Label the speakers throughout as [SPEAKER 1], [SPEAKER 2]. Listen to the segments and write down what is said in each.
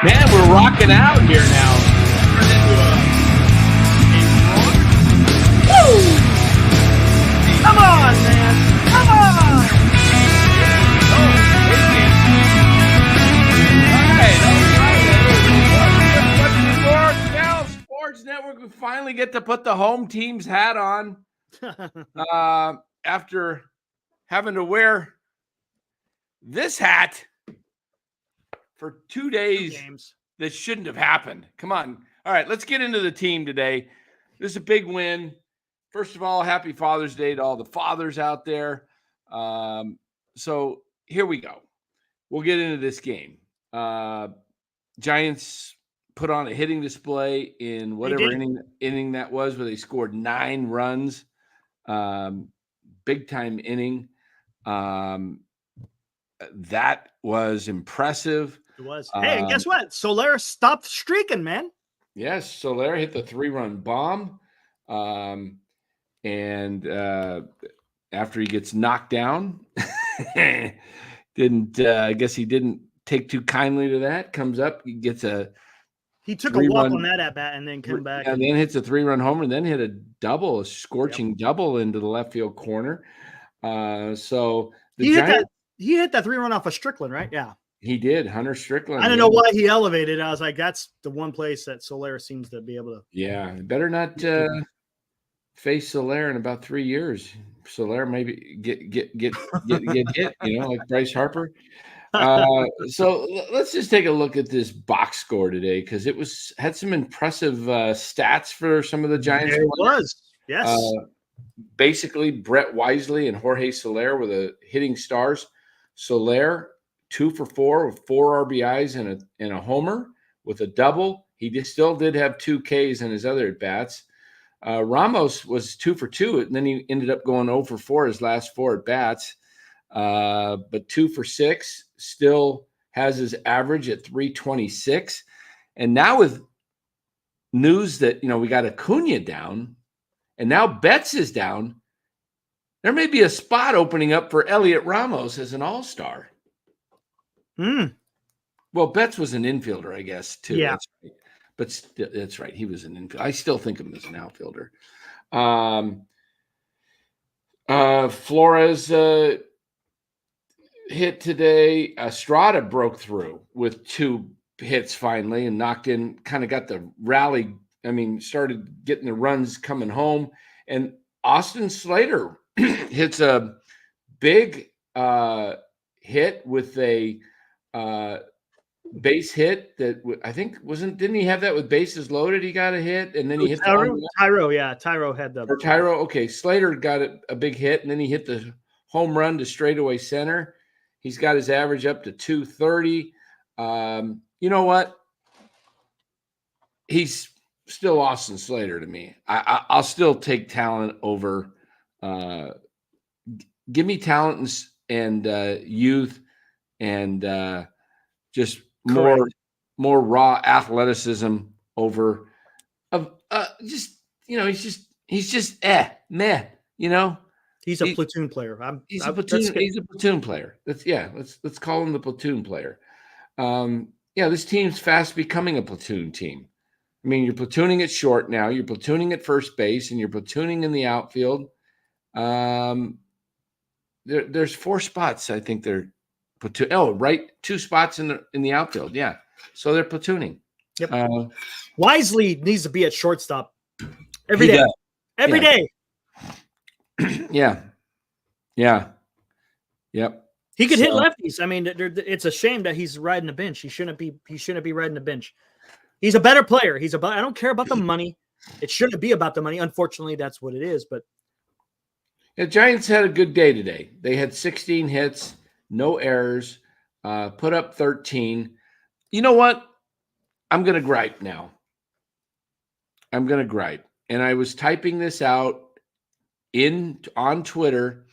[SPEAKER 1] Man, we're rocking out here now. Turn into a woo! Come on, man. Come on. All right. Now, Sports Network, we finally get to put the home team's hat on after having to wear this hat for 2 days. That shouldn't have happened. Come on. All right, let's get into the team today. This is a big win. First of all, happy Father's Day to all the fathers out there. So here we go. We'll get into this game. Giants put on a hitting display in whatever inning that was, where they scored 9 runs. Big time inning. That was impressive.
[SPEAKER 2] It was. Hey, and guess what? Soler stopped streaking, man.
[SPEAKER 1] Yes, Soler hit the 3-run bomb. And after he gets knocked down, I guess he didn't take too kindly to that. Comes up, he gets
[SPEAKER 2] he took a walk on that at bat and then came back.
[SPEAKER 1] And then hits a 3-run homer and then hit a double, a scorching double into the left field corner. So the Giants,
[SPEAKER 2] he hit that 3-run off of Strickland, right? Yeah.
[SPEAKER 1] He did, Hunter Strickland.
[SPEAKER 2] I don't know why he elevated. I was like, that's the one place that Soler seems to be able to.
[SPEAKER 1] Yeah, better not face Soler in about 3 years. Soler maybe get hit, like Bryce Harper. So let's just take a look at this box score today, because it had some impressive stats for some of the Giants.
[SPEAKER 2] It was, yes.
[SPEAKER 1] Basically, Brett Wisely and Jorge Soler were the hitting stars. Soler 2 for 4 with 4 RBIs and a homer with a double. He still did have 2 Ks in his other at bats. Ramos was 2 for 2, and then he ended up going 0 for 4 his last 4 at bats. But 2 for 6, still has his average at 326. And now with news that we got Acuna down, and now Betts is down, there may be a spot opening up for Elliot Ramos as an all-star. Well, Betts was an infielder, I guess, too.
[SPEAKER 2] Yeah.
[SPEAKER 1] That's right. But that's right. He was an infielder. I still think of him as an outfielder. Flores hit today. Estrada broke through with 2 hits finally and knocked in, kind of got the rally. Started getting the runs coming home. And Austin Slater hits a big hit with a base hit that I think didn't he have that with bases loaded? He got a hit and then he hit
[SPEAKER 2] Tyro. Yeah, Tyro had the
[SPEAKER 1] Tyro. Okay, Slater got a big hit and then he hit the home run to straightaway center. He's got his average up to 230. You know what? He's still Austin Slater to me. I'll still take talent over. Give me talent and youth and just more raw athleticism over he's just meh.
[SPEAKER 2] He's a platoon player.
[SPEAKER 1] He's a platoon player. Let's call him the platoon player. This team's fast becoming a platoon team. You're platooning at short now, you're platooning at first base, and you're platooning in the outfield. There's 4 spots, I think they're platoon. Oh, right, 2 spots in the outfield. Yeah, so they're platooning.
[SPEAKER 2] Yep. Wisely needs to be at shortstop every day. Every day.
[SPEAKER 1] Yeah. Yep.
[SPEAKER 2] He could hit lefties. It's a shame that he's riding the bench. He shouldn't be riding the bench. He's a better player. I don't care about the money. It shouldn't be about the money. Unfortunately, that's what it is. But
[SPEAKER 1] the Giants had a good day today. They had 16 hits, no errors, put up 13. You know what? I'm going to gripe now. I'm going to gripe. And I was typing this out on Twitter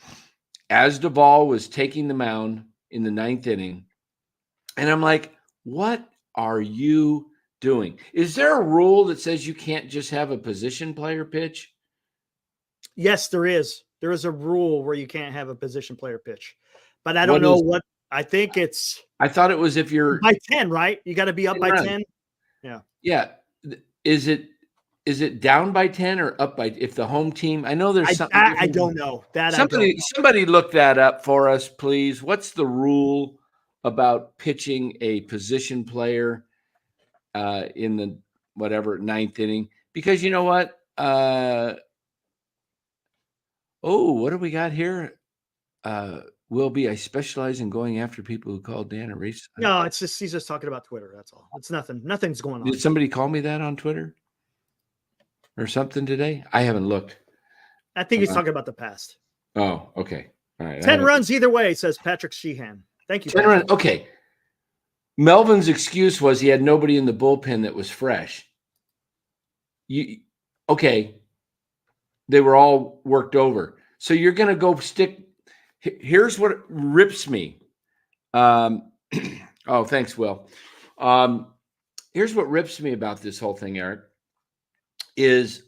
[SPEAKER 1] as Doval was taking the mound in the 9th inning. And I'm like, what are you doing? Is there a rule that says you can't just have a position player pitch?
[SPEAKER 2] Yes, there is. There is a rule where you can't have a position player pitch. But I don't know I think it's
[SPEAKER 1] I thought it was if you're
[SPEAKER 2] by 10, right? You got to be up by 10. Yeah.
[SPEAKER 1] Yeah. Is it down by 10 or up by if the home team? I know there's something.
[SPEAKER 2] I don't know.
[SPEAKER 1] Somebody look that up for us, please. What's the rule about pitching a position player in the whatever 9th inning? Because you know what? What do we got here? I specialize in going after people who call Dan a racist.
[SPEAKER 2] No, it's just he's just talking about Twitter. That's all. It's nothing. Nothing's going on.
[SPEAKER 1] Did somebody call me that on Twitter or something today? I haven't looked.
[SPEAKER 2] I think he's talking about the past.
[SPEAKER 1] Oh, okay. All right.
[SPEAKER 2] 10 runs either way, says Patrick Sheehan. Thank you.
[SPEAKER 1] 10 runs. Okay. Melvin's excuse was he had nobody in the bullpen that was fresh. Okay. They were all worked over. So you're going to go stick. Here's what rips me. Thanks, Will. Here's what rips me about this whole thing, Eric, is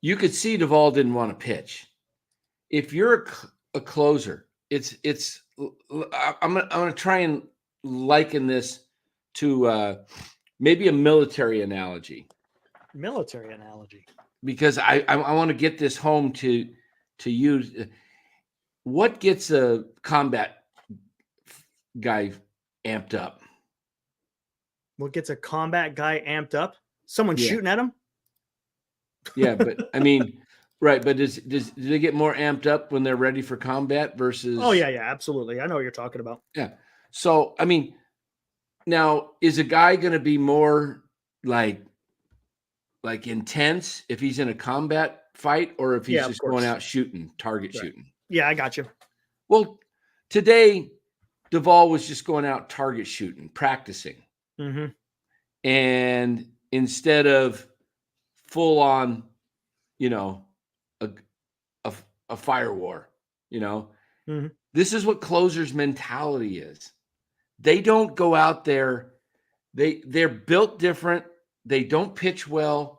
[SPEAKER 1] you could see Doval didn't want to pitch. If you're a closer, I'm going to try and liken this to maybe a military analogy. Because I want to get this home to you. What gets a combat guy amped up?
[SPEAKER 2] What gets a combat guy amped up? Someone shooting at him?
[SPEAKER 1] Yeah, but I mean, right. But do they get more amped up when they're ready for combat versus?
[SPEAKER 2] Oh, yeah, absolutely. I know what you're talking about.
[SPEAKER 1] Yeah. So, I mean, now is a guy going to be more like intense if he's in a combat fight or if he's just going out shooting, target shooting?
[SPEAKER 2] Yeah, I got you.
[SPEAKER 1] Well, today, Doval was just going out target shooting, practicing.
[SPEAKER 2] Mm-hmm.
[SPEAKER 1] And instead of full on, a fire war,
[SPEAKER 2] mm-hmm.
[SPEAKER 1] This is what closers' mentality is. They don't go out there. They're built different. They don't pitch well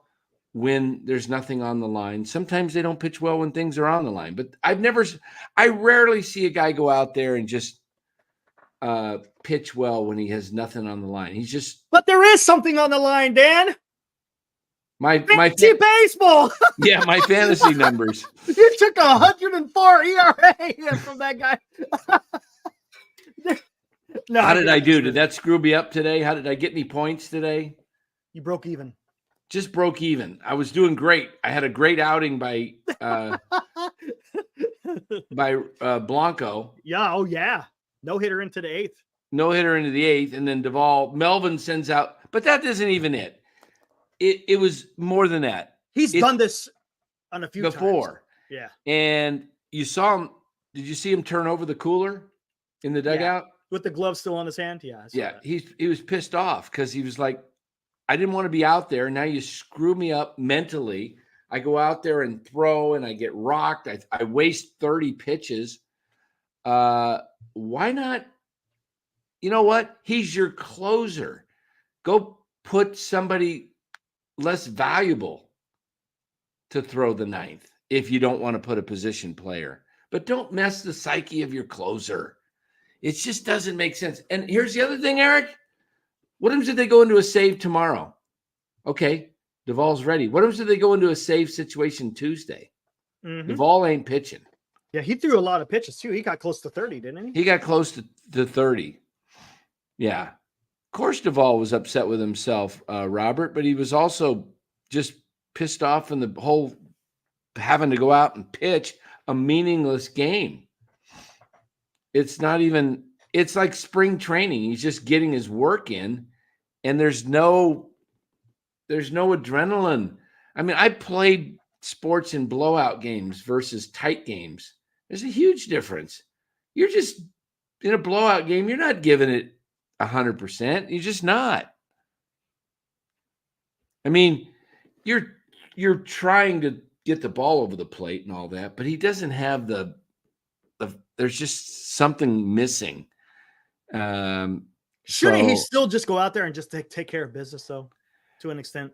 [SPEAKER 1] when there's nothing on the line. Sometimes they don't pitch well when things are on the line. But I rarely see a guy go out there and just pitch well when he has nothing on the line.
[SPEAKER 2] But there is something on the line, Dan.
[SPEAKER 1] My
[SPEAKER 2] baseball.
[SPEAKER 1] Yeah, my fantasy numbers.
[SPEAKER 2] You took 104 ERA from that guy.
[SPEAKER 1] No, how did I do? Did that screw me up today? How did I get any points today?
[SPEAKER 2] You broke even.
[SPEAKER 1] Just broke even. I was doing great. I had a great outing by Blanco.
[SPEAKER 2] Yeah. Oh, yeah. No hitter into the 8th.
[SPEAKER 1] No hitter into the 8th. And then Melvin sends out. But that isn't even it. It was more than that.
[SPEAKER 2] He's done this on a few
[SPEAKER 1] before.
[SPEAKER 2] Times. Yeah.
[SPEAKER 1] And you saw him. Did you see him turn over the cooler in the dugout?
[SPEAKER 2] Yeah. With the glove still on his hand? Yeah.
[SPEAKER 1] Yeah. He was pissed off because he was like, I didn't want to be out there. Now you screw me up mentally. I go out there and throw and I get rocked. I waste 30 pitches. Why not? You know what? He's your closer. Go put somebody less valuable to throw the 9th if you don't want to put a position player. But don't mess the psyche of your closer. It just doesn't make sense. And here's the other thing, Eric. What happens if they go into a save tomorrow? Okay, Doval's ready. What happens if they go into a save situation Tuesday?
[SPEAKER 2] Mm-hmm.
[SPEAKER 1] Doval ain't pitching.
[SPEAKER 2] Yeah, he threw a lot of pitches, too. He got close to 30, didn't he?
[SPEAKER 1] He got close to 30. Yeah. Of course, Doval was upset with himself, Robert, but he was also just pissed off in the whole having to go out and pitch a meaningless game. It's not even – it's like spring training. He's just getting his work in, and there's no adrenaline. I mean, I played sports in blowout games versus tight games. There's a huge difference. You're just – in a blowout game, you're not giving it 100%. You're just not. I mean, you're trying to get the ball over the plate and all that, but he doesn't have the there's just something missing.
[SPEAKER 2] Shouldn't he still just go out there and just take care of business, though, to an extent?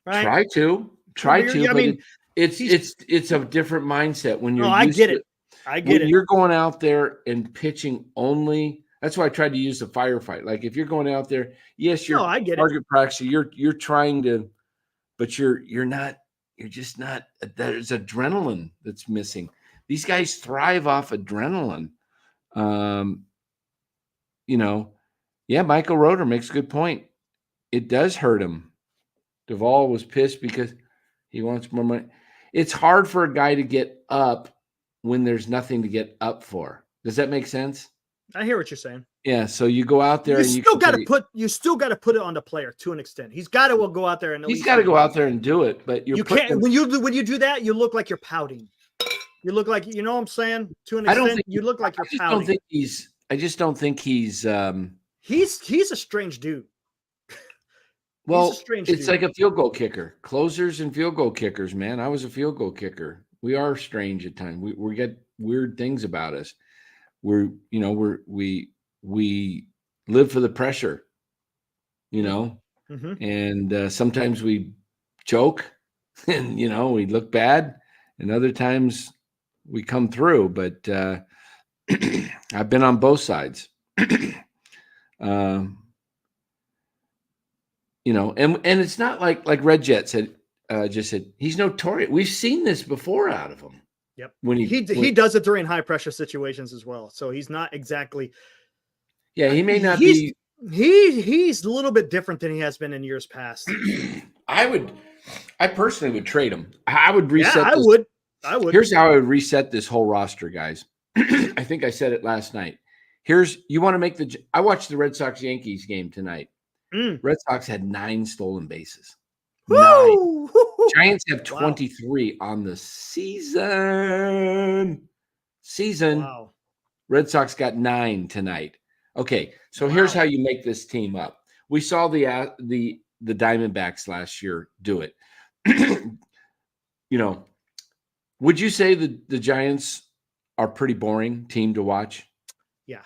[SPEAKER 2] Right?
[SPEAKER 1] Try to.
[SPEAKER 2] I mean,
[SPEAKER 1] it's a different mindset when you're.
[SPEAKER 2] No, I get it. I get
[SPEAKER 1] when
[SPEAKER 2] it.
[SPEAKER 1] you're going out there and pitching only, that's why I tried to use the firefight. Like if you're going out there, yes,
[SPEAKER 2] No,
[SPEAKER 1] you're
[SPEAKER 2] I get it.
[SPEAKER 1] target practice, you're trying to, but you're just not. There's adrenaline that's missing. These guys thrive off adrenaline. You know, yeah, Michael Roeder makes a good point. It does hurt him. Doval was pissed because he wants more money. It's hard for a guy to get up when there's nothing to get up for. Does that make sense?
[SPEAKER 2] I hear what you're saying.
[SPEAKER 1] Yeah. So you go out there
[SPEAKER 2] You
[SPEAKER 1] and
[SPEAKER 2] still got to put it on the player to an extent. He's got to go out there and
[SPEAKER 1] he's got to go out there and do it. But
[SPEAKER 2] you can't when you do that, you look like you're pouting. You look like, you know what I'm saying? To an extent, you look like you're pouting.
[SPEAKER 1] I just don't think he's
[SPEAKER 2] a strange dude.
[SPEAKER 1] Well, it's like a field goal kicker. Closers and field goal kickers, man. I was a field goal kicker. We are strange at times. We get weird things about us. We live for the pressure,
[SPEAKER 2] Mm-hmm.
[SPEAKER 1] and sometimes we choke and, we look bad, and other times we come through. But I've been on both sides. And it's not like Red Jet said, just said, he's notorious. We've seen this before out of him.
[SPEAKER 2] Yep.
[SPEAKER 1] When
[SPEAKER 2] he does it during high pressure situations as well. So he's not exactly.
[SPEAKER 1] Yeah, he may not be.
[SPEAKER 2] He's a little bit different than he has been in years past.
[SPEAKER 1] I personally would trade him. I would reset.
[SPEAKER 2] Yeah, I would.
[SPEAKER 1] Here's how I would reset this whole roster, guys. I think I said it last night. You want to make I watched the Red Sox Yankees game tonight. Red Sox had 9 stolen bases.
[SPEAKER 2] Woo!
[SPEAKER 1] 9. Giants have 23 on the season.
[SPEAKER 2] Wow.
[SPEAKER 1] Red Sox got 9 tonight. Okay, so here's how you make this team up. We saw the Diamondbacks last year do it. Would you say the Giants are pretty boring team to watch?
[SPEAKER 2] Yeah.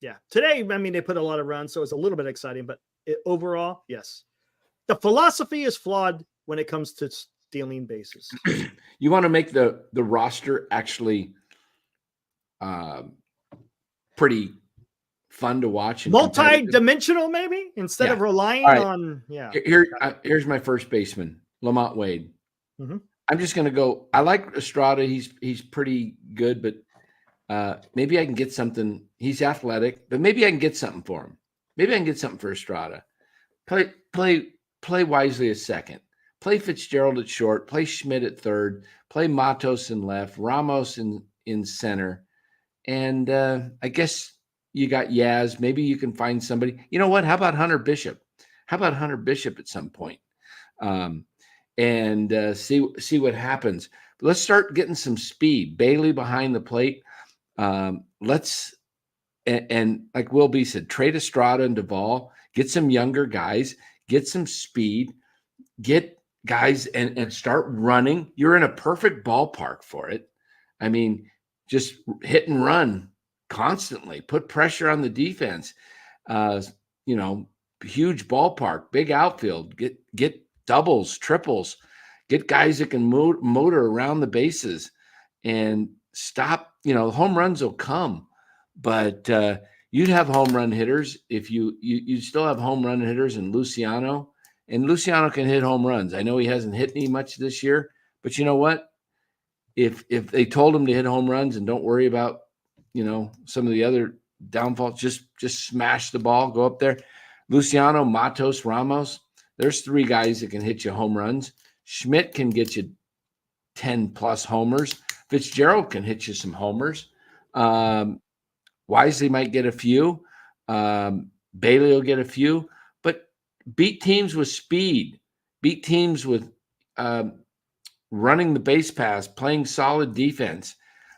[SPEAKER 2] Yeah. Today, I mean, they put a lot of runs, so it's a little bit exciting, but overall, yes. The philosophy is flawed when it comes to stealing bases.
[SPEAKER 1] You want to make the roster actually pretty fun to watch.
[SPEAKER 2] Multi-dimensional, maybe, instead of relying on. Yeah.
[SPEAKER 1] Here's my first baseman, Lamont Wade.
[SPEAKER 2] Mm-hmm.
[SPEAKER 1] I'm just going to go. I like Estrada. He's pretty good, but maybe I can get something. He's athletic, but maybe I can get something for him. Maybe I can get something for Estrada. Play Wisely at second. Play Fitzgerald at short. Play Schmidt at third. Play Matos in left. Ramos in center. And I guess you got Yaz. Maybe you can find somebody. You know what? How about Hunter Bishop? How about Hunter Bishop at some point? And see what happens. But let's start getting some speed. Bailey behind the plate. Let's and like Will B said, trade Estrada and Doval. Get some younger guys. Get some speed. Get guys and start running. You're in a perfect ballpark for it. I mean, just hit and run constantly. Put pressure on the defense. Huge ballpark, big outfield. Get doubles, triples. Get guys that can motor around the bases and stop. Home runs will come, but you'd have home run hitters if you still have home run hitters in Luciano. And Luciano can hit home runs. I know he hasn't hit any much this year, but you know what? If they told him to hit home runs and don't worry about, some of the other downfalls, just smash the ball, go up there. Luciano, Matos, Ramos, there's 3 guys that can hit you home runs. Schmidt can get you 10 plus homers. Fitzgerald can hit you some homers. Wisely might get a few. Bailey will get a few. Beat teams with speed, beat teams with running the base pass, playing solid defense.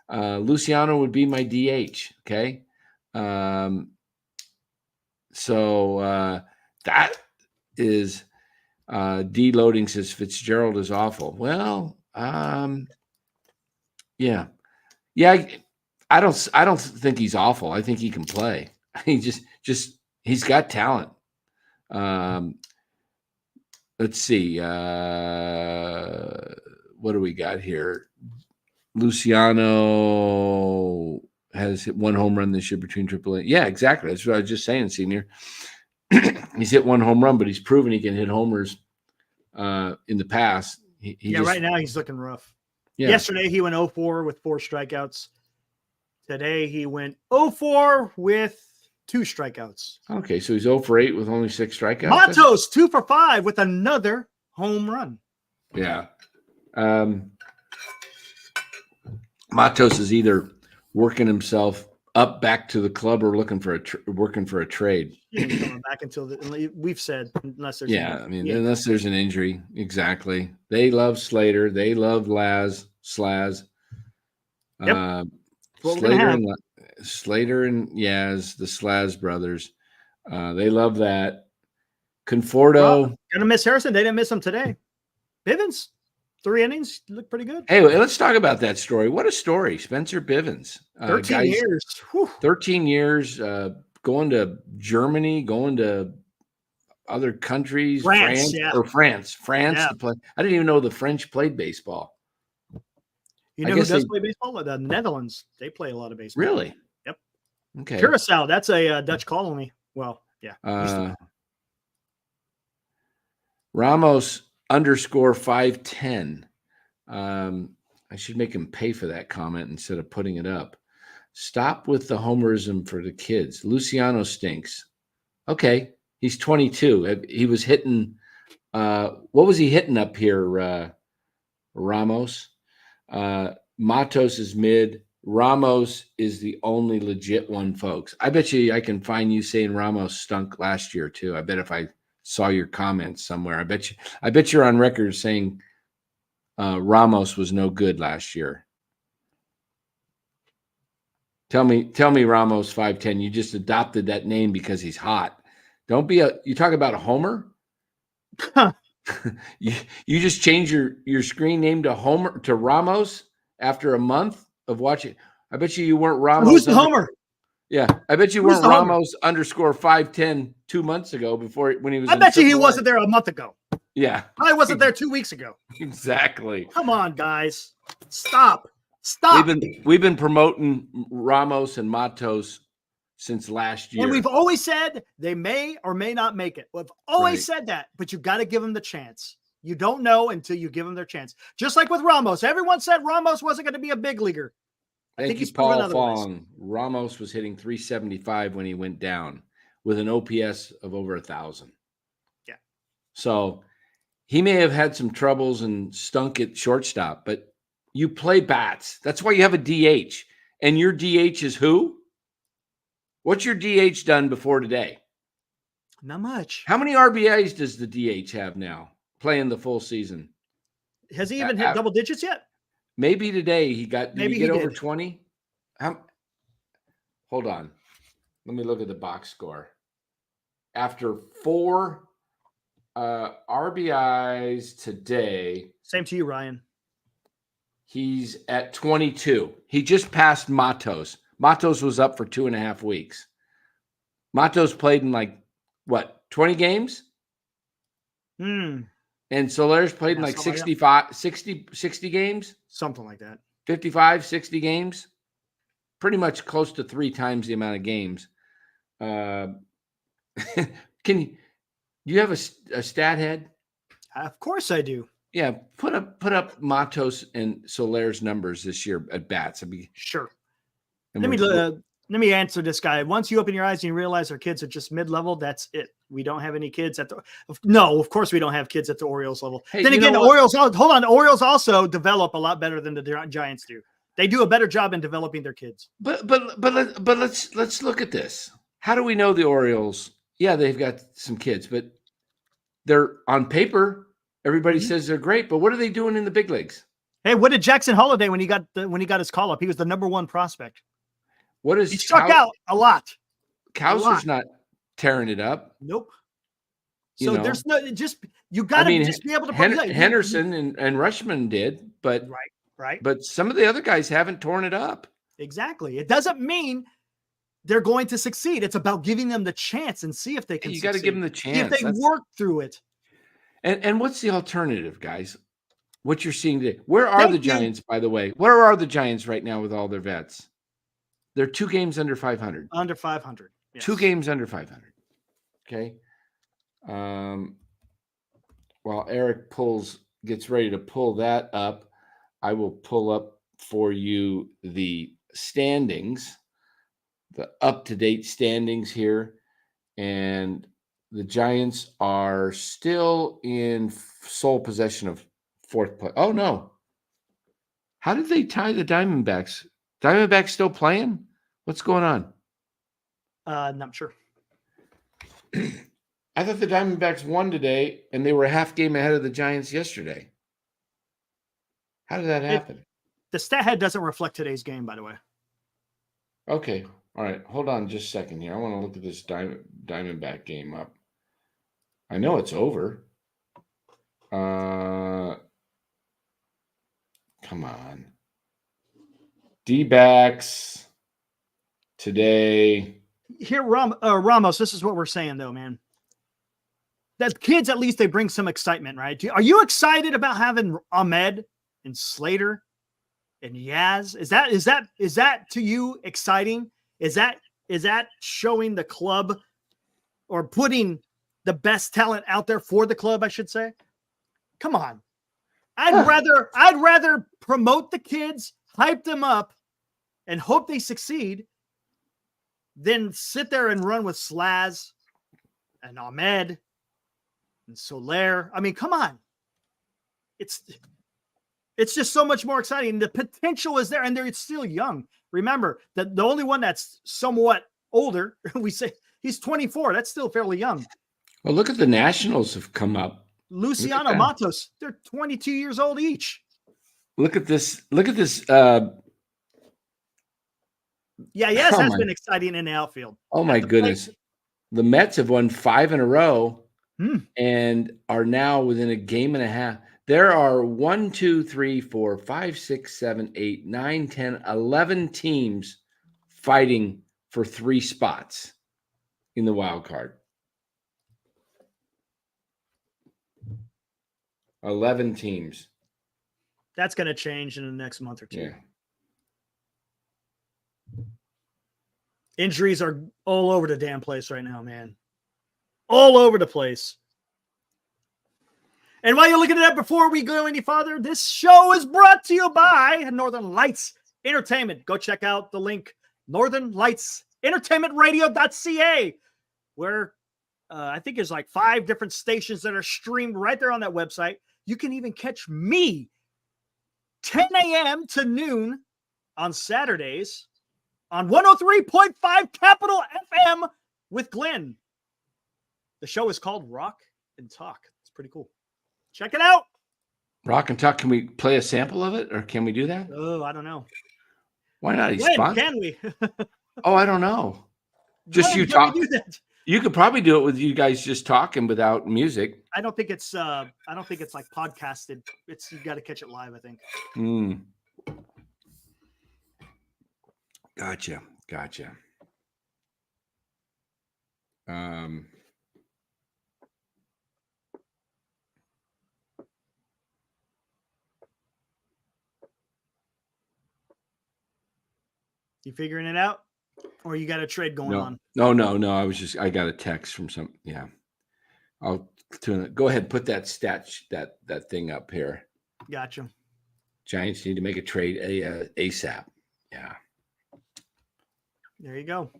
[SPEAKER 1] Luciano would be my DH. Okay. So that is deloading says Fitzgerald is awful. Well, yeah. I don't think he's awful. I think he can play. He he's got talent. Let's see. What do we got here? Luciano has hit 1 home run this year between AAA. Yeah, exactly. That's what I was just saying, Senior. He's hit 1 home run, but he's proven he can hit homers in the past.
[SPEAKER 2] Right now he's looking rough.
[SPEAKER 1] Yeah.
[SPEAKER 2] Yesterday he went 0-4 with 4 strikeouts. Today he went 0-4 with 2 strikeouts.
[SPEAKER 1] Okay, so he's 0-for-8 with only 6 strikeouts.
[SPEAKER 2] Matos 2-for-5 with another home run.
[SPEAKER 1] Yeah. Matos is either working himself up back to the club or looking for working for a trade.
[SPEAKER 2] He ain't coming back until we've said unless there's
[SPEAKER 1] unless there's an injury. Exactly. They love Slater. They love Slaz.
[SPEAKER 2] Yep.
[SPEAKER 1] Slater and Yaz, the Slaz brothers. They love that. Conforto.
[SPEAKER 2] Gonna miss Harrison. They didn't miss him today. Bivens, 3 innings, look pretty good.
[SPEAKER 1] Hey, let's talk about that story. What a story. Spencer Bivens.
[SPEAKER 2] 13 years. Whew.
[SPEAKER 1] 13 years, going to Germany, going to other countries, France.
[SPEAKER 2] Yeah.
[SPEAKER 1] To play. I didn't even know the French played baseball.
[SPEAKER 2] You know who does play baseball? The Netherlands. They play a lot of baseball.
[SPEAKER 1] Really?
[SPEAKER 2] Yep.
[SPEAKER 1] Okay.
[SPEAKER 2] Curacao. That's a Dutch colony. Well, yeah.
[SPEAKER 1] Ramos _510. I should make him pay for that comment instead of putting it up. Stop with the homerism for the kids. Luciano stinks. Okay. He's 22. He was hitting. What was he hitting up here? Ramos. Matos is mid. Ramos is the only legit one, folks. I bet you I can find you saying Ramos stunk last year too. I bet if I saw your comments somewhere, I bet you're on record saying Ramos was no good last year. Tell me Ramos 510. You just adopted that name because he's hot. Don't be you talk about a homer? you just change your screen name to Ramos after a month of watching. I bet you weren't Ramos.
[SPEAKER 2] Who's the homer?
[SPEAKER 1] Yeah, I bet you weren't Ramos _510 2 months ago when he was.
[SPEAKER 2] I bet you he wasn't there a month ago.
[SPEAKER 1] Yeah,
[SPEAKER 2] I wasn't there 2 weeks ago.
[SPEAKER 1] Exactly.
[SPEAKER 2] Come on, guys, stop.
[SPEAKER 1] We've been promoting Ramos and Matos since last year,
[SPEAKER 2] and we've always said they may or may not make it. We've always said that, but you got to give them the chance. You don't know until you give them their chance. Just like with Ramos, everyone said Ramos wasn't going to be a big leaguer. I think he's proven otherwise.
[SPEAKER 1] Ramos was hitting 375 when he went down with an OPS of over 1,000.
[SPEAKER 2] Yeah.
[SPEAKER 1] So he may have had some troubles and stunk at shortstop, but you play bats. That's why you have a DH. And your DH is who? What's your DH done before today?
[SPEAKER 2] Not much.
[SPEAKER 1] How many RBIs does the DH have now playing the full season?
[SPEAKER 2] Has he even hit double digits yet?
[SPEAKER 1] Maybe today he got. Did he get over 20? Hold on. Let me look at the box score. After 4 RBIs today.
[SPEAKER 2] Same to you, Ryan.
[SPEAKER 1] He's at 22. He just passed Matos. Matos was up for 2.5 weeks. Matos played in 20 games? And Soler's played in 60 games?
[SPEAKER 2] Something like that.
[SPEAKER 1] 55, 60 games? Pretty much close to 3 times the amount of games. Do you have a stat head?
[SPEAKER 2] Of course I do.
[SPEAKER 1] Yeah, put up Matos and Soler's numbers this year at bats.
[SPEAKER 2] Sure. Let me answer this guy. Once you open your eyes and you realize our kids are just mid-level, that's it. We don't have any kids of course we don't have kids at the Orioles level.
[SPEAKER 1] Hey,
[SPEAKER 2] then again, the Orioles also develop a lot better than the Giants do. They do a better job in developing their kids.
[SPEAKER 1] But let's look at this. How do we know the Orioles? Yeah, they've got some kids, but they're on paper. Everybody says they're great, but what are they doing in the big leagues?
[SPEAKER 2] Hey, what did Jackson Holliday when he got his call up? He was the number 1 prospect. He struck out a lot.
[SPEAKER 1] Kouser's not tearing it up.
[SPEAKER 2] Nope. So there's you got to just be able to.
[SPEAKER 1] Henderson and Rushman did, but
[SPEAKER 2] right.
[SPEAKER 1] But some of the other guys haven't torn it up.
[SPEAKER 2] Exactly. It doesn't mean they're going to succeed. It's about giving them the chance and see if they can.
[SPEAKER 1] You got to give them the chance.
[SPEAKER 2] See if they work through it.
[SPEAKER 1] And what's the alternative, guys? what you're seeing today. Where are the Giants, by the way? Where are the Giants right now with all their vets? They're 2 games under 500.
[SPEAKER 2] Under 500. Yes.
[SPEAKER 1] 2 games under 500. Okay. While Eric gets ready to pull that up, I will pull up for you the standings, the up-to-date standings here. And the Giants are still in sole possession of 4th place. Oh, no. How did they tie the Diamondbacks? Diamondbacks still playing? What's going on?
[SPEAKER 2] Not sure.
[SPEAKER 1] I thought the Diamondbacks won today, and they were a half game ahead of the Giants yesterday. How did that happen?
[SPEAKER 2] The stat head doesn't reflect today's game, by the way.
[SPEAKER 1] Okay. All right. Hold on just a second here. I want to look at this Diamondback game up. I know it's over. Come on. D-backs today.
[SPEAKER 2] Here, Ramos, this is what we're saying, though, man. That kids, at least they bring some excitement, right? Are you excited about having Ahmed and Slater and Yaz? Is that to you exciting? Is that showing the club or putting the best talent out there for the club, I should say? Come on. I'd rather promote the kids, hype them up, and hope they succeed than sit there and run with Slaz and Ahmed and Soler. I mean, come on. It's just so much more exciting. The potential is there, and they're still young. Remember that the only one that's somewhat older, we say he's 24. That's still fairly young.
[SPEAKER 1] Well, look at the Nationals have come up.
[SPEAKER 2] Luciano Matos, they're 22 years old each.
[SPEAKER 1] Look at this. Look at this.
[SPEAKER 2] Yes, has been exciting in the outfield.
[SPEAKER 1] Oh, my goodness. The Mets have won 5 in a row and are now within a game and a half. There are 1, 2, 3, 4, 5, 6, 7, 8, 9, 10, 11 teams fighting for 3 spots in the wild card. 11 teams.
[SPEAKER 2] That's going to change in the next month or two.
[SPEAKER 1] Yeah.
[SPEAKER 2] Injuries are all over the damn place right now, man. All over the place. And while you're looking at that, before we go any farther, this show is brought to you by Northern Lights Entertainment. Go check out the link, northernlightsentertainmentradio.ca, where I think there's like 5 different stations that are streamed right there on that website. You can even catch me 10 a.m. to noon on Saturdays on 103.5 Capital FM with Glenn. The show is called Rock and Talk. It's pretty cool. Check it out.
[SPEAKER 1] Rock and Talk. Can we play a sample of it, or can we do that?
[SPEAKER 2] Oh, I don't know.
[SPEAKER 1] Why not?
[SPEAKER 2] Glenn, can we?
[SPEAKER 1] Oh, I don't know. Just
[SPEAKER 2] Glenn,
[SPEAKER 1] you talk.
[SPEAKER 2] do that?
[SPEAKER 1] You could probably do it with you guys just talking without music.
[SPEAKER 2] I don't think it's like podcasted. You got to catch it live, I think.
[SPEAKER 1] Gotcha.
[SPEAKER 2] You figuring it out? Or you got a trade going on?
[SPEAKER 1] No. I got a text from some. Yeah. I'll turn it. Go ahead. Put that that thing up here.
[SPEAKER 2] Gotcha.
[SPEAKER 1] Giants need to make a trade ASAP. Yeah.
[SPEAKER 2] There you go.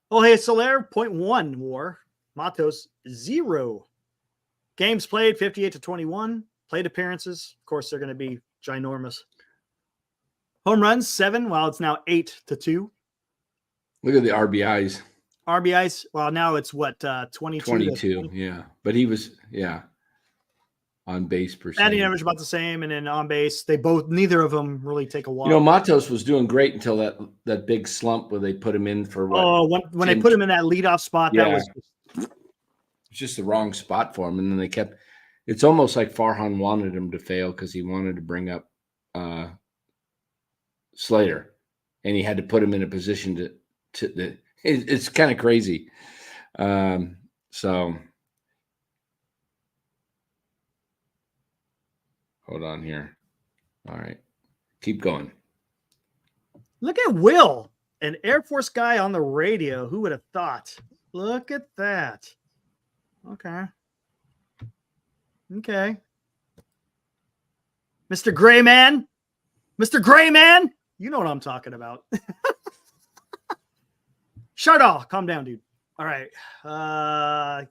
[SPEAKER 2] Oh, hey, Soler, 0.1 WAR. Matos, 0. Games played, 58-21. Plate appearances. Of course, they're going to be ginormous. Home runs, 7. Well, it's now 8-2.
[SPEAKER 1] Look at the RBIs.
[SPEAKER 2] RBIs. Well, now it's what, 22?
[SPEAKER 1] 22, yeah. But he was, on base percent.
[SPEAKER 2] Batting average about the same, and then on base, neither of them really take a walk.
[SPEAKER 1] Matos was doing great until that big slump where they put him in for what?
[SPEAKER 2] Oh, when they put him in that leadoff spot, that was
[SPEAKER 1] just the wrong spot for him. And then they kept. It's almost like Farhan wanted him to fail because he wanted to bring up Slater, and he had to put him in a position to it's kind of crazy. So Hold on here. All right. Keep going.
[SPEAKER 2] Look at Will, an Air Force guy on the radio. Who would have thought? Look at that. Okay. Okay. Mr. Gray Man. Mr. Gray Man. You know what I'm talking about. Shut off. Calm down, dude. All right.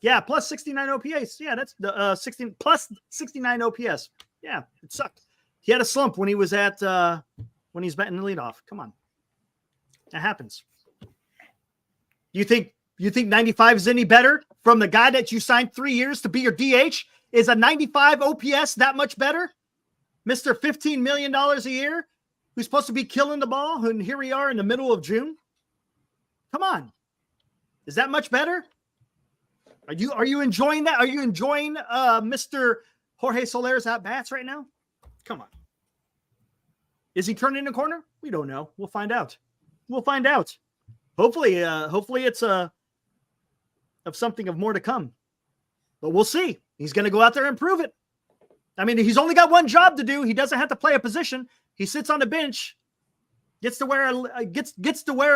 [SPEAKER 2] Yeah, plus 69 OPS. Yeah, that's the 16 plus 69 OPS. Yeah, it sucked. He had a slump when he was at when he's batting the leadoff. Come on. That happens. You think 95 is any better from the guy that you signed 3 years to be your DH? Is a 95 OPS that much better? Mr. $15 million a year, who's supposed to be killing the ball, and here we are in the middle of June. Come on. Is that much better? Are you enjoying that? Are you enjoying Mr. Jorge Soler's at-bats right now? Come on. Is he turning the corner? We don't know. We'll find out. We'll find out. Hopefully it's of something of more to come. But we'll see. He's going to go out there and prove it. I mean, he's only got one job to do. He doesn't have to play a position. He sits on the bench, gets to wear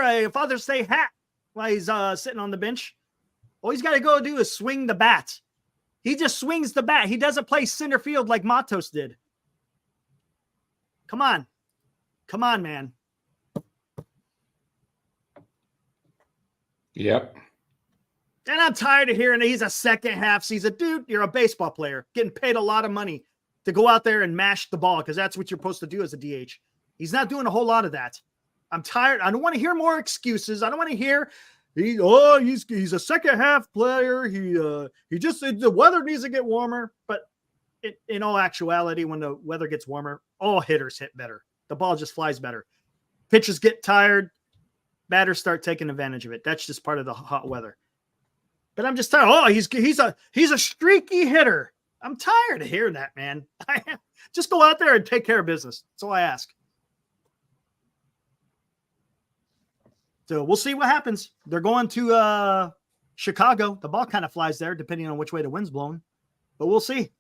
[SPEAKER 2] a Father's Day hat while he's sitting on the bench. All he's got to go do is swing the bat. He just swings the bat. He doesn't play center field like Matos did. Come on. Come on, man.
[SPEAKER 1] Yep.
[SPEAKER 2] And I'm tired of hearing that he's a second half season. Dude, you're a baseball player getting paid a lot of money to go out there and mash the ball because that's what you're supposed to do as a DH. He's not doing a whole lot of that. I'm tired. I don't want to hear more excuses. I don't want to hear he's a second half player. He just the weather needs to get warmer. But in all actuality, when the weather gets warmer, all hitters hit better. The ball just flies better. Pitchers get tired. Batters start taking advantage of it. That's just part of the hot weather. But I'm just tired. Oh, he's a streaky hitter. I'm tired of hearing that, man. Just go out there and take care of business. That's all I ask. So we'll see what happens. They're going to Chicago. The ball kind of flies there, depending on which way the wind's blowing. But we'll see.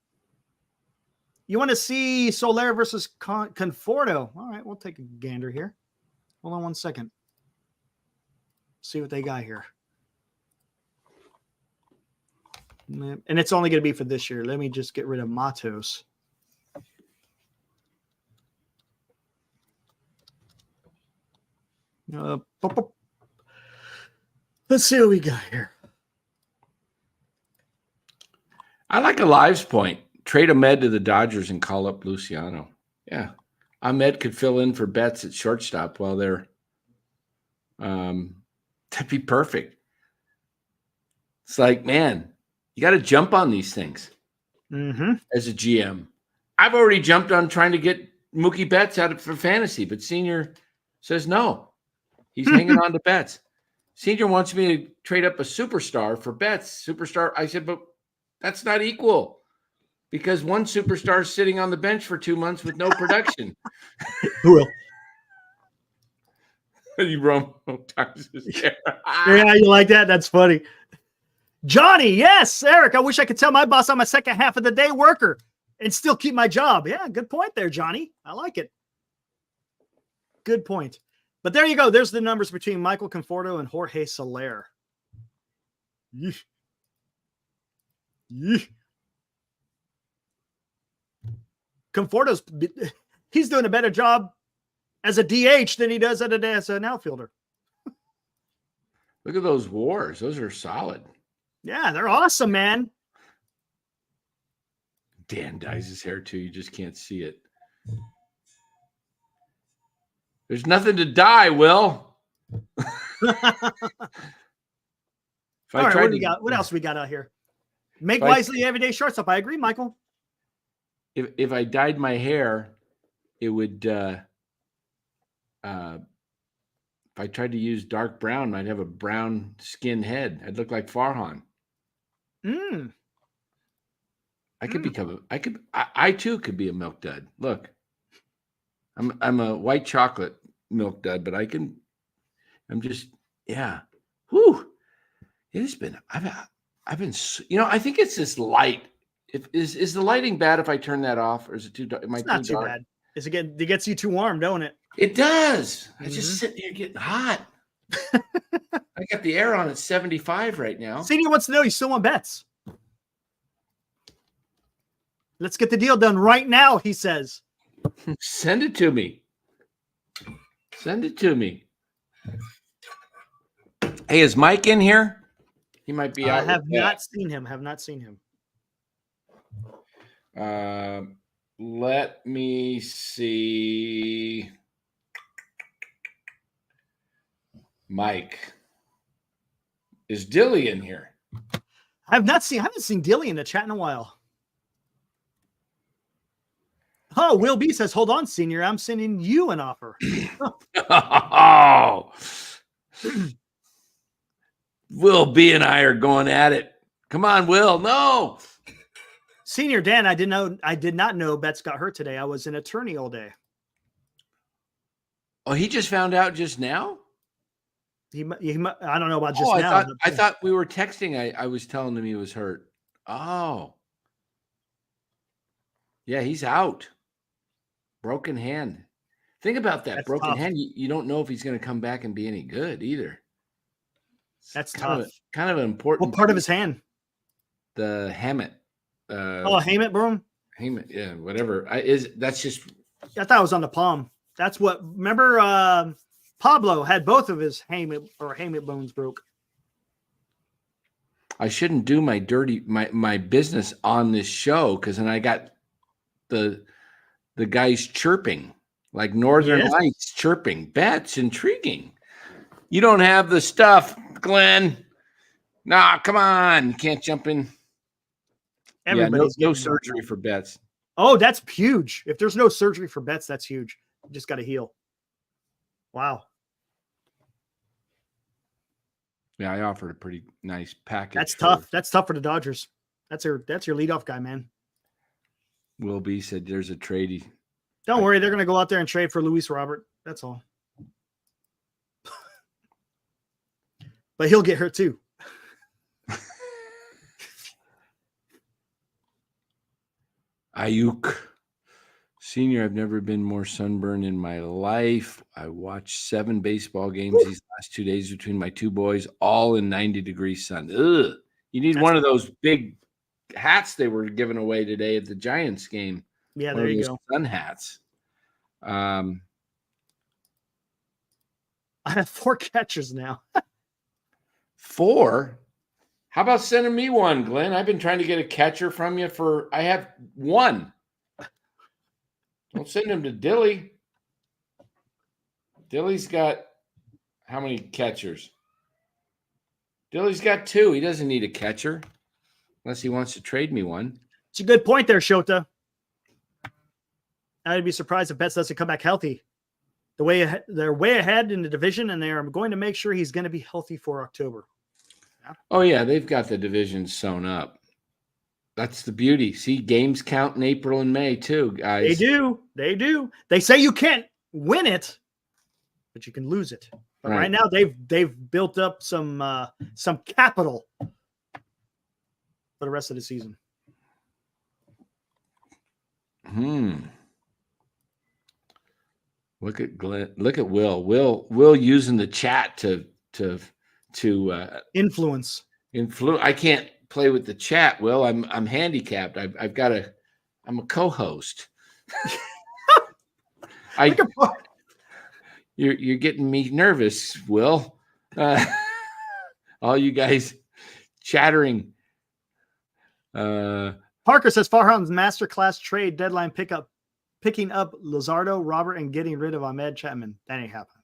[SPEAKER 2] You want to see Soler versus Conforto? All right, we'll take a gander here. Hold on one second. See what they got here. And it's only going to be for this year. Let me just get rid of Matos. Let's see what we got here.
[SPEAKER 1] I like a lives point. Trade Ahmed to the Dodgers and call up Luciano. Yeah. Ahmed could fill in for Betts at shortstop while they're that'd be perfect. It's like, man, you got to jump on these things as a GM. I've already jumped on trying to get Mookie Betts out for fantasy, but Senior says no. He's hanging on to Betts. Senior wants me to trade up a superstar for Betts. Superstar. I said, but that's not equal because one superstar is sitting on the bench for 2 months with no production.
[SPEAKER 2] Who will?
[SPEAKER 1] You times his hair.
[SPEAKER 2] Yeah, you like that? That's funny. Johnny, yes, Eric. I wish I could tell my boss I'm a second half of the day worker and still keep my job. Yeah, good point there, Johnny. I like it. Good point. But there you go. There's the numbers between Michael Conforto and Jorge Soler. Yeesh. Yeesh. Conforto's he's doing a better job as a DH than he does as an outfielder.
[SPEAKER 1] Look at those WARs. Those are solid.
[SPEAKER 2] Yeah, they're awesome, man.
[SPEAKER 1] Dan dyes his hair too. You just can't see it. There's nothing to dye, Will.
[SPEAKER 2] All right, what else we got out here? Make wisely everyday shortstop. I agree, Michael.
[SPEAKER 1] If I dyed my hair, it would if I tried to use dark brown, I'd have a brown skin head. I'd look like Farhan. I could become I too could be a milk dud. Look, I'm a white chocolate milk dud, but I'm just, yeah. Whew. It has been, I've been, I think it's this light. Is the lighting bad if I turn that off, or is it too dark? Am I
[SPEAKER 2] It's not too
[SPEAKER 1] dark?
[SPEAKER 2] bad. It gets you too warm, don't it?
[SPEAKER 1] It does. I just sitting here getting hot. I got the air on at 75 right now.
[SPEAKER 2] Senior wants to know you still want bets. Let's get the deal done right now, he says.
[SPEAKER 1] Send it to me. Send it to me. Hey, is Mike in here? He might be out.
[SPEAKER 2] I have not seen him.
[SPEAKER 1] Let me see. Mike. Is Dilly in here?
[SPEAKER 2] I haven't seen Dilly in the chat in a while. Oh, Will B says, hold on, Senior. I'm sending you an offer.
[SPEAKER 1] Oh. Will B and I are going at it. Come on, Will. No.
[SPEAKER 2] Senior Dan, I did not know Betts got hurt today. I was an attorney all day.
[SPEAKER 1] Oh, he just found out just now?
[SPEAKER 2] I don't know about just now.
[SPEAKER 1] I thought we were texting. I was telling him he was hurt. Oh. Yeah, he's out. Broken hand. Think about that.
[SPEAKER 2] That's
[SPEAKER 1] broken
[SPEAKER 2] tough.
[SPEAKER 1] hand. You don't know if he's going to come back and be any good either.
[SPEAKER 2] That's tough.
[SPEAKER 1] Kind of an important.
[SPEAKER 2] What part of his hand?
[SPEAKER 1] The hammock.
[SPEAKER 2] Hammock, bro.
[SPEAKER 1] Hammock, yeah, whatever. That's just.
[SPEAKER 2] I thought it was on the palm. That's what. Remember, Pablo had both of his hammock bones broke.
[SPEAKER 1] I shouldn't do my business on this show because then I got the guys chirping like Northern Lights chirping. That's intriguing. You don't have the stuff, Glenn. Nah, come on. You can't jump in.
[SPEAKER 2] Everybody's
[SPEAKER 1] no surgery for Betts.
[SPEAKER 2] Oh, that's huge. If there's no surgery for Betts, that's huge. You just got to heal. Wow.
[SPEAKER 1] Yeah, I offered a pretty nice package.
[SPEAKER 2] That's tough. That's tough for the Dodgers. That's your leadoff guy, man.
[SPEAKER 1] Will B said there's a trade.
[SPEAKER 2] Don't worry, they're going to go out there and trade for Luis Robert. That's all. But he'll get hurt too.
[SPEAKER 1] Ayuk. Senior, I've never been more sunburned in my life. I watched 7 baseball games these last 2 days between my 2 boys, all in 90-degree sun. Ugh. You need one of those big hats they were giving away today at the Giants game.
[SPEAKER 2] Yeah, there you go.
[SPEAKER 1] Sun hats.
[SPEAKER 2] I have 4 catchers now.
[SPEAKER 1] 4? How about sending me one, Glenn? I've been trying to get a catcher from you I have 1. Don't send him to Dilly. Dilly's got how many catchers? Dilly's got 2. He doesn't need a catcher unless he wants to trade me one.
[SPEAKER 2] It's a good point there, Shota. I'd be surprised if Betts doesn't come back healthy. They're way ahead in the division, and they're going to make sure he's going to be healthy for October. Yeah.
[SPEAKER 1] Oh, yeah, they've got the division sewn up. That's the beauty. See, games count in April and May too, guys.
[SPEAKER 2] They do. They say you can't win it, but you can lose it. But right now, they've built up some capital for the rest of the season.
[SPEAKER 1] Look at Glenn. Look at Will. Will using the chat to
[SPEAKER 2] influence.
[SPEAKER 1] I can't play with the chat. Will, I'm handicapped. I'm a co-host. You're getting me nervous, Will. All you guys chattering.
[SPEAKER 2] Parker says Farhan's masterclass trade deadline picking up Luzardo, Robert, and getting rid of Ahmed Chapman. That ain't happening.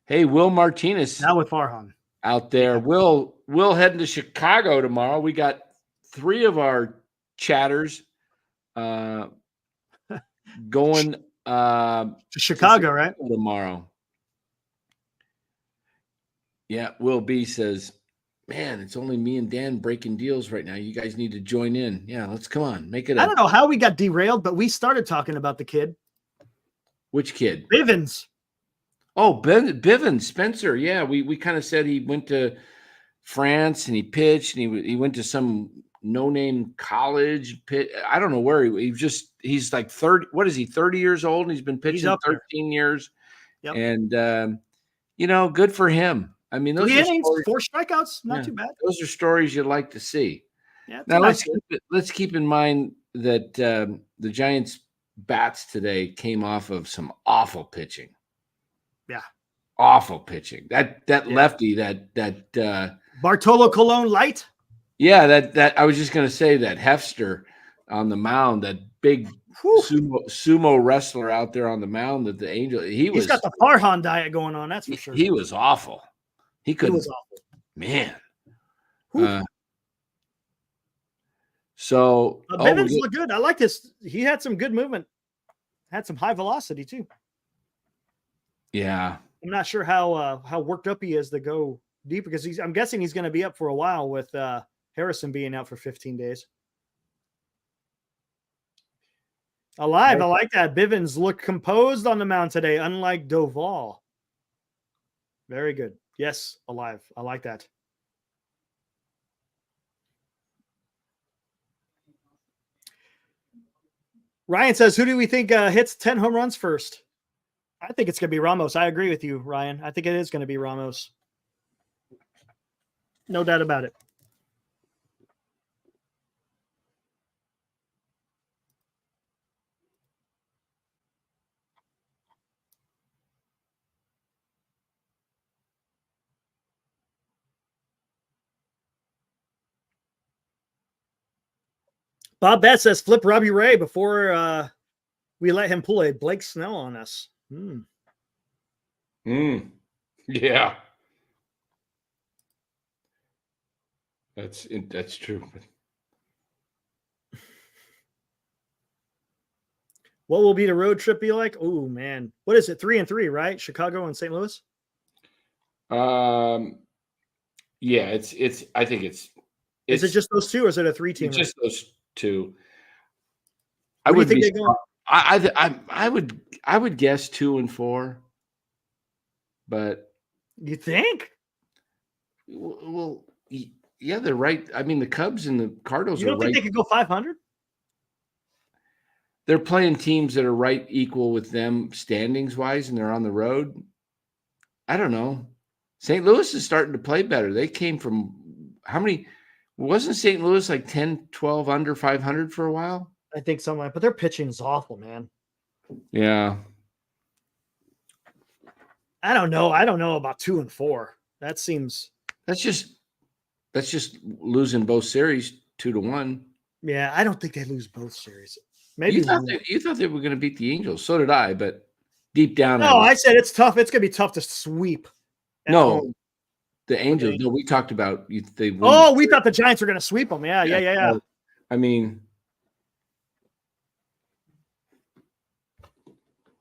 [SPEAKER 1] Hey, Will Martinez.
[SPEAKER 2] Now with Farhan
[SPEAKER 1] out there. Will heading to Chicago tomorrow. We got 3 of our chatters going
[SPEAKER 2] to Chicago, right?
[SPEAKER 1] Tomorrow. Yeah, Will B says, man, it's only me and Dan breaking deals right now. You guys need to join in. Yeah, let's come on. Make it
[SPEAKER 2] I don't know how we got derailed, but we started talking about the kid.
[SPEAKER 1] Which kid?
[SPEAKER 2] Bivens.
[SPEAKER 1] Oh, Biven, Spencer. Yeah, we kind of said he went to France and he pitched and he went to some no-name college pit. I don't know where he's like 30. What is he? 30 years old, and he's been pitching 13 years.
[SPEAKER 2] Yep.
[SPEAKER 1] And good for him. I mean, those
[SPEAKER 2] 3
[SPEAKER 1] are
[SPEAKER 2] innings,
[SPEAKER 1] stories,
[SPEAKER 2] 4 strikeouts, not too bad.
[SPEAKER 1] those are stories you'd like to see.
[SPEAKER 2] Yeah.
[SPEAKER 1] Now let's keep in mind that the Giants bats today came off of some awful pitching.
[SPEAKER 2] Yeah.
[SPEAKER 1] Awful pitching. That lefty, that
[SPEAKER 2] Bartolo Colon light.
[SPEAKER 1] Yeah, that I was just going to say that Hefster on the mound, that big sumo wrestler out there on the mound, that the Angel,
[SPEAKER 2] he's got the Farhan diet going on. That's for sure.
[SPEAKER 1] He was awful. He was
[SPEAKER 2] awful,
[SPEAKER 1] man.
[SPEAKER 2] Bivens looked good. I like this. He had some good movement. Had some high velocity too.
[SPEAKER 1] Yeah.
[SPEAKER 2] I'm not sure how worked up he is to go deep, because I'm guessing he's going to be up for a while with Harrison being out for 15 days. Alive. I like that. Bivens looked composed on the mound today, unlike Doval. Very good. Yes, alive. I like that. Ryan says, who do we think hits 10 home runs first? I think it's going to be Ramos. I agree with you, Ryan. I think it is going to be Ramos. No doubt about it. Bob Betts says, flip Robbie Ray before we let him pull a Blake Snell on us.
[SPEAKER 1] Yeah. That's true.
[SPEAKER 2] What will be the road trip be like? Oh man, what is it? 3-3, right? Chicago and St. Louis.
[SPEAKER 1] Yeah, it's. I think it's.
[SPEAKER 2] Is it just those two, or is it a 3-team?
[SPEAKER 1] It's just those two.
[SPEAKER 2] I would think they're going.
[SPEAKER 1] I would guess 2-4, but
[SPEAKER 2] you think?
[SPEAKER 1] Well, yeah, they're right. I mean, the Cubs and the Cardinals
[SPEAKER 2] you don't think they could go 500?
[SPEAKER 1] They're playing teams that are right equal with them standings wise, and they're on the road. I don't know. St. Louis is starting to play better. They came from how many? Wasn't St. Louis like 10, 12 under 500 for a while?
[SPEAKER 2] I think something, but their pitching is awful, man.
[SPEAKER 1] Yeah.
[SPEAKER 2] I don't know. I don't know about 2-4. That seems.
[SPEAKER 1] That's just losing both series 2-1.
[SPEAKER 2] Yeah, I don't think they lose both series. Maybe
[SPEAKER 1] you thought they were going to beat the Angels. So did I, but deep down.
[SPEAKER 2] No, I said it's tough. It's going to be tough to sweep.
[SPEAKER 1] No, the Angels. No, we talked about they.
[SPEAKER 2] We thought the Giants were going to sweep them. Yeah.
[SPEAKER 1] I mean,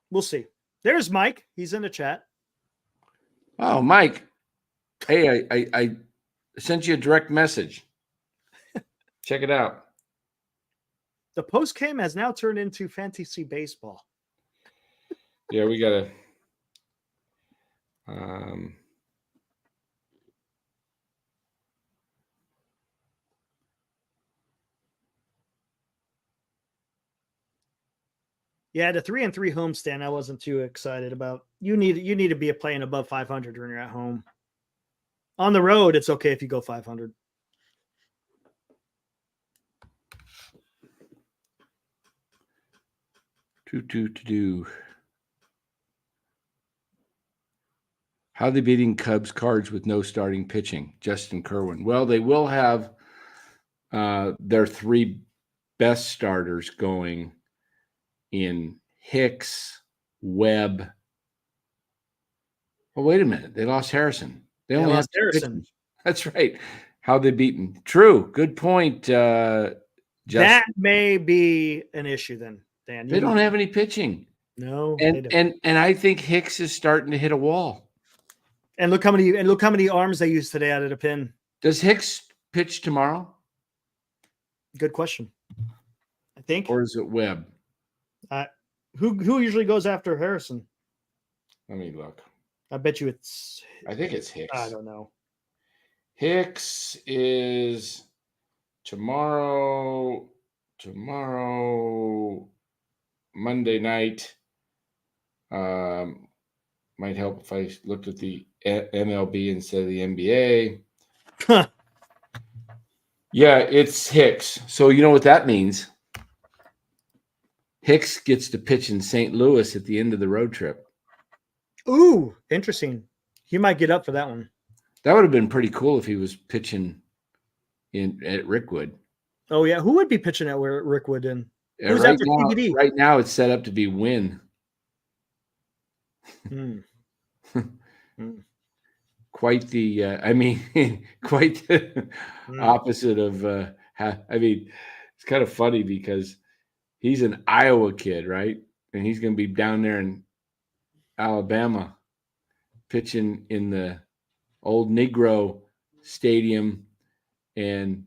[SPEAKER 2] we'll see. There's Mike. He's in the chat.
[SPEAKER 1] Oh, Mike. Hey, I sent you a direct message. Check it out.
[SPEAKER 2] The postgame has now turned into fantasy baseball.
[SPEAKER 1] Yeah, we got to.
[SPEAKER 2] Yeah, the 3-3 homestand I wasn't too excited about. You need to be playing above 500 when you're at home. On the road, it's okay if you go 500.
[SPEAKER 1] How are they beating Cubs Cards with no starting pitching? Justin Kerwin. Well, they will have their three best starters going in Hicks, Webb. Oh, wait a minute. They lost Harrison. They only lost Harrison. That's right. How they beaten. True. Good point.
[SPEAKER 2] That may be an issue then, Dan.
[SPEAKER 1] They don't have any pitching.
[SPEAKER 2] No.
[SPEAKER 1] And I think Hicks is starting to hit a wall.
[SPEAKER 2] And look how many arms they used today out of the pin.
[SPEAKER 1] Does Hicks pitch tomorrow?
[SPEAKER 2] Good question. I think.
[SPEAKER 1] Or is it Webb?
[SPEAKER 2] Who usually goes after Harrison?
[SPEAKER 1] Let me look.
[SPEAKER 2] I bet you
[SPEAKER 1] I think it's Hicks.
[SPEAKER 2] I don't know.
[SPEAKER 1] Hicks is tomorrow, Monday night, might help if I looked at the MLB instead of the NBA. Yeah, it's Hicks. So you know what that means? Hicks gets to pitch in St. Louis at the end of the road trip.
[SPEAKER 2] Ooh, interesting. He might get up for that one.
[SPEAKER 1] That would have been pretty cool if he was pitching at Rickwood.
[SPEAKER 2] Oh yeah, who would be pitching at where Rickwood in? Who's
[SPEAKER 1] right
[SPEAKER 2] after
[SPEAKER 1] now,
[SPEAKER 2] TBD?
[SPEAKER 1] Right now, it's set up to be Win. Quite the, quite the opposite of. It's kind of funny because he's an Iowa kid, right? And he's going to be down there in Alabama pitching in the old Negro Stadium, and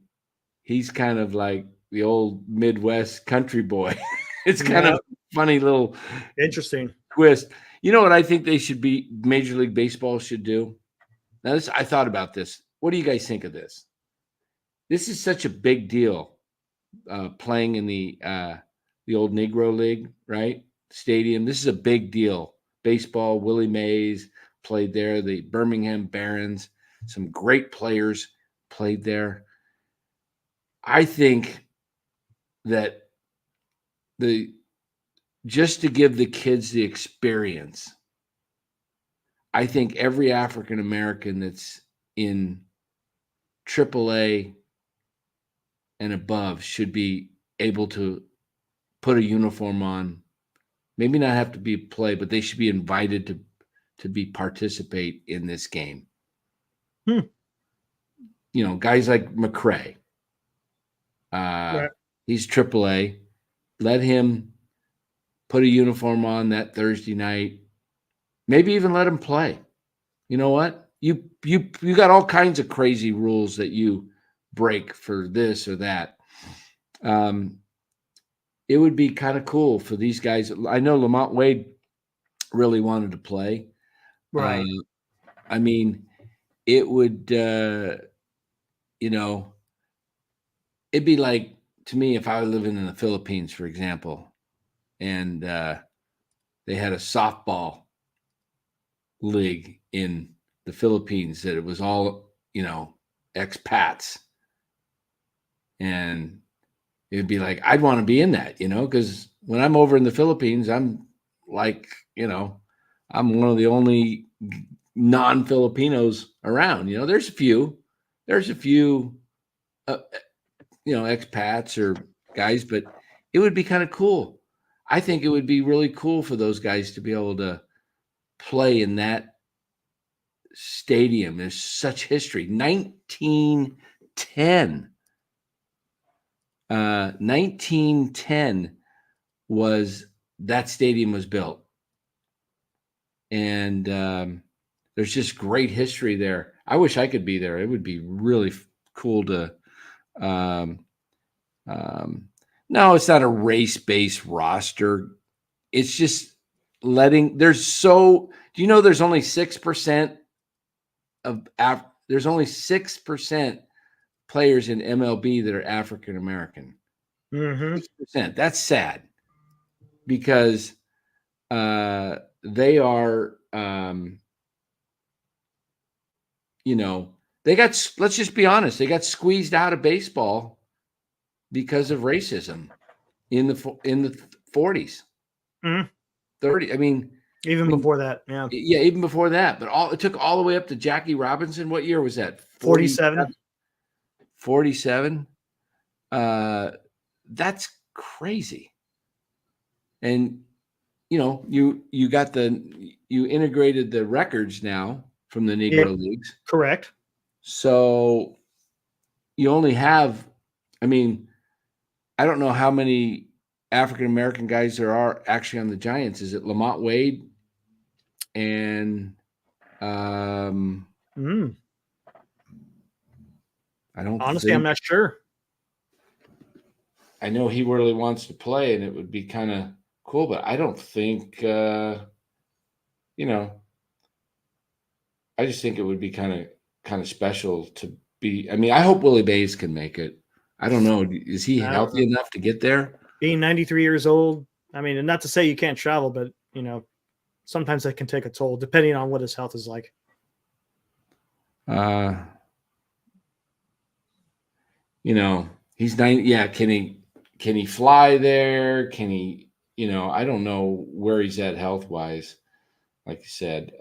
[SPEAKER 1] he's kind of like the old Midwest country boy. It's kind of a funny little
[SPEAKER 2] interesting
[SPEAKER 1] twist. You know what I think they should be, Major League Baseball should do? Now, I thought about this. What do you guys think of this? This is such a big deal, playing in the old Negro League, right? Stadium. This is a big deal. Baseball, Willie Mays played there. The Birmingham Barons, some great players played there. I think that just to give the kids the experience, I think every African American that's in AAA and above should be able to put a uniform on. Maybe not have to be play, but they should be invited to participate in this game. You know, guys like McCray. Right. He's AAA. Let him put a uniform on that Thursday night. Maybe even let him play. You know what? You got all kinds of crazy rules that you break for this or that. It would be kind of cool for these guys. I know Lamont Wade really wanted to play.
[SPEAKER 2] Right.
[SPEAKER 1] I mean, it would, you know, it'd be like, to me, if I was living in the Philippines, for example, and they had a softball league in the Philippines that it was all, you know, expats. And it'd be like, I'd want to be in that, you know, because when I'm over in the Philippines, I'm like, you know, I'm one of the only non-Filipinos around. You know, there's a few, you know, expats or guys, but it would be kind of cool. I think it would be really cool for those guys to be able to play in that stadium. There's such history. 1910 was that stadium was built, and there's just great history there. I wish I could be there. It would be really cool to. No, it's not a race-based roster. It's just letting. Do you know there's only 6% there's only 6% players in MLB that are African American. 6%. That's sad because they are, you know, let's just be honest, they got squeezed out of baseball because of racism in the 40s, 30. I mean,
[SPEAKER 2] even before that, yeah,
[SPEAKER 1] even before that. But it took all the way up to Jackie Robinson. What year was that?
[SPEAKER 2] 47.
[SPEAKER 1] 47. That's crazy. And you know, you integrated the records now from the Negro Leagues.
[SPEAKER 2] Correct.
[SPEAKER 1] So you only have, I mean, I don't know how many African American guys there are actually on the Giants. Is it Lamont Wade and I don't
[SPEAKER 2] honestly, I'm not sure.
[SPEAKER 1] I know he really wants to play, and it would be kind of cool, but I don't think, you know, I just think it would be kind of special to be. I mean, I hope Willie Mays can make it. I don't know. Is he healthy enough to get there?
[SPEAKER 2] Being 93 years old, I mean, and not to say you can't travel, but sometimes that can take a toll depending on what his health is like.
[SPEAKER 1] He's 90. Yeah. Can he fly there? Can he, I don't know where he's at health wise, like you said.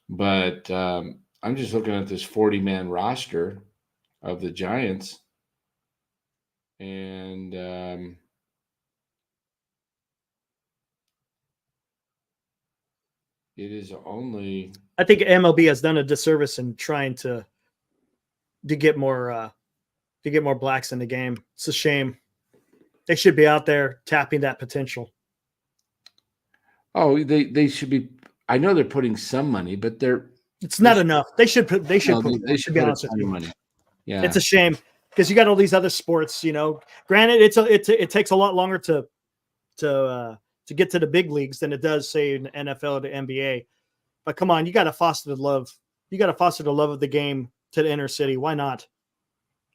[SPEAKER 1] But I'm just looking at this 40-man roster of the Giants. And it is only.
[SPEAKER 2] I think MLB has done a disservice in trying to get more blacks in the game. It's a shame. They should be out there tapping that potential.
[SPEAKER 1] Oh, they should be. I know they're putting some money, but
[SPEAKER 2] it's not enough. They should put
[SPEAKER 1] a ton of money. Yeah,
[SPEAKER 2] it's a shame because you got all these other sports. Granted, it takes a lot longer to get to the big leagues than it does, say, in the NFL or the NBA. But come on, you got to foster the love. You got to foster the love of the game to the inner city. Why not?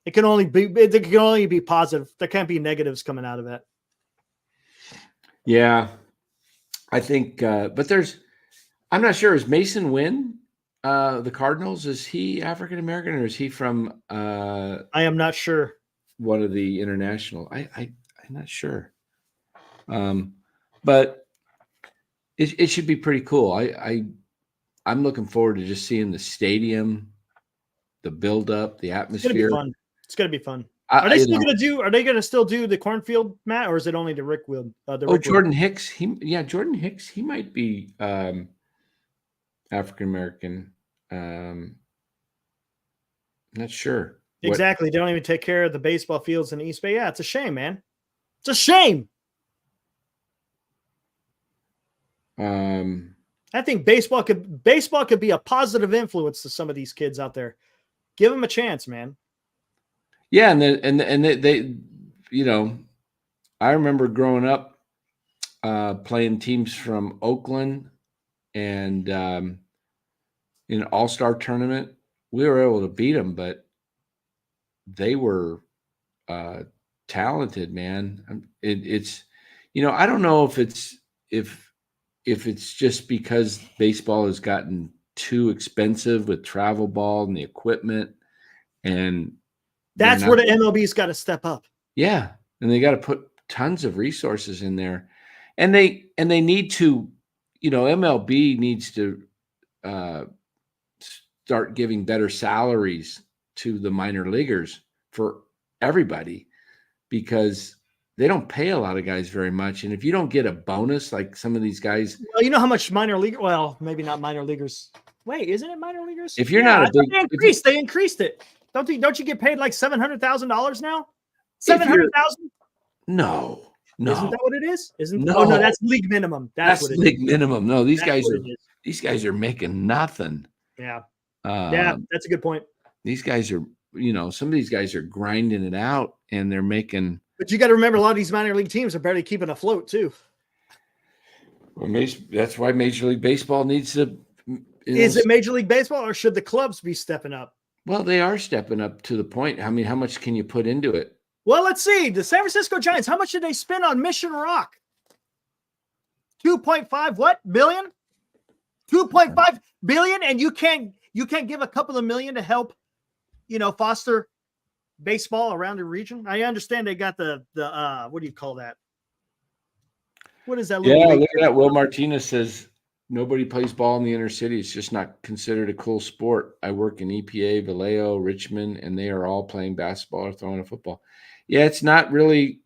[SPEAKER 2] It can only be positive. There can't be negatives coming out of it.
[SPEAKER 1] Yeah, I think. But I'm not sure. Is Mason Wynn the Cardinals? Is he African American or is he from?
[SPEAKER 2] I am not sure.
[SPEAKER 1] One of the international. I'm not sure. But it should be pretty cool. I'm looking forward to just seeing the stadium, the build up, the atmosphere.
[SPEAKER 2] It's gonna be fun. Are they still going to still do the cornfield, Matt, or is it only the Rickwood?
[SPEAKER 1] Jordan Hicks. Jordan Hicks. He might be African American. Not sure.
[SPEAKER 2] Exactly. They don't even take care of the baseball fields in the East Bay. Yeah, it's a shame, man. It's a shame. I think baseball could be a positive influence to some of these kids out there. Give them a chance, man.
[SPEAKER 1] Yeah, and they I remember growing up playing teams from Oakland and in an all-star tournament. We were able to beat them, but they were talented, man. It's I don't know if it's just because baseball has gotten too expensive with travel ball and the equipment, and
[SPEAKER 2] that's where the MLB's got to step up.
[SPEAKER 1] Yeah, and they got to put tons of resources in there, and they need to, MLB needs to start giving better salaries to the minor leaguers for everybody, because they don't pay a lot of guys very much. And if you don't get a bonus like some of these guys,
[SPEAKER 2] well, you know how much minor league. Well, maybe not minor leaguers. Wait, isn't it minor leaguers?
[SPEAKER 1] If you're not a big,
[SPEAKER 2] they increased it. Don't you get paid like $700,000 now? 700,000?
[SPEAKER 1] No.
[SPEAKER 2] Isn't that what it is?
[SPEAKER 1] No.
[SPEAKER 2] Oh no, that's league minimum. That's what it
[SPEAKER 1] league
[SPEAKER 2] is.
[SPEAKER 1] minimum. No, these guys are making nothing.
[SPEAKER 2] Yeah. Yeah, that's a good point.
[SPEAKER 1] These guys are, some of these guys are grinding it out and they're making.
[SPEAKER 2] But you got to remember, a lot of these minor league teams are barely keeping afloat too.
[SPEAKER 1] Well, that's why Major League Baseball needs to.
[SPEAKER 2] Is it Major League Baseball, or should the clubs be stepping up?
[SPEAKER 1] Well, they are stepping up to the point. I mean, how much can you put into it?
[SPEAKER 2] Well, let's see. The San Francisco Giants, how much did they spend on Mission Rock? 2.5 billion? 2.5 billion, and you can't give a couple of million to help, foster baseball around the region. I understand they got the what do you call that? What is that?
[SPEAKER 1] Yeah, look at that. Will Martinez says nobody plays ball in the inner city. It's just not considered a cool sport. I work in EPA, Vallejo, Richmond, and they are all playing basketball or throwing a football. Yeah, it's not really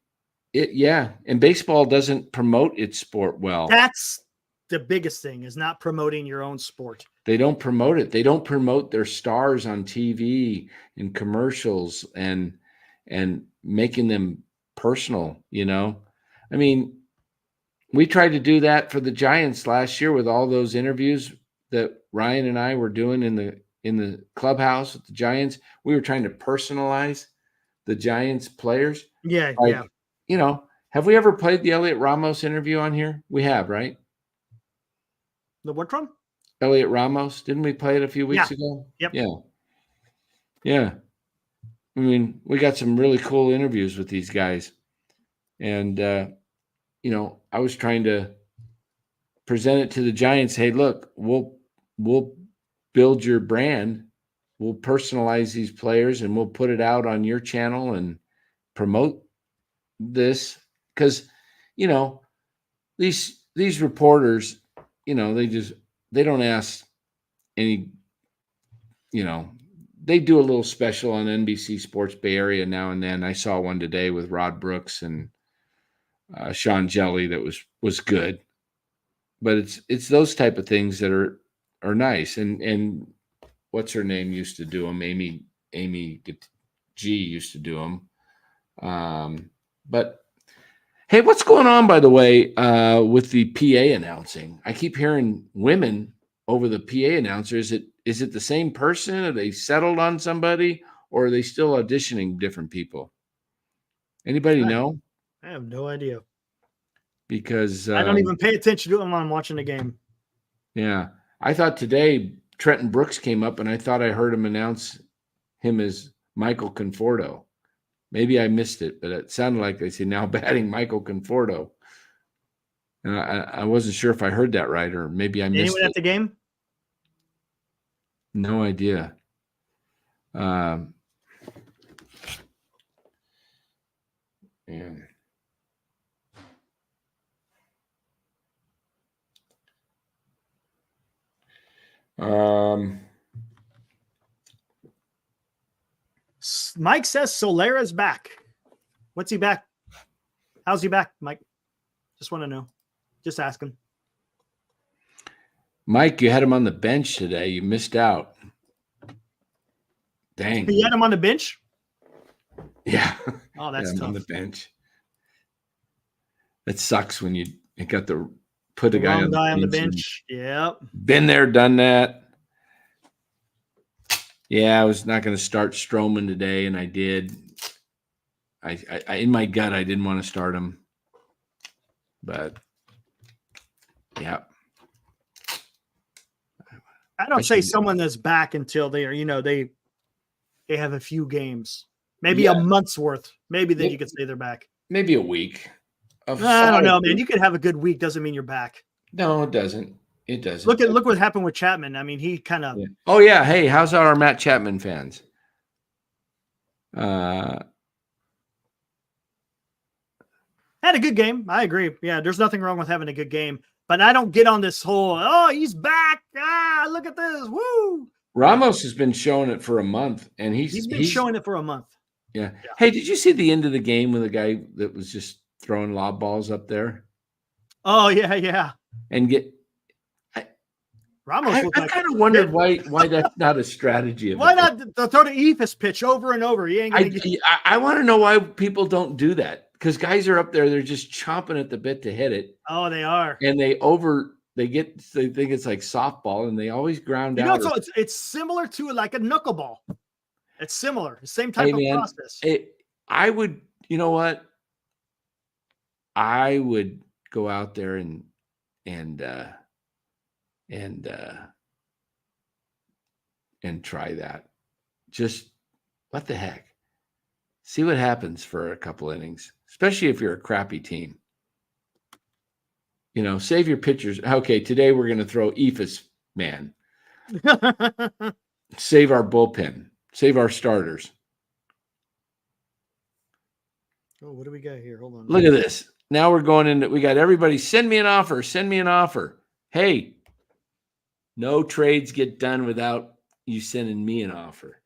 [SPEAKER 1] it. Yeah, and baseball doesn't promote its sport well.
[SPEAKER 2] That's the biggest thing, is not promoting your own sport.
[SPEAKER 1] They don't promote it. They don't promote their stars on TV and commercials and making them personal, I mean, we tried to do that for the Giants last year with all those interviews that Ryan and I were doing in the clubhouse with the Giants. We were trying to personalize the Giants players.
[SPEAKER 2] Yeah,
[SPEAKER 1] yeah. Have we ever played the Elliot Ramos interview on here? We have, right?
[SPEAKER 2] The what from? Elliot
[SPEAKER 1] Ramos. Didn't we play it a few weeks ago?
[SPEAKER 2] Yep.
[SPEAKER 1] Yeah. I mean, we got some really cool interviews with these guys. And, I was trying to present it to the Giants. Hey, look, we'll build your brand. We'll personalize these players and we'll put it out on your channel and promote this. Because, these reporters, they don't ask any, they do a little special on NBC Sports Bay Area now and then. I saw one today with Rod Brooks and Sean Jelly that was good. But it's those type of things that are nice. And what's her name used to do them? Amy G used to do them. But hey, what's going on, by the way, with the PA announcing? I keep hearing women over the PA announcer. Is it the same person? Are they settled on somebody, or are they still auditioning different people? Anybody know?
[SPEAKER 2] I have no idea.
[SPEAKER 1] Because
[SPEAKER 2] I don't even pay attention to them when I'm watching the game.
[SPEAKER 1] Yeah. I thought today Trenton Brooks came up, and I thought I heard him announce him as Michael Conforto. Maybe I missed it, but it sounded like they say now batting Michael Conforto. And I wasn't sure if I heard that right, or maybe I missed
[SPEAKER 2] Anyone
[SPEAKER 1] it.
[SPEAKER 2] at the game?
[SPEAKER 1] No idea. Yeah.
[SPEAKER 2] Mike says Solera's back. What's he back? How's he back, Mike? Just want to know. Just asking.
[SPEAKER 1] Mike, you had him on the bench today. You missed out. Dang.
[SPEAKER 2] You had him on the bench?
[SPEAKER 1] Yeah.
[SPEAKER 2] Oh, that's tough.
[SPEAKER 1] On the bench. It sucks when you got to put a guy
[SPEAKER 2] on the bench. Yep.
[SPEAKER 1] Been there, done that. Yeah, I was not going to start Stroman today, and I did. I in my gut, I didn't want to start him, but yeah.
[SPEAKER 2] I don't say someone that's back until they are, they have a few games, maybe a month's worth. Maybe then you could say they're back.
[SPEAKER 1] Maybe a week.
[SPEAKER 2] I don't know, man. You could have a good week. Doesn't mean you're back.
[SPEAKER 1] No, it doesn't. It doesn't.
[SPEAKER 2] Look what happened with Chapman. I mean, he kind of.
[SPEAKER 1] Yeah. Oh yeah. Hey, how's our Matt Chapman fans?
[SPEAKER 2] Had a good game. I agree. Yeah, there's nothing wrong with having a good game, but I don't get on this whole, he's back. Look at this. Woo.
[SPEAKER 1] Ramos has been showing it for a month, and he's
[SPEAKER 2] been showing it for a month.
[SPEAKER 1] Yeah. Hey, did you see the end of the game with a guy that was just throwing lob balls up there?
[SPEAKER 2] Oh yeah.
[SPEAKER 1] And Ramos. I kind of wondered why that's not a strategy.
[SPEAKER 2] Why not throw the Ephus pitch over and over? He ain't gonna
[SPEAKER 1] I want to know why people don't do that, because guys are up there, they're just chomping at the bit to hit it.
[SPEAKER 2] Oh, they are.
[SPEAKER 1] And they think it's like softball, and they always ground out.
[SPEAKER 2] So it's similar to like a knuckleball. It's similar, same type of process.
[SPEAKER 1] I would, you know what? I would go out there and try that. Just what the heck? See what happens for a couple innings, especially if you're a crappy team. Save your pitchers. Okay, today we're going to throw Ephus, man. Save our bullpen. Save our starters.
[SPEAKER 2] Oh, what do we got here? Hold on.
[SPEAKER 1] Look at this. Now we're going into, we got everybody, send me an offer. Send me an offer. Hey, no trades get done without you sending me an offer.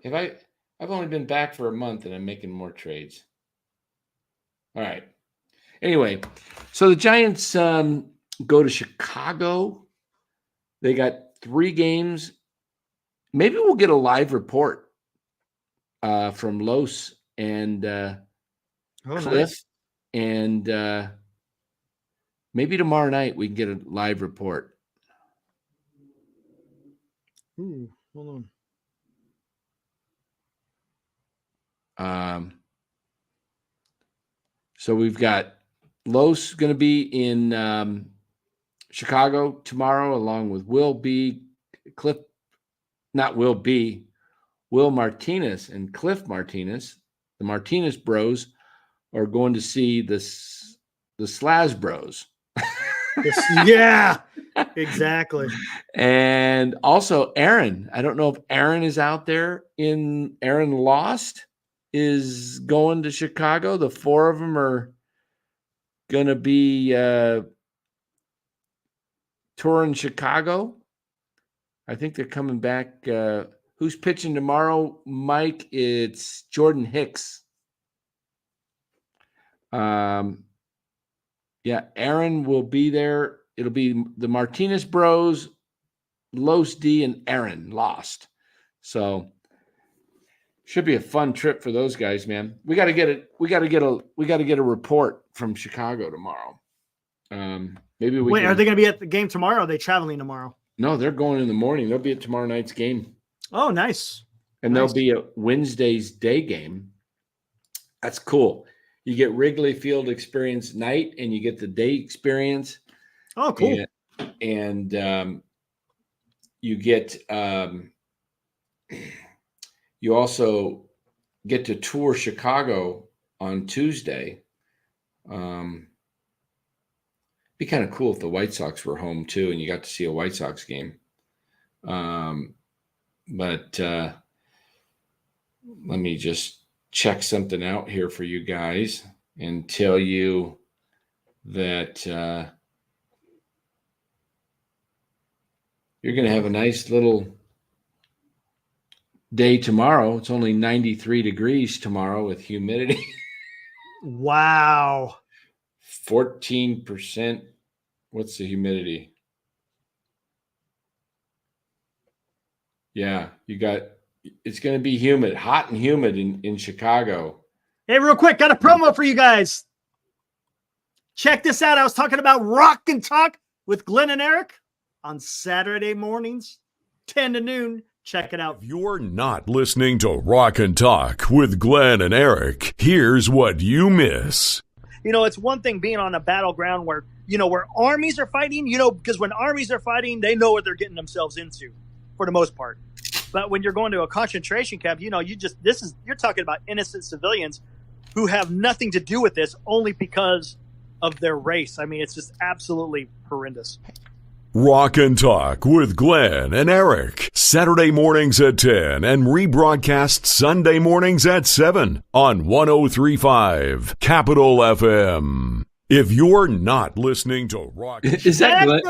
[SPEAKER 1] I've only been back for a month, and I'm making more trades. All right. Anyway, so the Giants go to Chicago. They got 3 games. Maybe we'll get a live report from Los and Cliff. Nice. And maybe tomorrow night we can get a live report.
[SPEAKER 2] Ooh, hold
[SPEAKER 1] on. So we've got Los going to be in Chicago tomorrow, along with Will B. Cliff, not Will B. Will Martinez and Cliff Martinez, the Martinez Bros, are going to see the Slaz Bros.
[SPEAKER 2] Yeah, exactly.
[SPEAKER 1] And also Aaron. I don't know if Aaron is out there. Aaron Lost is going to Chicago. The four of them are going to be touring Chicago. I think they're coming back. Who's pitching tomorrow, Mike? It's Jordan Hicks. Yeah, Aaron will be there. It'll be the Martinez Bros, Los D, and Aaron Lost. So should be a fun trip for those guys, man. We got to get it. We got to get a report from Chicago tomorrow. Maybe we.
[SPEAKER 2] Wait, are they going to be at the game tomorrow? Or are they traveling tomorrow?
[SPEAKER 1] No, they're going in the morning. They'll be at tomorrow night's game.
[SPEAKER 2] Oh, nice.
[SPEAKER 1] And they'll be at Wednesday's day game. That's cool. You get Wrigley Field experience night, and you get the day experience.
[SPEAKER 2] Oh, cool.
[SPEAKER 1] And you get you also get to tour Chicago on Tuesday. Be kind of cool if the White Sox were home too, and you got to see a White Sox game. But let me just check something out here for you guys and tell you that you're going to have a nice little day tomorrow. It's only 93 degrees tomorrow with humidity.
[SPEAKER 2] Wow.
[SPEAKER 1] 14%. What's the humidity? Yeah, it's going to be humid, hot and humid in Chicago.
[SPEAKER 2] Hey, real quick, got a promo for you guys. Check this out. I was talking about Rock and Talk with Glenn and Eric on Saturday mornings, 10 to noon. Check it out.
[SPEAKER 3] If you're not listening to Rock and Talk with Glenn and Eric, here's what you miss.
[SPEAKER 4] You know, it's one thing being on a battleground where armies are fighting, because when armies are fighting, they know what they're getting themselves into for the most part. But when you're going to a concentration camp, you're talking about innocent civilians who have nothing to do with this only because of their race. I mean, it's just absolutely horrendous.
[SPEAKER 3] Rock and Talk with Glenn and Eric. Saturday mornings at 10 and rebroadcast Sunday mornings at 7 on 103.5 Capital FM. If you're not listening to Rock and
[SPEAKER 1] Is that Glenn?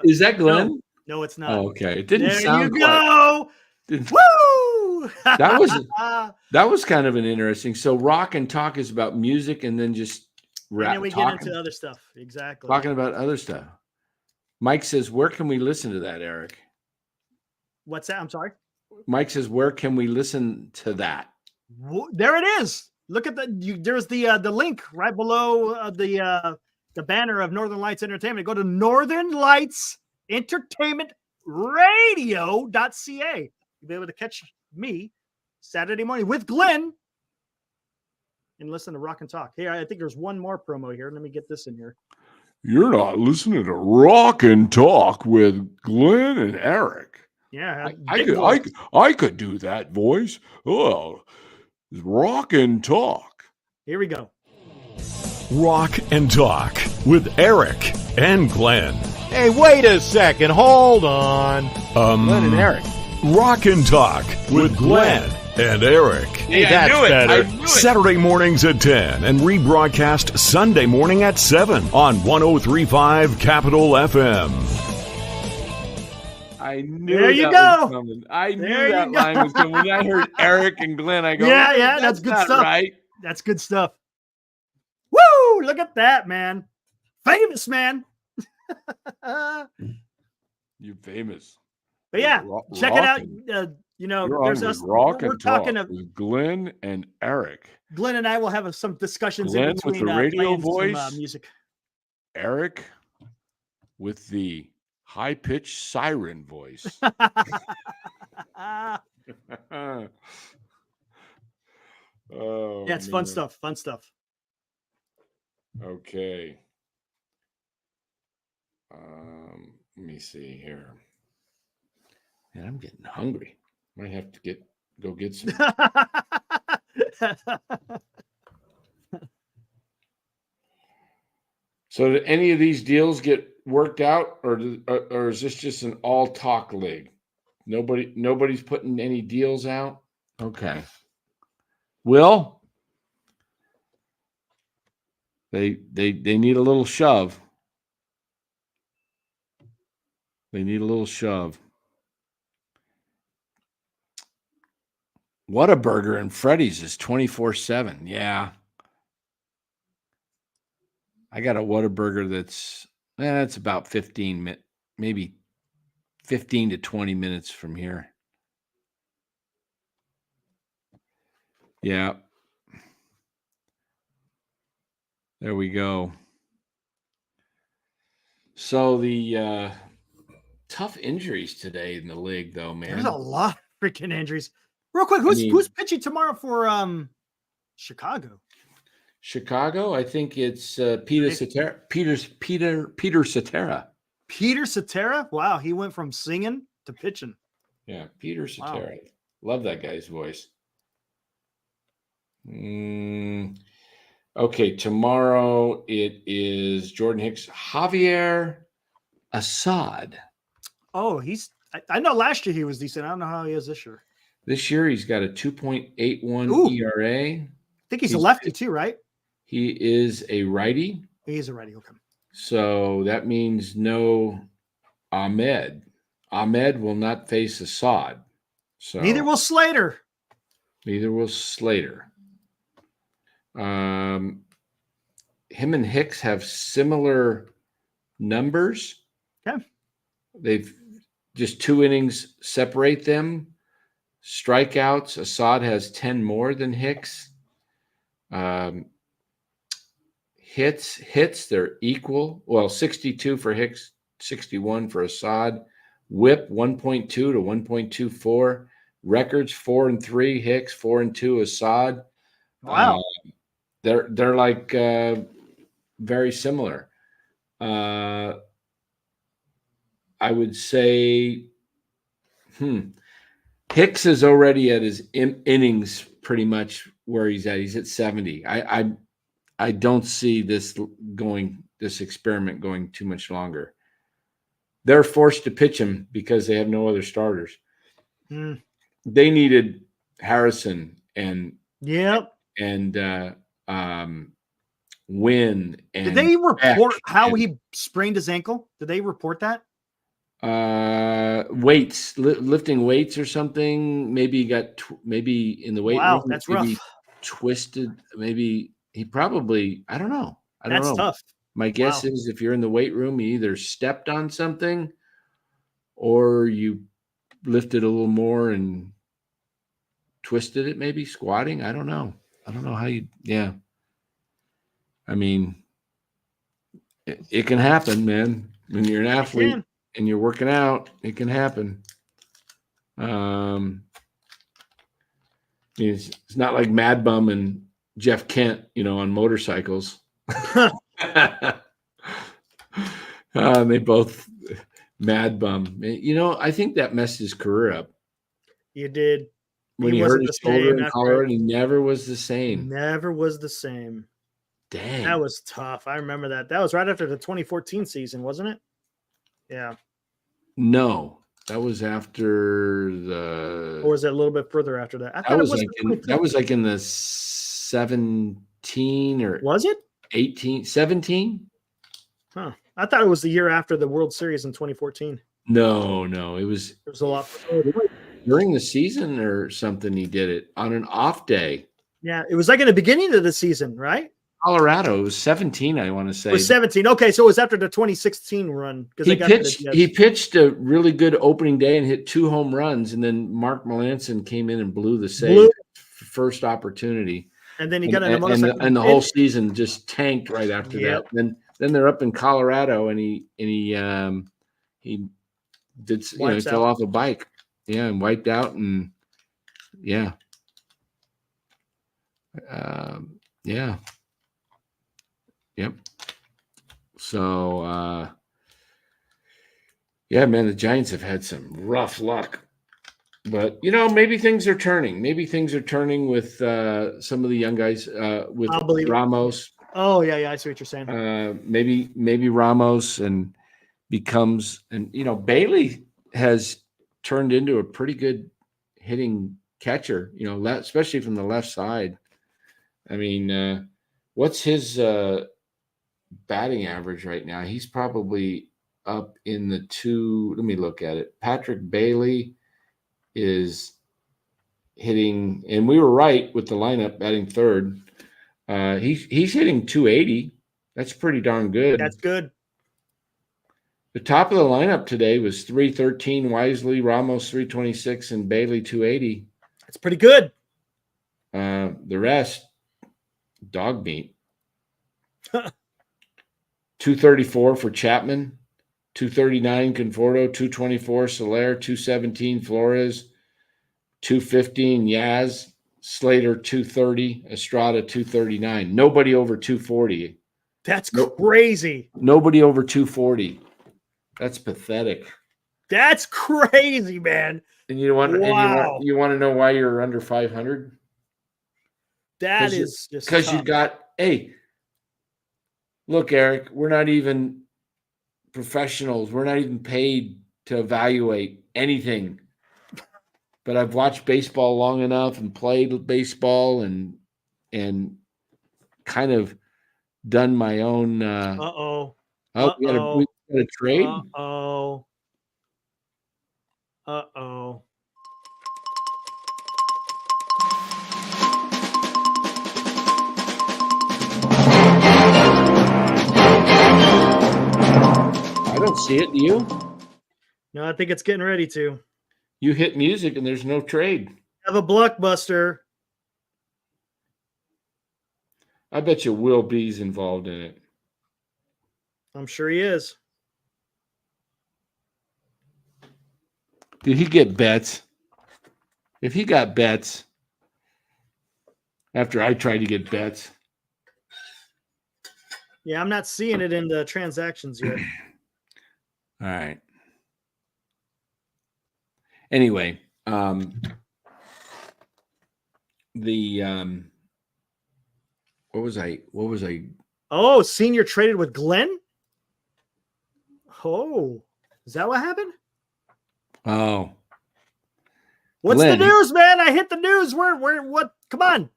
[SPEAKER 1] Is that Glenn?
[SPEAKER 2] No, it's not.
[SPEAKER 1] Oh, okay. It didn't
[SPEAKER 2] there
[SPEAKER 1] sound
[SPEAKER 2] you go. Woo!
[SPEAKER 1] That was kind of an interesting. So Rock and Talk is about music and then just rap.
[SPEAKER 2] And then we get into other stuff. Exactly.
[SPEAKER 1] Talking about other stuff. Mike says, where can we listen to that, Eric?
[SPEAKER 2] What's that? I'm sorry.
[SPEAKER 1] Mike says, where can we listen to that?
[SPEAKER 2] There it is. Look at there's the link right below the banner of Northern Lights Entertainment. Go to Northern Lights Entertainment Radio.ca. You'll be able to catch me Saturday morning with Glenn and listen to Rock and Talk. Hey, I think there's one more promo here. Let me get this in here.
[SPEAKER 1] You're not listening to Rock and Talk with Glenn and Eric.
[SPEAKER 2] Yeah,
[SPEAKER 1] I could do that voice. Oh, Rock and Talk.
[SPEAKER 2] Here we go.
[SPEAKER 3] Rock and Talk with Eric and Glenn.
[SPEAKER 5] Hey, wait a second. Hold on.
[SPEAKER 1] Glenn and Eric.
[SPEAKER 3] Rock and Talk with Glenn and Eric.
[SPEAKER 5] Hey, that's better.
[SPEAKER 3] Saturday mornings at 10 and rebroadcast Sunday morning at 7 on 103.5 Capital FM.
[SPEAKER 1] I knew
[SPEAKER 2] there you
[SPEAKER 1] that
[SPEAKER 2] go.
[SPEAKER 1] Was coming. I knew that line was coming. When I heard Eric and Glenn, I go,
[SPEAKER 2] yeah, that's good stuff.
[SPEAKER 1] Right?
[SPEAKER 2] That's good stuff. Woo! Look at that, man. Famous, man.
[SPEAKER 1] You're famous.
[SPEAKER 2] But yeah, check it out. There's us.
[SPEAKER 1] We're talking with Glenn and Eric.
[SPEAKER 2] Glenn and I will have some discussions
[SPEAKER 1] Glenn
[SPEAKER 2] in between
[SPEAKER 1] with the radio voice,
[SPEAKER 2] some, music.
[SPEAKER 1] Eric with the high-pitched siren voice. Oh,
[SPEAKER 2] yeah, it's fun stuff. Fun stuff.
[SPEAKER 1] Okay. Let me see here. Man, I'm getting hungry. Might have to get go get some. So did any of these deals get worked out, or is this just an all talk league? Nobody's putting any deals out. Okay. Will they need a little shove? They need a little shove. Whataburger and Freddy's is 24/7. Yeah. I got a Whataburger that's about 15 minutes, maybe 15 to 20 minutes from here. Yeah. There we go. So the tough injuries today in the league, though, man.
[SPEAKER 2] There's a lot of freaking injuries. Real quick, who's pitching tomorrow for Chicago?
[SPEAKER 1] Chicago, I think it's Peter Cetera. Peter Cetera.
[SPEAKER 2] Peter Cetera? Wow, he went from singing to pitching.
[SPEAKER 1] Yeah, Peter Cetera. Wow. Love that guy's voice. Okay, tomorrow it is Jordan Hicks, Javier Assad.
[SPEAKER 2] Oh, I know last year he was decent. I don't know how he is this year.
[SPEAKER 1] This year he's got a 2.81 ERA.
[SPEAKER 2] I think he's a lefty too, right?
[SPEAKER 1] He is a righty.
[SPEAKER 2] He is a righty, okay.
[SPEAKER 1] So that means no Ahmed. Ahmed will not face Assad. So
[SPEAKER 2] neither will Slater.
[SPEAKER 1] Him and Hicks have similar numbers.
[SPEAKER 2] Yeah.
[SPEAKER 1] They've just 2 innings separate them. Strikeouts, Assad has 10 more than Hicks. Hits, they're equal. Well, 62 for Hicks, 61 for Assad. Whip 1.2 to 1.24. Records 4-3 Hicks, 4-2 Assad.
[SPEAKER 2] Wow.
[SPEAKER 1] They're like very similar. I would say Hicks is already at his innings pretty much where he's at. He's at 70. I don't see this experiment going too much longer. They're forced to pitch him because they have no other starters. They needed Harrison and Wynn. And
[SPEAKER 2] did they report how he sprained his ankle? Did they report that?
[SPEAKER 1] Weights, lifting weights or something. Maybe he got maybe in the weight room.
[SPEAKER 2] That's rough.
[SPEAKER 1] Twisted. Maybe he probably. I don't know.
[SPEAKER 2] That's tough.
[SPEAKER 1] My guess is if you're in the weight room, you either stepped on something or you lifted a little more and twisted it. Maybe squatting. I don't know how you. Yeah. I mean, it can happen, man. When you're an athlete and you're working out, it can happen. It's not like Mad Bum and Jeff Kent, on motorcycles. They both Mad Bum. I think that messed his career up.
[SPEAKER 2] You did.
[SPEAKER 1] When he hurt his shoulder in Colorado, he never was the same.
[SPEAKER 2] Never was the same.
[SPEAKER 1] Dang.
[SPEAKER 2] That was tough. I remember that. That was right after the 2014 season, wasn't it? Yeah.
[SPEAKER 1] No, that was after the.
[SPEAKER 2] Or was it a little bit further after that?
[SPEAKER 1] That was like in the 17 or.
[SPEAKER 2] Was it?
[SPEAKER 1] 18, 17?
[SPEAKER 2] Huh. I thought it was the year after the World Series in 2014.
[SPEAKER 1] No. It was
[SPEAKER 2] a lot
[SPEAKER 1] during the season or something. He did it on an off day.
[SPEAKER 2] Yeah, it was like in the beginning of the season, right?
[SPEAKER 1] Colorado. It was 17, I want to say.
[SPEAKER 2] It was 17. Okay, so it was after the 2016 run.
[SPEAKER 1] He pitched a really good opening day and hit 2 home runs, and then Mark Melanson came in and blew the save first opportunity.
[SPEAKER 2] And then he got in a motorcycle.
[SPEAKER 1] And the whole season just tanked right after that. Then they're up in Colorado, and he did he fell off a bike, and wiped out, and Yep. So man, the Giants have had some rough luck. But maybe things are turning. Maybe things are turning with some of the young guys. With
[SPEAKER 2] I'll believe it.
[SPEAKER 1] Ramos.
[SPEAKER 2] Oh yeah, I see what you're saying.
[SPEAKER 1] Maybe Ramos becomes, and Bailey has turned into a pretty good hitting catcher. Especially from the left side. I mean, what's his batting average right now? He's probably up in the two. Let me look at it. Patrick Bailey is hitting, and we were right with the lineup batting third. He's hitting 280. That's pretty darn good.
[SPEAKER 2] That's good.
[SPEAKER 1] The top of the lineup today was 313, Wisely, Ramos 326, and Bailey 280.
[SPEAKER 2] That's pretty good.
[SPEAKER 1] The rest, dog meat. 234 for Chapman, 239 Conforto, 224 Soler, 217 Flores, 215 Yaz, Slater 230, Estrada 239. Nobody over 240.
[SPEAKER 2] That's crazy.
[SPEAKER 1] Nobody over 240. That's pathetic.
[SPEAKER 2] That's crazy, man.
[SPEAKER 1] And you want
[SPEAKER 2] Wow.
[SPEAKER 1] you want to know why you're under 500?
[SPEAKER 2] That is just
[SPEAKER 1] because you got, hey, look, Eric, we're not even professionals. We're not even paid to evaluate anything. But I've watched baseball long enough and played baseball and kind of done my own.
[SPEAKER 2] Uh-oh.
[SPEAKER 1] We got a trade.
[SPEAKER 2] Uh-oh. Uh-oh.
[SPEAKER 1] I don't see it. Do you?
[SPEAKER 2] No, I think it's getting ready to.
[SPEAKER 1] You hit music and there's no trade.
[SPEAKER 2] Have a blockbuster.
[SPEAKER 1] I bet you Will B's involved in it.
[SPEAKER 2] I'm sure he is.
[SPEAKER 1] Did he get bets? If he got bets after I tried to get bets.
[SPEAKER 2] Yeah, I'm not seeing it in the transactions yet.
[SPEAKER 1] All right. Anyway, what was I?
[SPEAKER 2] Oh, Senior traded with Glenn? Oh, is that what happened?
[SPEAKER 1] Oh.
[SPEAKER 2] What's
[SPEAKER 1] Glenn,
[SPEAKER 2] the news, man? I hit the news. What? Come on.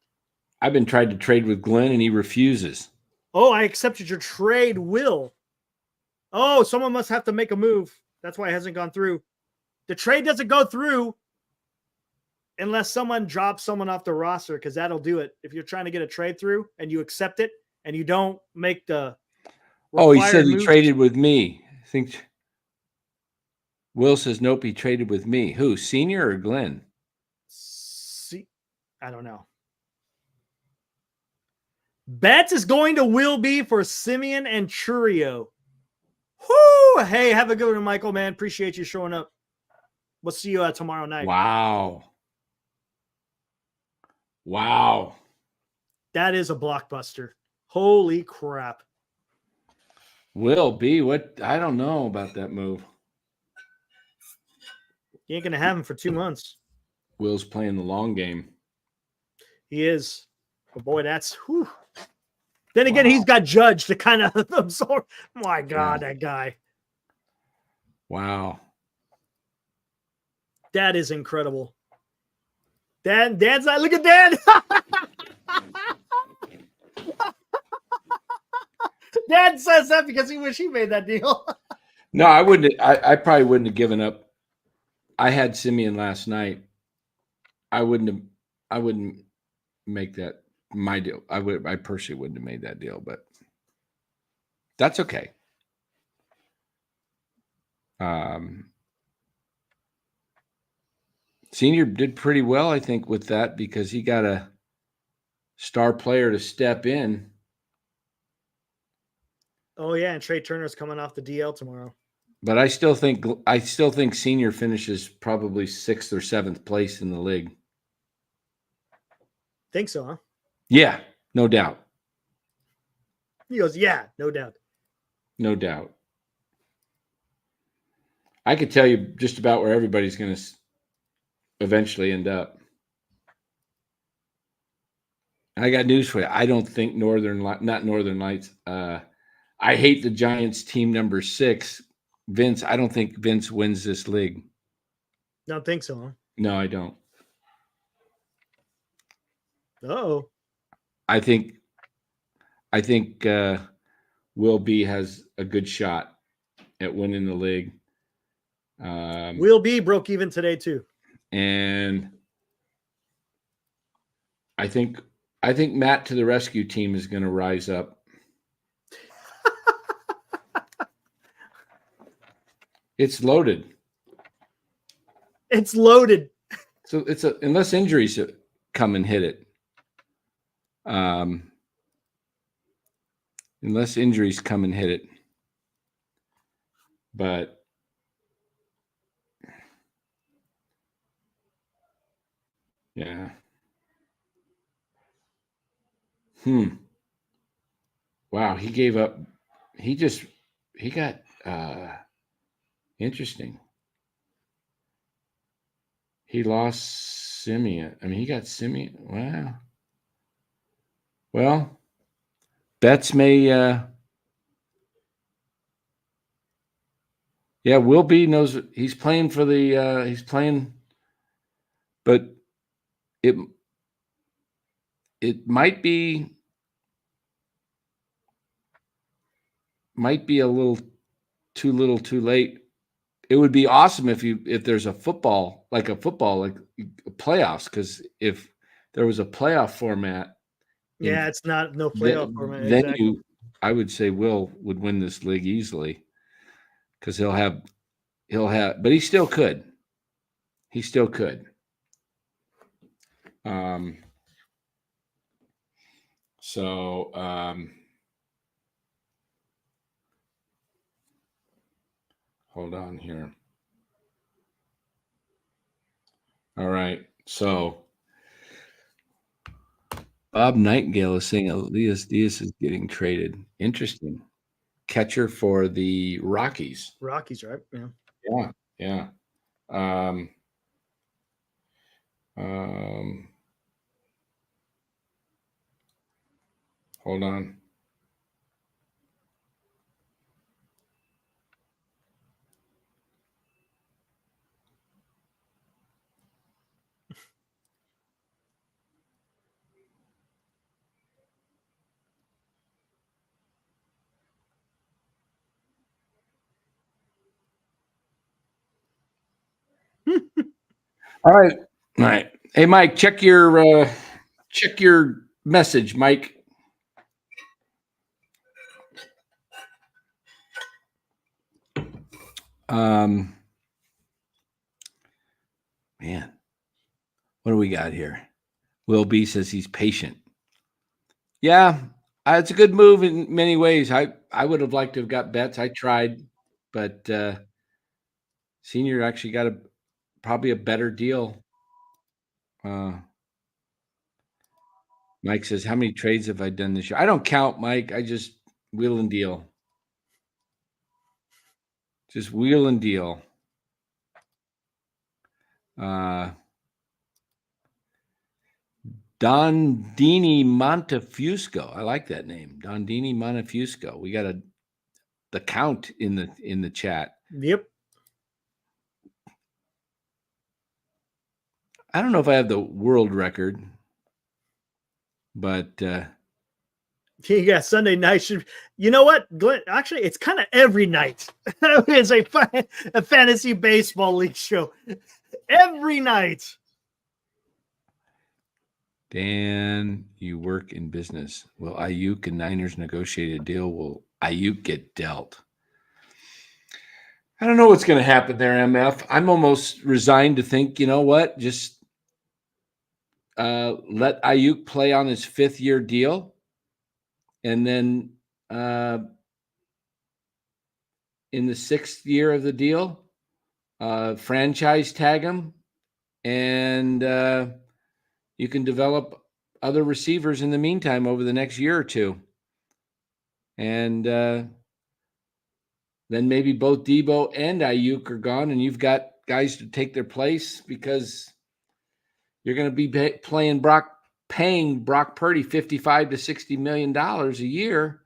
[SPEAKER 1] I've been trying to trade with Glenn and he refuses.
[SPEAKER 2] Oh, I accepted your trade, Will. Oh, someone must have to make a move. That's why it hasn't gone through. The trade doesn't go through unless someone drops someone off the roster, because that'll do it. If you're trying to get a trade through and you accept it and you don't make the
[SPEAKER 1] he said he
[SPEAKER 2] move.
[SPEAKER 1] traded with me. I think Will says nope, he traded with me. Who, Senior or Glenn?
[SPEAKER 2] I don't know. Betts is going to Will be for Simeon and Churio. Whoo! Hey, have a good one, Michael, man. Appreciate you showing up. We'll see you tomorrow night.
[SPEAKER 1] Wow.
[SPEAKER 2] That is a blockbuster. Holy crap.
[SPEAKER 1] Will be what? I don't know about that move.
[SPEAKER 2] You ain't going to have him for 2 months.
[SPEAKER 1] Will's playing the long game.
[SPEAKER 2] He is. Oh, boy, that's... Whew. Then again, he's got Judge to kind of absorb. My God, that guy.
[SPEAKER 1] Wow.
[SPEAKER 2] That is incredible. Dan's like, look at Dan. Dan says that because he wish he made that deal.
[SPEAKER 1] No, I wouldn't. I probably wouldn't have given up. I had Simeon last night. I wouldn't make that my deal. I personally wouldn't have made that deal, but that's okay. Senior did pretty well, I think, with that because he got a star player to step in.
[SPEAKER 2] Oh yeah, and Trey Turner's coming off the DL tomorrow.
[SPEAKER 1] But I still think Senior finishes probably 6th or 7th place in the league.
[SPEAKER 2] Think so, huh?
[SPEAKER 1] Yeah, no doubt.
[SPEAKER 2] He goes, yeah, no doubt.
[SPEAKER 1] No doubt. I could tell you just about where everybody's going to eventually end up. I got news for you. I don't think not Northern Lights. I hate the Giants team number 6, Vince. I don't think Vince wins this league.
[SPEAKER 2] Don't think so, huh?
[SPEAKER 1] No, I don't.
[SPEAKER 2] Oh.
[SPEAKER 1] I think Will B has a good shot at winning the league.
[SPEAKER 2] Will B broke even today too.
[SPEAKER 1] And I think Matt to the rescue team is going to rise up. It's loaded.
[SPEAKER 2] It's loaded.
[SPEAKER 1] So unless injuries come and hit it. Unless injuries come and hit it. But yeah. Wow, he gave up. He got interesting. He lost Simeon. I mean, he got Simeon. Wow. Well, Betts may Will B knows he's playing for the he's playing, but it might be a little too late. It would be awesome if there's a football like playoffs, because if there was a playoff format.
[SPEAKER 2] Yeah, it's not no playoff format.
[SPEAKER 1] Then
[SPEAKER 2] Exactly.
[SPEAKER 1] I would say Will would win this league easily, because he'll have, but he still could. Hold on here. All right. So Bob Nightingale is saying Elias Diaz is getting traded. Interesting. Catcher for the Rockies.
[SPEAKER 2] Rockies, right? Yeah.
[SPEAKER 1] Yeah. Hold on. All right. Hey, Mike, check your message, Mike. Man, what do we got here? Will B says he's patient. Yeah, it's a good move in many ways. I would have liked to have got Betts. I tried, but Senior actually got probably a better deal. Mike says, how many trades have I done this year? I don't count, Mike. I just wheel and deal. Just wheel and deal. Dondini Montefusco. I like that name. Dondini Montefusco. We got the count in the chat.
[SPEAKER 2] Yep.
[SPEAKER 1] I don't know if I have the world record, but
[SPEAKER 2] yeah, Sunday night should. You know what, Glenn? Actually, it's kind of every night. It's a fantasy baseball league show every night.
[SPEAKER 1] Dan, you work in business. Will Ayuk and Niners negotiate a deal? Will Ayuk get dealt? I don't know what's going to happen there, MF. I'm almost resigned to think, you know what? Just let Ayuk play on his 5th-year deal, and then in the 6th year of the deal, franchise tag him, and you can develop other receivers in the meantime over the next year or two. And then maybe both Debo and Ayuk are gone, and you've got guys to take their place, because you're going to be paying Brock Purdy $55 to $60 million a year.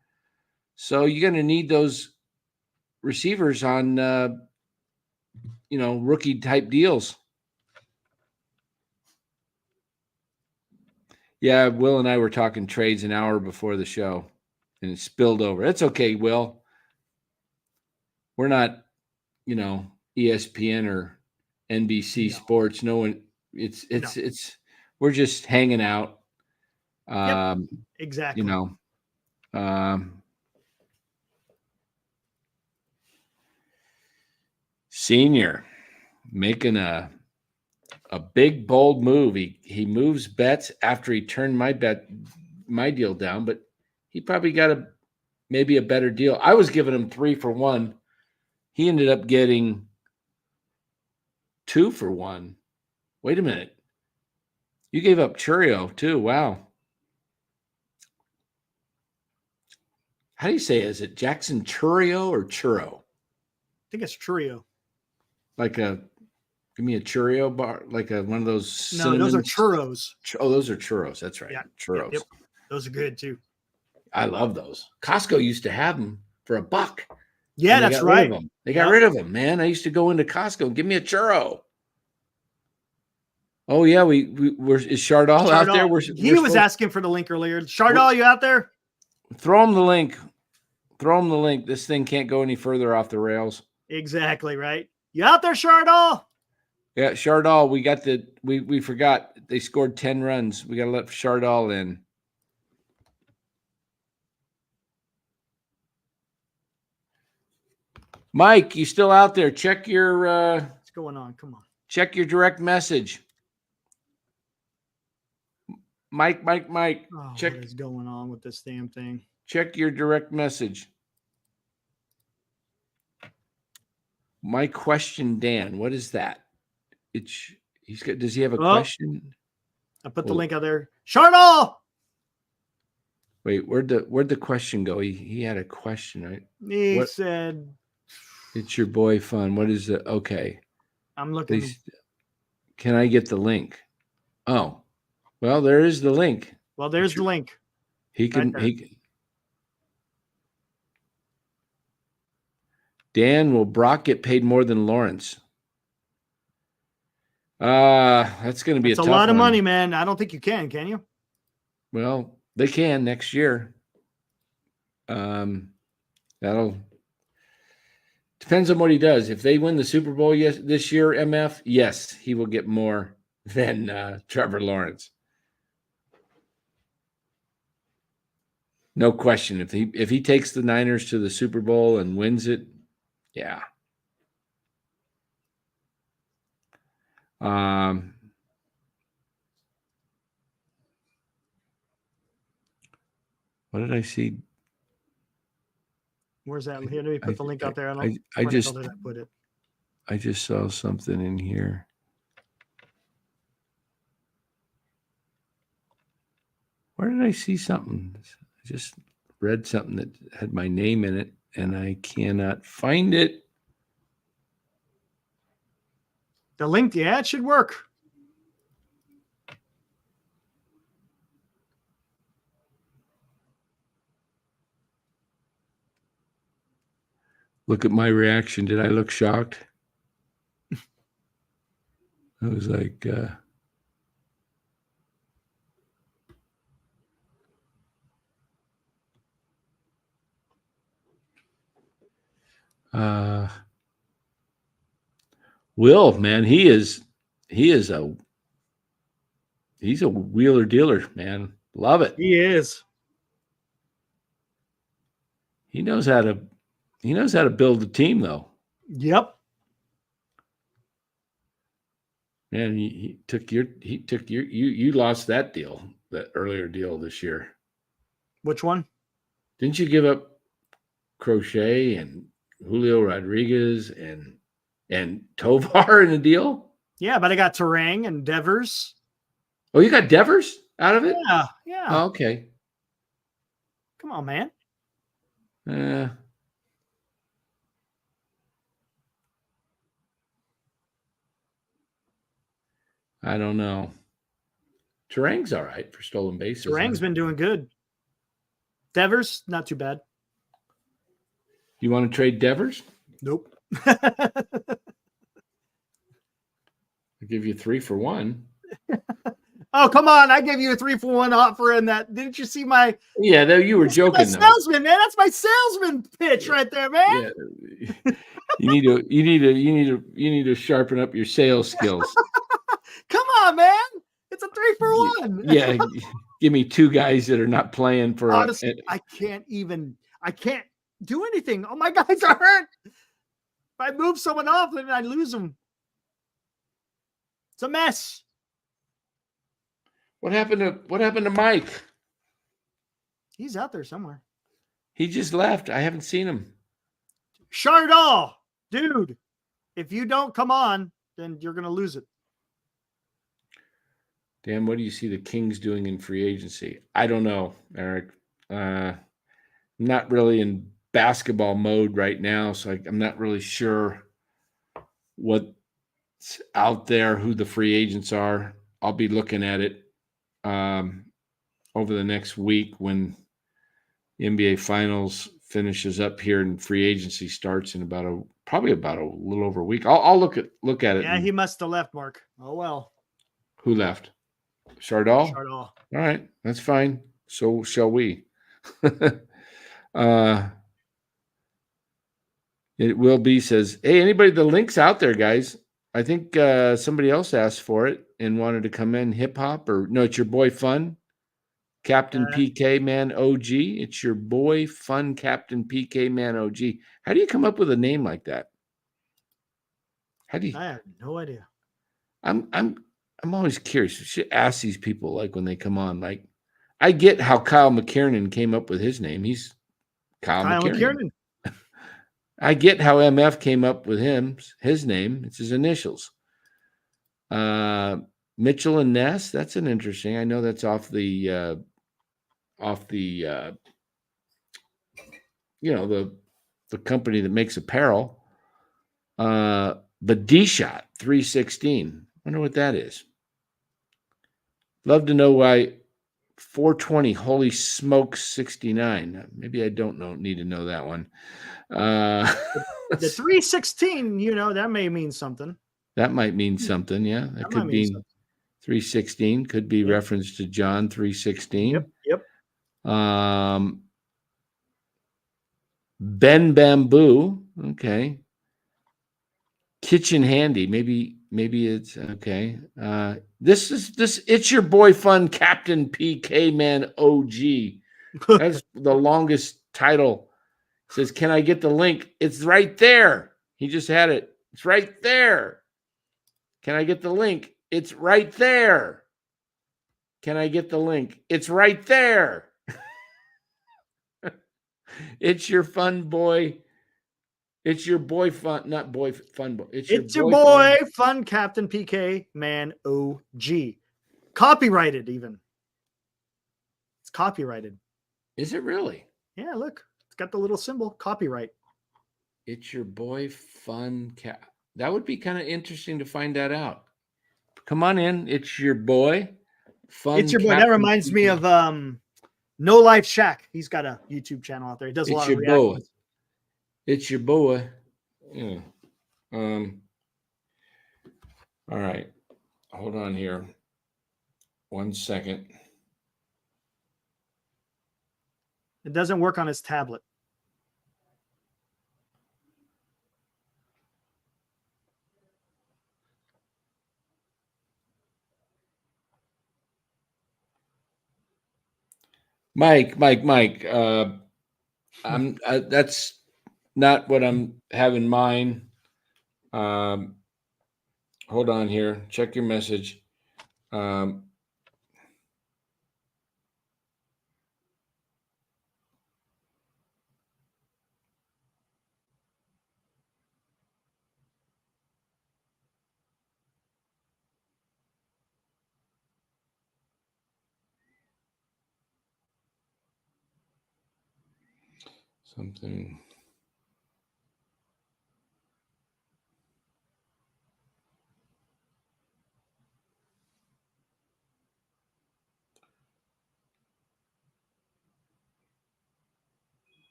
[SPEAKER 1] So you're going to need those receivers on, rookie type deals. Yeah, Will and I were talking trades an hour before the show, and it spilled over. It's okay, Will. We're not, ESPN or NBC Sports. No one. It's. We're just hanging out.
[SPEAKER 2] Exactly.
[SPEAKER 1] Senior making a big bold move. He moves bets after he turned my deal down, but he probably got maybe a better deal. I was giving him 3 for 1. He ended up getting 2 for 1. Wait a minute. You gave up Churio too. Wow. How do you say it? Is it Jackson Churio or Churro?
[SPEAKER 2] I think it's Churio.
[SPEAKER 1] Give me a Churio bar, like one of those.
[SPEAKER 2] No, those are churros.
[SPEAKER 1] Oh, those are churros. That's right.
[SPEAKER 2] Yeah.
[SPEAKER 1] Churros.
[SPEAKER 2] Yep. Those are good too.
[SPEAKER 1] I love those. Costco used to have them for $1.
[SPEAKER 2] Yeah, that's right.
[SPEAKER 1] They got rid of them, man. I used to go into Costco and give me a churro. Oh yeah, is Chardal out there?
[SPEAKER 2] He was asking for the link earlier. Chardal, you out there?
[SPEAKER 1] Throw him the link. This thing can't go any further off the rails.
[SPEAKER 2] Exactly right. You out there, Chardal?
[SPEAKER 1] Yeah, Chardal. We forgot they scored 10 runs. We got to let Chardal in. Mike, you still out there? Check your.
[SPEAKER 2] What's going on? Come on.
[SPEAKER 1] Check your direct message. Mike.
[SPEAKER 2] Oh,
[SPEAKER 1] Check.
[SPEAKER 2] What is going on with this damn thing?
[SPEAKER 1] Check your direct message. My question, Dan. What is that? Does he have a question?
[SPEAKER 2] I put the link out there. Chardal!
[SPEAKER 1] Wait, where'd the question go? He had a question, right?
[SPEAKER 2] He said,
[SPEAKER 1] "It's your boy fun." What is it? Okay.
[SPEAKER 2] I'm looking.
[SPEAKER 1] Can I get the link? Oh, well, there is the link.
[SPEAKER 2] Well, there's the link.
[SPEAKER 1] He can. Dan, will Brock get paid more than Lawrence? That's going to be a
[SPEAKER 2] lot of
[SPEAKER 1] one.
[SPEAKER 2] money, man. I don't think you can you?
[SPEAKER 1] Well, they can next year. That'll depends on what he does. If they win the Super Bowl this year, MF, yes, he will get more than Trevor Lawrence. No question. If he takes the Niners to the Super Bowl and wins it, yeah. What did I see?
[SPEAKER 2] Where's that? Here, let me put the link out there.
[SPEAKER 1] I just
[SPEAKER 2] put it.
[SPEAKER 1] I just saw something in here. Where did I see something? I just read something that had my name in it, and I cannot find it.
[SPEAKER 2] The link, yeah, it should work.
[SPEAKER 1] Look at my reaction. Did I look shocked? I was like, Will, man, he's a wheeler dealer, man. Love it.
[SPEAKER 2] He is.
[SPEAKER 1] He knows how to build a team, though.
[SPEAKER 2] Yep.
[SPEAKER 1] Man, you lost that deal, that earlier deal this year.
[SPEAKER 2] Which one?
[SPEAKER 1] Didn't you give up Crochet and Julio Rodriguez and Tovar in the deal?
[SPEAKER 2] Yeah, but I got Terang and Devers.
[SPEAKER 1] Oh, you got Devers out of it?
[SPEAKER 2] Yeah.
[SPEAKER 1] Oh, okay.
[SPEAKER 2] Come on, man.
[SPEAKER 1] I don't know. Turang's all right for stolen bases.
[SPEAKER 2] Durang's been doing good. Devers, not too bad.
[SPEAKER 1] You want to trade Devers?
[SPEAKER 2] Nope.
[SPEAKER 1] I'll give you 3 for 1.
[SPEAKER 2] Oh, come on. I gave you a 3-for-1 offer in that. Didn't you see my
[SPEAKER 1] Yeah, though you were joking.
[SPEAKER 2] My salesman, man. That's my salesman pitch right there, man.
[SPEAKER 1] Yeah. You need to sharpen up your sales skills.
[SPEAKER 2] Come on, man. It's a 3-for-1.
[SPEAKER 1] Yeah. Give me 2 guys that are not playing for
[SPEAKER 2] honestly, I can't do anything. Oh, my guys are hurt. If I move someone off, then I lose them. It's a mess.
[SPEAKER 1] What happened to Mike?
[SPEAKER 2] He's out there somewhere.
[SPEAKER 1] He just left. I haven't seen him.
[SPEAKER 2] Chardall, dude, if you don't come on, then you're going to lose it.
[SPEAKER 1] Dan, what do you see the Kings doing in free agency? I don't know, Eric. Not really in basketball mode right now, so I'm not really sure what's out there, who the free agents are. I'll be looking at it over the next week when the NBA Finals finishes up here and free agency starts in probably about a little over a week. I'll look at it.
[SPEAKER 2] Yeah, he must have left, Mark. Oh well.
[SPEAKER 1] Who left? Chardall?
[SPEAKER 2] Chardall.
[SPEAKER 1] All right, that's fine. So shall we. It will be says, hey, anybody, the link's out there, guys. I think somebody else asked for it and wanted to come in. Hip hop or no, it's your boy Fun. Captain PK Man OG. It's your boy Fun Captain PK Man OG. How do you come up with a name like that? How do you?
[SPEAKER 2] I have no idea.
[SPEAKER 1] I'm always curious. You should ask these people like when they come on. Like, I get how Kyle McKiernan came up with his name. He's Kyle McKiernan. I get how MF came up with his name. It's his initials. Mitchell and Ness. That's an interesting. I know that's off the the company that makes apparel. But D-Shot 316. Wonder what that is. Love to know why 420. Holy smokes 69. Maybe I don't need to know that one.
[SPEAKER 2] The 316, that may mean something.
[SPEAKER 1] That might mean something, yeah. That could be 316. Could be reference to John 316.
[SPEAKER 2] Yep.
[SPEAKER 1] Ben Bamboo. Okay. Kitchen Handy. Maybe it's okay. It's your boy Fun Captain PK Man OG. That's the longest title. It says, can I get the link? It's right there. He just had it. It's right there. Can I get the link? It's right there. Can I get the link? It's right there. It's your fun boy. It's your boy Fun, not boy Fun boy.
[SPEAKER 2] It's your boy Fun Captain PK Man OG. Copyrighted even. It's copyrighted.
[SPEAKER 1] Is it really?
[SPEAKER 2] Yeah, look. It's got the little symbol, copyright.
[SPEAKER 1] It's your boy Fun Cap. That would be kind of interesting to find that out. Come on in. It's your boy Fun.
[SPEAKER 2] It's your boy. That reminds me of No Life Shack. He's got a YouTube channel out there. He does a lot of reactions.
[SPEAKER 1] It's your boy. Yeah. All right. Hold on here. 1 second.
[SPEAKER 2] It doesn't work on his tablet.
[SPEAKER 1] Mike. That's not what I'm having in mind. Hold on here. Check your message. Something.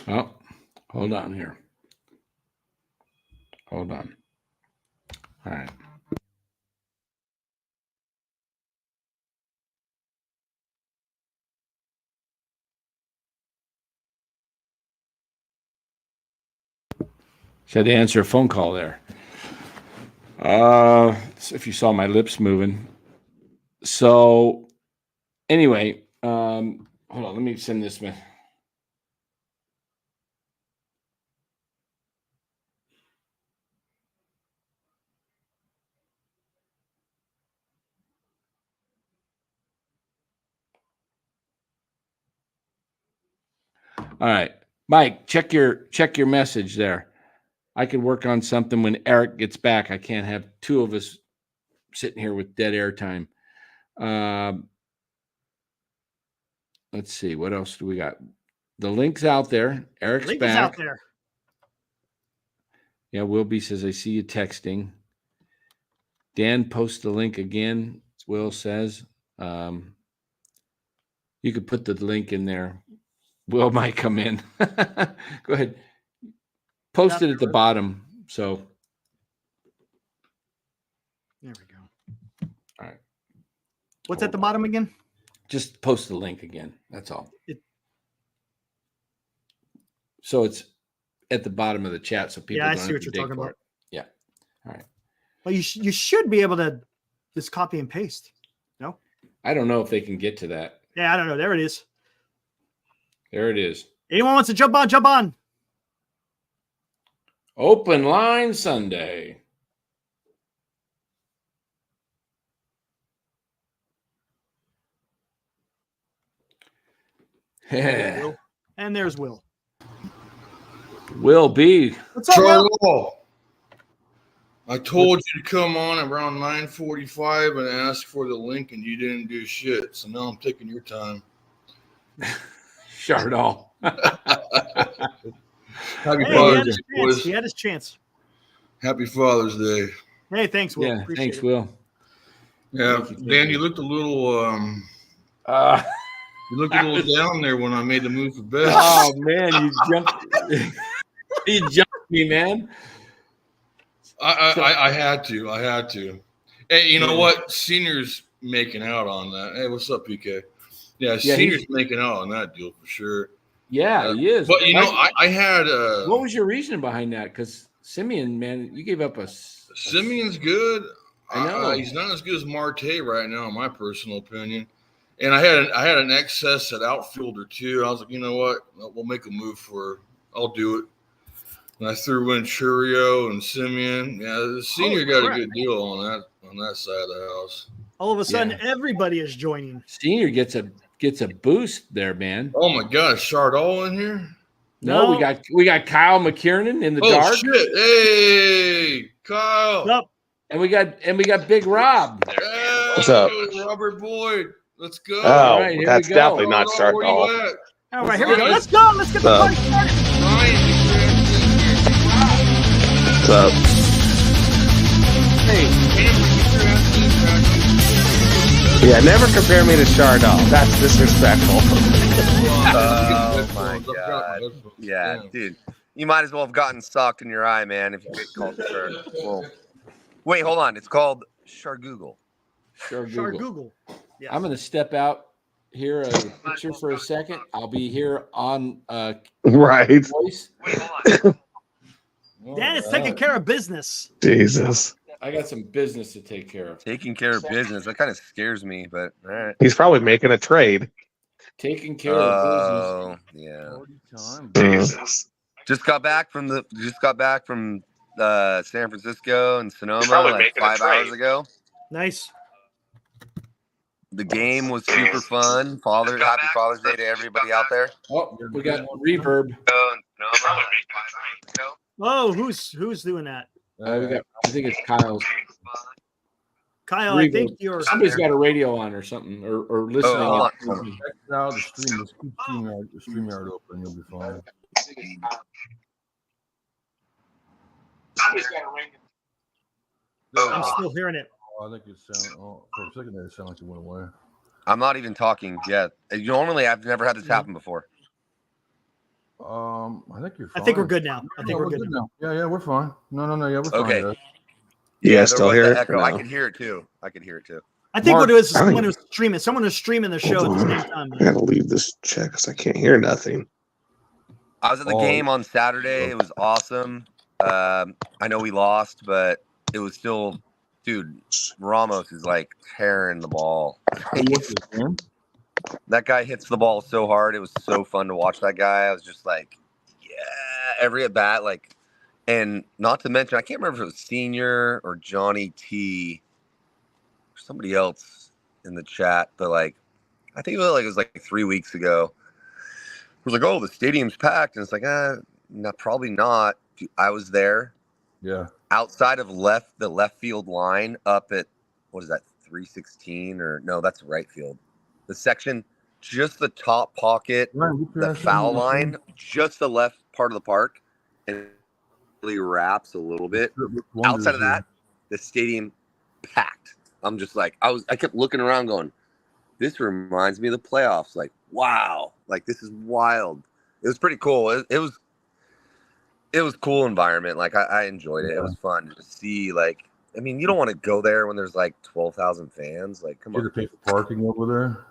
[SPEAKER 1] Oh, hold on here. Hold on. All right. So I had to answer a phone call there. So if you saw my lips moving. So anyway, hold on. Let me send this. All right, Mike, check your message there. I could work on something when Eric gets back. I can't have two of us sitting here with dead air time. Let's see, what else do we got? The link's out there. Eric's
[SPEAKER 2] Link
[SPEAKER 1] back.
[SPEAKER 2] is out there.
[SPEAKER 1] Yeah, Wilby says I see you texting. Dan posts the link again. Will says you could put the link in there. Will might come in. Go ahead. Post it at the bottom. So
[SPEAKER 2] there we go.
[SPEAKER 1] All right.
[SPEAKER 2] What's at the bottom again?
[SPEAKER 1] Just post the link again. That's all. So it's at the bottom of the chat, so people.
[SPEAKER 2] Yeah, I
[SPEAKER 1] don't
[SPEAKER 2] see
[SPEAKER 1] have
[SPEAKER 2] what
[SPEAKER 1] to
[SPEAKER 2] you're
[SPEAKER 1] dig
[SPEAKER 2] talking
[SPEAKER 1] for
[SPEAKER 2] about.
[SPEAKER 1] it. Yeah. All right.
[SPEAKER 2] Well, you should be able to just copy and paste. No.
[SPEAKER 1] I don't know if they can get to that.
[SPEAKER 2] Yeah, I don't know. There it is.
[SPEAKER 1] There it is.
[SPEAKER 2] Anyone wants to jump on? Jump on.
[SPEAKER 1] Open line Sunday.
[SPEAKER 2] And there's Will.
[SPEAKER 1] Will B.
[SPEAKER 2] What's up, Will?
[SPEAKER 6] Charles, I told you to come on around 9:45 and ask for the link, and you didn't do shit. So now I'm taking your time.
[SPEAKER 1] Chardall.
[SPEAKER 6] Happy
[SPEAKER 2] Hey,
[SPEAKER 6] Father's Day, boys.
[SPEAKER 2] he had his chance.
[SPEAKER 6] Happy Father's Day.
[SPEAKER 2] Hey, thanks, Will.
[SPEAKER 1] Yeah,
[SPEAKER 2] Appreciate
[SPEAKER 1] thanks,
[SPEAKER 2] it.
[SPEAKER 1] Will.
[SPEAKER 6] Yeah,
[SPEAKER 1] Thank you.
[SPEAKER 6] Dan, you looked a little down there when I made the move for best.
[SPEAKER 1] Oh man, you jumped. You jumped me, man.
[SPEAKER 6] I had to. Hey, you know what? Seniors making out on that. Hey, what's up, PK? Yeah, seniors making out on that deal for sure.
[SPEAKER 1] Yeah, he is.
[SPEAKER 6] But you know, I had.
[SPEAKER 1] What was your reasoning behind that? Because Simeon, man, you gave up
[SPEAKER 6] Simeon's good.
[SPEAKER 1] I know
[SPEAKER 6] he's not as good as Marte right now, in my personal opinion. And I had an excess at outfielder too. I was like, you know what? We'll make a move for. I'll do it. And I threw in Churio and Simeon. Yeah, the senior got a good deal on that side of the house.
[SPEAKER 2] All of a sudden, everybody is joining.
[SPEAKER 1] Senior gets a boost there, man.
[SPEAKER 6] Oh my God, Chardall in here?
[SPEAKER 1] No, we got Kyle McKiernan in the dark.
[SPEAKER 6] Oh shit! Hey, Kyle.
[SPEAKER 2] What's up?
[SPEAKER 1] And we got Big Rob.
[SPEAKER 6] Yeah,
[SPEAKER 5] What's up?
[SPEAKER 6] Robert Boyd? Let's go.
[SPEAKER 5] Oh,
[SPEAKER 1] right, here
[SPEAKER 5] that's
[SPEAKER 1] we go.
[SPEAKER 5] definitely not
[SPEAKER 6] Chardall, where you
[SPEAKER 5] Chardall.
[SPEAKER 6] at?
[SPEAKER 2] All right, here we go. Let's go. Let's get the party started.
[SPEAKER 6] Ryan,
[SPEAKER 5] What's up?
[SPEAKER 6] hey,
[SPEAKER 5] Yeah, never compare me to Chardall. That's disrespectful.
[SPEAKER 7] Oh my God. Yeah, dude. You might as well have gotten socked in your eye, man, if you get called Char. Well, wait, hold on. It's called Chargoogle.
[SPEAKER 2] Google. Yeah.
[SPEAKER 1] I'm going to step out here of the picture for a second. I'll be here on
[SPEAKER 5] Right.
[SPEAKER 1] voice.
[SPEAKER 7] Wait, hold on.
[SPEAKER 2] Dan is taking care of business.
[SPEAKER 5] Jesus.
[SPEAKER 1] I got some business to take care of.
[SPEAKER 7] Taking care of business. That kind of scares me, but all right.
[SPEAKER 5] He's probably making a trade.
[SPEAKER 1] Taking care of business.
[SPEAKER 7] Yeah.
[SPEAKER 5] Jesus.
[SPEAKER 7] Just got back from San Francisco and Sonoma
[SPEAKER 5] probably
[SPEAKER 7] like
[SPEAKER 5] making a
[SPEAKER 7] 5 hours
[SPEAKER 5] trade.
[SPEAKER 7] ago.
[SPEAKER 2] Nice.
[SPEAKER 7] The game was super fun. Happy Father's Day to everybody out there.
[SPEAKER 1] Oh, we got reverb.
[SPEAKER 2] Oh, who's doing that?
[SPEAKER 1] I think it's Kyle's.
[SPEAKER 2] Kyle,
[SPEAKER 1] Reverb.
[SPEAKER 2] I think you're.
[SPEAKER 1] Somebody's got a radio on or something, or listening.
[SPEAKER 7] hold
[SPEAKER 1] in.
[SPEAKER 7] on.
[SPEAKER 8] Now the StreamYard open, you'll be fine.
[SPEAKER 2] I'm still hearing it.
[SPEAKER 8] I think it sounded for a second there. It sounded like it went away.
[SPEAKER 7] I'm not even talking yet. Normally, I've never had this happen before.
[SPEAKER 8] I think you're fine.
[SPEAKER 2] I think we're good now. I think we're good now.
[SPEAKER 8] Yeah, we're fine. No, yeah, we're
[SPEAKER 7] Okay.
[SPEAKER 8] fine.
[SPEAKER 5] Yeah,
[SPEAKER 7] there
[SPEAKER 5] still
[SPEAKER 7] was
[SPEAKER 5] hear
[SPEAKER 7] the
[SPEAKER 5] it?
[SPEAKER 7] echo.
[SPEAKER 5] No.
[SPEAKER 7] I can hear it too.
[SPEAKER 2] I think what it is
[SPEAKER 5] I think-
[SPEAKER 2] someone who's streaming. Someone who's streaming the show at the same time.
[SPEAKER 5] I gotta leave this chat because I can't hear nothing.
[SPEAKER 7] I was at the game on Saturday. It was awesome. I know we lost, but it was still, dude, Ramos is like tearing the ball. That guy hits the ball so hard. It was so fun to watch that guy. I was just like, yeah, every at bat, like, and not to mention, I can't remember if it was Senior or Johnny T or somebody else in the chat, but like, I think it was like 3 weeks ago. It was like, oh, the stadium's packed, and it's like, no, probably not. Dude, I was there.
[SPEAKER 8] Yeah.
[SPEAKER 7] Outside of the left field line, up at what is that, 316 or no? That's right field. The section, just the top pocket, the foul line, just the left part of the park, and it really wraps a little bit. Outside of that, the stadium packed. I'm just like, I kept looking around going, this reminds me of the playoffs. Like, wow, like this is wild. It was pretty cool. It was cool environment. Like I enjoyed it. It was fun to see. Like, I mean, you don't want to go there when there's like 12,000 fans. Like, come on.
[SPEAKER 8] Did you pay for parking over there?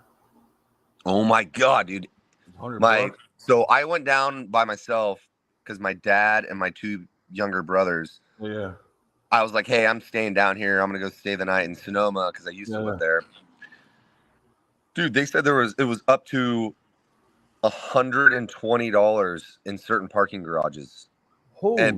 [SPEAKER 7] Oh my God, dude. So I went down by myself because my dad and my two younger brothers.
[SPEAKER 8] Yeah.
[SPEAKER 7] I was like, hey, I'm staying down here. I'm gonna go stay the night in Sonoma because I used to live there. Dude, they said it was up to $120 in certain parking garages. I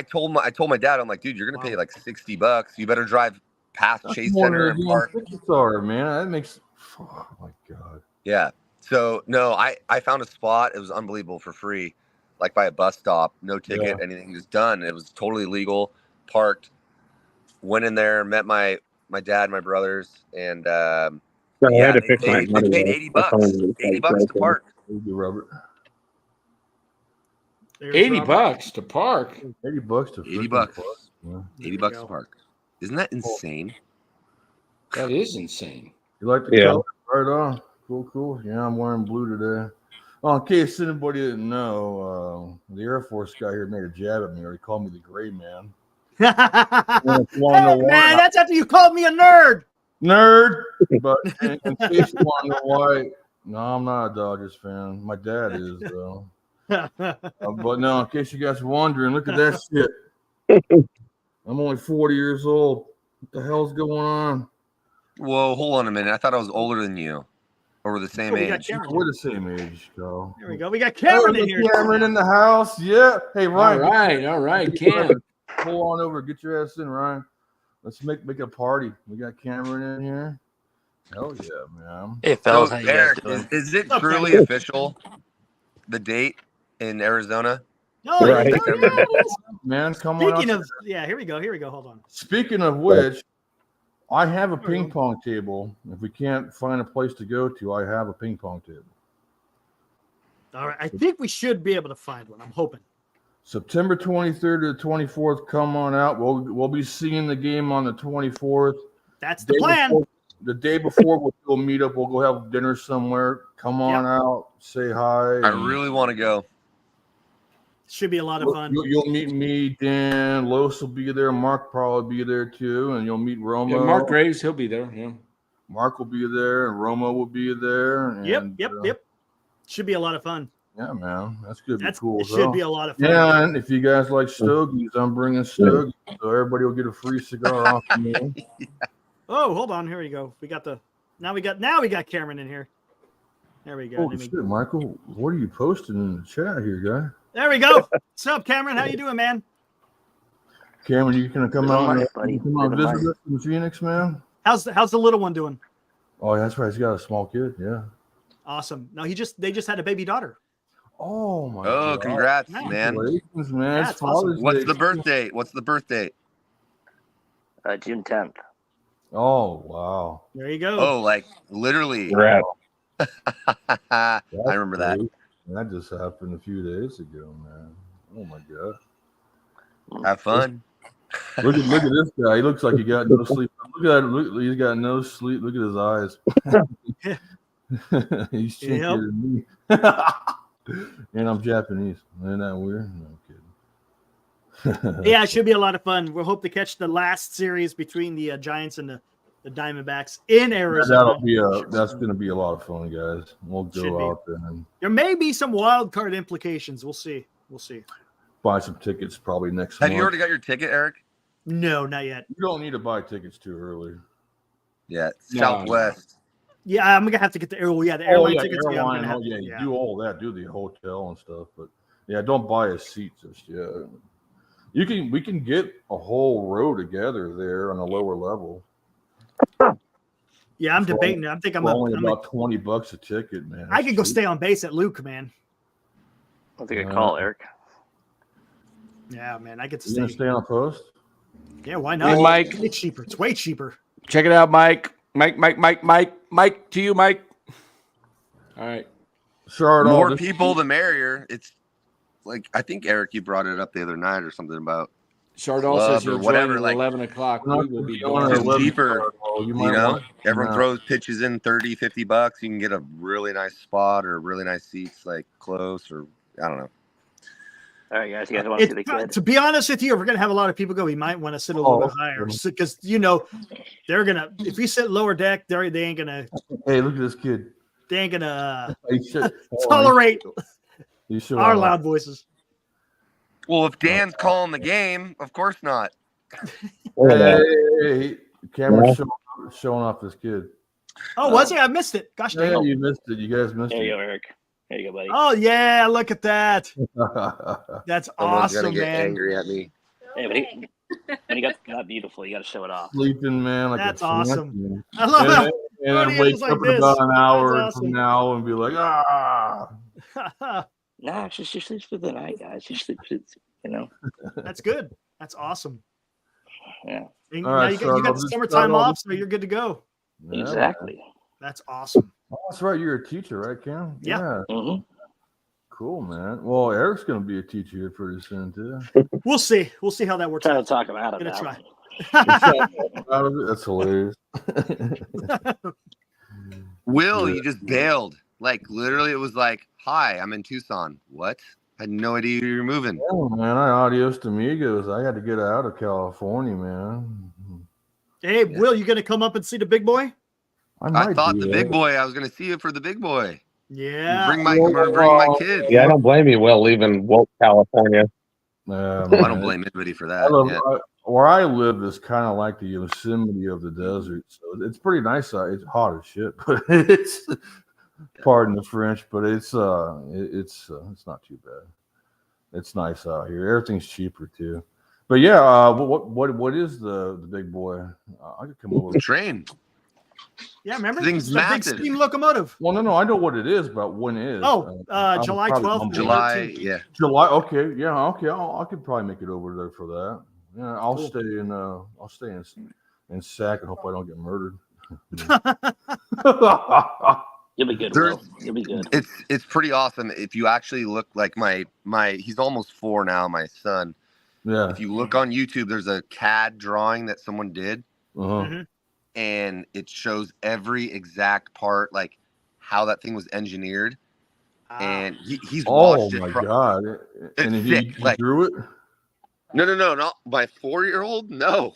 [SPEAKER 7] told my dad, I'm like, dude, you're gonna pay like $60. You better drive past Chase Center and park.
[SPEAKER 8] Sorry, man. That makes. Oh my God.
[SPEAKER 7] Yeah. So no, I found a spot. It was unbelievable for free, like by a bus stop, no ticket, anything was done. It was totally legal. Parked, went in there, met my dad, my brothers, and they paid $80. $80 to park.
[SPEAKER 8] Thank you, Robert.
[SPEAKER 1] $80 to park.
[SPEAKER 8] $80 to
[SPEAKER 7] $80.
[SPEAKER 8] park.
[SPEAKER 7] $80 to park. Isn't that insane?
[SPEAKER 1] That is insane.
[SPEAKER 8] You like the color? Right on. Cool. Yeah, I'm wearing blue today. Well, in case anybody didn't know, the Air Force guy here made a jab at me, or he called me the gray man.
[SPEAKER 2] Hey, man, that's after you called me a nerd.
[SPEAKER 8] But in case you want to know why, no, I'm not a Dodgers fan. My dad is, though. But no, in case you guys are wondering, look at that shit. I'm only 40 years old. What the hell's going on?
[SPEAKER 7] Whoa, hold on a minute. I thought I was older than you. Or we're the same age.
[SPEAKER 8] We're the same age, Joe.
[SPEAKER 2] There we go. We got Cameron in here.
[SPEAKER 8] Cameron in the house. Yeah. Hey, Ryan.
[SPEAKER 1] All right. Cam.
[SPEAKER 8] Pull on over. Get your ass in, Ryan. Let's make a party. We got Cameron in here. Hell yeah, man.
[SPEAKER 9] Hey, fellas.
[SPEAKER 7] So,
[SPEAKER 9] how you
[SPEAKER 7] Eric,
[SPEAKER 9] guys doing?
[SPEAKER 7] is it truly official, the date in Arizona?
[SPEAKER 2] No,
[SPEAKER 5] Right.
[SPEAKER 8] Man, come on.
[SPEAKER 2] Speaking of, here we go. Hold on.
[SPEAKER 8] Speaking of which, I have a ping pong table. If we can't find a place to go to, I have a ping pong table.
[SPEAKER 2] All right. I think we should be able to find one. I'm hoping.
[SPEAKER 8] September 23rd to the 24th, come on out. We'll be seeing the game on the 24th.
[SPEAKER 2] That's the plan.
[SPEAKER 8] The day before, we'll go meet up. We'll go have dinner somewhere. Come on out. Say hi.
[SPEAKER 7] I really want to go.
[SPEAKER 2] Should be a lot of fun.
[SPEAKER 8] You'll meet me, Dan. Los will be there. Mark probably be there too. And you'll meet Romo.
[SPEAKER 1] Yeah, Mark Graves, he'll be there. Yeah.
[SPEAKER 8] Mark will be there. And Romo will be there. And,
[SPEAKER 2] Yep. Should be a lot of fun.
[SPEAKER 8] Yeah, man. That's going to be cool.
[SPEAKER 2] It should be a lot of fun.
[SPEAKER 8] Yeah, and if you guys like stogies, I'm bringing stogies. So everybody will get a free cigar off me.
[SPEAKER 2] Oh, hold on. Here we go. Now we got Cameron in here. There we go.
[SPEAKER 8] Holy shit, Michael. What are you posting in the chat here, guy?
[SPEAKER 2] There we go. What's up, Cameron? How you doing, man?
[SPEAKER 8] Cameron, you gonna come out and visit us in Phoenix, man?
[SPEAKER 2] How's the little one doing?
[SPEAKER 8] Oh, that's right. He's got a small kid. Yeah.
[SPEAKER 2] Awesome. No, they just had a baby daughter.
[SPEAKER 8] Oh my!
[SPEAKER 7] Oh,
[SPEAKER 8] God.
[SPEAKER 7] congrats, man!
[SPEAKER 8] Congratulations, man.
[SPEAKER 2] That's awesome.
[SPEAKER 7] What's the birth date?
[SPEAKER 9] June 10th.
[SPEAKER 8] Oh wow!
[SPEAKER 2] There you go.
[SPEAKER 7] Oh, like literally. I remember that.
[SPEAKER 8] That just happened a few days ago, man. Oh my God!
[SPEAKER 7] Have fun.
[SPEAKER 8] Look at this guy. He looks like he got no sleep. Look at that. He's got no sleep. Look at his eyes. He's
[SPEAKER 2] Yep.
[SPEAKER 8] chinkier than me. And I'm Japanese. Isn't that weird? No, I'm kidding.
[SPEAKER 2] Yeah, it should be a lot of fun. We'll hope to catch the last series between the Giants and the Diamondbacks in Arizona.
[SPEAKER 8] That's going to be a lot of fun, guys. We'll go out there and
[SPEAKER 2] there may be some wild card implications. We'll see.
[SPEAKER 8] buy some tickets probably next month.
[SPEAKER 7] Have you already got your ticket, Eric?
[SPEAKER 2] No, not yet.
[SPEAKER 8] You don't need to buy tickets too early.
[SPEAKER 7] Yeah,
[SPEAKER 1] No.
[SPEAKER 7] Southwest.
[SPEAKER 2] Yeah, I'm gonna have to get the airline tickets.
[SPEAKER 8] Airline.
[SPEAKER 2] Yeah,
[SPEAKER 8] You do all that, do the hotel and stuff, but yeah, don't buy a seat just yet. We can get a whole row together there on a lower level.
[SPEAKER 2] Yeah, I'm debating. I think I'm
[SPEAKER 8] only about $20 a ticket, man.
[SPEAKER 2] I could go stay on base at Luke, man.
[SPEAKER 9] I'll take a call, Eric.
[SPEAKER 2] Yeah, man, I get to
[SPEAKER 8] You gonna stay on a post?
[SPEAKER 2] Yeah, why not?
[SPEAKER 1] Hey, Mike.
[SPEAKER 2] It's way cheaper. It's way cheaper.
[SPEAKER 1] Check it out, Mike. Mike, to you, Mike. All right.
[SPEAKER 7] More people, the merrier. It's like I think Eric, you brought it up the other night or something about
[SPEAKER 1] Sardal says he'll
[SPEAKER 7] whatever,
[SPEAKER 1] join at
[SPEAKER 7] like
[SPEAKER 1] 11 o'clock. We will be
[SPEAKER 7] it's cheaper.
[SPEAKER 8] You
[SPEAKER 7] everyone throws pitches in $30, $50. You can get a really nice spot or really nice seats, like close or I don't know.
[SPEAKER 9] All right, guys. You guys want to see the kid?
[SPEAKER 2] To be honest with you, if we're gonna have a lot of people go, we might want to sit a little bit higher because they're gonna. If we sit lower deck, they ain't gonna.
[SPEAKER 8] Hey, look at this kid.
[SPEAKER 2] They ain't gonna
[SPEAKER 8] tolerate
[SPEAKER 2] our loud voices.
[SPEAKER 7] Well, if Dan's calling the game, of course not.
[SPEAKER 8] Hey, camera's showing off this kid.
[SPEAKER 2] Oh, was he? I missed it. Gosh dang.
[SPEAKER 8] Yeah, you missed it. You guys missed it.
[SPEAKER 9] There you go, Eric. There you go, buddy.
[SPEAKER 2] Oh yeah, look at that. That's
[SPEAKER 7] Someone's
[SPEAKER 2] awesome,
[SPEAKER 7] gonna get
[SPEAKER 2] man.
[SPEAKER 7] angry at me.
[SPEAKER 9] Hey, but when you got beautiful, you got to show it off.
[SPEAKER 8] Sleeping, man. Like
[SPEAKER 2] That's
[SPEAKER 8] a
[SPEAKER 2] awesome.
[SPEAKER 8] champion.
[SPEAKER 2] I love how
[SPEAKER 8] And then wake up in about an hour from now and be like,
[SPEAKER 9] Nah, she sleeps for the night, guys. She sleeps,
[SPEAKER 2] That's good. That's awesome.
[SPEAKER 9] Yeah.
[SPEAKER 2] And now you got the summertime off, so you're good to go.
[SPEAKER 8] Yeah.
[SPEAKER 9] Exactly.
[SPEAKER 2] That's awesome.
[SPEAKER 8] Oh, that's right. You're a teacher, right, Cam?
[SPEAKER 2] Yeah.
[SPEAKER 9] Mm-hmm.
[SPEAKER 8] Cool, man. Well, Eric's going to be a teacher here pretty soon, too.
[SPEAKER 2] We'll see. We'll see how that works
[SPEAKER 9] Trying
[SPEAKER 2] out.
[SPEAKER 9] to talk him out of
[SPEAKER 2] Gonna
[SPEAKER 9] that.
[SPEAKER 2] try.
[SPEAKER 8] That's hilarious.
[SPEAKER 7] Will, you just bailed. Like, literally, it was like, hi, I'm in Tucson. What? I had no idea you were moving.
[SPEAKER 8] Oh, man, adios amigos. I had to get out of California, man.
[SPEAKER 2] Hey, Will, you going to come up and see the big boy?
[SPEAKER 7] I thought the big boy, I was going to see you for the big boy.
[SPEAKER 2] Yeah.
[SPEAKER 7] Bring my kids.
[SPEAKER 5] Yeah, I don't blame you, Will, leaving Woke, California.
[SPEAKER 7] I don't blame anybody for that.
[SPEAKER 8] Where I live is kind of like the Yosemite of the desert, so it's pretty nice. It's hot as shit, but it's pardon the French, but it's not too bad. It's nice out here. Everything's cheaper too. But yeah, what is the big boy? I could come over
[SPEAKER 7] the train.
[SPEAKER 2] Yeah, remember?
[SPEAKER 7] Thing's
[SPEAKER 2] the big steam locomotive.
[SPEAKER 8] Well, no, I know what it is, but when is?
[SPEAKER 2] July 12th.
[SPEAKER 7] July, yeah.
[SPEAKER 8] July. Okay, yeah, okay. I could probably make it over there for that. Yeah, I'll stay in Sac and hope I don't get murdered.
[SPEAKER 9] You'll be good. Will. You'll be good.
[SPEAKER 7] It's pretty awesome. If you actually look like my he's almost 4 now, my son.
[SPEAKER 8] Yeah.
[SPEAKER 7] If you look on YouTube, there's a CAD drawing that someone did.
[SPEAKER 2] Mm-hmm.
[SPEAKER 7] And it shows every exact part, like how that thing was engineered. And he's watched it.
[SPEAKER 8] Oh my god! And he drew it.
[SPEAKER 7] No, not my 4-year-old. No.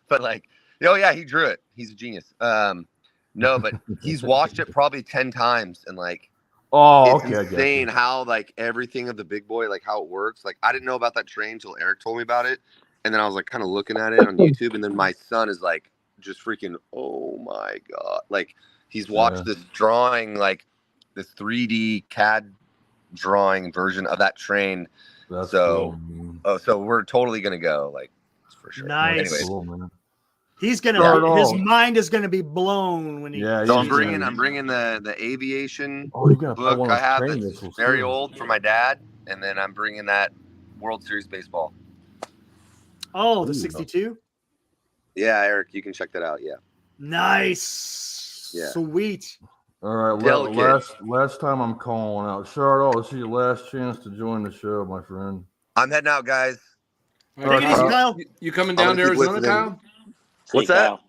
[SPEAKER 7] But like, oh yeah, he drew it. He's a genius. No, but he's watched it probably 10 times, and like, it's insane how like everything of the big boy, like how it works. Like I didn't know about that train until Eric told me about it, and then I was like kind of looking at it on YouTube, and then my son is like, just freaking, oh my god, like he's watched this drawing, like this 3D CAD drawing version of that train.
[SPEAKER 8] That's
[SPEAKER 7] so
[SPEAKER 8] cool,
[SPEAKER 7] so we're totally gonna go, like, for sure.
[SPEAKER 2] Nice.
[SPEAKER 7] Anyways,
[SPEAKER 8] cool, man.
[SPEAKER 2] He's gonna his mind is gonna be blown when he
[SPEAKER 7] so I'm bringing the aviation book I have that's very old for my dad, and then I'm bringing that World Series baseball.
[SPEAKER 2] Oh, the 62.
[SPEAKER 7] Yeah, Eric, you can check that out. Yeah.
[SPEAKER 2] Nice.
[SPEAKER 7] Yeah.
[SPEAKER 2] Sweet.
[SPEAKER 8] All right. Last time I'm calling out. Shardo, this is your last chance to join the show, my friend.
[SPEAKER 7] I'm heading out, guys.
[SPEAKER 2] Take it easy, Kyle.
[SPEAKER 1] You coming down to Arizona, Kyle?
[SPEAKER 7] What's that?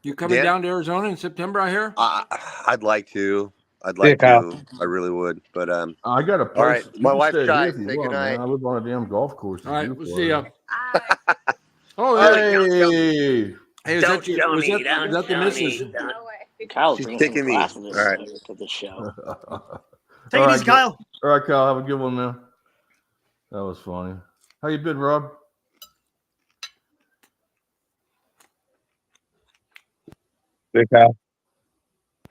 [SPEAKER 1] You coming
[SPEAKER 7] Dan?
[SPEAKER 1] down to Arizona in September? I hear.
[SPEAKER 7] I'd like to. I'd
[SPEAKER 5] Yeah,
[SPEAKER 7] like
[SPEAKER 5] Kyle.
[SPEAKER 7] to. I really would. But
[SPEAKER 8] I got a place.
[SPEAKER 7] all right.
[SPEAKER 8] You
[SPEAKER 7] My
[SPEAKER 8] can
[SPEAKER 7] wife's
[SPEAKER 8] stay
[SPEAKER 7] shy.
[SPEAKER 8] here if you
[SPEAKER 7] Say
[SPEAKER 8] want,
[SPEAKER 7] goodnight.
[SPEAKER 8] man. I live on a damn golf course. It's
[SPEAKER 1] All right, we'll
[SPEAKER 8] beautiful
[SPEAKER 1] see
[SPEAKER 8] out
[SPEAKER 1] ya. Oh,
[SPEAKER 8] here.
[SPEAKER 1] hey, is that the missus?
[SPEAKER 9] Kyle's
[SPEAKER 7] She's
[SPEAKER 9] bringing
[SPEAKER 7] taking
[SPEAKER 9] some
[SPEAKER 7] me.
[SPEAKER 9] class to
[SPEAKER 7] All right.
[SPEAKER 9] this show.
[SPEAKER 2] Take it easy, Kyle.
[SPEAKER 8] All right, Kyle. Have a good one, man. That was funny. How you been, Rob?
[SPEAKER 5] Hey, Kyle.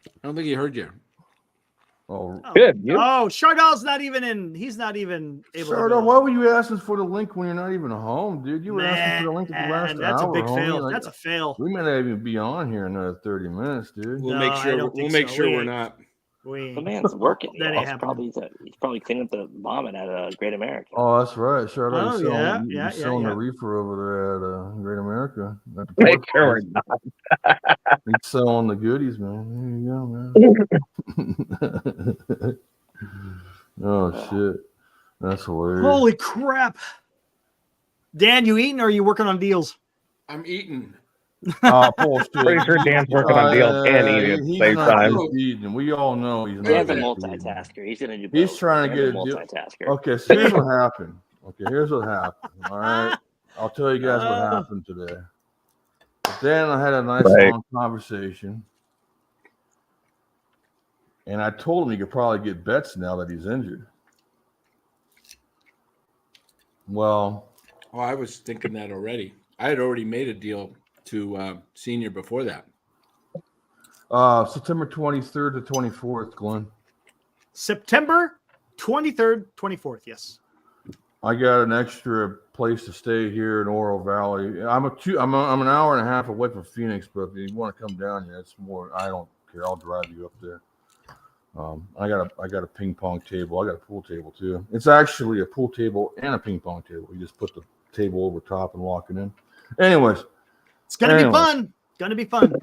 [SPEAKER 1] I don't think he heard you.
[SPEAKER 8] Oh,
[SPEAKER 5] Good. You?
[SPEAKER 2] Oh, Chardal's not even in. He's not even able to.
[SPEAKER 8] Shardo, why were you asking for the link when you're not even home, dude? You were asking for the link at the last
[SPEAKER 2] That's
[SPEAKER 8] hour.
[SPEAKER 2] a big
[SPEAKER 8] homie.
[SPEAKER 2] fail.
[SPEAKER 8] Like,
[SPEAKER 2] That's a fail.
[SPEAKER 8] we may not even be on here another 30 minutes, dude.
[SPEAKER 1] We'll
[SPEAKER 2] No,
[SPEAKER 1] make
[SPEAKER 2] I
[SPEAKER 1] sure.
[SPEAKER 2] don't
[SPEAKER 1] We'll
[SPEAKER 2] think
[SPEAKER 1] make
[SPEAKER 2] so.
[SPEAKER 1] sure
[SPEAKER 2] We
[SPEAKER 1] we're
[SPEAKER 2] ain't.
[SPEAKER 1] not.
[SPEAKER 9] The man's working.
[SPEAKER 2] That ain't happening.
[SPEAKER 9] He's probably cleaning up the vomit at Great America.
[SPEAKER 8] Oh, that's right. Shardo,
[SPEAKER 2] Oh,
[SPEAKER 8] you're selling the reefer over there at Great America. At the
[SPEAKER 5] Make
[SPEAKER 8] pork
[SPEAKER 5] sure we're
[SPEAKER 8] place.
[SPEAKER 5] not.
[SPEAKER 8] He's selling the goodies, man. There you go, man. Oh, shit. That's hilarious.
[SPEAKER 2] Holy crap. Dan, you eating or are you working on deals?
[SPEAKER 1] I'm eating.
[SPEAKER 8] Bullshit.
[SPEAKER 5] Pretty sure Dan's working on deals and eating at the same time.
[SPEAKER 8] Eating. We all know he's not.
[SPEAKER 9] Dan's a
[SPEAKER 8] eating.
[SPEAKER 9] multitasker. He's gonna do both.
[SPEAKER 8] He's trying to
[SPEAKER 9] Dan's
[SPEAKER 8] get
[SPEAKER 9] a
[SPEAKER 8] a deal.
[SPEAKER 9] multitasker.
[SPEAKER 8] Okay, so here's what happened. All right. I'll tell you guys what happened today. But then I had a nice long conversation. And I told him he could probably get bets now that he's injured. Well,
[SPEAKER 1] I was thinking that already. I had already made a deal to Senior before that.
[SPEAKER 8] September 23rd to 24th, Glenn.
[SPEAKER 2] September 23rd, 24th. Yes.
[SPEAKER 8] I got an extra place to stay here in Oro Valley. I'm an hour and a half away from Phoenix, but if you want to come down here, it's more. I don't care. I'll drive you up there. I got a ping pong table. I got a pool table too. It's actually a pool table and a ping pong table. You just put the table over top and lock it in. Anyways,
[SPEAKER 2] it's gonna be fun. Gonna be fun.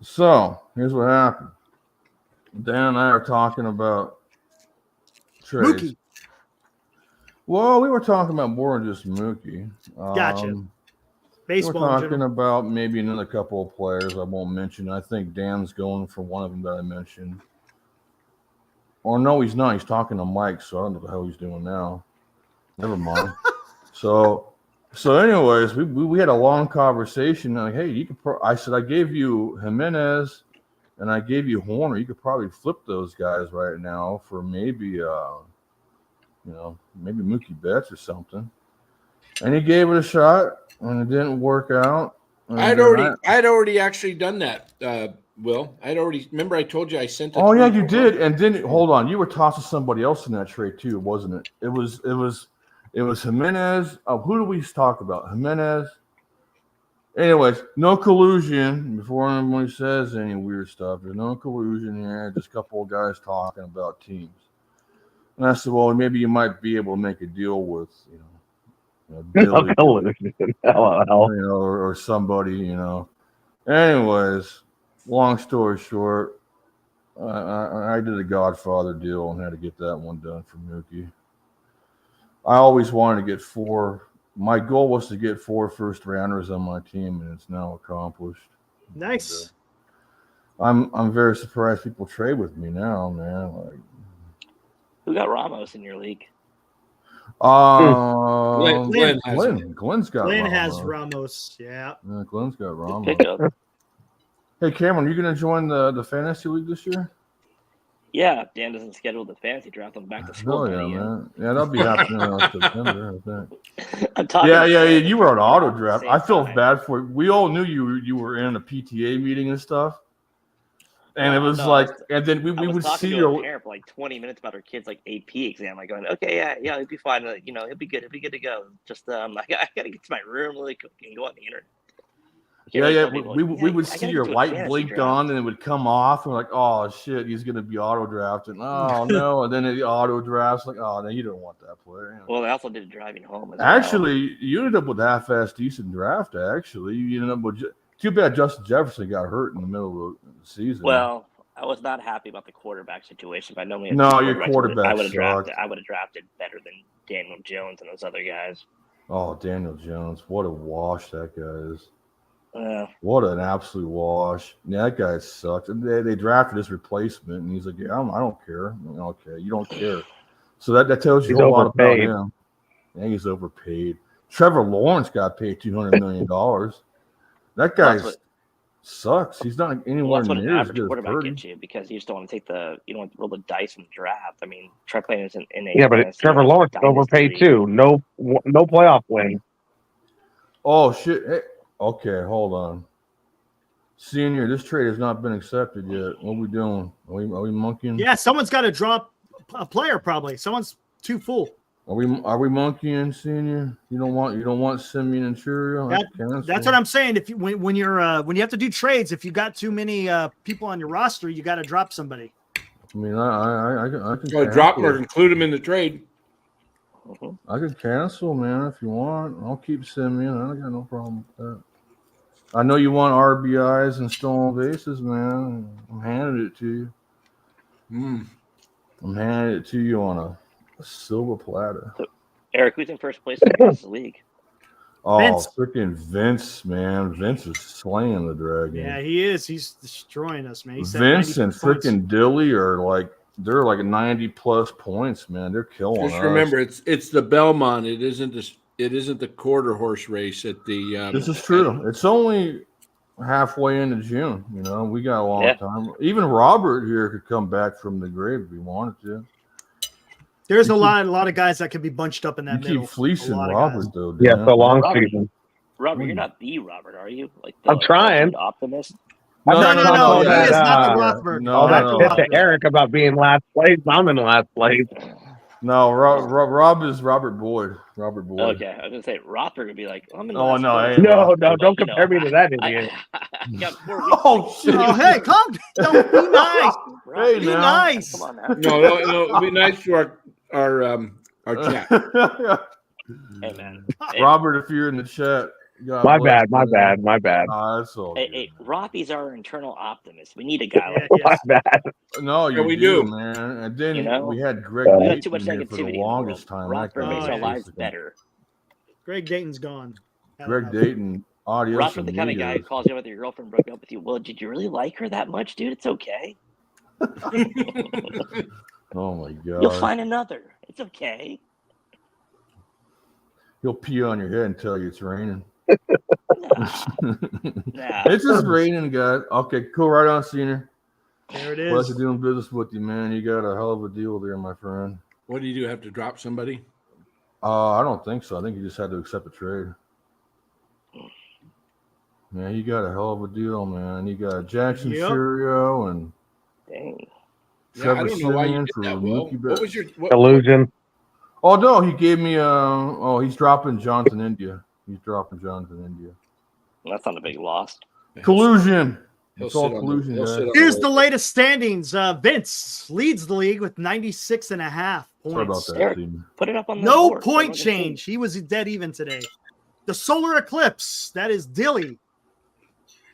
[SPEAKER 8] So here's what happened. Dan and I are talking about trades.
[SPEAKER 2] Mookie.
[SPEAKER 8] Well, we were talking about more than just Mookie.
[SPEAKER 2] Gotcha. Baseball.
[SPEAKER 8] We're talking about maybe another couple of players I won't mention. I think Dan's going for one of them that I mentioned. Or no, he's not. He's talking to Mike, so I don't know what the hell he's doing now. Never mind. So anyways, we had a long conversation. Like, hey, you could. I said I gave you Jimenez, and I gave you Horner. You could probably flip those guys right now for maybe maybe Mookie Betts or something. And he gave it a shot, and it didn't work out.
[SPEAKER 1] I'd already actually done that. Will, remember I told you I sent it.
[SPEAKER 8] Oh yeah, you did. And then hold on, you were tossing somebody else in that trade too, wasn't it? It was Jimenez. Who do we talk about? Jimenez. Anyways, no collusion. Before anybody says any weird stuff, there's no collusion here. Just a couple of guys talking about teams. And I said, well, maybe you might be able to make a deal with, Billy, or somebody, Anyways, long story short, I did a Godfather deal and had to get that one done for Mookie. I always wanted to get 4. My goal was to get 4 first rounders on my team, and it's now accomplished.
[SPEAKER 2] Nice.
[SPEAKER 8] And, I'm very surprised people trade with me now, man. Like,
[SPEAKER 9] who got Ramos in your league?
[SPEAKER 2] Glenn has Ramos. Yeah.
[SPEAKER 8] Glenn's got Ramos. Hey, Cameron, are you going to join the fantasy league this year?
[SPEAKER 9] Yeah, if Dan doesn't schedule the fantasy draft, I'm back to school.
[SPEAKER 8] Oh yeah, man. Yeah, that'll be happening in September, I think.
[SPEAKER 9] Yeah,
[SPEAKER 8] you were on auto draft. I feel bad for you. We all knew you were in a PTA meeting and stuff. And it was and then we would see your
[SPEAKER 9] parent for like 20 minutes about her kid's like AP exam. Like going, okay, yeah, he'll be fine. He'll be good. He'll be good to go. Just I gotta get to my room really quick and go on the internet. We would see your light blinked on and it would come off and we're like, oh shit, he's gonna be auto drafted. Oh no, and then the auto drafts like, oh no, you don't want that player. Well, I also did driving home.
[SPEAKER 8] Actually, you ended up with a half-ass decent draft. Actually, you ended up with. Too bad Justin Jefferson got hurt in the middle of the season.
[SPEAKER 9] Well, I was not happy about the quarterback situation. But I know
[SPEAKER 8] your quarterback.
[SPEAKER 9] I would have drafted better than Daniel Jones and those other guys.
[SPEAKER 8] Oh, Daniel Jones, what a wash that guy is. What an absolute wash. Yeah, that guy sucks. They drafted his replacement, and he's like, yeah, I don't care. Okay, you don't care. So that tells you a whole lot about him. Yeah, he's overpaid. Trevor Lawrence got paid $200 million. That guy sucks. He's not anywhere
[SPEAKER 9] that's what
[SPEAKER 8] near
[SPEAKER 9] an
[SPEAKER 8] as
[SPEAKER 9] average
[SPEAKER 8] good as
[SPEAKER 9] quarterback
[SPEAKER 8] Purdy.
[SPEAKER 9] gets you, because you just don't want to you don't want to roll the dice from the draft. I mean, try playing in a
[SPEAKER 5] but Trevor Lawrence is overpaid too. No playoff win.
[SPEAKER 8] Oh shit! Hey, okay, hold on. Senior, this trade has not been accepted yet. What are we doing? Are we monkeying?
[SPEAKER 2] Yeah, someone's got to drop a player probably. Someone's too full.
[SPEAKER 8] Are we monkeying, Senior? You don't want Simeon and Churio?
[SPEAKER 2] That's what I'm saying. If you when you have to do trades, if you got too many people on your roster, you got to drop somebody.
[SPEAKER 8] I mean, I can
[SPEAKER 1] drop them or include them in the trade.
[SPEAKER 8] I could cancel, man, if you want. I'll keep Simeon. I got no problem with that. I know you want RBIs and stolen bases, man. I'm handing it to you. I'm handing it to you on a silver platter.
[SPEAKER 9] So, Eric, who's in first place in the league?
[SPEAKER 8] Oh,
[SPEAKER 2] Vince.
[SPEAKER 8] freaking Vince, man. Vince is slaying the dragon.
[SPEAKER 2] Yeah, he is. He's destroying us, man.
[SPEAKER 8] Vince and freaking Dilly are they're like 90+ points, man. They're killing us.
[SPEAKER 1] Just remember, it's the Belmont. It isn't the quarter horse race at the.
[SPEAKER 8] This is true. It's only halfway into June. We got a long time. Even Robert here could come back from the grave if he wanted to.
[SPEAKER 2] There's a lot of guys that could be bunched up in that middle.
[SPEAKER 8] You keep fleecing Robert, though.
[SPEAKER 5] Yeah, it's a long season.
[SPEAKER 9] Robert, you're not the Robert, are you?
[SPEAKER 5] I'm trying.
[SPEAKER 9] Optimist.
[SPEAKER 2] No. He is not the Rothberg.
[SPEAKER 5] All that shit to Eric about being last place. I'm in last place.
[SPEAKER 8] No, Rob is Robert Boyd. Robert Boyd.
[SPEAKER 9] Okay, I was gonna say Rothberg would be like, I'm in
[SPEAKER 5] no, don't compare me to that idiot.
[SPEAKER 8] Oh shit!
[SPEAKER 2] Oh hey, come! Don't be nice.
[SPEAKER 8] Hey,
[SPEAKER 2] be nice.
[SPEAKER 9] Come on now.
[SPEAKER 1] No, be nice to our chat.
[SPEAKER 9] Hey man,
[SPEAKER 8] Robert, if you're in the chat.
[SPEAKER 5] My bad.
[SPEAKER 8] That's all
[SPEAKER 9] hey, Robbie's our internal optimist. We need a guy like
[SPEAKER 5] My bad.
[SPEAKER 8] No,
[SPEAKER 1] we do,
[SPEAKER 8] man. And then we had Greg
[SPEAKER 9] we got
[SPEAKER 8] Dayton
[SPEAKER 9] too much
[SPEAKER 8] here for the
[SPEAKER 9] negativity.
[SPEAKER 8] longest time.
[SPEAKER 9] Rothberg makes our lives better.
[SPEAKER 2] Greg Dayton's gone.
[SPEAKER 8] Greg Dayton, audio.
[SPEAKER 9] Rothberg, the kind of guy who calls you whether your girlfriend broke up with you. Well, did you really like her that much, dude? It's okay.
[SPEAKER 8] Oh my god.
[SPEAKER 9] You'll find another. It's okay.
[SPEAKER 8] He'll pee on your head and tell you it's raining.
[SPEAKER 9] Nah.
[SPEAKER 8] It's just raining, guys. Okay, cool. Right on, Senior.
[SPEAKER 2] There it is.
[SPEAKER 8] Pleasure doing business with you, man. You got a hell of a deal there, my friend.
[SPEAKER 1] What do you do? Have to drop somebody?
[SPEAKER 8] I don't think so. I think you just had to accept a trade. Man, you got a hell of a deal, man. You got Jackson Churio and
[SPEAKER 1] Trevor Simeon for Mookie Betts. What was your
[SPEAKER 5] illusion?
[SPEAKER 8] Oh no, he gave me he's dropping Jonathan India.
[SPEAKER 9] That's not a big loss.
[SPEAKER 8] Collusion. It's all collusion, guys.
[SPEAKER 2] Here's the latest standings. Vince leads the league with 96.5 points.
[SPEAKER 8] Sorry about that,
[SPEAKER 9] Eric, put it up on the
[SPEAKER 2] No
[SPEAKER 9] board.
[SPEAKER 2] point change. He was dead even today. The solar eclipse, that is Dilly,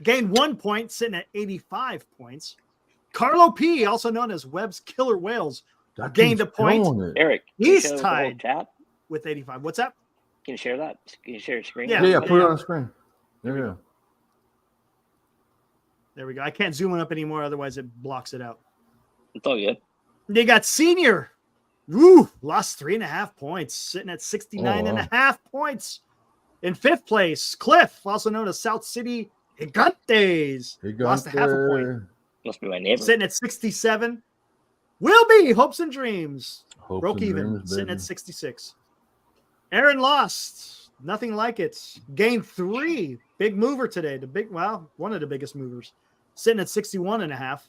[SPEAKER 2] gained 1 point, sitting at 85 points. Carlo P, also known as Webb's Killer Whales, gained a point.
[SPEAKER 9] Eric,
[SPEAKER 2] he's tied with 85. What's that?
[SPEAKER 9] Can you share that? Can you share your screen?
[SPEAKER 8] Yeah, put it on the screen. There you go.
[SPEAKER 2] There we go. I can't zoom it up anymore, otherwise it blocks it out.
[SPEAKER 9] It's all good.
[SPEAKER 2] They got Senior. Woo, lost 3.5 points, sitting at 69.5 points. In fifth place, Cliff, also known as South City Gigantes, lost a half a point.
[SPEAKER 9] Must be my neighbor.
[SPEAKER 2] Sitting at 67. Will be Hopes and Dreams. Broke even,
[SPEAKER 8] dreams,
[SPEAKER 2] sitting at 66. Aaron lost. Nothing like it. Gained 3. Big mover today. One of the biggest movers. Sitting at 61.5.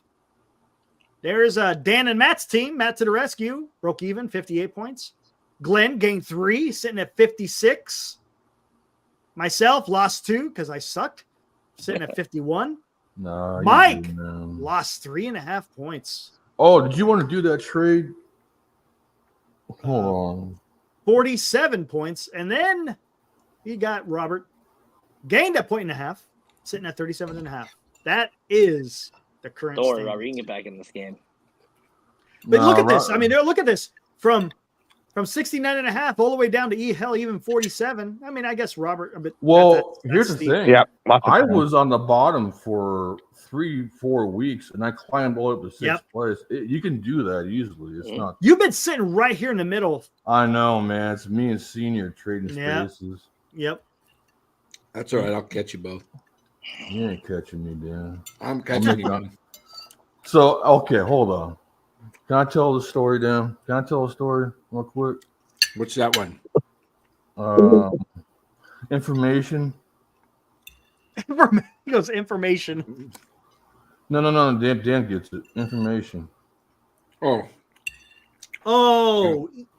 [SPEAKER 2] There's Dan and Matt's team. Matt to the rescue. Broke even, 58 points. Glenn gained 3, sitting at 56. Myself lost 2 because I sucked. Sitting at 51.
[SPEAKER 8] No,
[SPEAKER 2] Mike lost 3.5 points.
[SPEAKER 8] Oh, did you want to do that trade? Hold on.
[SPEAKER 2] 47 points. And then he got Robert. Gained a 1.5, sitting at 37.5. That is the current
[SPEAKER 9] standing. Robert, you can get back in this game.
[SPEAKER 2] But look at this. I mean, look at this. From From 69.5 all the way down to even 47. I mean, I guess Robert.
[SPEAKER 8] Here's the thing.
[SPEAKER 5] Yeah,
[SPEAKER 8] I was on the bottom for 3-4 weeks, and I climbed all up to sixth place. You can do that easily. It's not.
[SPEAKER 2] You've been sitting right here in the middle.
[SPEAKER 8] I know, man. It's me and Senior trading spaces.
[SPEAKER 2] Yep.
[SPEAKER 1] That's all right. I'll catch you both.
[SPEAKER 8] You ain't catching me, Dan.
[SPEAKER 1] I'm catching you.
[SPEAKER 8] So, okay, hold on. Can I tell the story, Dan? Can I tell a story real quick?
[SPEAKER 1] What's that one?
[SPEAKER 8] Information.
[SPEAKER 2] He goes, information.
[SPEAKER 8] No. Dan gets it. Information.
[SPEAKER 1] Oh,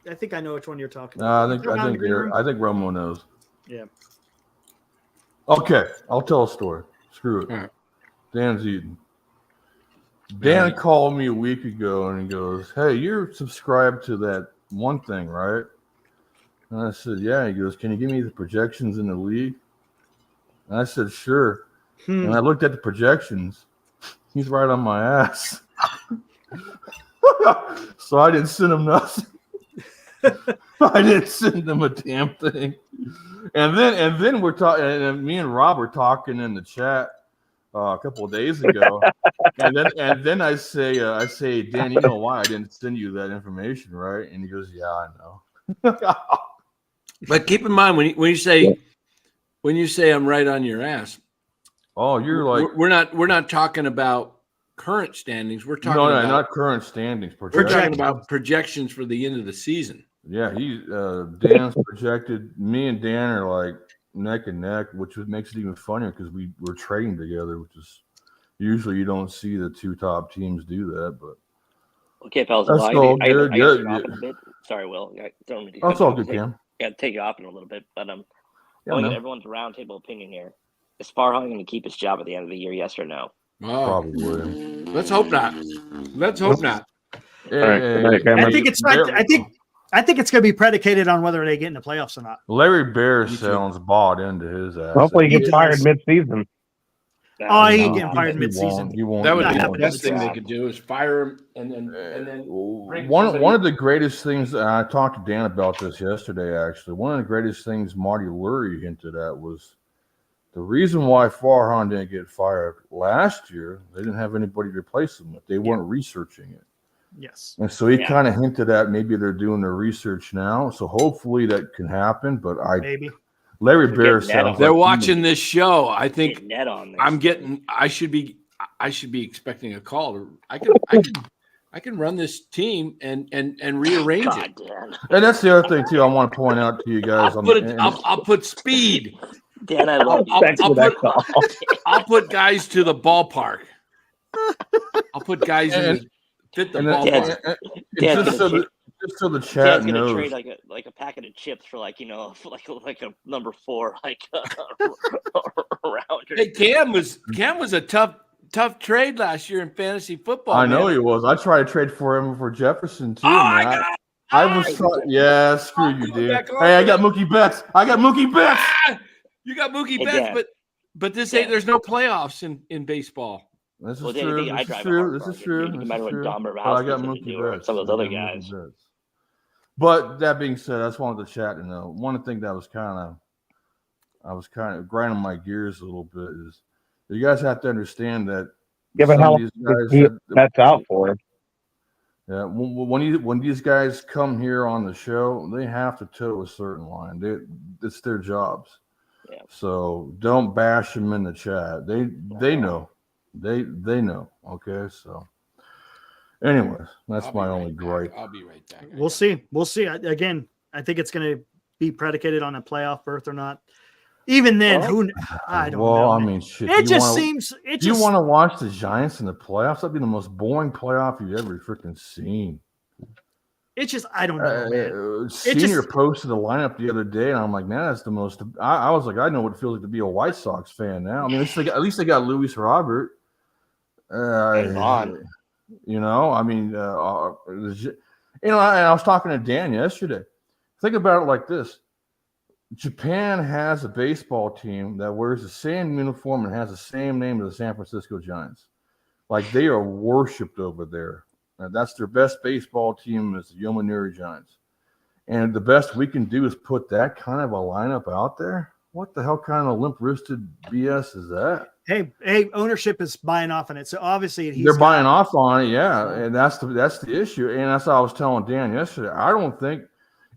[SPEAKER 2] I think I know which one you're talking about.
[SPEAKER 8] I think Romo knows.
[SPEAKER 2] Yeah.
[SPEAKER 8] Okay, I'll tell a story. Screw it.
[SPEAKER 1] right.
[SPEAKER 8] Dan's eating. Dan called me a week ago and he goes, "Hey, you're subscribed to that one thing, right?" And I said, "Yeah." He goes, "Can you give me the projections in the league?" And I said, "Sure." And I looked at the projections. He's right on my ass. So I didn't send him nothing. I didn't send him a damn thing. And then we're talking, and me and Rob were talking in the chat a couple of days ago. and then I say, Dan, you know why I didn't send you that information, right? And he goes, "Yeah, I know."
[SPEAKER 1] But keep in mind when you say I'm right on your ass.
[SPEAKER 8] Oh, you're like
[SPEAKER 1] we're not talking about current standings. We're talking about
[SPEAKER 8] not current standings.
[SPEAKER 1] We're talking about projections for the end of the season.
[SPEAKER 8] Yeah, Dan's projected. Me and Dan are like neck and neck, which makes it even funnier because we're trading together, which is usually you don't see the two top teams do that. But
[SPEAKER 9] okay, fellas,
[SPEAKER 8] that's all good.
[SPEAKER 9] Yeah. Sorry, Will.
[SPEAKER 8] That's all good, Cam.
[SPEAKER 9] Yeah, take you off in a little bit, but I want to get everyone's roundtable opinion here. Is Farhan going to keep his job at the end of the year? Yes or no?
[SPEAKER 1] Oh,
[SPEAKER 8] probably.
[SPEAKER 1] Let's hope not. Let's hope not.
[SPEAKER 2] I think it's going to be predicated on whether they get in the playoffs or not.
[SPEAKER 8] Larry Bear sounds bought into his ass.
[SPEAKER 5] Hopefully he gets fired mid-season.
[SPEAKER 2] Oh, he ain't getting fired mid-season.
[SPEAKER 1] That would be the best thing they could do is fire him and then
[SPEAKER 8] one of the greatest things, I talked to Dan about this yesterday, actually. One of the greatest things Marty Lurie hinted at was the reason why Farhan didn't get fired last year, they didn't have anybody to replace him with. They weren't researching it.
[SPEAKER 2] Yes.
[SPEAKER 8] And so he kind of hinted at maybe they're doing their research now. So hopefully that can happen. But
[SPEAKER 2] maybe
[SPEAKER 8] Larry Bear sounds
[SPEAKER 1] they're watching this show. I think
[SPEAKER 9] net on this.
[SPEAKER 1] I should be expecting a call. I can run this team and rearrange it.
[SPEAKER 9] Dan.
[SPEAKER 8] And that's the other thing too. I want to point out to you guys.
[SPEAKER 1] I'll put speed.
[SPEAKER 9] Dan, I love
[SPEAKER 1] I'll put guys to the ballpark. I'll put guys in fit the ballpark.
[SPEAKER 8] Just so the chat
[SPEAKER 9] Dan's
[SPEAKER 8] knows.
[SPEAKER 9] gonna trade like a packet of chips for like a number 4 around.
[SPEAKER 1] Hey, Cam was a tough trade last year in fantasy football.
[SPEAKER 8] I know he was. I tried to trade for him for Jefferson too. Screw you, dude. Hey, I got Mookie Betts.
[SPEAKER 1] You got Mookie Betts, but this ain't. There's no playoffs in baseball.
[SPEAKER 8] This is true. This is true.
[SPEAKER 9] No matter what Don
[SPEAKER 8] But I got Mookie Betts.
[SPEAKER 9] Some of those other guys.
[SPEAKER 8] But that being said, I just wanted the chat to know. One thing that I was kind of grinding my gears a little bit is you guys have to understand that.
[SPEAKER 5] Yeah, but how that's out for him.
[SPEAKER 8] Yeah, when these guys come here on the show, they have to toe a certain line. It's their jobs.
[SPEAKER 9] Yeah.
[SPEAKER 8] So don't bash them in the chat. They know. They know. Okay, so anyways, that's my only gripe.
[SPEAKER 1] I'll be right back.
[SPEAKER 2] We'll see. Again, I think it's going to be predicated on a playoff berth or not. Even then, I don't know.
[SPEAKER 8] Well, I mean, shit.
[SPEAKER 2] You
[SPEAKER 8] want to watch the Giants in the playoffs? That'd be the most boring playoff you've ever freaking seen.
[SPEAKER 2] It's just, I don't know, man.
[SPEAKER 8] Senior posted a lineup the other day, and I'm like, man, that's the most. I was like, I know what it feels like to be a White Sox fan now. I mean, at least they got Luis Robert. You know, I mean, I was talking to Dan yesterday. Think about it like this. Japan has a baseball team that wears the same uniform and has the same name as the San Francisco Giants. Like, they are worshipped over there. That's their best baseball team is the Yomiuri Giants. And the best we can do is put that kind of a lineup out there. What the hell kind of limp-wristed BS is that?
[SPEAKER 2] Hey, ownership is buying off on it. So obviously
[SPEAKER 8] they're buying off on it, yeah. And that's the issue. And that's what I was telling Dan yesterday. I don't think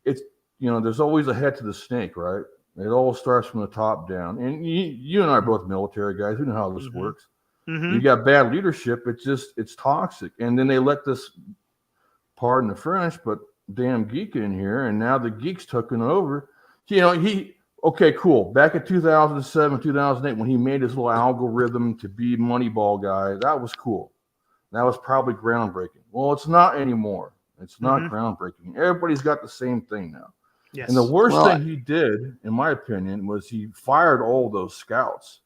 [SPEAKER 8] it's, there's always a head to the snake, right? It all starts from the top down. And you and I are both military guys. We know how this works.
[SPEAKER 2] Mm-hmm.
[SPEAKER 8] You got bad leadership. It's toxic. And then they let this, pardon the French, but damn geek in here. And now the geek's taking over. Okay, cool. Back in 2007, 2008, when he made his little algorithm to be Moneyball guy, that was cool. That was probably groundbreaking. Well, it's not anymore. It's not groundbreaking. Everybody's got the same thing now.
[SPEAKER 2] Yes.
[SPEAKER 8] And the worst thing he did, in my opinion, was he fired all those scouts.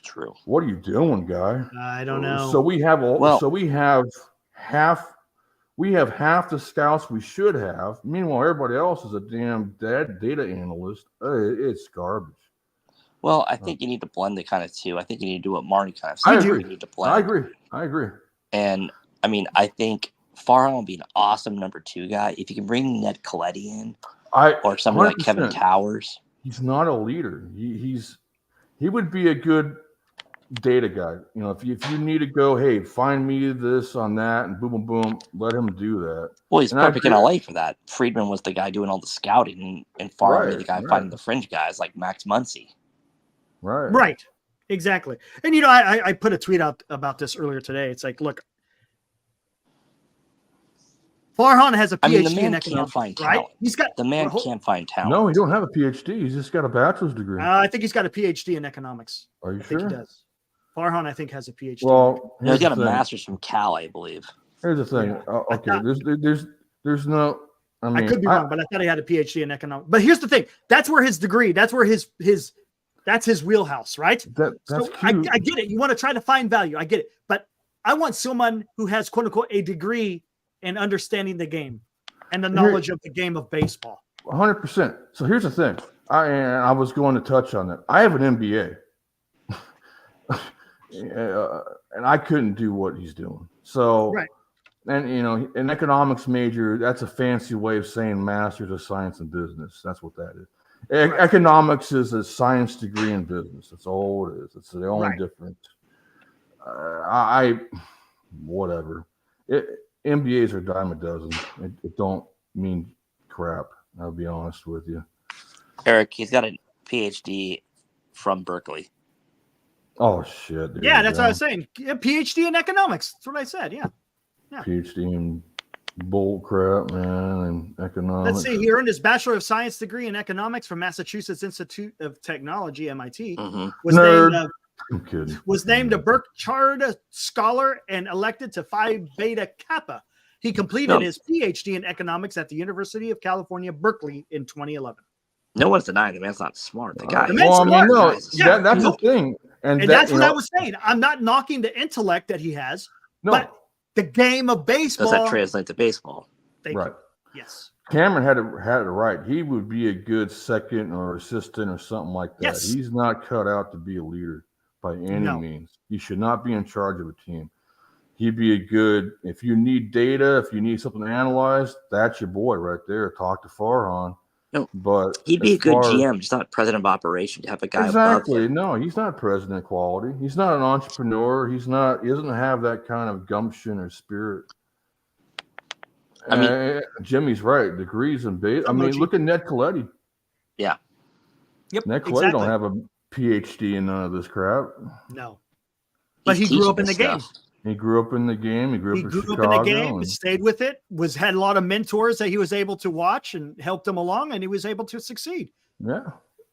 [SPEAKER 9] True.
[SPEAKER 8] What are you doing, guy?
[SPEAKER 2] I don't know.
[SPEAKER 8] So we have half the scouts we should have. Meanwhile, everybody else is a damn data analyst. It's garbage.
[SPEAKER 9] Well, I think you need to blend the kind of two. I think you need to do what Marty kind of said.
[SPEAKER 8] I agree.
[SPEAKER 9] You need to blend.
[SPEAKER 8] I agree.
[SPEAKER 9] And I mean, I think Farhan will be an awesome number 2 guy if you can bring Ned Coletti in, or somebody like Kevin Towers.
[SPEAKER 8] He's not a leader. He would be a good data guy. If you need to go, hey, find me this on that, and boom, boom, boom, let him do that.
[SPEAKER 9] Well, he's perfect in LA for that. Friedman was the guy doing all the scouting, and Farhan was the guy finding the fringe guys like Max Muncy.
[SPEAKER 2] Right. Exactly. And I put a tweet out about this earlier today. It's like, look, Farhan has a PhD in economics, right?
[SPEAKER 9] Can't find talent.
[SPEAKER 8] No, he don't have a PhD. He's just got a bachelor's degree.
[SPEAKER 2] I think he's got a PhD in economics.
[SPEAKER 8] Are you
[SPEAKER 2] I
[SPEAKER 8] sure?
[SPEAKER 2] think he does. Farhan, I think, has a PhD.
[SPEAKER 8] Well,
[SPEAKER 9] he's got a master's from Cal, I believe.
[SPEAKER 8] Here's the thing. Okay, there's no.
[SPEAKER 2] I could be wrong, but I thought he had a PhD in economics. But here's the thing: that's where his degree. That's where that's his wheelhouse, right?
[SPEAKER 8] That's cute.
[SPEAKER 2] I get it. You want to try to find value. I get it, but I want someone who has "quote unquote" a degree in understanding the game and the knowledge of the game of baseball.
[SPEAKER 8] 100%. So here's the thing. I was going to touch on that. I have an MBA. And I couldn't do what he's doing. So, and an economics major, that's a fancy way of saying master's of science in business. That's what that is. Economics is a science degree in business. That's all it is. It's the only difference. Whatever. MBAs are a dime a dozen. It don't mean crap. I'll be honest with you.
[SPEAKER 9] Eric, he's got a PhD from Berkeley.
[SPEAKER 8] Oh shit! Dude.
[SPEAKER 2] Yeah, that's what I was saying. A PhD in economics. That's what I said. Yeah.
[SPEAKER 8] PhD in bull crap, man, and economics.
[SPEAKER 2] Let's see. He earned his Bachelor of Science degree in economics from Massachusetts Institute of Technology (MIT). Was named a Burchard Scholar and elected to Phi Beta Kappa. He completed his PhD in economics at the University of California, Berkeley in 2011.
[SPEAKER 9] No one's denying the man's not smart. The guy.
[SPEAKER 8] That's the thing. And
[SPEAKER 2] that's what I was saying. I'm not knocking the intellect that he has, but the game of baseball.
[SPEAKER 9] Does that translate to baseball?
[SPEAKER 2] Thank you. Yes.
[SPEAKER 8] Cameron had it right. He would be a good second or assistant or something like that.
[SPEAKER 2] Yes.
[SPEAKER 8] He's not cut out to be a leader by any means. He should not be in charge of a team. He'd be a good, if you need data, if you need something analyzed, that's your boy right there. Talk to Farhan.
[SPEAKER 9] No,
[SPEAKER 8] but
[SPEAKER 9] he'd be a good GM, just not president of operation to have a guy above him.
[SPEAKER 8] No, he's not president quality. He's not an entrepreneur. He doesn't have that kind of gumption or spirit. I mean, Jimmy's right. Degrees in base. I mean, look at Ned Coletti.
[SPEAKER 9] Yeah.
[SPEAKER 2] Yep.
[SPEAKER 8] Ned Coletti don't have a PhD in none of this crap.
[SPEAKER 2] No. But he grew up in the game.
[SPEAKER 8] He grew up in the game. He grew up in Chicago.
[SPEAKER 2] In the game, stayed with it, had a lot of mentors that he was able to watch and helped him along, and he was able to succeed.
[SPEAKER 8] Yeah.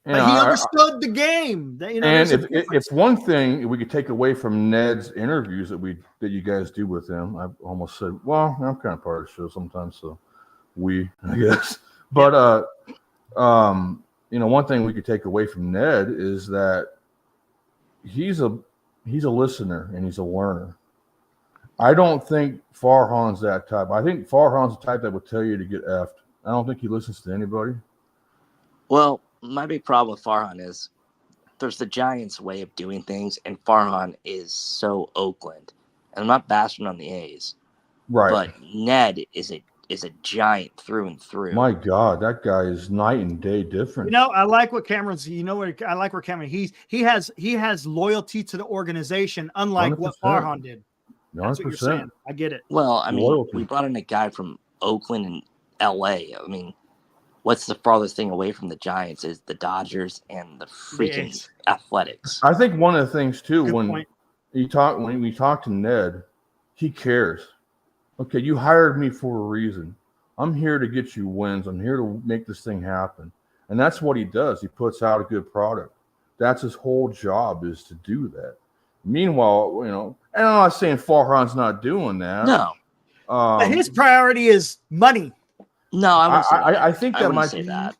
[SPEAKER 2] But he understood the game.
[SPEAKER 8] And if one thing we could take away from Ned's interviews that you guys do with him, I almost said, well, I'm kind of part of the show sometimes, so I guess. But one thing we could take away from Ned is that he's a listener and he's a learner. I don't think Farhan's that type. I think Farhan's the type that would tell you to get effed. I don't think he listens to anybody.
[SPEAKER 9] Well, my big problem with Farhan is there's the Giants' way of doing things, and Farhan is so Oakland. And I'm not bashing on the A's.
[SPEAKER 8] Right.
[SPEAKER 9] But Ned is is a giant through and through.
[SPEAKER 8] My God, that guy is night and day different.
[SPEAKER 2] I like what Cameron's. I like where Cameron. He has loyalty to the organization, unlike
[SPEAKER 8] 100%.
[SPEAKER 2] what Farhan did. That's what you're
[SPEAKER 8] 100%.
[SPEAKER 2] saying. I get it.
[SPEAKER 9] Well, I mean,
[SPEAKER 8] Loyalty.
[SPEAKER 9] we brought in a guy from Oakland and LA. I mean, what's the farthest thing away from the Giants is the Dodgers and the freaking Athletics.
[SPEAKER 8] I think one of the things too,
[SPEAKER 2] Good
[SPEAKER 8] when
[SPEAKER 2] point.
[SPEAKER 8] we talk to Ned, he cares. Okay, you hired me for a reason. I'm here to get you wins. I'm here to make this thing happen. And that's what he does. He puts out a good product. That's his whole job, is to do that. Meanwhile, and I'm not saying Farhan's not doing that.
[SPEAKER 9] No.
[SPEAKER 2] But his priority is money.
[SPEAKER 9] No,
[SPEAKER 8] I think that might
[SPEAKER 9] say
[SPEAKER 8] be
[SPEAKER 9] that.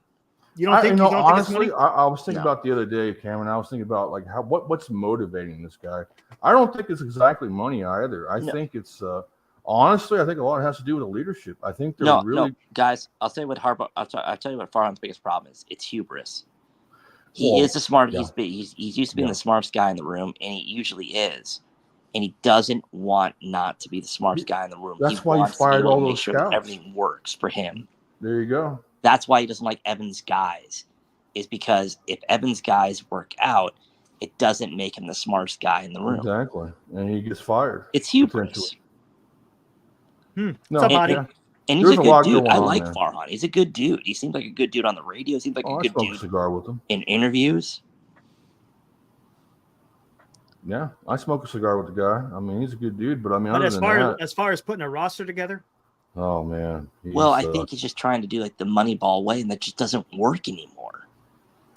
[SPEAKER 2] You don't think?
[SPEAKER 8] Honestly, I was thinking
[SPEAKER 9] No.
[SPEAKER 8] about the other day, Cameron. I was thinking about like what's motivating this guy. I don't think it's exactly money either. I think it's honestly, I think a lot has to do with the leadership. I think they're really
[SPEAKER 9] guys. I'll tell you what I'll tell you what Farhan's biggest problem is. It's hubris. He is the smart.
[SPEAKER 8] Yeah.
[SPEAKER 9] He's used to being the smartest guy in the room, and he usually is. And he doesn't want not to be the smartest guy in the room.
[SPEAKER 8] That's why he fired all those
[SPEAKER 9] sure
[SPEAKER 8] scouts.
[SPEAKER 9] that everything works for him.
[SPEAKER 8] There you go.
[SPEAKER 9] That's why he doesn't like Evans' guys, is because if Evans' guys work out, it doesn't make him the smartest guy in the room.
[SPEAKER 8] Exactly, and he gets fired.
[SPEAKER 9] It's hubris.
[SPEAKER 8] No,
[SPEAKER 9] And he's
[SPEAKER 8] There's
[SPEAKER 9] a
[SPEAKER 8] a lot
[SPEAKER 9] good dude.
[SPEAKER 8] going
[SPEAKER 9] I
[SPEAKER 8] on
[SPEAKER 9] like
[SPEAKER 8] there.
[SPEAKER 9] Farhan. He's a good dude. He seems like a good dude on the radio. He seems like a
[SPEAKER 8] I
[SPEAKER 9] good
[SPEAKER 8] smoke a
[SPEAKER 9] dude
[SPEAKER 8] cigar with him.
[SPEAKER 9] in interviews.
[SPEAKER 8] Yeah, I smoke a cigar with the guy. I mean, he's a good dude, but I mean,
[SPEAKER 2] But
[SPEAKER 8] other
[SPEAKER 2] as far as putting a roster together,
[SPEAKER 8] oh man.
[SPEAKER 9] Well, I think he's just trying to do like the Moneyball way, and that just doesn't work anymore.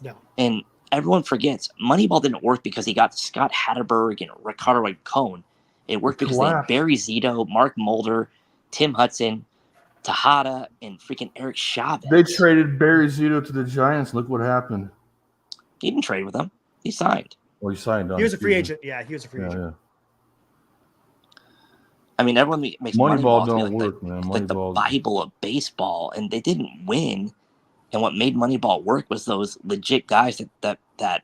[SPEAKER 2] No.
[SPEAKER 9] And everyone forgets Moneyball didn't work because he got Scott Hatterberg and Ricardo Cohn. It worked because they had Barry Zito, Mark Mulder, Tim Hudson, Tejada, and freaking Eric Chavez.
[SPEAKER 8] They traded Barry Zito to the Giants. Look what happened.
[SPEAKER 9] He didn't trade with them. He signed.
[SPEAKER 8] Well, he signed on.
[SPEAKER 2] he was a free agent. Yeah, he was a free agent.
[SPEAKER 8] Yeah.
[SPEAKER 9] I mean, everyone makes
[SPEAKER 8] Moneyball
[SPEAKER 9] Moneyball to be
[SPEAKER 8] don't
[SPEAKER 9] like
[SPEAKER 8] work, man.
[SPEAKER 9] like the
[SPEAKER 8] Moneyball.
[SPEAKER 9] Bible of baseball, and they didn't win. And what made Moneyball work was those legit guys that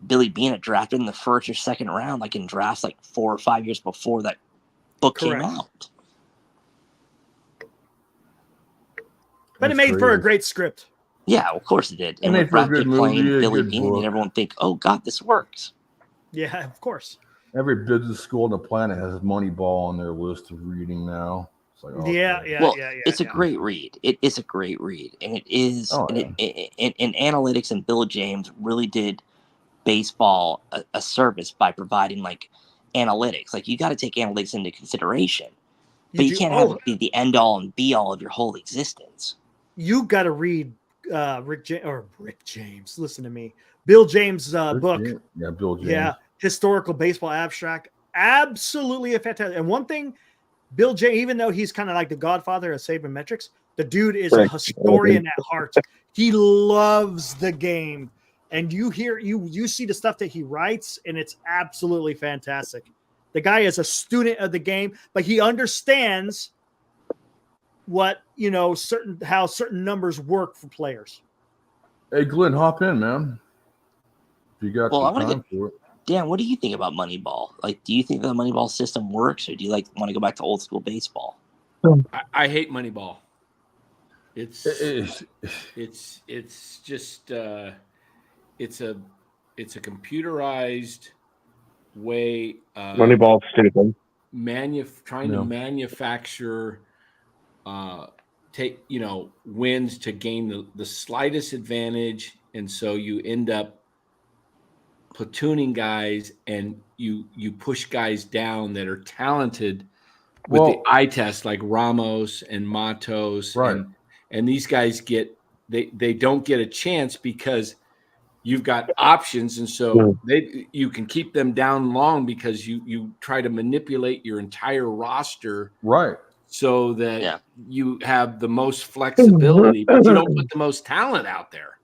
[SPEAKER 9] Billy Bean had drafted in the first or second round, like in drafts like 4 or 5 years before that book came out.
[SPEAKER 2] But it made for a great script.
[SPEAKER 9] Yeah, of course it did.
[SPEAKER 8] It
[SPEAKER 9] And
[SPEAKER 8] made
[SPEAKER 9] with
[SPEAKER 8] for a
[SPEAKER 9] Brad
[SPEAKER 8] good
[SPEAKER 9] Pitt
[SPEAKER 8] movie,
[SPEAKER 9] playing
[SPEAKER 8] a
[SPEAKER 9] Billy
[SPEAKER 8] good
[SPEAKER 9] Bean,
[SPEAKER 8] book.
[SPEAKER 9] and everyone think, "Oh God, this works."
[SPEAKER 2] Yeah, of course.
[SPEAKER 8] Every business school on the planet has Moneyball on their list of reading now. It's like,
[SPEAKER 9] It's a great read. It is a great read, and it is. And analytics and Bill James really did baseball a service by providing like analytics. Like you got to take analytics into consideration, but you can't have it be the end all and be all of your whole existence.
[SPEAKER 2] You got to read Rick James. Listen to me, Bill James' book.
[SPEAKER 8] Yeah, Bill James.
[SPEAKER 2] Yeah, historical baseball abstract. Absolutely a fantastic. And one thing, Bill James, even though he's kind of like the godfather of sabermetrics, the dude is a historian at heart. He loves the game. And you see the stuff that he writes, and it's absolutely fantastic. The guy is a student of the game, but he understands what how certain numbers work for players.
[SPEAKER 8] Hey, Glenn, hop in, man. If you got
[SPEAKER 9] Well,
[SPEAKER 8] time for it.
[SPEAKER 9] Dan, what do you think about Moneyball? Like, do you think the Moneyball system works, or do you want to go back to old school baseball?
[SPEAKER 1] I hate Moneyball. It's just it's a computerized way of
[SPEAKER 5] Moneyball stupid.
[SPEAKER 1] Trying to manufacture wins to gain the slightest advantage, and so you end up platooning guys, and you push guys down that are talented with the eye test, like Ramos and Matos,
[SPEAKER 8] right?
[SPEAKER 1] And these guys they don't get a chance because you've got options, and so you can keep them down long because you try to manipulate your entire roster,
[SPEAKER 8] right? So
[SPEAKER 1] that you have the most flexibility, but you don't put the most talent out there.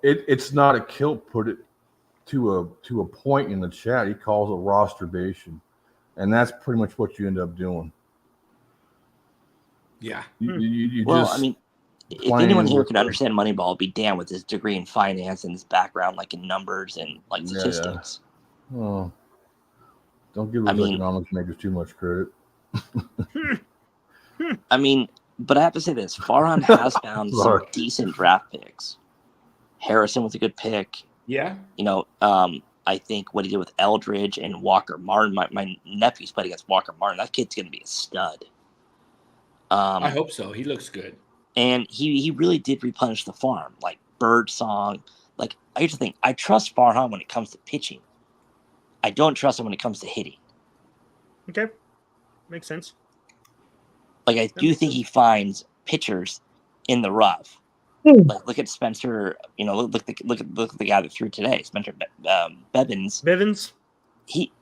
[SPEAKER 8] It's not a kill. Put it to a point in the chat. He calls it rosterbation, and that's pretty much what you end up doing.
[SPEAKER 1] Yeah.
[SPEAKER 9] I mean, if anyone here could understand Moneyball, it'd be Dan with his degree in finance and his background, like in numbers and like statistics.
[SPEAKER 8] Oh, don't give those economics makers too much credit.
[SPEAKER 9] I mean, but I have to say this: Farhan has found some decent draft picks. Harrison was a good pick.
[SPEAKER 1] Yeah.
[SPEAKER 9] I think what he did with Eldridge and Walker Martin. My nephew's played against Walker Martin. That kid's going to be a stud.
[SPEAKER 1] I hope so. He looks good.
[SPEAKER 9] And he really did replenish the farm, like Birdsong. Like, I used to think, I trust Farhan when it comes to pitching. I don't trust him when it comes to hitting.
[SPEAKER 2] Okay. Makes sense.
[SPEAKER 9] Like, I do think he finds pitchers in the rough. Like, look at Spencer. Look at the guy that threw today, Spencer Bevins.
[SPEAKER 2] Bivens.
[SPEAKER 9] He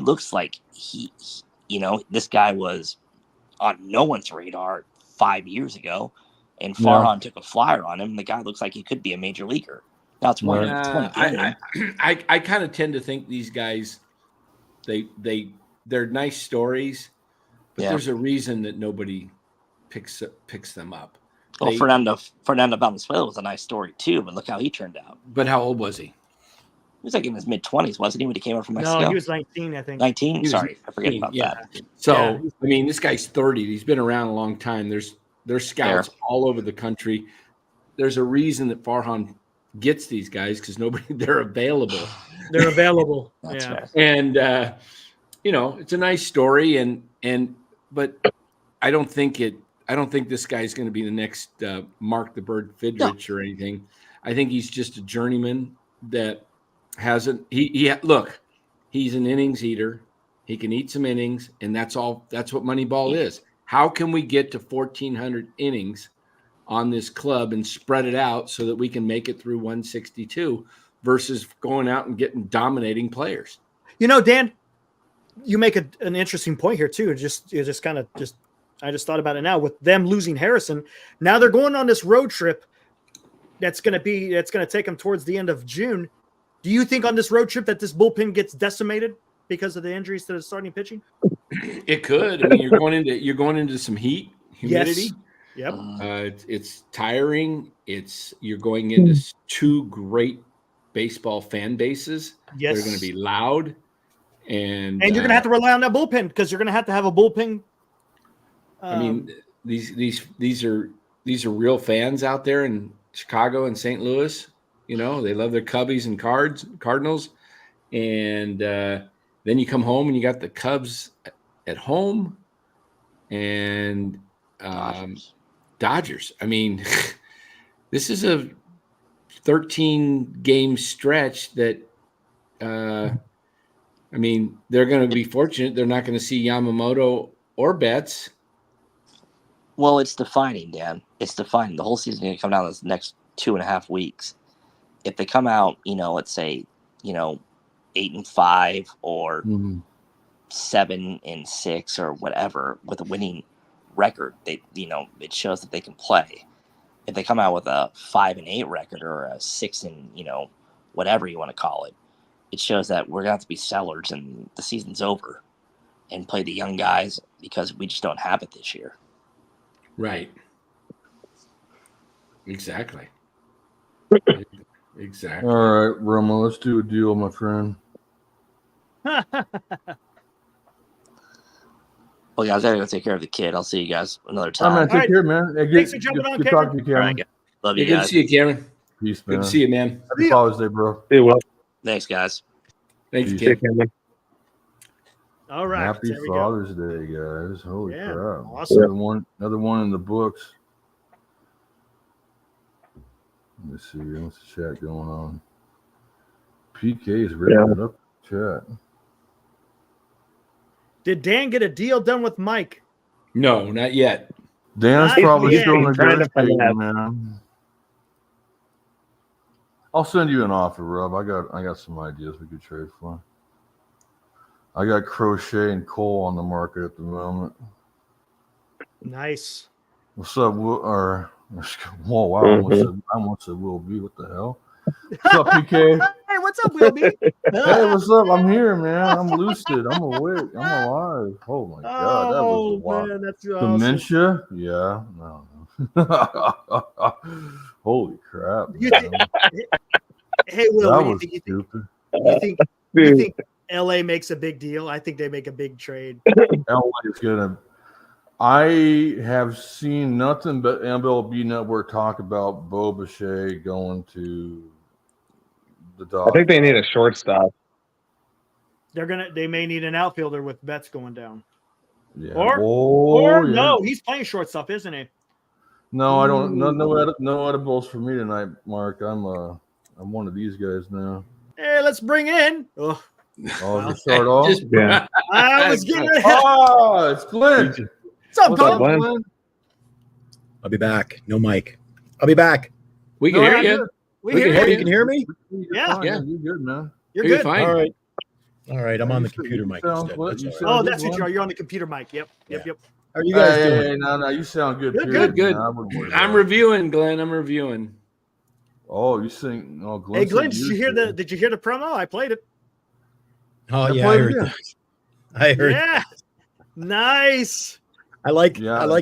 [SPEAKER 9] looks like this guy was on no one's radar 5 years ago, and Farhan took a flyer on him. The guy looks like he could be a major leaguer. Now it's one game.
[SPEAKER 1] I kind of tend to think these guys, they're nice stories, but there's a reason that nobody picks them up.
[SPEAKER 9] Well, Fernando Valenzuela was a nice story too, but look how he turned out.
[SPEAKER 1] But how old was he?
[SPEAKER 9] He was like in his mid-20s, wasn't he, when he came over from Mexico?
[SPEAKER 2] No, he was 19, I think.
[SPEAKER 9] 19? Sorry, I forget about that.
[SPEAKER 1] So, I mean, this guy's 30. He's been around a long time. There's scouts all over the country. There's a reason that Farhan gets these guys because they're available.
[SPEAKER 2] They're available.
[SPEAKER 9] That's right.
[SPEAKER 1] And, it's a nice story. But I don't think this guy's going to be the next Mark the Bird Fidrich or anything. I think he's just a journeyman that hasn't. He's an innings eater. He can eat some innings, and that's all. That's what Moneyball is. How can we get to 1,400 innings on this club and spread it out so that we can make it through 162 versus going out and getting dominating players?
[SPEAKER 2] Dan, you make an interesting point here too. I just thought about it now with them losing Harrison. Now they're going on this road trip. That's going to take them towards the end of June. Do you think on this road trip that this bullpen gets decimated because of the injuries to the starting pitching?
[SPEAKER 1] It could. I mean, you're going into some heat, humidity.
[SPEAKER 2] Yes. Yep.
[SPEAKER 1] It's tiring. You're going into two great baseball fan bases.
[SPEAKER 2] Yes.
[SPEAKER 1] They're going to be loud, and
[SPEAKER 2] you're going to have to rely on that bullpen because you're going to have a bullpen.
[SPEAKER 1] I mean, these are real fans out there in Chicago and St. Louis. They love their Cubbies and Cardinals, and then you come home and you got the Cubs at home and Dodgers. I mean, this is a 13-game stretch that they're going to be fortunate. They're not going to see Yamamoto or Betts.
[SPEAKER 9] Well, it's defining, Dan. It's defining. The whole season's going to come down this next 2.5 weeks. If they come out, let's say, 8-5 or 7-6 or whatever with a winning record, it shows that they can play. If they come out with a 5-8 record or a 6 whatever you want to call it, it shows that we're gonna have to be sellers and the season's over, and play the young guys because we just don't have it this year.
[SPEAKER 1] Right. Exactly. Exactly.
[SPEAKER 8] All right, Romo, let's do a deal, my friend.
[SPEAKER 9] Well, guys, I gotta go take care of the kid. I'll see you guys another time.
[SPEAKER 8] Man, take care, man. Hey,
[SPEAKER 2] Thanks for jumping on,
[SPEAKER 8] good talking to you, Cameron.
[SPEAKER 9] Right, love you
[SPEAKER 1] Good
[SPEAKER 9] guys.
[SPEAKER 1] to see you, Cameron.
[SPEAKER 8] Peace, man.
[SPEAKER 1] Good to see you, man.
[SPEAKER 8] Happy Father's Day, bro.
[SPEAKER 5] Be well.
[SPEAKER 9] Thanks, guys.
[SPEAKER 1] Thank you,
[SPEAKER 5] Take
[SPEAKER 1] Kim.
[SPEAKER 5] care, man.
[SPEAKER 2] All right.
[SPEAKER 8] Happy
[SPEAKER 2] there we go.
[SPEAKER 8] Father's Day, guys. Holy
[SPEAKER 2] Yeah,
[SPEAKER 8] crap.
[SPEAKER 2] awesome.
[SPEAKER 8] Another one in the books. Let me see. What's the chat going on? PK is ripping up the chat.
[SPEAKER 2] Did Dan get a deal done with Mike?
[SPEAKER 1] No, not yet.
[SPEAKER 8] Dan's
[SPEAKER 2] Not
[SPEAKER 8] probably
[SPEAKER 2] yet.
[SPEAKER 8] still
[SPEAKER 5] Trying to find
[SPEAKER 8] negotiating,
[SPEAKER 5] out.
[SPEAKER 8] man. I'll send you an offer, Rob. I got some ideas we could trade for. I got Crochet and Cole on the market at the moment.
[SPEAKER 2] Nice.
[SPEAKER 8] What's up, Will? Whoa, wow! I almost said Will B. What the hell? What's up, PK?
[SPEAKER 2] Hey, what's up, Will B?
[SPEAKER 8] Hey, what's up? I'm here, man. I'm lucid. I'm awake. I'm alive. Oh my god, that was wild.
[SPEAKER 2] Man, that's awesome.
[SPEAKER 8] Dementia? Yeah. No. Holy crap!
[SPEAKER 2] You
[SPEAKER 8] Man.
[SPEAKER 2] Hey, Will,
[SPEAKER 8] That
[SPEAKER 2] what do
[SPEAKER 8] was
[SPEAKER 2] you think?
[SPEAKER 8] stupid.
[SPEAKER 2] You think LA makes a big deal? I think they make a big trade.
[SPEAKER 8] LA is gonna. I have seen nothing but MLB Network talk about Bo Bichette going to the Dodgers.
[SPEAKER 5] I think they need a shortstop.
[SPEAKER 2] They may need an outfielder with Betts going down.
[SPEAKER 8] Yeah.
[SPEAKER 2] Or no, he's playing shortstop, isn't he?
[SPEAKER 8] No, I don't. No edibles for me tonight, Mark. I'm one of these guys now.
[SPEAKER 2] Hey, let's bring in.
[SPEAKER 8] Oh, you start off.
[SPEAKER 5] Yeah.
[SPEAKER 2] I was getting ready.
[SPEAKER 8] Oh, it's Glenn.
[SPEAKER 2] What's up,
[SPEAKER 5] What's up,
[SPEAKER 2] Glenn?
[SPEAKER 5] Glenn?
[SPEAKER 10] I'll be back. No mic. I'll be back.
[SPEAKER 1] We can hear you.
[SPEAKER 2] We hear
[SPEAKER 10] Oh,
[SPEAKER 2] you.
[SPEAKER 10] you can hear me?
[SPEAKER 2] Yeah.
[SPEAKER 8] Yeah, you're good, man.
[SPEAKER 2] You're
[SPEAKER 1] You're
[SPEAKER 2] good.
[SPEAKER 1] fine.
[SPEAKER 10] All right. I'm on the computer mic
[SPEAKER 8] sound
[SPEAKER 10] instead.
[SPEAKER 8] good.
[SPEAKER 10] That's
[SPEAKER 8] You
[SPEAKER 10] all right.
[SPEAKER 8] sound
[SPEAKER 2] Oh,
[SPEAKER 8] good,
[SPEAKER 2] that's what
[SPEAKER 8] Glenn.
[SPEAKER 2] you are. You're on the computer mic. Yep.
[SPEAKER 10] Yeah.
[SPEAKER 2] Yep.
[SPEAKER 10] How are you guys doing?
[SPEAKER 8] Hey, no, you sound good.
[SPEAKER 2] Good,
[SPEAKER 8] period.
[SPEAKER 1] good.
[SPEAKER 8] No, I wouldn't worry
[SPEAKER 1] I'm
[SPEAKER 8] about it.
[SPEAKER 1] reviewing, Glenn. I'm reviewing.
[SPEAKER 8] Oh, you sing. Oh, Glenn.
[SPEAKER 2] Hey, Glenn, did you hear the promo? I played it.
[SPEAKER 10] Oh,
[SPEAKER 8] Yeah,
[SPEAKER 10] yeah.
[SPEAKER 8] play
[SPEAKER 10] I
[SPEAKER 8] it
[SPEAKER 10] heard
[SPEAKER 8] again.
[SPEAKER 10] that. I heard.
[SPEAKER 2] Yeah. Nice.
[SPEAKER 10] I like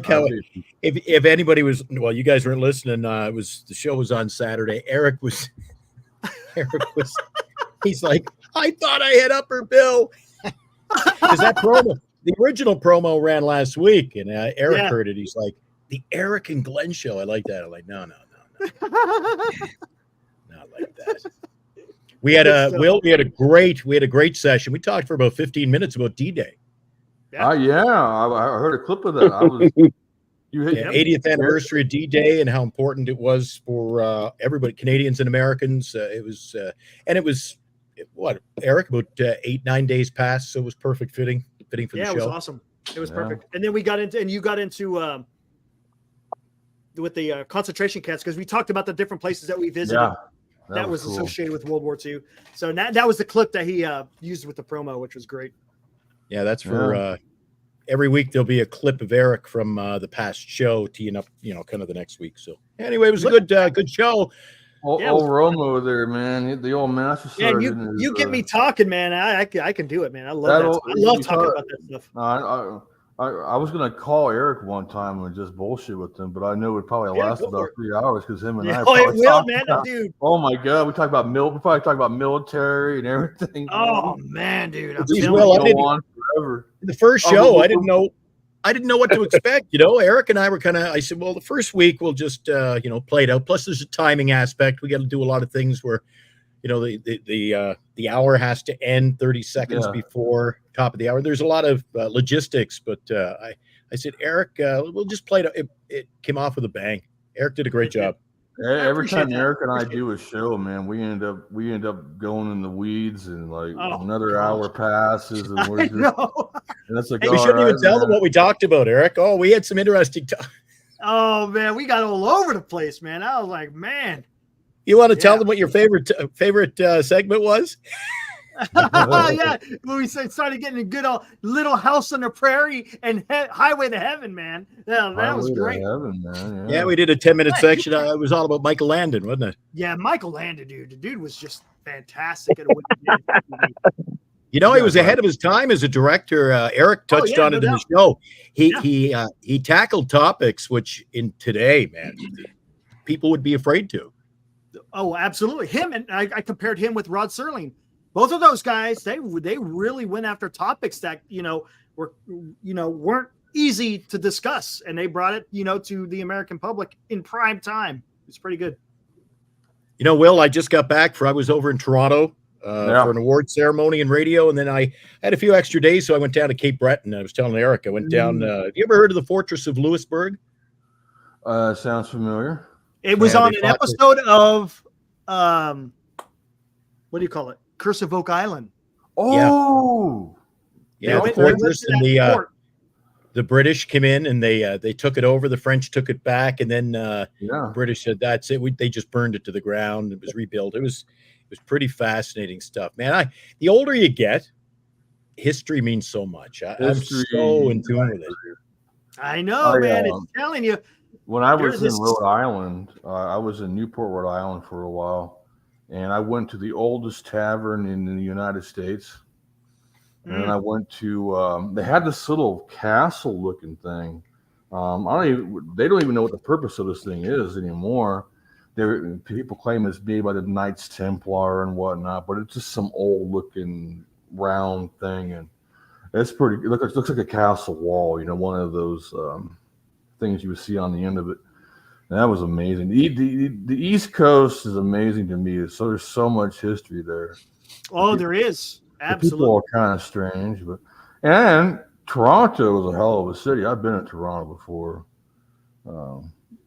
[SPEAKER 10] how
[SPEAKER 8] did.
[SPEAKER 10] if anybody was, well, you guys weren't listening. The show was on Saturday. Eric was, he's like, I thought I had upper bill. Because that promo, the original promo ran last week, and Eric heard it. He's like, the Eric and Glenn show. I like that. I'm like, no. Not like that. We had a great session. We talked for about 15 minutes about D-Day.
[SPEAKER 8] I heard a clip of that. I was
[SPEAKER 10] 80th anniversary of D-Day and how important it was for everybody, Canadians and Americans. It was what, Eric, about 8-9 days past, so it was perfect fitting for the show.
[SPEAKER 2] Yeah, it was awesome. It was perfect. And then you got into with the concentration camps, because we talked about the different places that we visited.
[SPEAKER 8] Yeah,
[SPEAKER 2] that was
[SPEAKER 8] cool.
[SPEAKER 2] associated with World War II. So that was the clip that he used with the promo, which was great.
[SPEAKER 10] Yeah, that's for every week there'll be a clip of Eric from the past show teeing up, kind of the next week. So anyway, it was a good show.
[SPEAKER 8] Old Romo there, man. The old master sergeant.
[SPEAKER 2] You get me talking, man. I can do it, man. I love that. I love talking about that stuff.
[SPEAKER 8] I was gonna call Eric one time and just bullshit with him, but I knew it would probably last about 3 hours because him and I.
[SPEAKER 2] Oh, it will, man, dude.
[SPEAKER 8] Oh my god, we probably talk about military and everything.
[SPEAKER 2] Oh man, dude, I'm
[SPEAKER 10] on forever. The first show, I didn't know what to expect. Eric and I were I said, well, the first week we'll just play it out. Plus, there's a timing aspect. We got to do a lot of things where, the hour has to end 30 seconds before top of the hour. There's a lot of logistics, but I said, Eric, we'll just play it. It came off with a bang. Eric did a great job.
[SPEAKER 8] Every time Eric and I do a show, man, we end up going in the weeds, and another hour passes, and we're just, and that's like,
[SPEAKER 10] we shouldn't even tell them what we talked about, Eric. Oh, we had some interesting talk.
[SPEAKER 2] Oh man, we got all over the place, man. I was like, man.
[SPEAKER 10] You want to tell them what your favorite segment was?
[SPEAKER 2] Yeah, when we started getting a good old Little House on the Prairie and Highway to Heaven, man. Yeah, that was great.
[SPEAKER 8] Heaven, man.
[SPEAKER 10] Yeah, we did a 10-minute section. It was all about Michael Landon, wasn't it?
[SPEAKER 2] Yeah, Michael Landon, dude. The dude was just fantastic at what he did.
[SPEAKER 10] He was ahead of his time as a director. Eric touched on it in the show. He tackled topics which in today, man, people would be afraid to.
[SPEAKER 2] Oh, absolutely. Him, and I compared him with Rod Serling. Both of those guys, they really went after topics that weren't easy to discuss, and they brought it to the American public in prime time. It's pretty good.
[SPEAKER 10] Will, I just got back. I was over in Toronto for an award ceremony and radio, and then I had a few extra days, so I went down to Cape Breton. I was telling Eric, I went down. Have you ever heard of the Fortress of Louisbourg?
[SPEAKER 8] Sounds familiar.
[SPEAKER 2] It was on an episode of what do you call it? Curse of Oak Island.
[SPEAKER 8] Oh,
[SPEAKER 10] yeah. The fortress and the British came in and they took it over. The French took it back, and then the British said that's it. They just burned it to the ground. It was rebuilt. It was pretty fascinating stuff, man. The older you get, history means so much. I'm so in tune with it.
[SPEAKER 2] I know, man. It's telling you.
[SPEAKER 8] When I was in Rhode Island, I was in Newport, Rhode Island for a while, and I went to the oldest tavern in the United States. And I went to, they had this little castle-looking thing. They don't even know what the purpose of this thing is anymore. People claim it's made by the Knights Templar and whatnot, but it's just some old-looking round thing. And It's pretty. It looks like a castle wall. You know, one of those things you would see on the end of it. And that was amazing. The East Coast is amazing to me. So there's so much history there.
[SPEAKER 2] Oh, there is. Absolutely.
[SPEAKER 8] People are kind of strange, and Toronto is a hell of a city. I've been in Toronto before.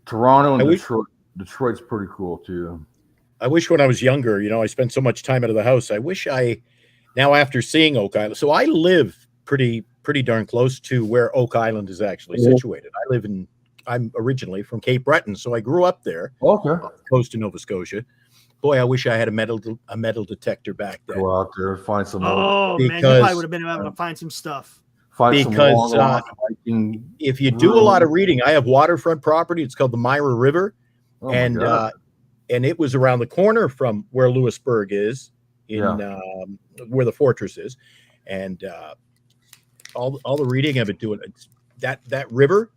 [SPEAKER 8] Toronto and Detroit. Detroit's pretty cool too.
[SPEAKER 10] I wish when I was younger, I spent so much time out of the house. I wish now after seeing Oak Island, so I live pretty darn close to where Oak Island is actually situated. I'm originally from Cape Breton, so I grew up there.
[SPEAKER 8] Okay.
[SPEAKER 10] Coast of Nova Scotia. Boy, I wish I had a metal detector back then.
[SPEAKER 8] Go out there, find some.
[SPEAKER 2] Oh man, you probably would have been able to find some stuff.
[SPEAKER 10] Because if you do a lot of reading, I have waterfront property. It's called the Myra River, and it was around the corner from where Lewisburg is, where the fortress is, and all the reading I've been doing. That river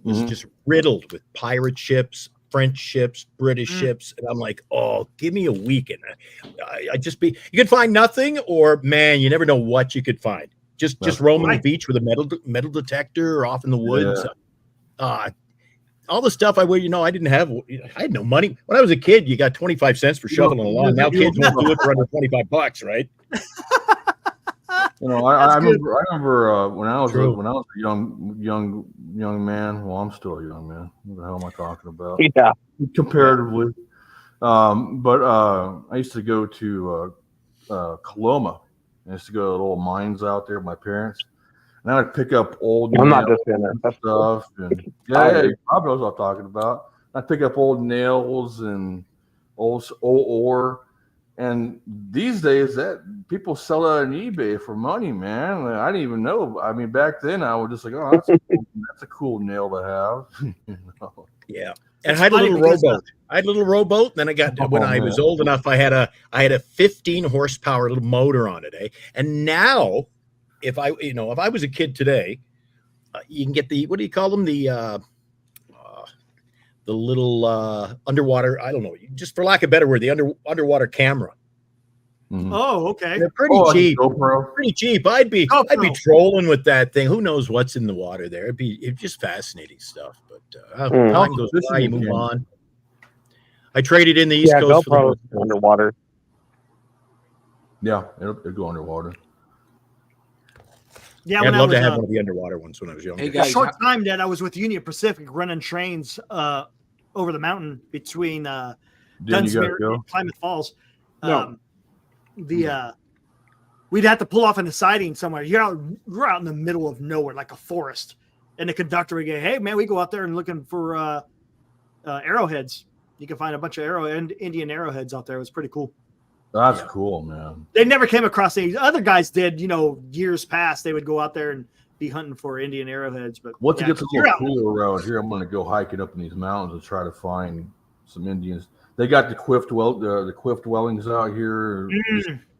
[SPEAKER 10] was just riddled with pirate ships, French ships, British ships, and I'm like, oh, give me a weekend. You could find nothing, or man, you never know what you could find. Just roaming the beach with a metal detector or off in the woods. All the stuff I didn't have. I had no money when I was a kid. You got 25 cents for shoveling a lawn. Now kids won't do it for under $25, right?
[SPEAKER 8] I remember when I was a young man. Well, I'm still a young man. What the hell am I talking about?
[SPEAKER 5] Yeah,
[SPEAKER 8] comparatively. But I used to go to Coloma. I used to go to little mines out there with my parents, and I would pick up old stuff. And you probably knows what I'm talking about. I'd pick up old nails and old ore. And these days, that people sell that on eBay for money, man. I didn't even know. I mean, back then I was just like, oh, that's a cool nail to have.
[SPEAKER 10] Yeah. And I had a little rowboat. Then I got when I was old enough, I had a 15 horsepower little motor on it. And now, if I was a kid today, you can get what do you call them? The little underwater. I don't know. Just for lack of a better word, the underwater camera.
[SPEAKER 8] Mm-hmm.
[SPEAKER 2] Oh, okay.
[SPEAKER 10] They're pretty cheap. Pretty cheep. I'd be trolling with that thing. Who knows what's in the water there? It'd just fascinating stuff. But time goes by, you move on. I traded in the East Coast
[SPEAKER 5] for the underwater.
[SPEAKER 8] Yeah, it'll go underwater.
[SPEAKER 2] Yeah,
[SPEAKER 10] I'd love to have one of the underwater ones when I was younger.
[SPEAKER 2] Hey guys, a short time that I was with Union Pacific running trains over the mountain between Dunsmuir and Klamath Falls. We'd have to pull off in a siding somewhere. You're out in the middle of nowhere, like a forest, and the conductor would go, "Hey man, we go out there and looking for arrowheads. You can find a bunch of Indian arrowheads out there. It was pretty cool."
[SPEAKER 8] That's cool, man.
[SPEAKER 2] They never came across any. Other guys did, years past. They would go out there and be hunting for Indian arrowheads. But
[SPEAKER 8] once it gets a little cooler around here, I'm going to go hiking up in these mountains and try to find some Indians. They got the Quiff dwellings out here,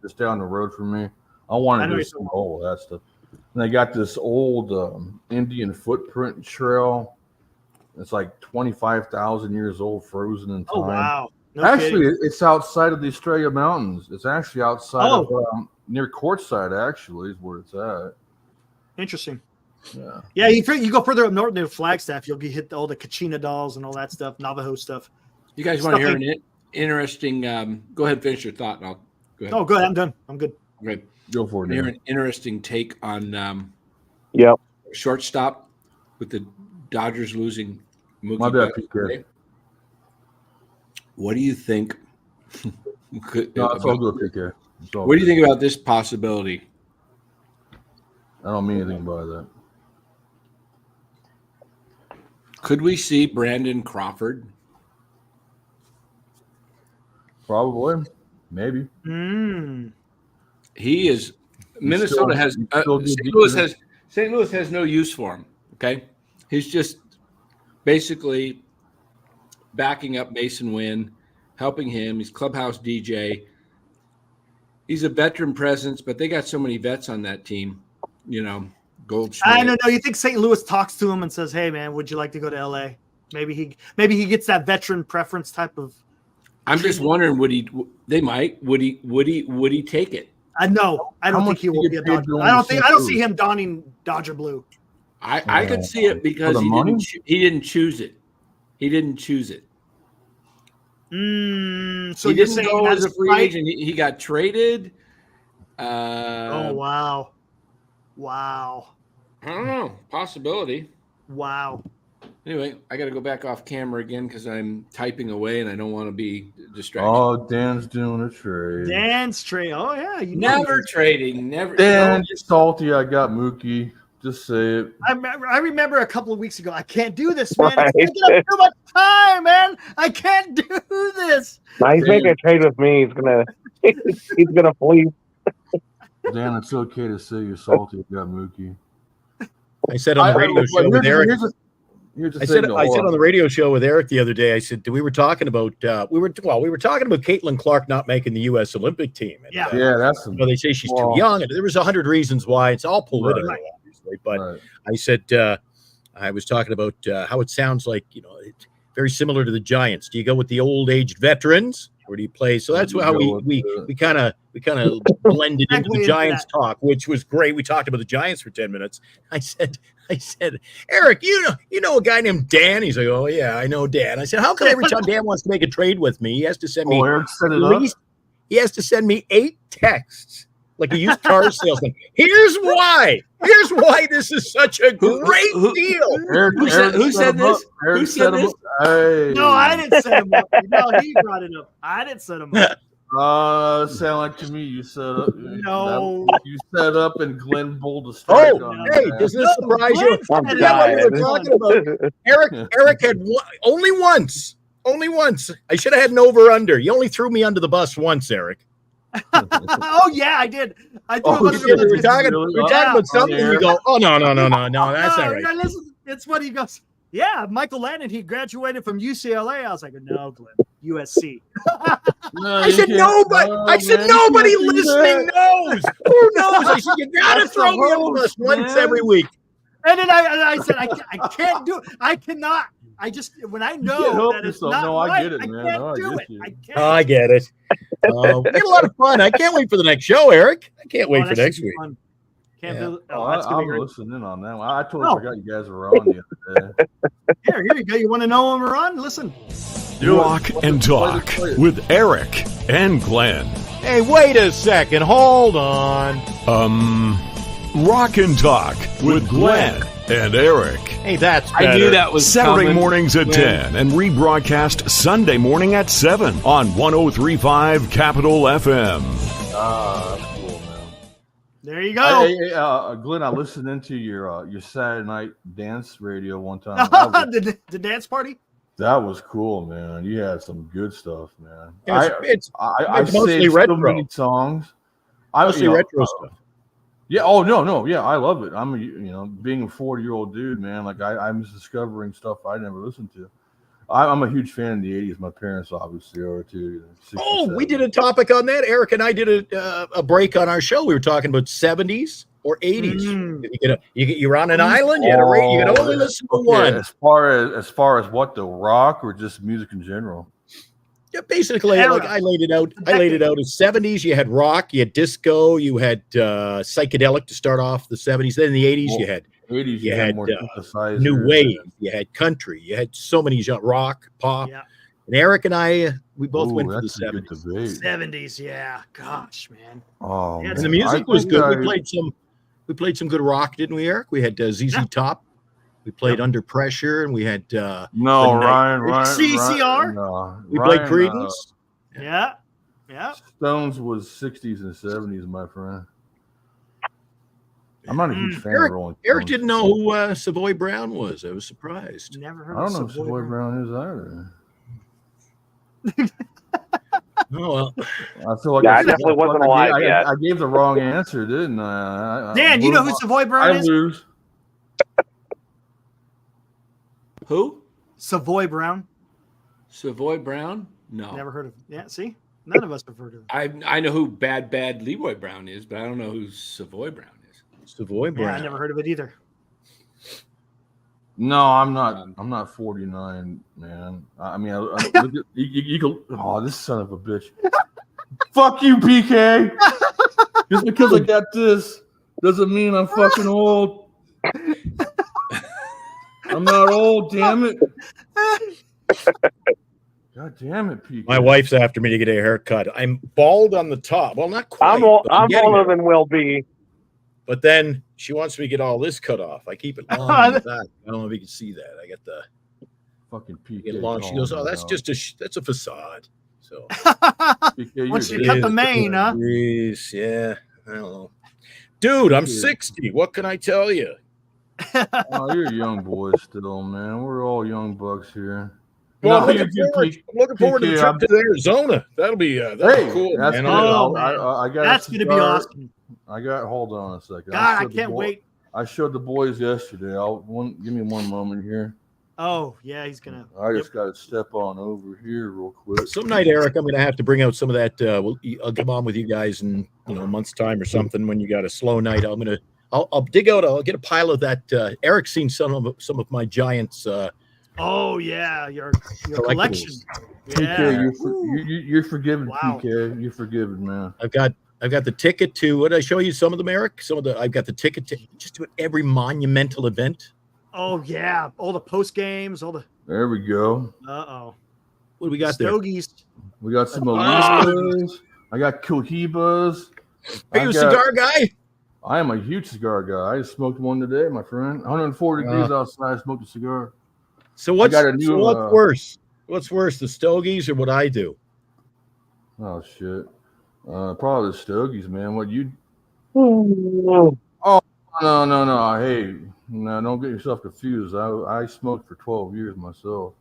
[SPEAKER 8] just down the road from me. I want to do some all that stuff. And they got this old Indian footprint trail. It's like 25,000 years old, frozen in time.
[SPEAKER 2] Oh wow!
[SPEAKER 8] It's outside of the Australia Mountains. It's actually outside of near Quartzsite. Actually, is where it's at.
[SPEAKER 2] Interesting.
[SPEAKER 8] Yeah.
[SPEAKER 2] Yeah, you go further up north near Flagstaff, you'll get hit all the Kachina dolls and all that stuff, Navajo stuff.
[SPEAKER 1] You guys want to hear an interesting? Go ahead, finish your thought, and I'll go ahead.
[SPEAKER 2] Oh, go ahead. I'm done. I'm good.
[SPEAKER 1] Okay,
[SPEAKER 8] go for it.
[SPEAKER 1] Hear an interesting take on shortstop with the Dodgers losing Mookie.
[SPEAKER 8] My bad,
[SPEAKER 1] PK. What do you think?
[SPEAKER 8] It's all good, PK.
[SPEAKER 1] What do you think about this possibility?
[SPEAKER 8] I don't mean anything by that.
[SPEAKER 1] Could we see Brandon Crawford?
[SPEAKER 8] Probably, maybe.
[SPEAKER 1] He is. Minnesota has. St. Louis has no use for him. Okay, he's just basically backing up Mason Wynn, helping him. He's clubhouse DJ. He's a veteran presence, but they got so many vets on that team. Goldschmidt.
[SPEAKER 2] I don't know. You think St. Louis talks to him and says, "Hey, man, would you like to go to LA?" Maybe he gets that veteran preference type of.
[SPEAKER 1] I'm just wondering, would he? They might. Would he take it?
[SPEAKER 2] No, I don't think he will be a Dodger. I don't see him donning Dodger blue.
[SPEAKER 1] I could see it because he didn't choose it. He didn't choose it.
[SPEAKER 2] So
[SPEAKER 1] he
[SPEAKER 2] you're
[SPEAKER 1] didn't
[SPEAKER 2] saying
[SPEAKER 1] go
[SPEAKER 2] that's
[SPEAKER 1] as a free agent. He got traded.
[SPEAKER 2] Oh wow.
[SPEAKER 1] I don't know. Possibility.
[SPEAKER 2] Wow.
[SPEAKER 1] Anyway, I got to go back off camera again because I'm typing away and I don't want to be distracted.
[SPEAKER 8] Oh, Dan's doing a trade.
[SPEAKER 2] Dan's trade. Oh yeah,
[SPEAKER 1] never trading. Never.
[SPEAKER 8] Dan, you're salty. I got Mookie. Just say it.
[SPEAKER 2] I remember a couple of weeks ago. I can't do this, man. It's taking up too much time, man. I can't do this.
[SPEAKER 5] Now he's making a trade with me. He's gonna flee.
[SPEAKER 8] Dan, it's okay to say you're salty. You got Mookie.
[SPEAKER 10] I said on the radio show with Eric. I said on the radio show with Eric the other day. I said we were talking about we were talking about Caitlin Clark not making the U.S. Olympic team. And,
[SPEAKER 8] that's.
[SPEAKER 10] They say she's too young, and there was 100 reasons why. It's all political, obviously. But I said I was talking about how it sounds like it's very similar to the Giants. Do you go with the old aged veterans, or do you play? So that's how we kind of blended into the Giants talk, which was great. We talked about the Giants for 10 minutes. I said, Eric, you know a guy named Dan? He's like, oh yeah, I know Dan. I said, how come every time Dan wants to make a trade with me, he has to send me he has to send me 8 texts like a used car salesman. Here's why this is such a great deal.
[SPEAKER 1] Who said this? Who said this?
[SPEAKER 8] Hey.
[SPEAKER 2] No, I didn't set him up. No, he brought it up. I didn't set him up.
[SPEAKER 8] Sound like to me you set up.
[SPEAKER 2] No,
[SPEAKER 8] you set up and Glenn pulled a strike on.
[SPEAKER 10] Hey, does this surprise you? What we were talking about. Eric had only once. I should have had an over/under. You only threw me under the bus once, Eric.
[SPEAKER 2] Oh yeah, I did. I threw him under the bus.
[SPEAKER 10] We're talking about something. You go, oh no, that's not right.
[SPEAKER 2] Listen, it's what he goes. Yeah, Michael Landon, he graduated from UCLA. I was like, no, Glenn, USC.
[SPEAKER 10] I said nobody listening knows. Who knows? I said you gotta throw me under the bus once every week.
[SPEAKER 2] And then I said I can't do it. I cannot. I just when I know that it's not right, I get it, man. I can't do it. I can't.
[SPEAKER 10] I get it. We had a lot of fun. I can't wait for the next show, Eric. I can't wait for next week.
[SPEAKER 2] Fun.
[SPEAKER 8] I'm listening on that one. I totally forgot you guys were on the other day.
[SPEAKER 2] Here you go. You want to know when we're on? Listen.
[SPEAKER 3] Walk and Talk with Eric and Glenn.
[SPEAKER 10] Hey, wait a second. Hold on.
[SPEAKER 3] Rock and Talk with Glenn and Eric.
[SPEAKER 10] Hey, that's better.
[SPEAKER 1] I knew that was
[SPEAKER 3] Saturday
[SPEAKER 1] coming.
[SPEAKER 3] mornings at 10 and rebroadcast Sunday morning at 7 on 103.5 Capital FM.
[SPEAKER 8] That's cool, man.
[SPEAKER 2] There you go.
[SPEAKER 8] Hey, Glenn, I listened into your Saturday night dance radio one time.
[SPEAKER 2] The dance party?
[SPEAKER 8] That was cool, man. You had some good stuff, man.
[SPEAKER 10] It's
[SPEAKER 8] I
[SPEAKER 10] mostly
[SPEAKER 8] saved
[SPEAKER 10] retro.
[SPEAKER 8] so many songs.
[SPEAKER 10] Mostly retro stuff.
[SPEAKER 8] Yeah. Oh no. Yeah, I love it. I'm being a 40-year-old dude, man. Like I'm discovering stuff I never listened to. I'm a huge fan of the 80s. My parents obviously are too.
[SPEAKER 10] We did a topic on that. Eric and I did a break on our show. We were talking about 70s or 80s. You're on an island. You can only listen to one.
[SPEAKER 8] As far as what, the rock or just music in general?
[SPEAKER 10] Yeah, basically, like I laid it out. As 70s, you had rock, you had disco, you had psychedelic to start off the 70s. Then in the 80s, you had
[SPEAKER 8] 80s,
[SPEAKER 10] you had new wave, you had country, you had so many genres, rock, pop. Yeah. And Eric and I, we both went for the 70s.
[SPEAKER 2] 70s, yeah. Gosh, man.
[SPEAKER 8] Oh,
[SPEAKER 10] and the music was good. We played some good rock, didn't we, Eric? We had ZZ Top. We played Under Pressure, and we had
[SPEAKER 8] Ryan
[SPEAKER 2] CCR.
[SPEAKER 8] No,
[SPEAKER 10] we played Creedence.
[SPEAKER 2] Yeah.
[SPEAKER 8] Stones was 60s and 70s, my friend. I'm not a huge fan of Rolling Stones.
[SPEAKER 10] Eric didn't know who Savoy Brown was. I was surprised.
[SPEAKER 2] Never heard.
[SPEAKER 8] I don't know who Savoy Brown is either.
[SPEAKER 10] Oh well.
[SPEAKER 8] I feel like
[SPEAKER 5] I definitely wasn't alive yet.
[SPEAKER 8] I gave the wrong answer, didn't I?
[SPEAKER 2] Dan, you know who Savoy Brown is?
[SPEAKER 8] I lose.
[SPEAKER 1] Who?
[SPEAKER 2] Savoy Brown.
[SPEAKER 1] Savoy Brown? No.
[SPEAKER 2] Never heard of him. Yeah, see? None of us have heard of him.
[SPEAKER 1] I know who Bad Leroy Brown is, but I don't know who Savoy Brown is.
[SPEAKER 10] Savoy Brown.
[SPEAKER 2] Yeah, I never heard of it either.
[SPEAKER 8] No, I'm not 49, man. I mean, look at, you go. Oh, this son of a bitch! Fuck you, PK. Just because I got this doesn't mean I'm fucking old. I'm not old, damn it. God damn it, PK.
[SPEAKER 10] My wife's after me to get a haircut. I'm bald on the top. Well, not quite.
[SPEAKER 5] I'm
[SPEAKER 10] getting
[SPEAKER 5] older
[SPEAKER 10] there.
[SPEAKER 5] than Will be.
[SPEAKER 10] But then she wants me to get all this cut off. I keep it long in the back. I don't know if you can see that. I got the
[SPEAKER 8] fucking PK.
[SPEAKER 10] get long. She goes, "Oh, that's just that's a facade." So
[SPEAKER 2] once you cut the mane, huh?
[SPEAKER 10] Jeez, yeah, I don't know, dude. I'm 60. What can I tell you?
[SPEAKER 8] Oh, you're a young boy still, man. We're all young bucks here.
[SPEAKER 10] Well, I'm looking forward to the trip to Arizona. That'll be cool,
[SPEAKER 8] that's
[SPEAKER 10] man.
[SPEAKER 8] I got
[SPEAKER 2] that's going to be awesome.
[SPEAKER 8] Hold on a second.
[SPEAKER 2] God, I can't wait.
[SPEAKER 8] I showed the boys yesterday. Give me one moment here.
[SPEAKER 2] Oh, yeah, he's going to.
[SPEAKER 8] I just got to step on over here real quick.
[SPEAKER 10] Some night, Eric, I'm going to have to bring out some of that. I'll come on with you guys in a month's time or something when you got a slow night. I'll dig out. I'll get a pile of that. Eric's seen some of my Giants.
[SPEAKER 2] Oh yeah, your collection. Yeah.
[SPEAKER 8] PK, you're forgiven.
[SPEAKER 2] Wow.
[SPEAKER 8] PK, you're forgiven, man.
[SPEAKER 10] I've got the ticket to. What did I show you? Some of them, Eric. I've got the ticket to just do every monumental event.
[SPEAKER 2] Oh yeah, all the post games, all the.
[SPEAKER 8] There we go.
[SPEAKER 2] What
[SPEAKER 10] do we got
[SPEAKER 2] Stogies.
[SPEAKER 8] there? We got some Alistas. I got Cohibas.
[SPEAKER 10] Are you a cigar guy?
[SPEAKER 8] I am a huge cigar guy. I just smoked one today, my friend. 140 degrees outside. I smoked a cigar.
[SPEAKER 10] So what's worse? What's worse, the Stogies or what I do?
[SPEAKER 8] Oh shit! Probably the Stogies, man. What you?
[SPEAKER 5] Oh
[SPEAKER 8] no! Hey, no, don't get yourself confused. I smoked for 12 years myself.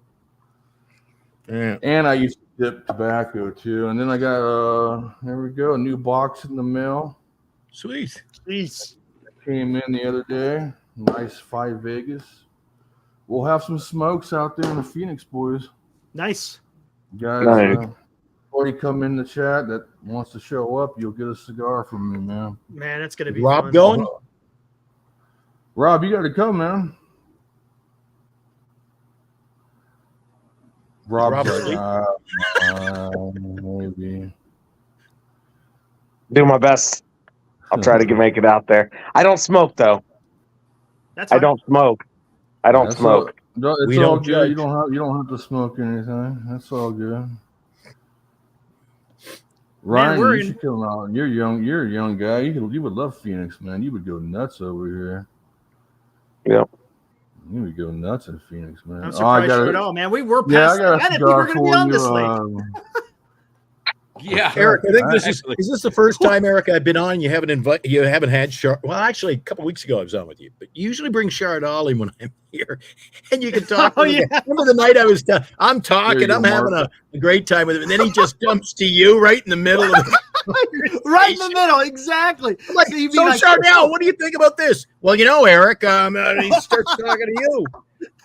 [SPEAKER 10] Yeah.
[SPEAKER 8] And I used to dip tobacco too. And then I got there we go, a new box in the mail.
[SPEAKER 10] Sweet.
[SPEAKER 8] Came in the other day. Nice 5 Vegas. We'll have some smokes out there in the Phoenix, boys.
[SPEAKER 2] Nice.
[SPEAKER 8] Guys, already come in the chat that wants to show up, you'll get a cigar from me, man.
[SPEAKER 2] Man, that's gonna be
[SPEAKER 10] Rob
[SPEAKER 2] fun.
[SPEAKER 10] going?
[SPEAKER 8] Rob, you got to come, man. Rob's like, maybe.
[SPEAKER 5] Do my best. I'll try to make it out there. I don't smoke though.
[SPEAKER 2] That's fine.
[SPEAKER 5] I don't smoke. I don't smoke.
[SPEAKER 8] It's all good. You don't have to smoke anything. That's all good. Ryan, you should come out. You're young. You're a young guy. You would love Phoenix, man. You would go nuts over here.
[SPEAKER 5] Yep.
[SPEAKER 8] You would go nuts in Phoenix, man.
[SPEAKER 2] I'm surprised at all, man. We were past.
[SPEAKER 8] I
[SPEAKER 2] didn't think we were going to be on this late.
[SPEAKER 1] Yeah,
[SPEAKER 10] Eric, I think is this the first time, Eric, I've been on. You haven't had Chard. Well, actually, a couple weeks ago I was on with you, but you usually bring Chard Ollie when I'm here, and you can talk.
[SPEAKER 2] Yeah.
[SPEAKER 10] Remember the night I'm talking, I'm having a great time with him, and then he just dumps to you right in the middle of the
[SPEAKER 2] right in the middle, exactly.
[SPEAKER 10] I'm like, so Chardell, what do you think about this? Well, Eric, he starts talking to you.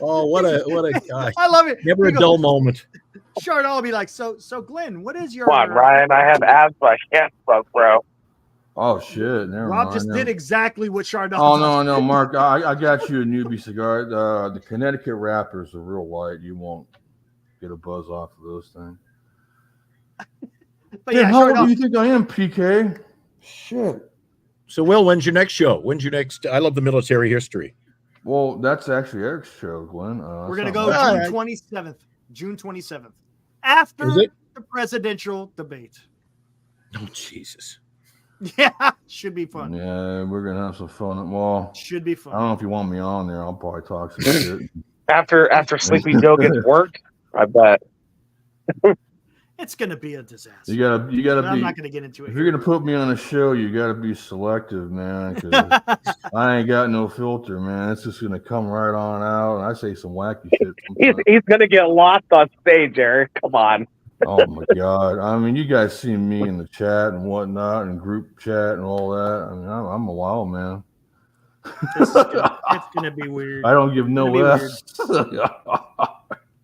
[SPEAKER 10] Oh, what a gosh!
[SPEAKER 2] I love it.
[SPEAKER 10] Never a dull moment.
[SPEAKER 2] Chard will be like, so Glenn, what is your?
[SPEAKER 5] Come on, Ryan. I have asthma. I can't smoke, bro.
[SPEAKER 8] Oh shit! Never
[SPEAKER 2] Rob
[SPEAKER 8] mind.
[SPEAKER 2] just did exactly what Chard.
[SPEAKER 8] Oh no, Mark. I got you a newbie cigar. The Connecticut wrappers are real light. You won't get a buzz off of those things.
[SPEAKER 2] But yeah,
[SPEAKER 8] how old do you think I am, PK? Shit.
[SPEAKER 10] So, Will, when's your next show? When's your next? I love the military history.
[SPEAKER 8] Well, that's actually Eric's show, Glenn.
[SPEAKER 2] We're gonna go June 27th. June 27th. After the presidential debate.
[SPEAKER 10] Oh, Jesus.
[SPEAKER 2] Yeah, should be fun.
[SPEAKER 8] Yeah, we're going to have some fun. Well,
[SPEAKER 2] should be fun.
[SPEAKER 8] I don't know if you want me on there. I'll probably talk some shit.
[SPEAKER 5] After Sleepy Joe gets worked, I bet.
[SPEAKER 2] It's going to be a disaster.
[SPEAKER 8] You gotta be.
[SPEAKER 2] I'm not going to get into it.
[SPEAKER 8] If you're going to put me on a show, you got to be selective, man. Because I ain't got no filter, man. It's just going to come right on out. And I say some wacky shit.
[SPEAKER 5] He's going to get lost on stage, Eric. Come on.
[SPEAKER 8] Oh, my God. I mean, you guys see me in the chat and whatnot and group chat and all that. I mean, I'm a wild man.
[SPEAKER 2] It's going to be weird.
[SPEAKER 8] I don't give no F's.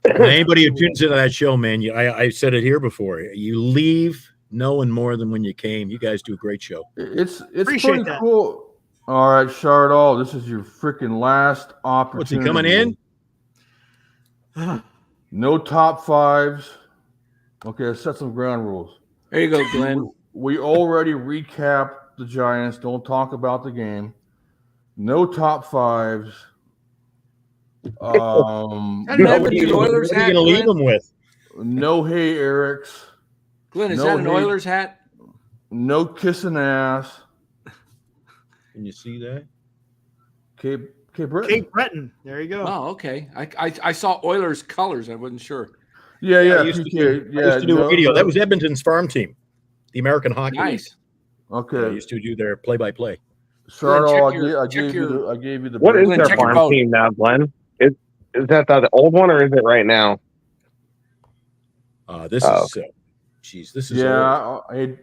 [SPEAKER 10] Anybody who tunes into that show, man, I said it here before. You leave knowing more than when you came. You guys do a great show.
[SPEAKER 8] It's pretty cool. All right, Chardall, this is your freaking last opportunity.
[SPEAKER 10] What's he coming
[SPEAKER 8] in? No top fives. Okay, let's set some ground rules.
[SPEAKER 1] There you go, Glenn.
[SPEAKER 8] We already recapped the Giants. Don't talk about the game. No top fives.
[SPEAKER 1] What are you
[SPEAKER 10] going to leave them with?
[SPEAKER 8] No Hey Eric's.
[SPEAKER 1] Glenn, is that an Oilers hat?
[SPEAKER 8] No kissing ass.
[SPEAKER 10] Can you see that?
[SPEAKER 8] Cape Breton.
[SPEAKER 2] Cape Breton. There you go.
[SPEAKER 1] Oh, okay. I saw Oilers colors. I wasn't sure.
[SPEAKER 8] Yeah.
[SPEAKER 10] I used to do radio. That was Edmonton's farm team, the American Hockey League.
[SPEAKER 1] Nice.
[SPEAKER 8] Okay.
[SPEAKER 10] I used to do their play-by-play.
[SPEAKER 8] I gave you the.
[SPEAKER 5] What is
[SPEAKER 1] Glenn,
[SPEAKER 5] their
[SPEAKER 1] check your
[SPEAKER 5] farm
[SPEAKER 1] phone.
[SPEAKER 5] team now, Glenn? Is that the old one or is it right now?
[SPEAKER 10] This is. This is.
[SPEAKER 8] Yeah.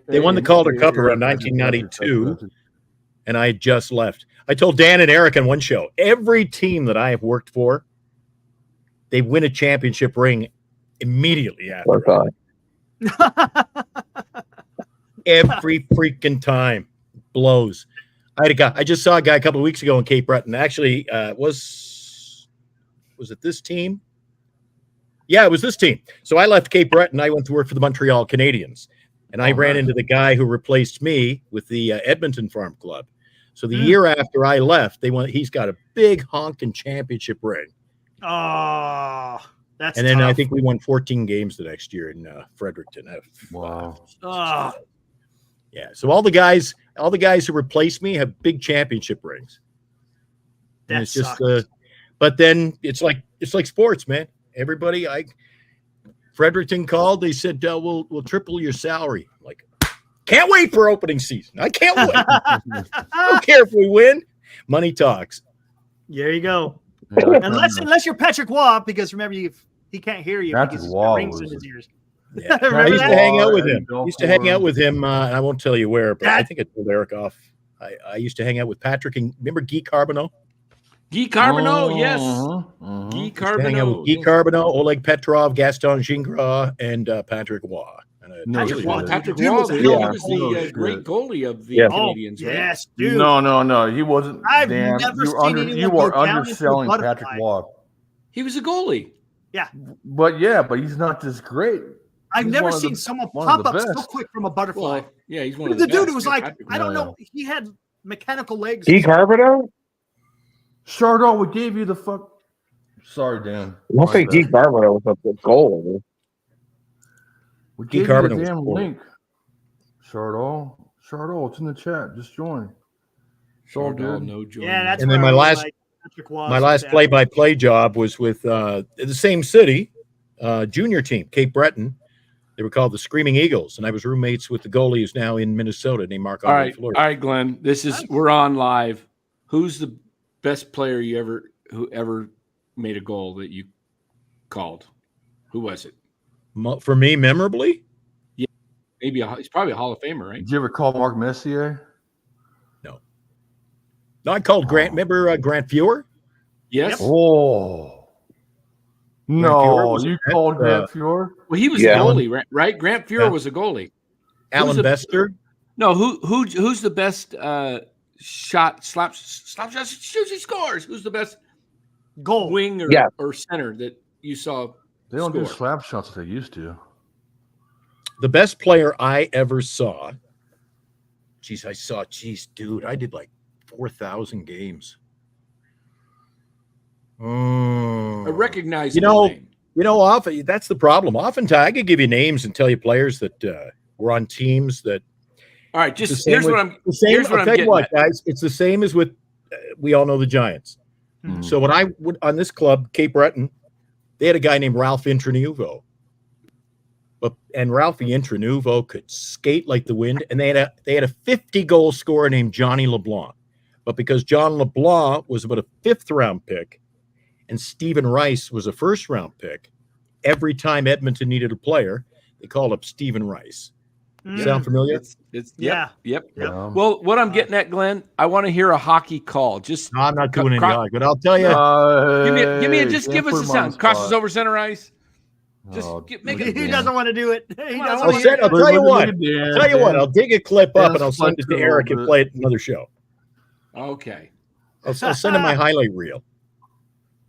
[SPEAKER 10] They won the Calder Cup around 1992, and I had just left. I told Dan and Eric on one show, every team that I have worked for, they win a championship ring immediately after. Every freaking time. Blows. I just saw a guy a couple of weeks ago in Cape Breton. Actually, was it this team? Yeah, it was this team. So I left Cape Breton. I went to work for the Montreal Canadiens, and I ran into the guy who replaced me with the Edmonton Farm Club. So the year after I left, he's got a big honking championship ring.
[SPEAKER 2] Oh, that's
[SPEAKER 10] and then
[SPEAKER 2] tough.
[SPEAKER 10] I think we won 14 games the next year in Fredericton.
[SPEAKER 8] Wow.
[SPEAKER 10] Yeah. So all the guys who replaced me have big championship rings. And it's just but then it's like sports, man. Everybody, Fredericton called. They said, we'll triple your salary. I'm like, can't wait for opening season. I can't wait. I don't care if we win. Money talks.
[SPEAKER 2] There you go. Unless you're Patrick Waugh, because remember he can't hear you.
[SPEAKER 8] Patrick
[SPEAKER 2] because
[SPEAKER 8] Waugh
[SPEAKER 2] rings in his ears.
[SPEAKER 10] Yeah. I used to hang out with him. And I won't tell you where, but I think I told Eric off. I used to hang out with Patrick and remember Guy Carbonneau?
[SPEAKER 1] Guy Carbonneau, yes. Guy Carbonneau.
[SPEAKER 10] Hang out with Guy Carbonneau, Oleg Petrov, Gaston Gingras, and Patrick Waugh.
[SPEAKER 1] Patrick Waugh was the great goalie of the Canadians, right?
[SPEAKER 2] Yes, dude.
[SPEAKER 8] No, he wasn't.
[SPEAKER 2] I've never seen anyone
[SPEAKER 8] you
[SPEAKER 2] go
[SPEAKER 8] are
[SPEAKER 2] down
[SPEAKER 8] underselling
[SPEAKER 2] into a
[SPEAKER 8] Patrick
[SPEAKER 2] butterfly.
[SPEAKER 8] Waugh.
[SPEAKER 1] He was a goalie.
[SPEAKER 2] Yeah.
[SPEAKER 8] But he's not this great.
[SPEAKER 2] I've never seen someone pop up so quick from a butterfly.
[SPEAKER 1] Well, yeah, he's one of
[SPEAKER 2] the
[SPEAKER 1] the
[SPEAKER 2] dude
[SPEAKER 1] best.
[SPEAKER 2] who was like, I don't know, he had mechanical legs.
[SPEAKER 5] Guy Carbonneau?
[SPEAKER 8] Chardon, we gave you the fuck. Sorry, Dan.
[SPEAKER 5] I don't think Guy Carbonneau was a goal.
[SPEAKER 8] We gave you the damn link. Chardon, it's in the chat. Just join.
[SPEAKER 1] Chardon, no join.
[SPEAKER 2] Yeah, that's
[SPEAKER 10] and then my last play-by-play job was with the same city, junior team, Cape Breton. They were called the Screaming Eagles, and I was roommates with the goalie who's now in Minnesota named Mark.
[SPEAKER 1] All right, Glenn. We're on live. Who's the best player who ever made a goal that you called? Who was it?
[SPEAKER 10] For me, memorably?
[SPEAKER 1] Yeah, maybe he's probably a Hall of Famer, right?
[SPEAKER 8] Did you ever call Mark Messier?
[SPEAKER 10] No, I called Grant. Remember Grant Fuhr?
[SPEAKER 1] Yes.
[SPEAKER 8] Oh. No, you called Grant Fuhr?
[SPEAKER 1] Well, he was a goalie, right? Grant Fuhr was a goalie.
[SPEAKER 10] Alan Bester?
[SPEAKER 1] No, who's the best slap shot shoots, he scores? Who's the best
[SPEAKER 2] goal
[SPEAKER 1] wing or center that you saw?
[SPEAKER 8] They don't do slap shots like they used to.
[SPEAKER 10] The best player I ever saw. Dude, I did like 4,000 games.
[SPEAKER 1] I recognize
[SPEAKER 10] name. Often that's the problem. Oftentimes I could give you names and tell you players that were on teams that.
[SPEAKER 1] All right, here's what I'm getting
[SPEAKER 10] at, guys. It's the same as with we all know the Giants.
[SPEAKER 8] Mm-hmm.
[SPEAKER 10] So when I would on this club, Cape Breton, they had a guy named Ralph Intranuvo. And Ralphie Intranuvo could skate like the wind, and they had a 50-goal scorer named Johnny LeBlanc. But because John LeBlanc was about a 5th-round pick, and Stephen Rice was a 1st-round pick, every time Edmonton needed a player, they called up Stephen Rice. Sound familiar?
[SPEAKER 1] Yep. Well, what I'm getting at, Glenn, I want to hear a hockey call.
[SPEAKER 10] No, I'm not doing any hockey, but I'll tell you.
[SPEAKER 1] Give us a sound. Crosses over center ice. Make it.
[SPEAKER 2] He doesn't want to do it.
[SPEAKER 10] I'll tell you what. I'll dig a clip up and I'll send it to Eric and play it another show.
[SPEAKER 1] Okay.
[SPEAKER 10] I'll send him my highlight reel.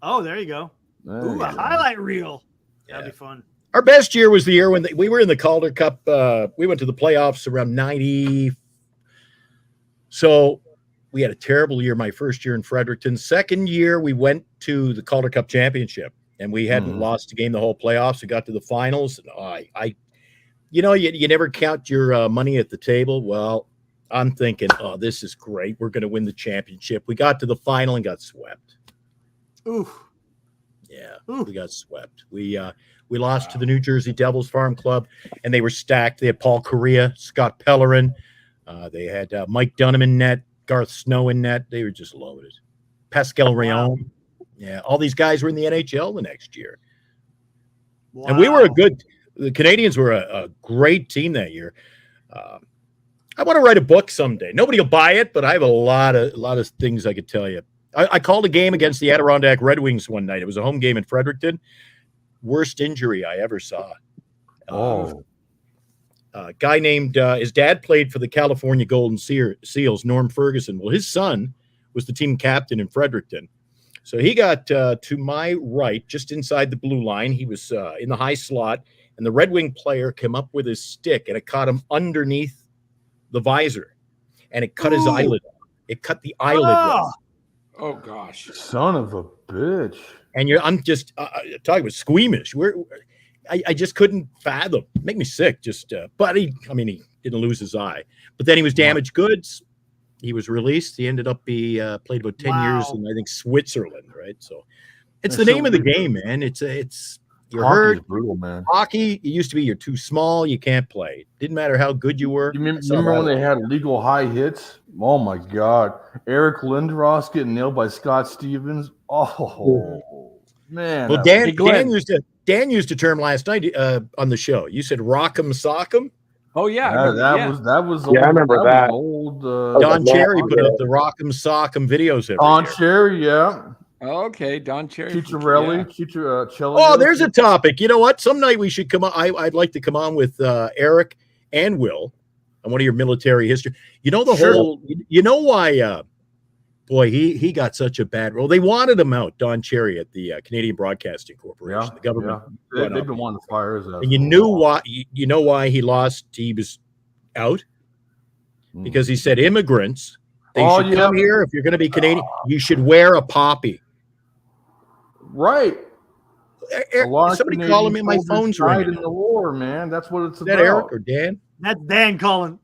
[SPEAKER 2] Oh, there you go. Ooh, a highlight reel. That'd be fun.
[SPEAKER 10] Our best year was the year when we were in the Calder Cup. We went to the playoffs around 90. So we had a terrible year my first year in Fredericton. Second year, we went to the Calder Cup Championship, and we hadn't lost a game the whole playoffs. We got to the finals. And you never count your money at the table. Well, I'm thinking, oh, this is great. We're going to win the championship. We got to the final and got swept.
[SPEAKER 2] Ooh.
[SPEAKER 10] Yeah, we got swept. We lost to the New Jersey Devils Farm Club, and they were stacked. They had Paul Correa, Scott Pellerin. They had Mike Dunham in net, Garth Snow in net. They were just loaded. Pascal Rayon. Yeah, all these guys were in the NHL the next year. Wow. And we were the Canadians were a great team that year. I want to write a book someday. Nobody will buy it, but I have a lot of things I could tell you. I called a game against the Adirondack Red Wings one night. It was a home game in Fredericton. Worst injury I ever saw. A guy named his dad played for the California Golden Seals, Norm Ferguson. Well, his son was the team captain in Fredericton. So he got to my right, just inside the blue line. He was in the high slot, and the Red Wing player came up with his stick, and it caught him underneath the visor, and it cut his eyelid off. It cut the eyelid off.
[SPEAKER 1] Oh, gosh.
[SPEAKER 8] Son of a bitch.
[SPEAKER 10] And I'm just talking about squeamish. I just couldn't fathom. Make me sick. But he didn't lose his eye. But then he was damaged goods. He was released. He ended up played about 10 years in, I think, Switzerland, right? So it's the name of the game, man. It's you're hurt.
[SPEAKER 8] Brutal, man.
[SPEAKER 10] Hockey, it used to be you're too small, you can't play. Didn't matter how good you were.
[SPEAKER 8] You remember when they had legal high hits? Oh my God. Eric Lindros getting nailed by Scott Stevens. Oh man.
[SPEAKER 10] Well, Dan used a term last night on the show. You said rock'em sock'em.
[SPEAKER 1] Oh yeah,
[SPEAKER 8] that was
[SPEAKER 5] old, I remember that.
[SPEAKER 8] Old
[SPEAKER 10] Don Cherry put up the rock'em sock'em videos.
[SPEAKER 8] Don Cherry, yeah.
[SPEAKER 1] Okay, Don Cherry.
[SPEAKER 8] Chicharelli,
[SPEAKER 10] there's a topic. You know what? Some night we should come on. I'd like to come on with Eric and Will on one of your military history. You know whole. You know why? Boy, he got such a bad role. They wanted him out, Don Cherry at the Canadian Broadcasting Corporation.
[SPEAKER 8] Yeah,
[SPEAKER 10] the government.
[SPEAKER 8] Yeah. They've been wanting to fire his ass.
[SPEAKER 10] And you knew why? You know why he lost? He was out because he said immigrants. They should come here. If you're going to be Canadian, you should wear a poppy.
[SPEAKER 8] Right.
[SPEAKER 10] Somebody calling me. My phone's ringing.
[SPEAKER 8] In the war, man. That's what it's about.
[SPEAKER 10] Is that Eric or Dan?
[SPEAKER 2] That's Dan calling.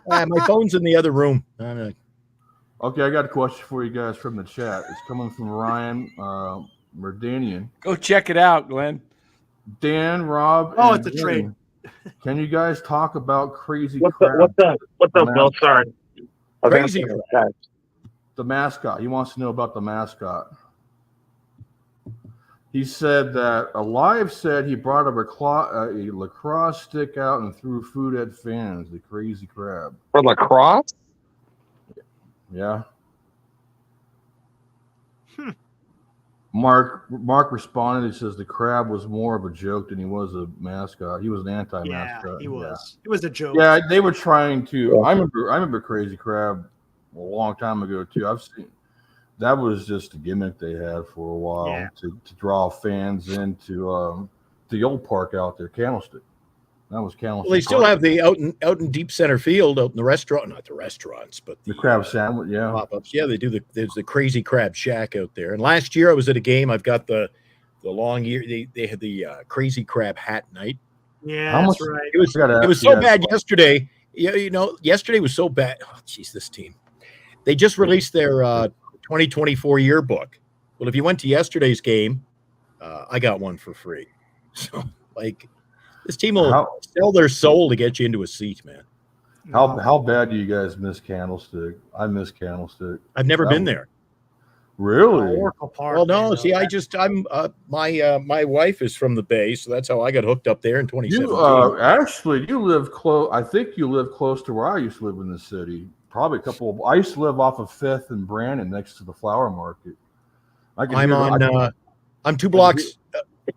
[SPEAKER 10] My phone's in the other room.
[SPEAKER 8] Okay, I got a question for you guys from the chat. It's coming from Ryan Merdanian.
[SPEAKER 1] Go check it out, Glenn.
[SPEAKER 8] Dan, Rob.
[SPEAKER 2] Oh, it's a trade.
[SPEAKER 8] Can you guys talk about crazy
[SPEAKER 5] What's
[SPEAKER 8] crap?
[SPEAKER 5] What's up, Will? Sorry.
[SPEAKER 10] Crazy.
[SPEAKER 8] The mascot. He wants to know about the mascot. He said that Alive said he brought a lacrosse stick out and threw food at fans. The crazy crab.
[SPEAKER 5] For lacrosse?
[SPEAKER 8] Yeah. Mark responded. He says the crab was more of a joke than he was a mascot. He was an anti-mascot.
[SPEAKER 2] Yeah, he was. It was a joke.
[SPEAKER 8] Yeah, they were trying to. I remember Crazy Crab a long time ago too. I've seen that was just a gimmick they had for a while to draw fans into the old park out there, Candlestick. That was Candlestick.
[SPEAKER 10] Well, they still have the out in deep center field, out in the restaurant, not the restaurants, but
[SPEAKER 8] the crab sandwich,
[SPEAKER 10] pop-ups. Yeah, they do there's the Crazy Crab Shack out there. And last year I was at a game. I've got the long year. They had the Crazy Crab hat night.
[SPEAKER 2] Yeah, that's right.
[SPEAKER 10] It was so bad yesterday. Yesterday was so bad. Oh, geez, this team. They just released their 2024 yearbook. Well, if you went to yesterday's game, I got one for free. So, this team will sell their soul to get you into a seat, man.
[SPEAKER 8] How bad do you guys miss Candlestick? I miss Candlestick.
[SPEAKER 10] I've never been there.
[SPEAKER 8] Really?
[SPEAKER 2] Oracle Park.
[SPEAKER 10] Well, no. See, my wife is from the Bay, so that's how I got hooked up there in 2017.
[SPEAKER 8] Actually, you live close. I think you live close to where I used to live in the city. Probably I used to live off of 5th and Brandon, next to the flower market.
[SPEAKER 10] I'm 2 blocks,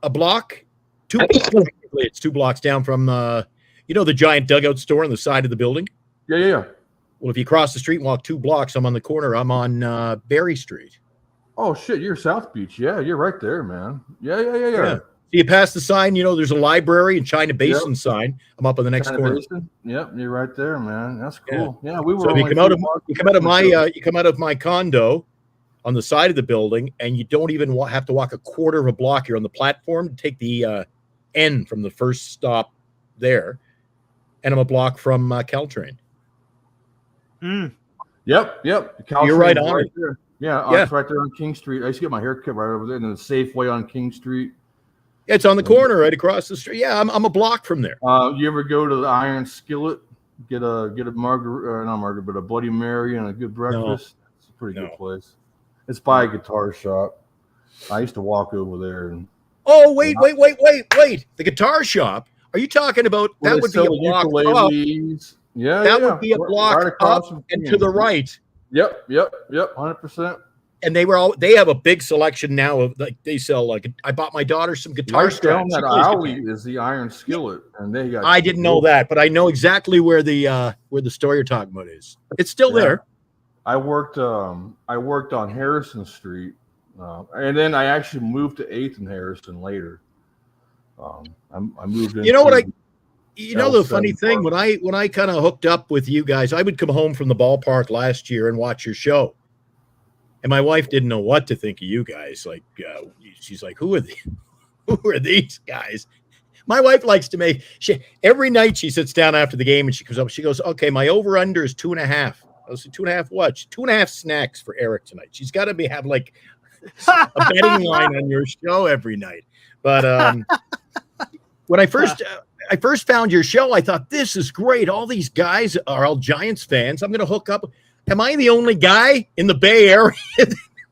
[SPEAKER 10] a block, it's 2 blocks down from the giant dugout store on the side of the building.
[SPEAKER 8] Yeah.
[SPEAKER 10] Well, if you cross the street and walk 2 blocks, I'm on the corner. I'm on Berry Street.
[SPEAKER 8] Oh shit, you're South Beach. Yeah, you're right there, man. Yeah.
[SPEAKER 10] you pass the sign, there's a library and China Basin sign. I'm up on the next
[SPEAKER 8] China
[SPEAKER 10] corner.
[SPEAKER 8] Basin? Yep, you're right there, man. That's cool. Yeah, we were.
[SPEAKER 10] So you come out of my condo on the side of the building, and you don't even have to walk a quarter of a block. You're on the platform to take the N from the first stop there, and I'm a block from Caltrain.
[SPEAKER 8] Yep.
[SPEAKER 10] You're right on it.
[SPEAKER 8] There. Yeah, it's right there on King Street. I used to get my hair cut right over there, and then the Safeway on King Street.
[SPEAKER 10] It's on the corner, right across the street. Yeah, I'm a block from there.
[SPEAKER 8] You ever go to the Iron Skillet? Get a margarita, not margarita, but a Bloody Mary and a good breakfast.
[SPEAKER 10] No.
[SPEAKER 8] It's a pretty good place. It's by a guitar shop. I used to walk over there. And
[SPEAKER 10] wait! The guitar shop. Are you talking about that? Would be a block up.
[SPEAKER 8] Yeah,
[SPEAKER 10] that would be a block up and to the right.
[SPEAKER 8] Yep, 100%.
[SPEAKER 10] And they have a big selection now of they sell I bought my daughter some guitar straps.
[SPEAKER 8] That alley is the Iron Skillet, and they got.
[SPEAKER 10] I didn't know that, but I know exactly where the store you're talking about is. It's still there.
[SPEAKER 8] I worked on Harrison Street, and then I actually moved to 8th and Harrison later. I moved in.
[SPEAKER 10] The funny thing when I kind of hooked up with you guys, I would come home from the ballpark last year and watch your show. And my wife didn't know what to think of you guys. She's like, who are these guys? My wife likes to every night she sits down after the game and she comes up. She goes, okay, my over under is 2.5. I was 2.5 what? 2.5 snacks for Eric tonight. She's got to have a betting line on your show every night. But when I first found your show, I thought, this is great. All these guys are all Giants fans. I'm going to hook up. Am I the only guy in the Bay Area?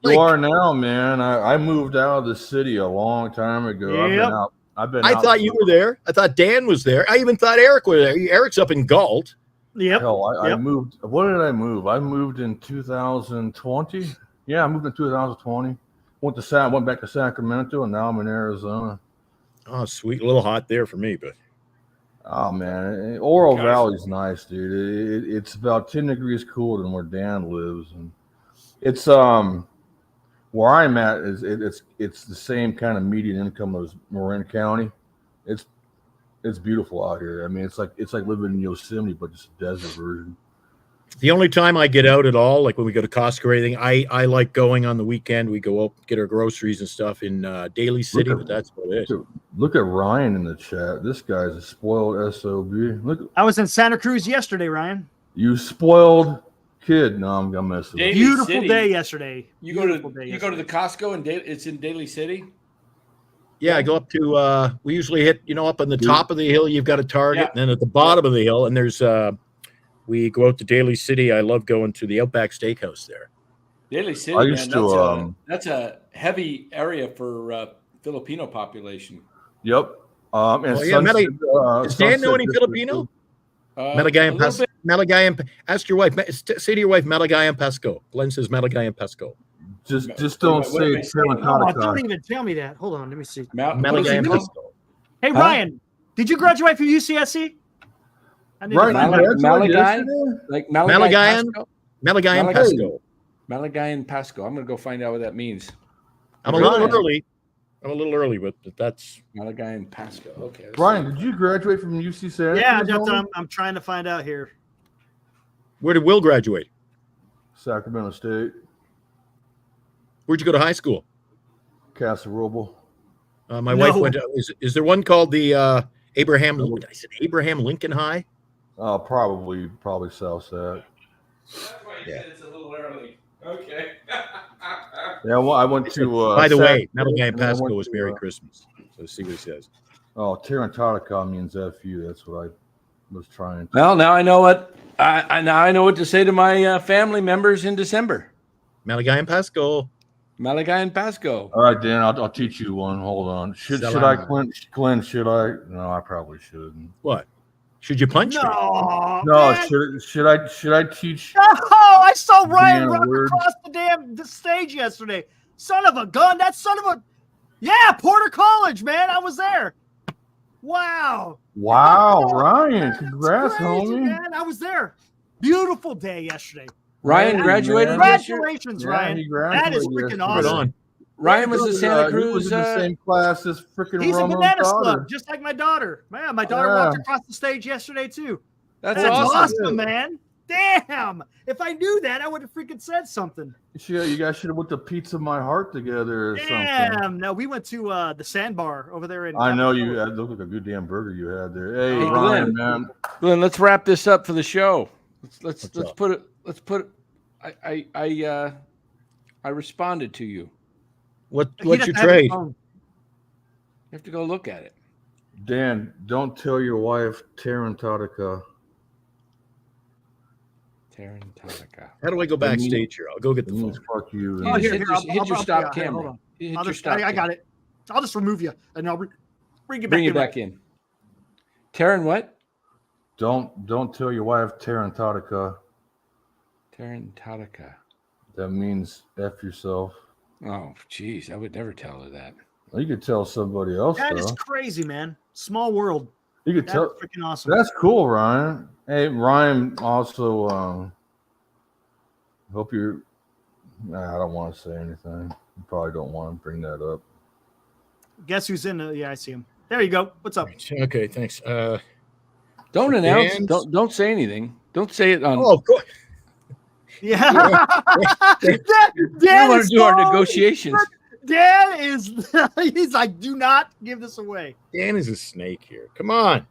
[SPEAKER 8] You are now, man. I moved out of the city a long time ago.
[SPEAKER 10] Yep.
[SPEAKER 8] I
[SPEAKER 10] thought you were there. I thought Dan was there. I even thought Eric was there. Eric's up in Galt.
[SPEAKER 2] Yep.
[SPEAKER 8] Hell, I moved. What did I move? I moved in 2020. Yeah, I moved in 2020. Went back to Sacramento, and now I'm in Arizona.
[SPEAKER 10] Oh, sweet. A little hot there for me, but.
[SPEAKER 8] Oh man, Oro Valley's nice, dude. It's about 10 degrees cooler than where Dan lives, and it's where I'm at is it's the same kind of median income as Marin County. It's beautiful out here. I mean, it's like living in Yosemite, but just a desert version.
[SPEAKER 10] The only time I get out at all, like when we go to Costco or anything, I like going on the weekend. We go up, get our groceries and stuff in Daly City, but that's about it.
[SPEAKER 8] Look at Ryan in the chat. This guy's a spoiled SOB. Look,
[SPEAKER 2] I was in Santa Cruz yesterday, Ryan.
[SPEAKER 8] You spoiled kid. No, I'm gonna mess with you.
[SPEAKER 2] Beautiful day yesterday.
[SPEAKER 1] You go to the Costco and it's in Daly City.
[SPEAKER 10] Yeah, I go up to we usually hit up on the top of the hill. You've got a Target, and then at the bottom of the hill, and there's we go out to Daly City. I love going to the Outback Steakhouse there.
[SPEAKER 1] Daly City, that's a heavy area for Filipino population.
[SPEAKER 8] Yep.
[SPEAKER 10] Does Dan know any Filipino? Malagayan. Ask your wife. Say to your wife, Malagayan Pesco. Glenn says Malagayan Pesco.
[SPEAKER 8] Just don't say
[SPEAKER 2] don't even tell me that. Hold on, let me see.
[SPEAKER 10] Malagayan Pesco.
[SPEAKER 2] Hey Ryan, did you graduate from UCSC?
[SPEAKER 10] Malagayan Pesco.
[SPEAKER 1] Malagayan Pesco. I'm gonna go find out what that means.
[SPEAKER 10] I'm a little early, but that's
[SPEAKER 1] Malagayan Pesco. Okay.
[SPEAKER 8] Brian, did you graduate from UC Santa?
[SPEAKER 2] Yeah, I'm trying to find out here.
[SPEAKER 10] Where did Will graduate?
[SPEAKER 8] Sacramento State.
[SPEAKER 10] Where'd you go to high school?
[SPEAKER 8] Casa Roble.
[SPEAKER 10] My wife went to, is there one called the Abraham Lincoln High?
[SPEAKER 8] Probably South Side.
[SPEAKER 1] That's why you said it's a little early. Okay.
[SPEAKER 8] Yeah, well, I went to.
[SPEAKER 10] By the way, Malagayan Pesco was Merry Christmas. So see what he says.
[SPEAKER 8] Oh, Tarantata means FU. That's what I was trying to.
[SPEAKER 1] Well, now I know what I know what to say to my family members in December.
[SPEAKER 10] Malagayan Pesco.
[SPEAKER 1] Malagayan Pesco.
[SPEAKER 8] All right, Dan, I'll teach you one. Hold on. Should I clinch? Should I? No, I probably shouldn't.
[SPEAKER 10] What? Should you punch me?
[SPEAKER 8] No. Should I teach?
[SPEAKER 2] No, I saw Ryan run across the stage yesterday. Son of a gun! That son of a Porter College, man. I was there. Wow,
[SPEAKER 8] Ryan! Congrats, homie.
[SPEAKER 2] Man, I was there. Beautiful day yesterday.
[SPEAKER 1] Ryan graduated.
[SPEAKER 2] Congratulations,
[SPEAKER 8] Yeah,
[SPEAKER 2] Ryan. That is freaking awesome.
[SPEAKER 1] Ryan was the Santa
[SPEAKER 8] He
[SPEAKER 1] Cruz.
[SPEAKER 8] was in the same class as freaking
[SPEAKER 2] He's a
[SPEAKER 8] Romo's
[SPEAKER 2] banana
[SPEAKER 8] daughter.
[SPEAKER 2] slug, just like my daughter. Man, my daughter walked across the stage yesterday too.
[SPEAKER 1] That's awesome,
[SPEAKER 2] man. Damn! If I knew that, I would have freaking said something.
[SPEAKER 8] You guys should have went to Pizza My Heart together or something.
[SPEAKER 2] Damn! No, we went to the Sandbar over there in.
[SPEAKER 8] I know you had looked like a good damn burger you had there. Hey,
[SPEAKER 1] Hey,
[SPEAKER 8] Ryan,
[SPEAKER 1] Glenn.
[SPEAKER 8] man.
[SPEAKER 1] Glenn, let's wrap this up for the show. Let's
[SPEAKER 10] up?
[SPEAKER 1] put it. Let's put it. I responded to you.
[SPEAKER 10] What's
[SPEAKER 2] He'd
[SPEAKER 10] your
[SPEAKER 2] have to have his
[SPEAKER 10] trade?
[SPEAKER 2] phone.
[SPEAKER 1] You have to go look at it.
[SPEAKER 8] Dan, don't tell your wife Tarantodica.
[SPEAKER 1] Tarantodica.
[SPEAKER 10] How do I go backstage here? I'll go get the phone.
[SPEAKER 8] Fuck you.
[SPEAKER 2] Oh, here,
[SPEAKER 1] Hit your
[SPEAKER 2] I'll-
[SPEAKER 1] stop
[SPEAKER 2] yeah, here,
[SPEAKER 1] camera.
[SPEAKER 2] hold on.
[SPEAKER 1] Hit
[SPEAKER 2] I'll
[SPEAKER 1] your
[SPEAKER 2] just,
[SPEAKER 1] stop
[SPEAKER 2] I got
[SPEAKER 1] camera.
[SPEAKER 2] it. I'll just remove you and I'll bring you back
[SPEAKER 1] Bring
[SPEAKER 2] in.
[SPEAKER 1] it back in. Taryn, what?
[SPEAKER 8] Don't tell your wife Tarantodica.
[SPEAKER 1] Tarantodica.
[SPEAKER 8] That means F yourself.
[SPEAKER 1] Oh, geez, I would never tell her that.
[SPEAKER 8] You could tell somebody else,
[SPEAKER 2] That
[SPEAKER 8] though.
[SPEAKER 2] is crazy, man. Small world.
[SPEAKER 8] You could
[SPEAKER 2] That's
[SPEAKER 8] tell.
[SPEAKER 2] freaking awesome.
[SPEAKER 8] That's cool, Ryan. Hey, Ryan, also, hope you're. Nah, I don't want to say anything. You probably don't want to bring that up.
[SPEAKER 2] Guess who's in? Yeah, I see him. There you go. What's up?
[SPEAKER 10] Okay, thanks.
[SPEAKER 1] Don't announce.
[SPEAKER 10] Dan's-
[SPEAKER 1] Don't say anything. Don't say it on.
[SPEAKER 10] Oh, of course.
[SPEAKER 2] Yeah.
[SPEAKER 1] we
[SPEAKER 2] Dan
[SPEAKER 1] want
[SPEAKER 2] is
[SPEAKER 1] to do our
[SPEAKER 2] so-
[SPEAKER 1] negotiations.
[SPEAKER 2] Dan is. He's like, do not give this away.
[SPEAKER 10] Dan is a snake here. Come on.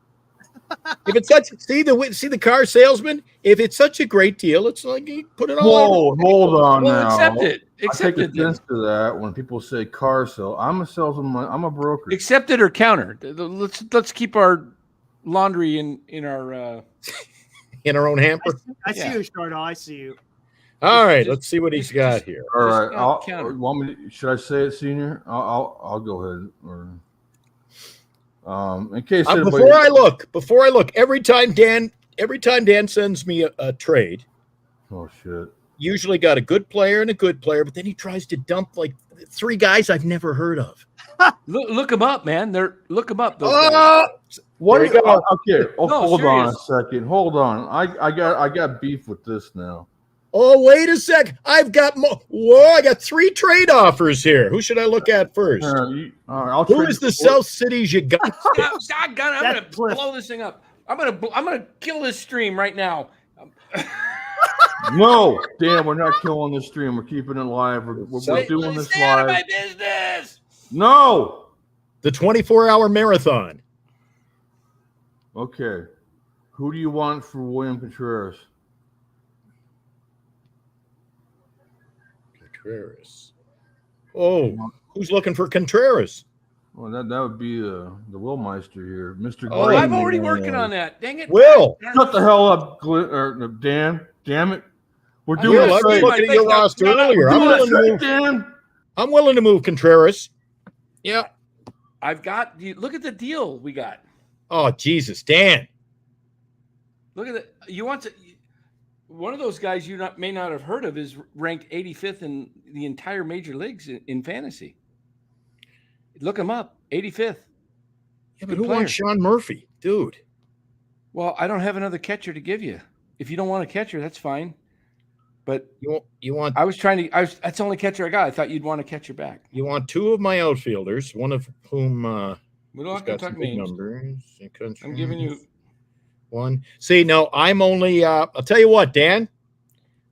[SPEAKER 10] If it's such see the car salesman, if it's such a great deal, it's like you put it all
[SPEAKER 8] Whoa,
[SPEAKER 10] over.
[SPEAKER 8] hold on
[SPEAKER 1] Well,
[SPEAKER 8] now.
[SPEAKER 1] accept it.
[SPEAKER 8] I
[SPEAKER 1] Accept
[SPEAKER 8] take
[SPEAKER 1] it. then.
[SPEAKER 8] offense to that when people say car sale. I'm a salesman. I'm a broker.
[SPEAKER 1] Accept it or counter. Let's keep our laundry in our.
[SPEAKER 10] In our own hamper.
[SPEAKER 2] I see
[SPEAKER 1] Yeah.
[SPEAKER 2] you, Shardo. I see you.
[SPEAKER 10] All right,
[SPEAKER 1] just-
[SPEAKER 10] let's see what he's got here.
[SPEAKER 8] All
[SPEAKER 1] Just
[SPEAKER 8] right,
[SPEAKER 1] counter.
[SPEAKER 8] want me? Should I say it, Senior? I'll go ahead. Or in case anybody,
[SPEAKER 10] Before I look, every time Dan sends me a trade,
[SPEAKER 8] oh shit.
[SPEAKER 10] usually got a good player and a good player, but then he tries to dump like 3 guys I've never heard of.
[SPEAKER 1] Look them up, man. Look them up. Those
[SPEAKER 10] Oh,
[SPEAKER 1] guys.
[SPEAKER 8] What?
[SPEAKER 10] There you go.
[SPEAKER 8] Okay. Oh,
[SPEAKER 1] No,
[SPEAKER 8] hold on a
[SPEAKER 1] serious.
[SPEAKER 8] second. Hold on. I got beef with this now.
[SPEAKER 10] oh, wait a sec. I've got more. Whoa, I got 3 trade offers here. Who should I look at first?
[SPEAKER 8] All right, I'll
[SPEAKER 10] Who
[SPEAKER 8] trade
[SPEAKER 10] is the
[SPEAKER 8] for-
[SPEAKER 10] South Cities you got?
[SPEAKER 1] I'm gonna
[SPEAKER 2] That's Cliff.
[SPEAKER 1] blow this thing up. I'm gonna kill this stream right now.
[SPEAKER 8] No, Dan, we're not killing this stream. We're keeping it live. We're doing this
[SPEAKER 1] Stay out of my
[SPEAKER 8] live.
[SPEAKER 1] business.
[SPEAKER 8] No.
[SPEAKER 10] The 24-hour marathon.
[SPEAKER 8] Okay. Who do you want for William Contreras?
[SPEAKER 10] Contreras. Oh, who's looking for Contreras?
[SPEAKER 8] Well, that would be the Willmeister here, Mr.
[SPEAKER 10] Oh,
[SPEAKER 8] Green.
[SPEAKER 1] I'm already working on that. Dang it.
[SPEAKER 10] Will.
[SPEAKER 8] Shut the hell up, Dan. Damn it. We're doing
[SPEAKER 10] Will,
[SPEAKER 8] a
[SPEAKER 10] I was
[SPEAKER 8] trade.
[SPEAKER 10] looking at your roster earlier. I'm
[SPEAKER 8] Doing a
[SPEAKER 10] willing to
[SPEAKER 8] trade,
[SPEAKER 10] move.
[SPEAKER 8] Dan.
[SPEAKER 10] I'm willing to move Contreras. Yeah.
[SPEAKER 1] I've got. Look at the deal we got.
[SPEAKER 10] Oh, Jesus, Dan.
[SPEAKER 1] Look at it. You want to. One of those guys you may not have heard of is ranked 85th in the entire major leagues in fantasy. Look him up. 85th.
[SPEAKER 10] Yeah, but
[SPEAKER 1] Good
[SPEAKER 10] who
[SPEAKER 1] player.
[SPEAKER 10] wants Sean Murphy? Dude.
[SPEAKER 1] Well, I don't have another catcher to give you. If you don't want a catcher, that's fine. But
[SPEAKER 10] You want
[SPEAKER 1] that's the only catcher I got. I thought you'd want a catcher back.
[SPEAKER 10] you want 2 of my outfielders, one of whom
[SPEAKER 1] We
[SPEAKER 10] has
[SPEAKER 1] don't have
[SPEAKER 10] got
[SPEAKER 1] to
[SPEAKER 10] some
[SPEAKER 1] talk
[SPEAKER 10] big
[SPEAKER 1] names.
[SPEAKER 10] numbers.
[SPEAKER 1] I'm giving you.
[SPEAKER 10] one. See, no, I'm only I'll tell you what, Dan.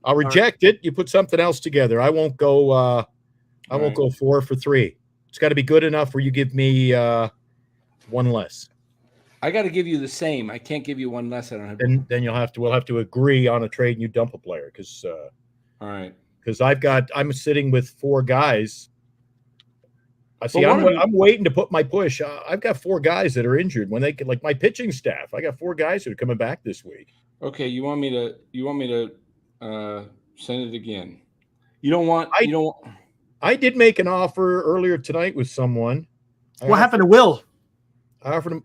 [SPEAKER 10] I'll reject it. You put something else together. I won't go I won't go 4 for 3. It's got to be good enough where you give me 1 less.
[SPEAKER 1] I got to give you the same. I can't give you one less. I don't have.
[SPEAKER 10] Then we'll have to agree on a trade and you dump a player because
[SPEAKER 1] All right.
[SPEAKER 10] I'm sitting with 4 guys. I see.
[SPEAKER 1] But
[SPEAKER 10] I'm waiting to put my push. I've got 4 guys that are injured. When they can, like my pitching staff, I got 4 guys that are coming back this week.
[SPEAKER 1] Okay. You want me to send it again? You don't want.
[SPEAKER 10] I did make an offer earlier tonight with someone.
[SPEAKER 2] What happened to Will?
[SPEAKER 10] I offered him.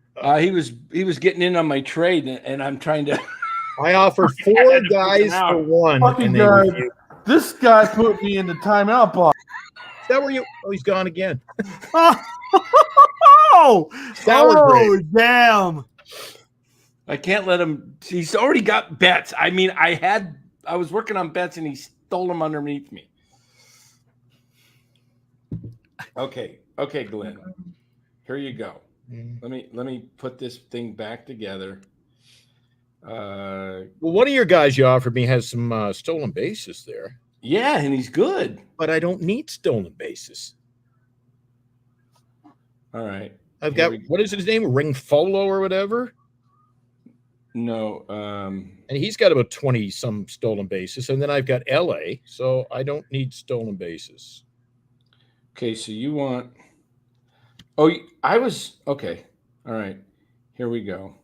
[SPEAKER 1] He was getting in on my trade, and I'm trying to.
[SPEAKER 10] I offered 4 guys for 1.
[SPEAKER 8] Fucking
[SPEAKER 10] And they
[SPEAKER 8] guy.
[SPEAKER 10] refused.
[SPEAKER 8] This guy put me in the timeout box.
[SPEAKER 10] Is that where you? Oh, he's gone again.
[SPEAKER 2] Oh, damn.
[SPEAKER 1] I can't let him. He's already got bets. I mean, I was working on bets, and he stole them underneath me. Okay, Glenn. Here you go. Let me put this thing back together.
[SPEAKER 10] Well, one of your guys you offered me has some stolen bases there.
[SPEAKER 1] Yeah, and he's good.
[SPEAKER 10] But I don't need stolen bases.
[SPEAKER 1] All right.
[SPEAKER 10] I've got, what is his name? Ringfolo or whatever?
[SPEAKER 1] No.
[SPEAKER 10] And he's got about 20 some stolen bases. And then I've got LA, so I don't need stolen bases.
[SPEAKER 1] Okay, so you want. Oh, I was. Okay. All right. Here we go.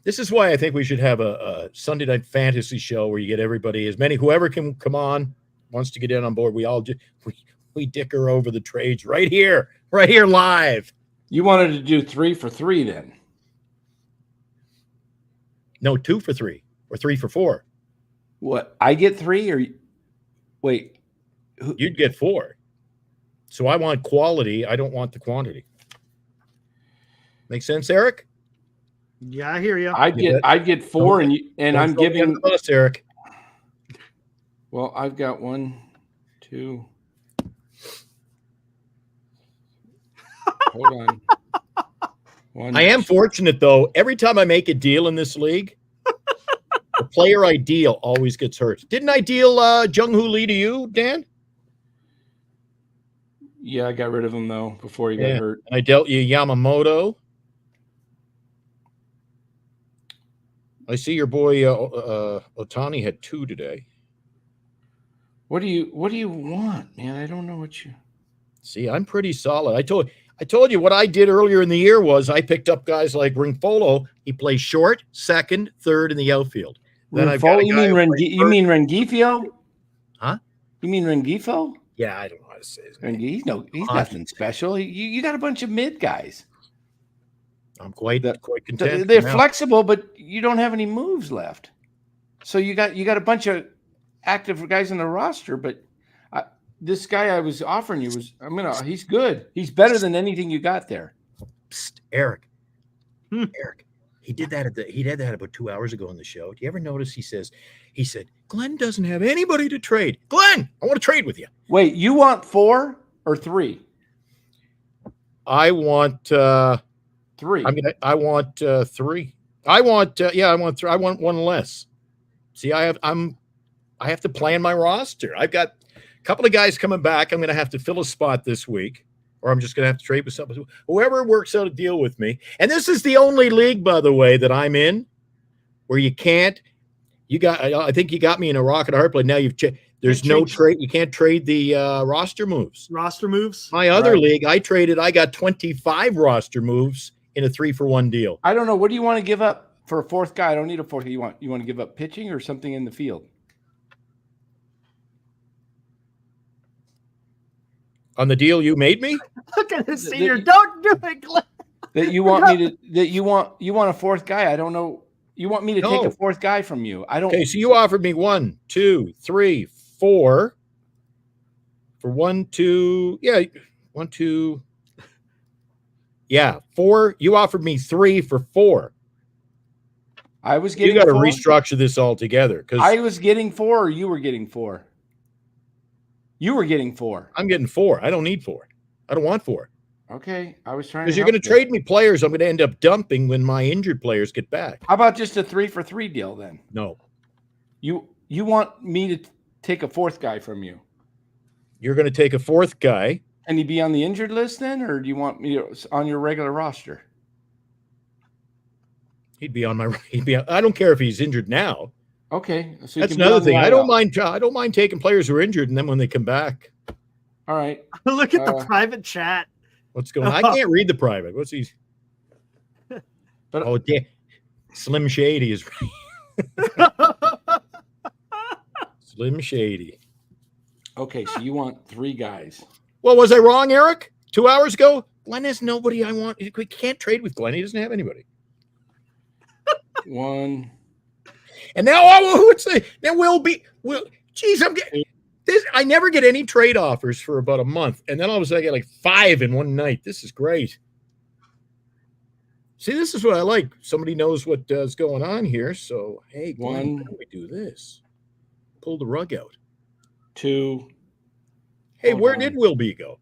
[SPEAKER 10] This is why I think we should have a Sunday night fantasy show where you get everybody, whoever can come on, wants to get in on board. We all we dicker over the trades right here live.
[SPEAKER 1] You wanted to do 3 for 3 then?
[SPEAKER 10] No, 2 for 3 or 3 for 4.
[SPEAKER 1] What? I get 3 or wait?
[SPEAKER 10] You'd get 4. So I want quality. I don't want the quantity. Make sense, Eric?
[SPEAKER 2] Yeah, I hear you.
[SPEAKER 1] I get 4, and I'm giving
[SPEAKER 10] us, Eric.
[SPEAKER 1] Well, I've got 1, 2. Hold on. 1,
[SPEAKER 10] I am fortunate though. Every time I make a deal in this league, the player I deal always gets hurt. Didn't I deal Jung-Hoo Lee to you, Dan?
[SPEAKER 1] Yeah, I got rid of him though before he got hurt.
[SPEAKER 10] And I dealt you Yamamoto. I see your boy Otani had 2 today.
[SPEAKER 1] What do you want, man? I don't know what you.
[SPEAKER 10] See, I'm pretty solid. I told you what I did earlier in the year was I picked up guys like Ringfolo. He plays short, second, third in the outfield.
[SPEAKER 1] Then you mean Rengifo?
[SPEAKER 10] Huh?
[SPEAKER 1] You mean Rengifo?
[SPEAKER 10] Yeah, I don't know how to say his name.
[SPEAKER 1] He's nothing special. You got a bunch of mid guys.
[SPEAKER 10] I'm quite content.
[SPEAKER 1] They're flexible, but you don't have any moves left. So you got a bunch of active guys on the roster, but this guy I was offering you he's good. He's better than anything you got there.
[SPEAKER 10] Psst, Eric. Eric, he did that about 2 hours ago on the show. Do you ever notice he said, Glenn doesn't have anybody to trade. Glenn, I want to trade with you.
[SPEAKER 1] Wait, you want 4 or 3?
[SPEAKER 10] I want
[SPEAKER 1] 3.
[SPEAKER 10] I want 3. I want 3. I want 1 less. See, I have to plan my roster. I've got a couple of guys coming back. I'm going to have to fill a spot this week, or I'm just going to have to trade with somebody. Whoever works out a deal with me. And this is the only league, by the way, that I'm in where you can't. I think you got me in a rock and a hard play. Now there's no trade. You can't trade the roster moves.
[SPEAKER 2] Roster moves.
[SPEAKER 10] My other league, I got 25 roster moves in a 3-for-1 deal.
[SPEAKER 1] I don't know. What do you want to give up for a 4th guy? I don't need a 4th. You want to give up pitching or something in the field?
[SPEAKER 10] On the deal you made me?
[SPEAKER 2] Look at this senior. Don't do it, Glenn.
[SPEAKER 1] That you want me to you want a 4th guy. I don't know. You want me to take a 4th guy from you. I don't.
[SPEAKER 10] Okay, so you offered me 1, 2, 3, 4 for 1, 2. Yeah, 1, 2. Yeah, 4. You offered me 3 for 4.
[SPEAKER 1] I was getting.
[SPEAKER 10] You got to restructure this altogether because
[SPEAKER 1] I was getting 4, or you were getting 4. You were getting 4.
[SPEAKER 10] I'm getting 4. I don't need 4. I don't want 4.
[SPEAKER 1] Okay, I was trying.
[SPEAKER 10] Because you're going to trade me players I'm going to end up dumping when my injured players get back.
[SPEAKER 1] How about just a 3-for-3 deal then?
[SPEAKER 10] No.
[SPEAKER 1] You want me to take a 4th guy from you?
[SPEAKER 10] You're going to take a 4th guy.
[SPEAKER 1] Can he be on the injured list then, or do you want me on your regular roster?
[SPEAKER 10] He'd be on. I don't care if he's injured now.
[SPEAKER 1] Okay, so
[SPEAKER 10] that's another thing. I don't mind taking players who are injured, and then when they come back.
[SPEAKER 1] All right.
[SPEAKER 2] Look at the private chat.
[SPEAKER 10] What's going on? I can't read the private. What's he? But Slim Shady is right. Slim Shady.
[SPEAKER 1] Okay, so you want 3 guys.
[SPEAKER 10] Well, was I wrong, Eric? 2 hours ago? Glenn has nobody I want. We can't trade with Glenn. He doesn't have anybody.
[SPEAKER 1] 1.
[SPEAKER 10] And now who would say there will be? Well, geez, I'm getting this. I never get any trade offers for about a month, and then all of a sudden I get like 5 in one night. This is great. See, this is what I like. Somebody knows what is going on here. So, hey, Glenn, how do we do this? Pull the rug out.
[SPEAKER 1] 2.
[SPEAKER 10] Hey, where did Will B go?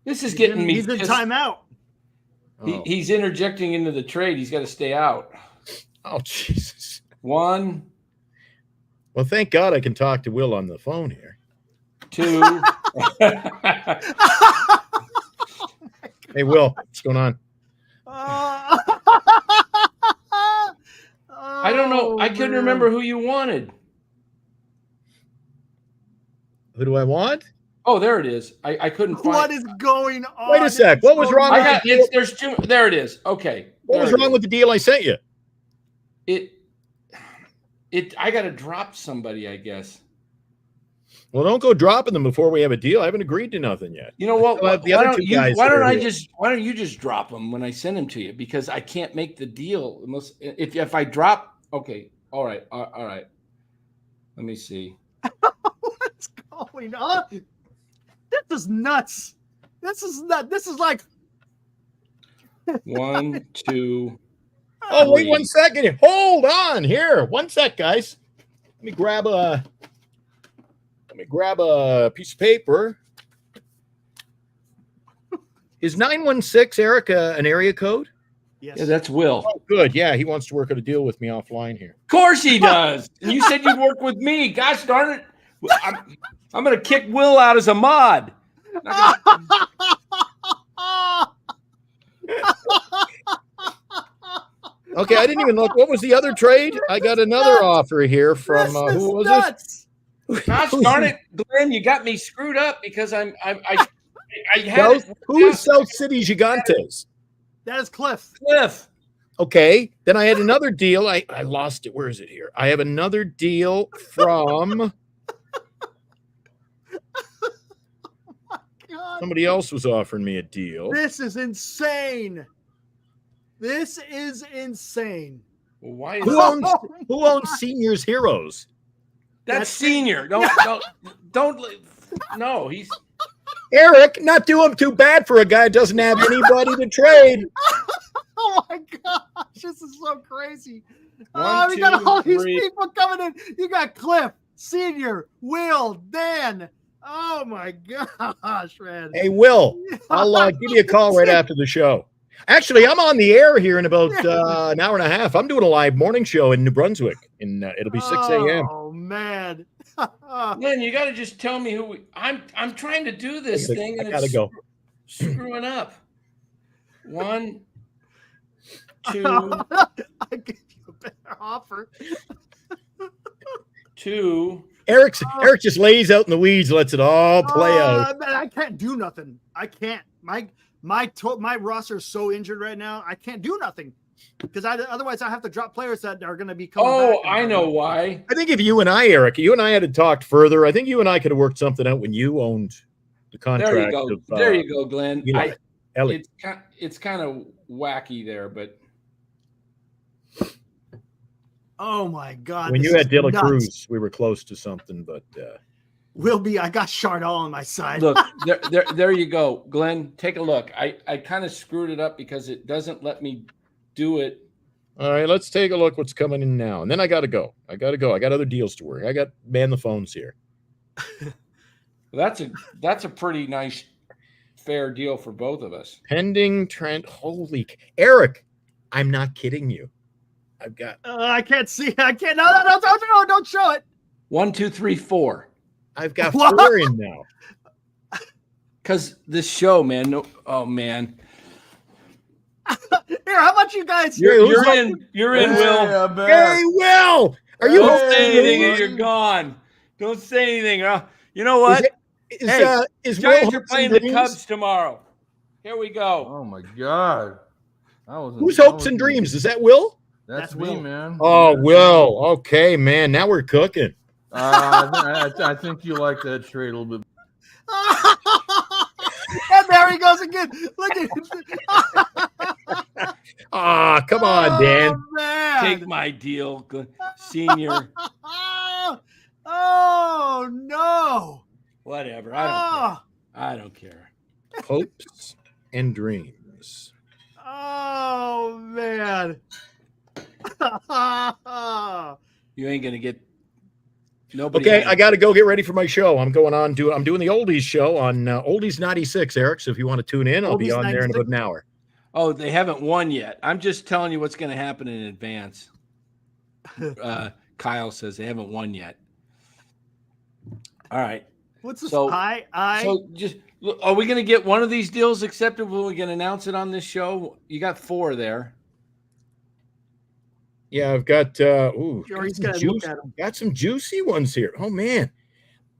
[SPEAKER 1] This is getting me.
[SPEAKER 2] He's in timeout.
[SPEAKER 1] He's interjecting into the trade. He's got to stay out.
[SPEAKER 10] Oh, Jesus.
[SPEAKER 1] 1.
[SPEAKER 10] Well, thank God I can talk to Will on the phone here.
[SPEAKER 1] 2.
[SPEAKER 10] Hey, Will, what's going on?
[SPEAKER 1] I don't know. I couldn't remember who you wanted.
[SPEAKER 10] Who do I want?
[SPEAKER 1] Oh, there it is. I couldn't find.
[SPEAKER 2] What is going on?
[SPEAKER 10] Wait a sec. What was wrong?
[SPEAKER 1] There's 2. There it is. Okay.
[SPEAKER 10] What was wrong with the deal I sent you?
[SPEAKER 1] I got to drop somebody, I guess.
[SPEAKER 10] Well, don't go dropping them before we have a deal. I haven't agreed to nothing yet.
[SPEAKER 1] You know what? Why don't you just drop them when I send them to you? Because I can't make the deal unless if I drop. Okay. All right. Let me see.
[SPEAKER 2] What's going on? This is nuts. This is like
[SPEAKER 1] 1, 2.
[SPEAKER 10] Oh, wait 1 second. Hold on here. 1 sec, guys. Let me grab a piece of paper. Is 916 Eric an area code?
[SPEAKER 2] Yes.
[SPEAKER 1] Yeah, that's Will.
[SPEAKER 10] Oh, good. Yeah, he wants to work out a deal with me offline here.
[SPEAKER 1] Of course he does. And you said you'd work with me. Gosh darn it. I'm going to kick Will out as a mod.
[SPEAKER 10] Okay, I didn't even look. What was the other trade? I got another offer here from who was
[SPEAKER 2] nuts.
[SPEAKER 10] this?
[SPEAKER 1] Gosh darn it, Glenn, you got me screwed up because I had
[SPEAKER 10] who is South City Gigantes?
[SPEAKER 2] That is Cliff.
[SPEAKER 10] Okay, then I had another deal. I lost it. Where is it here? I have another deal from somebody else was offering me a deal.
[SPEAKER 2] This is insane. This is insane.
[SPEAKER 1] Well, why is
[SPEAKER 10] who owns Seniors Heroes?
[SPEAKER 1] That's Senior. Don't. No, he's
[SPEAKER 10] Eric. Not doing too bad for a guy who doesn't have anybody to trade.
[SPEAKER 2] Oh my gosh, this is so crazy.
[SPEAKER 1] 1,
[SPEAKER 2] we got
[SPEAKER 1] 2,
[SPEAKER 2] all
[SPEAKER 1] 3.
[SPEAKER 2] these people coming in. You got Cliff, Senior, Will, Dan. Oh my gosh, man.
[SPEAKER 10] Hey, Will, I'll give you a call right after the show. Actually, I'm on the air here in about an hour and a half. I'm doing a live morning show in New Brunswick, and it'll be 6 a.m.
[SPEAKER 2] Oh man,
[SPEAKER 1] Glenn, you got to just tell me who. I'm trying to do this thing, and
[SPEAKER 10] it's
[SPEAKER 1] screwing up. 1, 2.
[SPEAKER 2] I give you a better offer.
[SPEAKER 1] 2.
[SPEAKER 10] Eric just lays out in the weeds, lets it all play out.
[SPEAKER 2] Man, I can't do nothing. I can't. My roster is so injured right now. I can't do nothing because otherwise I have to drop players that are going to be coming back.
[SPEAKER 1] I know why.
[SPEAKER 10] I think if you and I, Eric, had talked further, I think you and I could have worked something out when you owned the contract.
[SPEAKER 1] There you go. There you go, Glenn.
[SPEAKER 10] It's
[SPEAKER 1] kind of wacky there, but.
[SPEAKER 2] Oh my God!
[SPEAKER 10] When you had De La Cruz, we were close to something, but
[SPEAKER 2] I got Chardonnay on my side.
[SPEAKER 1] Look, there you go, Glenn. Take a look. I kind of screwed it up because it doesn't let me do it.
[SPEAKER 10] All right, let's take a look what's coming in now, and then I got to go. I got other deals to work. I got man the phones here.
[SPEAKER 1] That's a pretty nice, fair deal for both of us.
[SPEAKER 10] Pending Trent. Holy Eric, I'm not kidding you. I've got.
[SPEAKER 2] I can't see. I can't. No, don't show it.
[SPEAKER 1] 1, 2, 3, 4.
[SPEAKER 10] I've got 4 in now.
[SPEAKER 1] Because this show, man. No, oh man.
[SPEAKER 2] Here, how about you guys?
[SPEAKER 1] You're in. You're in, Will.
[SPEAKER 10] Hey, Will. Are you?
[SPEAKER 1] Don't say anything, and you're gone. Don't say anything. You know what?
[SPEAKER 10] Is
[SPEAKER 1] Giants are playing the Cubs tomorrow. Here we go.
[SPEAKER 8] Oh my God.
[SPEAKER 10] Whose hopes and dreams? Is that Will?
[SPEAKER 8] That's me, man.
[SPEAKER 10] Oh, Will. Okay, man. Now we're cooking.
[SPEAKER 8] I think you like that trade a little bit.
[SPEAKER 2] And there he goes again. Look at him.
[SPEAKER 10] Come on, Dan.
[SPEAKER 2] Man.
[SPEAKER 1] Take my deal, Senior.
[SPEAKER 2] Oh no.
[SPEAKER 1] Whatever. I don't care.
[SPEAKER 10] Hopes and dreams.
[SPEAKER 2] Oh man.
[SPEAKER 1] You ain't gonna get Nobody.
[SPEAKER 10] Okay, I got to go get ready for my show. I'm doing the oldies show on Oldies 96, Eric. So if you want to tune in, I'll be on there in about an hour.
[SPEAKER 1] Oh, they haven't won yet. I'm just telling you what's going to happen in advance. Kyle says they haven't won yet. All right.
[SPEAKER 2] What's this?
[SPEAKER 1] So just are we going to get one of these deals accepted when we can announce it on this show? You got 4 there.
[SPEAKER 10] Yeah, I've got got some juicy ones here. Oh man,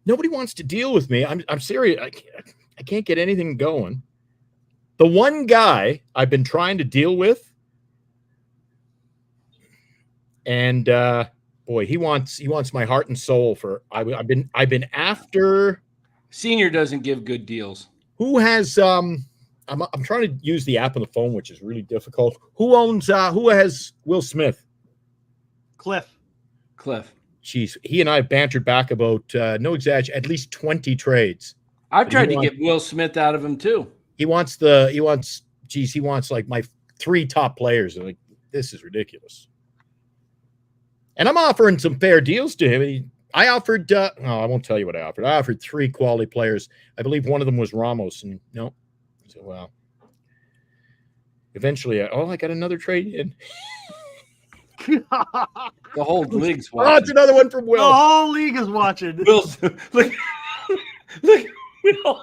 [SPEAKER 10] nobody wants to deal with me. I'm serious. I can't get anything going. The one guy I've been trying to deal with, and boy, he wants my heart and soul. I've been after.
[SPEAKER 1] Senior doesn't give good deals.
[SPEAKER 10] Who has I'm trying to use the app on the phone, which is really difficult. Who has Will Smith?
[SPEAKER 2] Cliff.
[SPEAKER 10] Jeez, he and I have bantered back about no exaggeration, at least 20 trades.
[SPEAKER 1] I've tried to get Will Smith out of him too.
[SPEAKER 10] He wants like my 3 top players. And like, this is ridiculous. And I'm offering some fair deals to him. I offered I won't tell you what I offered. I offered 3 quality players. I believe one of them was Ramos, and no. So well. Eventually I got another trade in.
[SPEAKER 1] The whole league's watching.
[SPEAKER 10] Oh, it's another one from Will.
[SPEAKER 2] The whole league is watching.
[SPEAKER 1] Will's look, Will.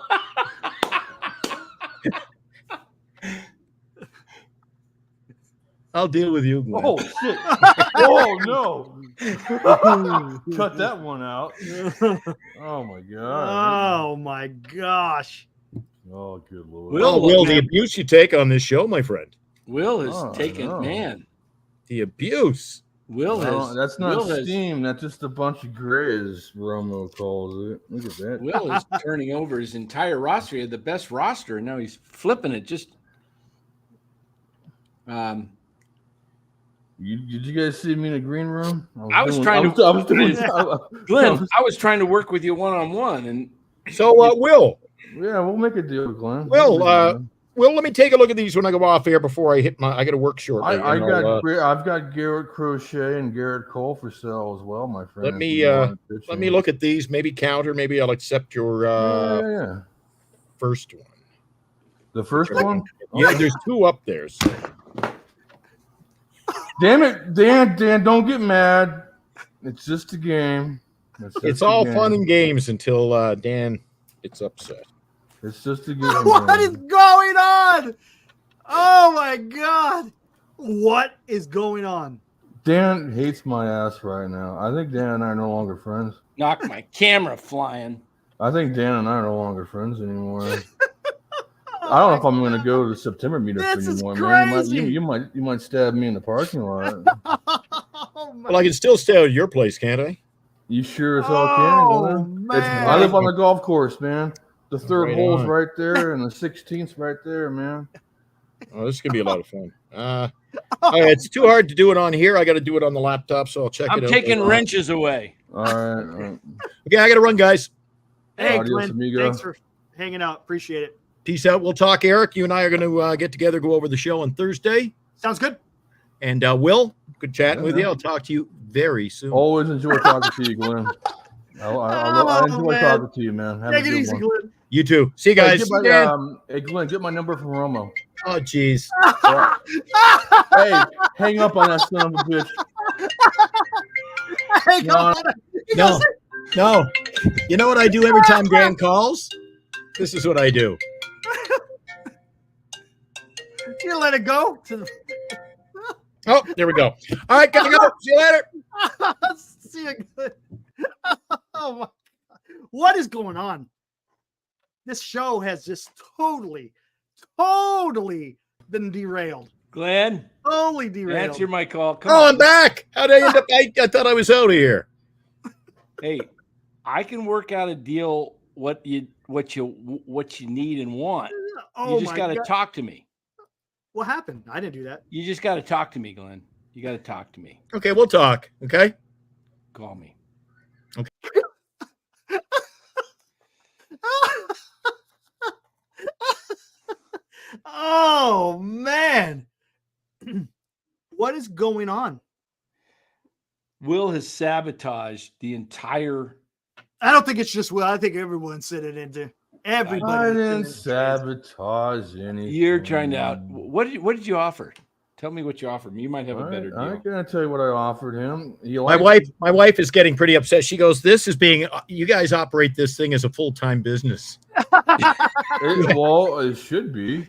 [SPEAKER 10] I'll deal with you, Glenn.
[SPEAKER 8] Oh shit! Oh no! Cut that one out. Oh my god!
[SPEAKER 2] Oh my gosh!
[SPEAKER 8] Oh good lord!
[SPEAKER 10] Will, the abuse you take on this show, my friend.
[SPEAKER 1] Will is taking man.
[SPEAKER 10] The abuse.
[SPEAKER 8] That's not steam. That's just a bunch of gray, as Romo calls it. Look at that.
[SPEAKER 1] Will is turning over his entire roster. He had the best roster, and now he's flipping it. Just,
[SPEAKER 8] did you guys see me in the green room?
[SPEAKER 1] I was trying to work with you one-on-one, and
[SPEAKER 10] so Will.
[SPEAKER 8] Yeah, we'll make a deal, Glenn.
[SPEAKER 10] Will, let me take a look at these when I go off air before I hit I got to work shortly.
[SPEAKER 8] I've got Garrett Crochet and Garrett Cole for sale as well, my friend.
[SPEAKER 10] Let me look at these. Maybe counter. Maybe I'll accept your first one.
[SPEAKER 8] The first one?
[SPEAKER 10] Yeah, there's 2 up there. So.
[SPEAKER 8] Damn it, Dan! Don't get mad. It's just a game.
[SPEAKER 10] It's all fun and games until Dan gets upset.
[SPEAKER 8] It's just a game.
[SPEAKER 2] What is going on? Oh my god! What is going on?
[SPEAKER 8] Dan hates my ass right now. I think Dan and I are no longer friends.
[SPEAKER 1] Knock my camera flying.
[SPEAKER 8] I think Dan and I are no longer friends anymore. I don't know if I'm going to go to the September meetup anymore, man. You might stab me in the parking lot.
[SPEAKER 10] Well, I can still stay at your place, can't I?
[SPEAKER 8] You sure as hell can. I live on the golf course, man. The third hole's right there, and the 16th's right there, man.
[SPEAKER 10] Oh, this is gonna be a lot of fun. It's too hard to do it on here. I got to do it on the laptop, so I'll check it out.
[SPEAKER 1] I'm taking wrenches away.
[SPEAKER 8] All right.
[SPEAKER 10] Okay, I got to run, guys.
[SPEAKER 2] Hey, Glenn, thanks for hanging out. Appreciate it.
[SPEAKER 10] Peace out. We'll talk, Eric. You and I are going to get together, go over the show on Thursday.
[SPEAKER 2] Sounds good.
[SPEAKER 10] And Will, good chatting with you. I'll talk to you very soon.
[SPEAKER 8] Always enjoy talking to you, Glenn. I enjoy talking to you, man.
[SPEAKER 2] Take it easy, Glenn.
[SPEAKER 10] You too. See you guys.
[SPEAKER 8] Hey, Glenn, get my number from Romo.
[SPEAKER 10] Oh, jeez.
[SPEAKER 8] Hey, hang up on that son of a bitch.
[SPEAKER 10] No. You know what I do every time Dan calls? This is what I do.
[SPEAKER 2] You let it go.
[SPEAKER 10] Oh, there we go. All right, gotta go. See you later.
[SPEAKER 2] See you good. Oh my God. What is going on? This show has just totally been derailed.
[SPEAKER 1] Glenn,
[SPEAKER 2] totally derailed.
[SPEAKER 1] Answer my call. Come
[SPEAKER 10] on. I'm back. How did I end up? I thought I was out of here.
[SPEAKER 1] Hey, I can work out a deal. What you need and want.
[SPEAKER 2] Oh,
[SPEAKER 1] you just got to talk to me.
[SPEAKER 2] What happened? I didn't do that.
[SPEAKER 1] You just got to talk to me, Glenn. You got to talk to me.
[SPEAKER 10] Okay, we'll talk. Okay.
[SPEAKER 1] Call me.
[SPEAKER 10] Okay.
[SPEAKER 2] Oh man. What is going on?
[SPEAKER 1] Will has sabotaged the entire.
[SPEAKER 2] I don't think it's just Will. I think everyone's sitting into everybody.
[SPEAKER 8] I didn't sabotage anything.
[SPEAKER 1] You're trying to out. What did you offer? Tell me what you offered me. You might have a better deal.
[SPEAKER 8] I'm gonna tell you what I offered him.
[SPEAKER 10] My wife is getting pretty upset. She goes, "This is being. You guys operate this thing as a full-time business."
[SPEAKER 8] Well, it should be.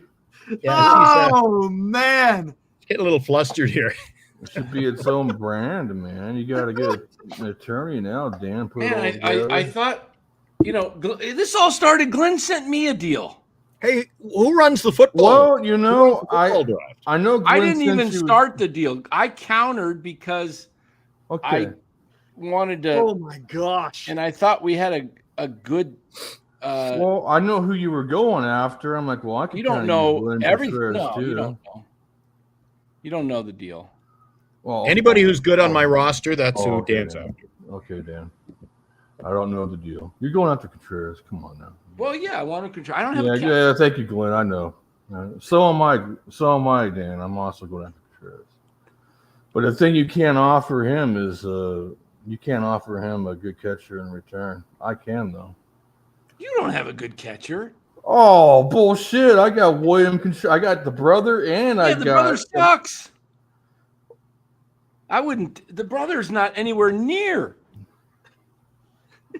[SPEAKER 10] Yeah,
[SPEAKER 2] man,
[SPEAKER 10] she's getting a little flustered here.
[SPEAKER 8] It should be its own brand, man. You got to get an attorney now, Dan.
[SPEAKER 1] I thought, this all started. Glenn sent me a deal.
[SPEAKER 10] Hey, who runs the football?
[SPEAKER 8] Well, I know. Glenn
[SPEAKER 1] I didn't even start the deal. I countered because I wanted to.
[SPEAKER 2] Oh my gosh!
[SPEAKER 1] And I thought we had a good.
[SPEAKER 8] Well, I know who you were going after. I'm like, well, I can.
[SPEAKER 1] You don't know everything. No, you don't know. You don't know the deal.
[SPEAKER 10] Well, anybody who's good on my roster, that's who Dan's after.
[SPEAKER 8] Okay, Dan. I don't know the deal. You're going after Contreras. Come on now.
[SPEAKER 1] Well, yeah, I want to control. I don't have.
[SPEAKER 8] Yeah, thank you, Glenn. I know. So am I, Dan. I'm also going after Contreras. But the thing you can't offer him is you can't offer him a good catcher in return. I can though.
[SPEAKER 1] You don't have a good catcher.
[SPEAKER 8] Oh bullshit! I got William. I got the brother, and I got
[SPEAKER 1] the brother sucks. I wouldn't. The brother's not anywhere near.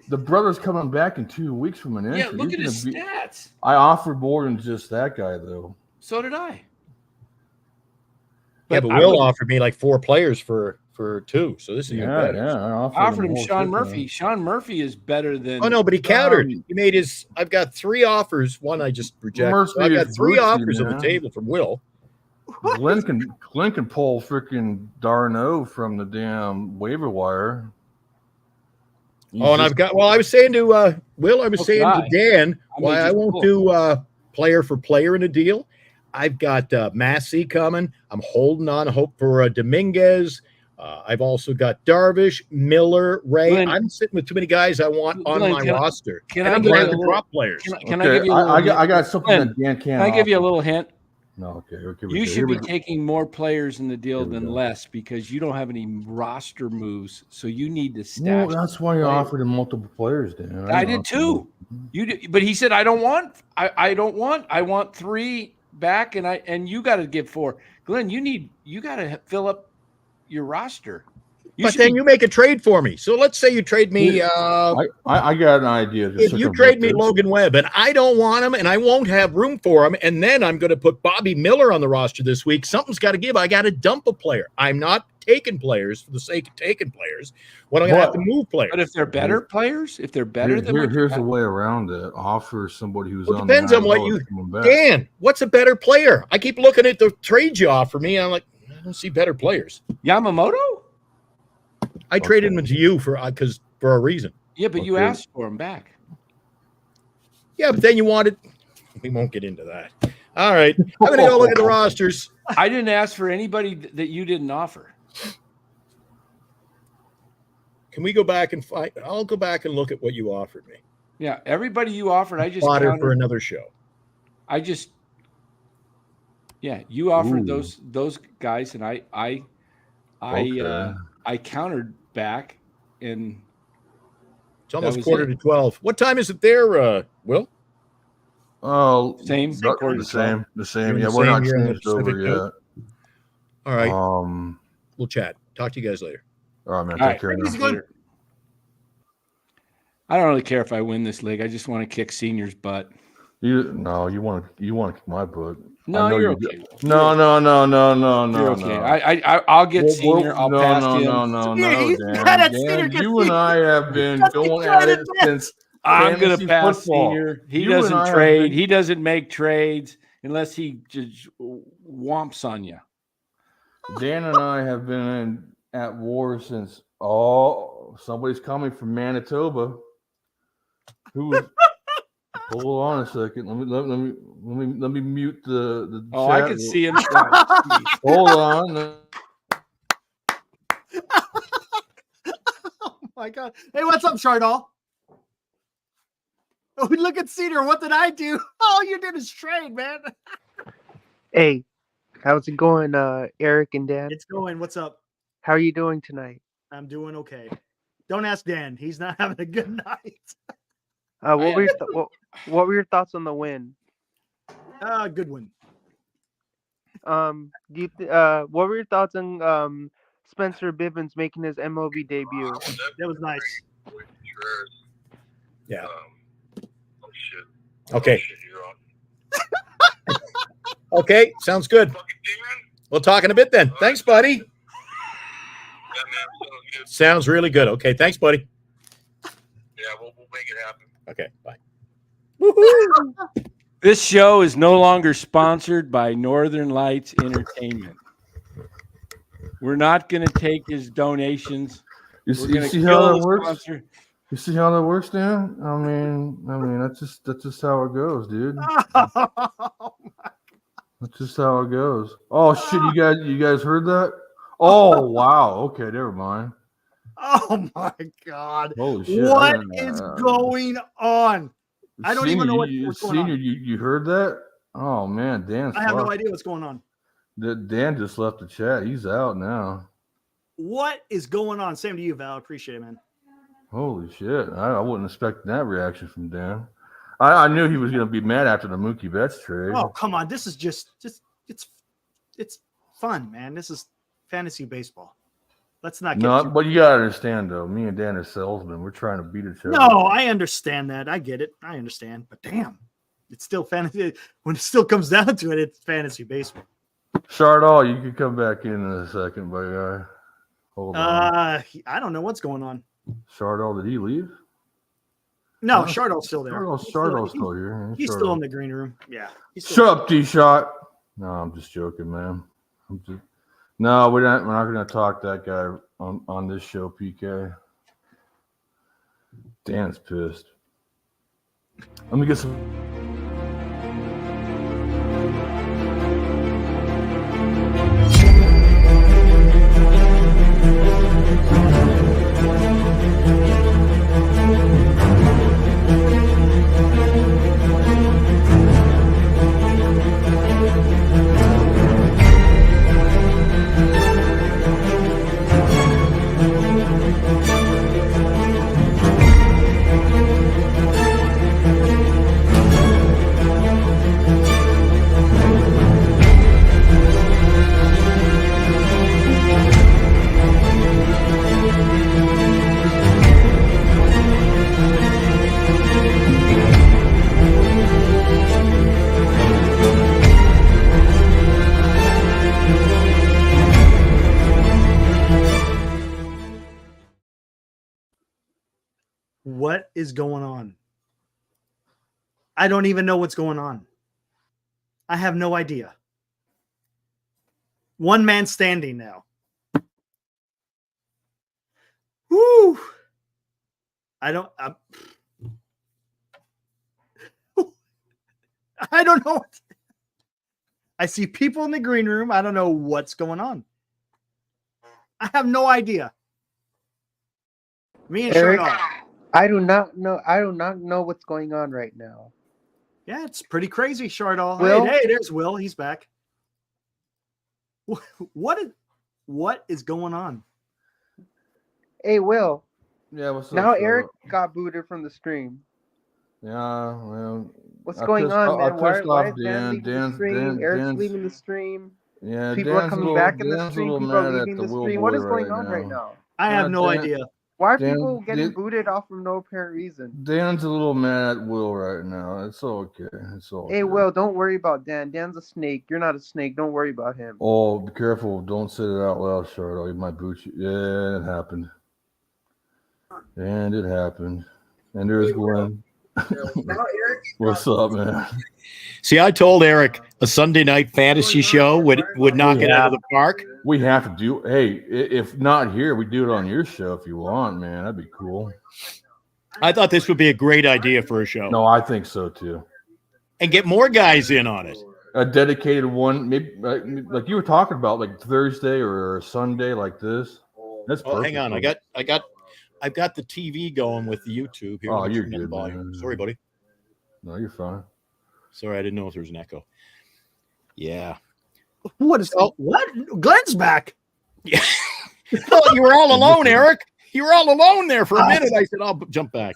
[SPEAKER 8] The brother's coming back in 2 weeks from an injury.
[SPEAKER 1] Yeah, look at his stats.
[SPEAKER 8] I offered more than just that guy, though.
[SPEAKER 1] So did I.
[SPEAKER 10] But Will offered me like 4 players for 2. So this is even better.
[SPEAKER 8] Yeah, I
[SPEAKER 1] offered him Sean Murphy. Sean Murphy is better than.
[SPEAKER 10] Oh no, but he countered. He made his. I've got 3 offers. One I just rejected. So I got 3 offers on the table from Will.
[SPEAKER 8] Glenn can pull freaking Darno from the damn waiver wire.
[SPEAKER 10] And I've got. Well, I was saying to Will. I was saying to Dan why I won't do player for player in a deal. I've got Massey coming. I'm holding on hope for Dominguez. I've also got Darvish, Miller, Ray.
[SPEAKER 1] Glenn,
[SPEAKER 10] I'm sitting with too many guys I want on my roster.
[SPEAKER 1] Can I give you a drop
[SPEAKER 10] players?
[SPEAKER 1] Can I give you? I
[SPEAKER 8] got something that Dan can't.
[SPEAKER 1] Can I give you a little hint?
[SPEAKER 8] No, okay.
[SPEAKER 1] You should be taking more players in the deal than less because you don't have any roster moves, so you need to stash.
[SPEAKER 8] Well, that's why you offered him multiple players, Dan.
[SPEAKER 1] I did too. You did, but he said I don't want. I want 3 back, and you got to give 4. Glenn, you got to fill up your roster.
[SPEAKER 10] But then you make a trade for me. So let's say you trade me.
[SPEAKER 8] I got an idea.
[SPEAKER 10] If you trade me Logan Webb, and I don't want him, and I won't have room for him, and then I'm going to put Bobby Miller on the roster this week. Something's got to give. I got to dump a player. I'm not taking players for the sake of taking players. What I'm going to have to move players.
[SPEAKER 1] But if they're better players, if they're better than
[SPEAKER 8] here's a way around it. Offer somebody who's on.
[SPEAKER 10] Depends on what you. Dan, what's a better player? I keep looking at the trade you offer me. And I'm like, I don't see better players.
[SPEAKER 1] Yamamoto.
[SPEAKER 10] I traded him to you for a reason.
[SPEAKER 1] Yeah, but you asked for him back.
[SPEAKER 10] Yeah, but then you wanted. We won't get into that. All right, I'm going to go look at the rosters.
[SPEAKER 1] I didn't ask for anybody that you didn't offer.
[SPEAKER 10] Can we go back and find? I'll go back and look at what you offered me.
[SPEAKER 1] Yeah, everybody you offered, I just
[SPEAKER 10] counted for another show.
[SPEAKER 1] You offered those guys, and I countered back, and
[SPEAKER 10] it's almost quarter to 12. What time is it there, Will?
[SPEAKER 8] Oh,
[SPEAKER 1] same.
[SPEAKER 8] The same. Yeah, we're not changed over yet.
[SPEAKER 10] All right. We'll chat. Talk to you guys later.
[SPEAKER 8] All right, man. Take care.
[SPEAKER 1] I don't really care if I win this league. I just want to kick Senior's butt.
[SPEAKER 8] You want to kick my butt.
[SPEAKER 1] No, you're okay.
[SPEAKER 8] No.
[SPEAKER 1] You're okay. I'll get Senior. I'll pass him.
[SPEAKER 8] No, Dan. You and I have been going at it since.
[SPEAKER 1] I'm going to pass Senior. He doesn't trade. He doesn't make trades unless he just whomps on you.
[SPEAKER 8] Dan and I have been at war since. Somebody's coming from Manitoba. Hold on a second. Let me mute the chat.
[SPEAKER 1] I can see him.
[SPEAKER 8] Hold on.
[SPEAKER 2] Oh my God! Hey, what's up, Chardall? Oh, look at Cedar. What did I do? All you did is trade, man.
[SPEAKER 11] Hey, how's it going, Eric and Dan?
[SPEAKER 2] It's going. What's up?
[SPEAKER 11] How are you doing tonight?
[SPEAKER 2] I'm doing okay. Don't ask Dan. He's not having a good night.
[SPEAKER 11] What were your thoughts on the win?
[SPEAKER 2] Good win.
[SPEAKER 11] What were your thoughts on Spencer Bivens making his MLB debut?
[SPEAKER 2] That was nice.
[SPEAKER 10] Yeah.
[SPEAKER 6] Oh shit.
[SPEAKER 10] Okay.
[SPEAKER 6] Oh, shit, you're on.
[SPEAKER 10] Okay. Sounds good. We'll talk in a bit then. Thanks, buddy.
[SPEAKER 6] Yeah, man. Good.
[SPEAKER 10] Sounds really good. Okay. Thanks, buddy.
[SPEAKER 6] Yeah, we'll make it happen.
[SPEAKER 10] Okay. Bye.
[SPEAKER 2] Woohoo!
[SPEAKER 1] This show is no longer sponsored by Northern Lights Entertainment. We're not going to take his donations.
[SPEAKER 8] You see how that works? You see how that works, Dan? I mean, that's just how it goes, dude. That's just how it goes. Oh shit, you guys heard that? Oh wow. Okay, never mind.
[SPEAKER 2] Oh my God.
[SPEAKER 8] Holy shit.
[SPEAKER 2] What is going on? I don't even know what's going on.
[SPEAKER 8] You heard that? Oh man, Dan's
[SPEAKER 2] I have no idea what's going on.
[SPEAKER 8] Dan just left the chat. He's out now.
[SPEAKER 2] What is going on? Same to you, Val. Appreciate it, man.
[SPEAKER 8] Holy shit. I wasn't expecting that reaction from Dan. I knew he was going to be mad after the Mookie Betts trade.
[SPEAKER 2] Oh, come on. This is just it's fun, man. This is fantasy baseball. Let's not get
[SPEAKER 8] but you got to understand, though. Me and Dan are salesmen. We're trying to beat each other.
[SPEAKER 2] No, I understand that. I get it. I understand. But damn, it's still fantasy. When it still comes down to it, it's fantasy baseball.
[SPEAKER 8] Chardall, you can come back in a second, my guy. Hold on.
[SPEAKER 2] I don't know what's going on.
[SPEAKER 8] Chardall, did he leave?
[SPEAKER 2] No, Chardall's still there.
[SPEAKER 8] Chardall's still here.
[SPEAKER 2] He's still in the green room. Yeah.
[SPEAKER 8] Shut up, D-Shot. No, I'm just joking, man. No, we're not going to talk that guy on this show, PK. Dan's pissed. Let me get some.
[SPEAKER 2] What is going on? I don't even know what's going on. I have no idea. One man standing now. Woo! I don't know. I see people in the green room. I don't know what's going on. I have no idea. Me and
[SPEAKER 11] Eric,
[SPEAKER 2] Shardall.
[SPEAKER 11] I do not know what's going on right now.
[SPEAKER 2] Yeah, it's pretty crazy, Shardall.
[SPEAKER 11] Will?
[SPEAKER 2] Hey, there's Will. He's back. What is going on?
[SPEAKER 11] Hey, Will.
[SPEAKER 8] Yeah, what's up?
[SPEAKER 11] Now Eric got booted from the stream.
[SPEAKER 8] Yeah, well.
[SPEAKER 11] What's going on, man? Why is Dan leaving the stream?
[SPEAKER 8] Dan's
[SPEAKER 11] Eric's leaving the stream.
[SPEAKER 8] Yeah,
[SPEAKER 11] people are coming back in the stream. People are leaving the stream. What is going on right now?
[SPEAKER 2] I have no idea.
[SPEAKER 11] Why are people getting booted off for no apparent reason?
[SPEAKER 8] Dan's a little mad at Will right now. It's okay.
[SPEAKER 11] Hey, Will, don't worry about Dan. Dan's a snake. You're not a snake. Don't worry about him.
[SPEAKER 8] Oh, be careful. Don't say it out loud, Charlotte. He might boot you. Yeah, it happened. And it happened. And there's Glenn. What's up, man?
[SPEAKER 10] See, I told Eric a Sunday night fantasy show would knock it out of the park.
[SPEAKER 8] We have to do. Hey, if not here, we do it on your show if you want, man. That'd be cool.
[SPEAKER 10] I thought this would be a great idea for a show.
[SPEAKER 8] No, I think so too.
[SPEAKER 10] And get more guys in on it.
[SPEAKER 8] A dedicated one, maybe like you were talking about, like Thursday or Sunday, like this. That's perfect.
[SPEAKER 10] Oh, hang on, I've got the TV going with the YouTube here.
[SPEAKER 8] Oh, you're good, man.
[SPEAKER 10] Sorry, buddy.
[SPEAKER 8] No, you're fine.
[SPEAKER 10] Sorry, I didn't know if there was an echo. Yeah.
[SPEAKER 2] What? Glenn's back.
[SPEAKER 10] Yeah. Well, you were all alone, Eric. You were all alone there for a minute. I said, I'll jump back.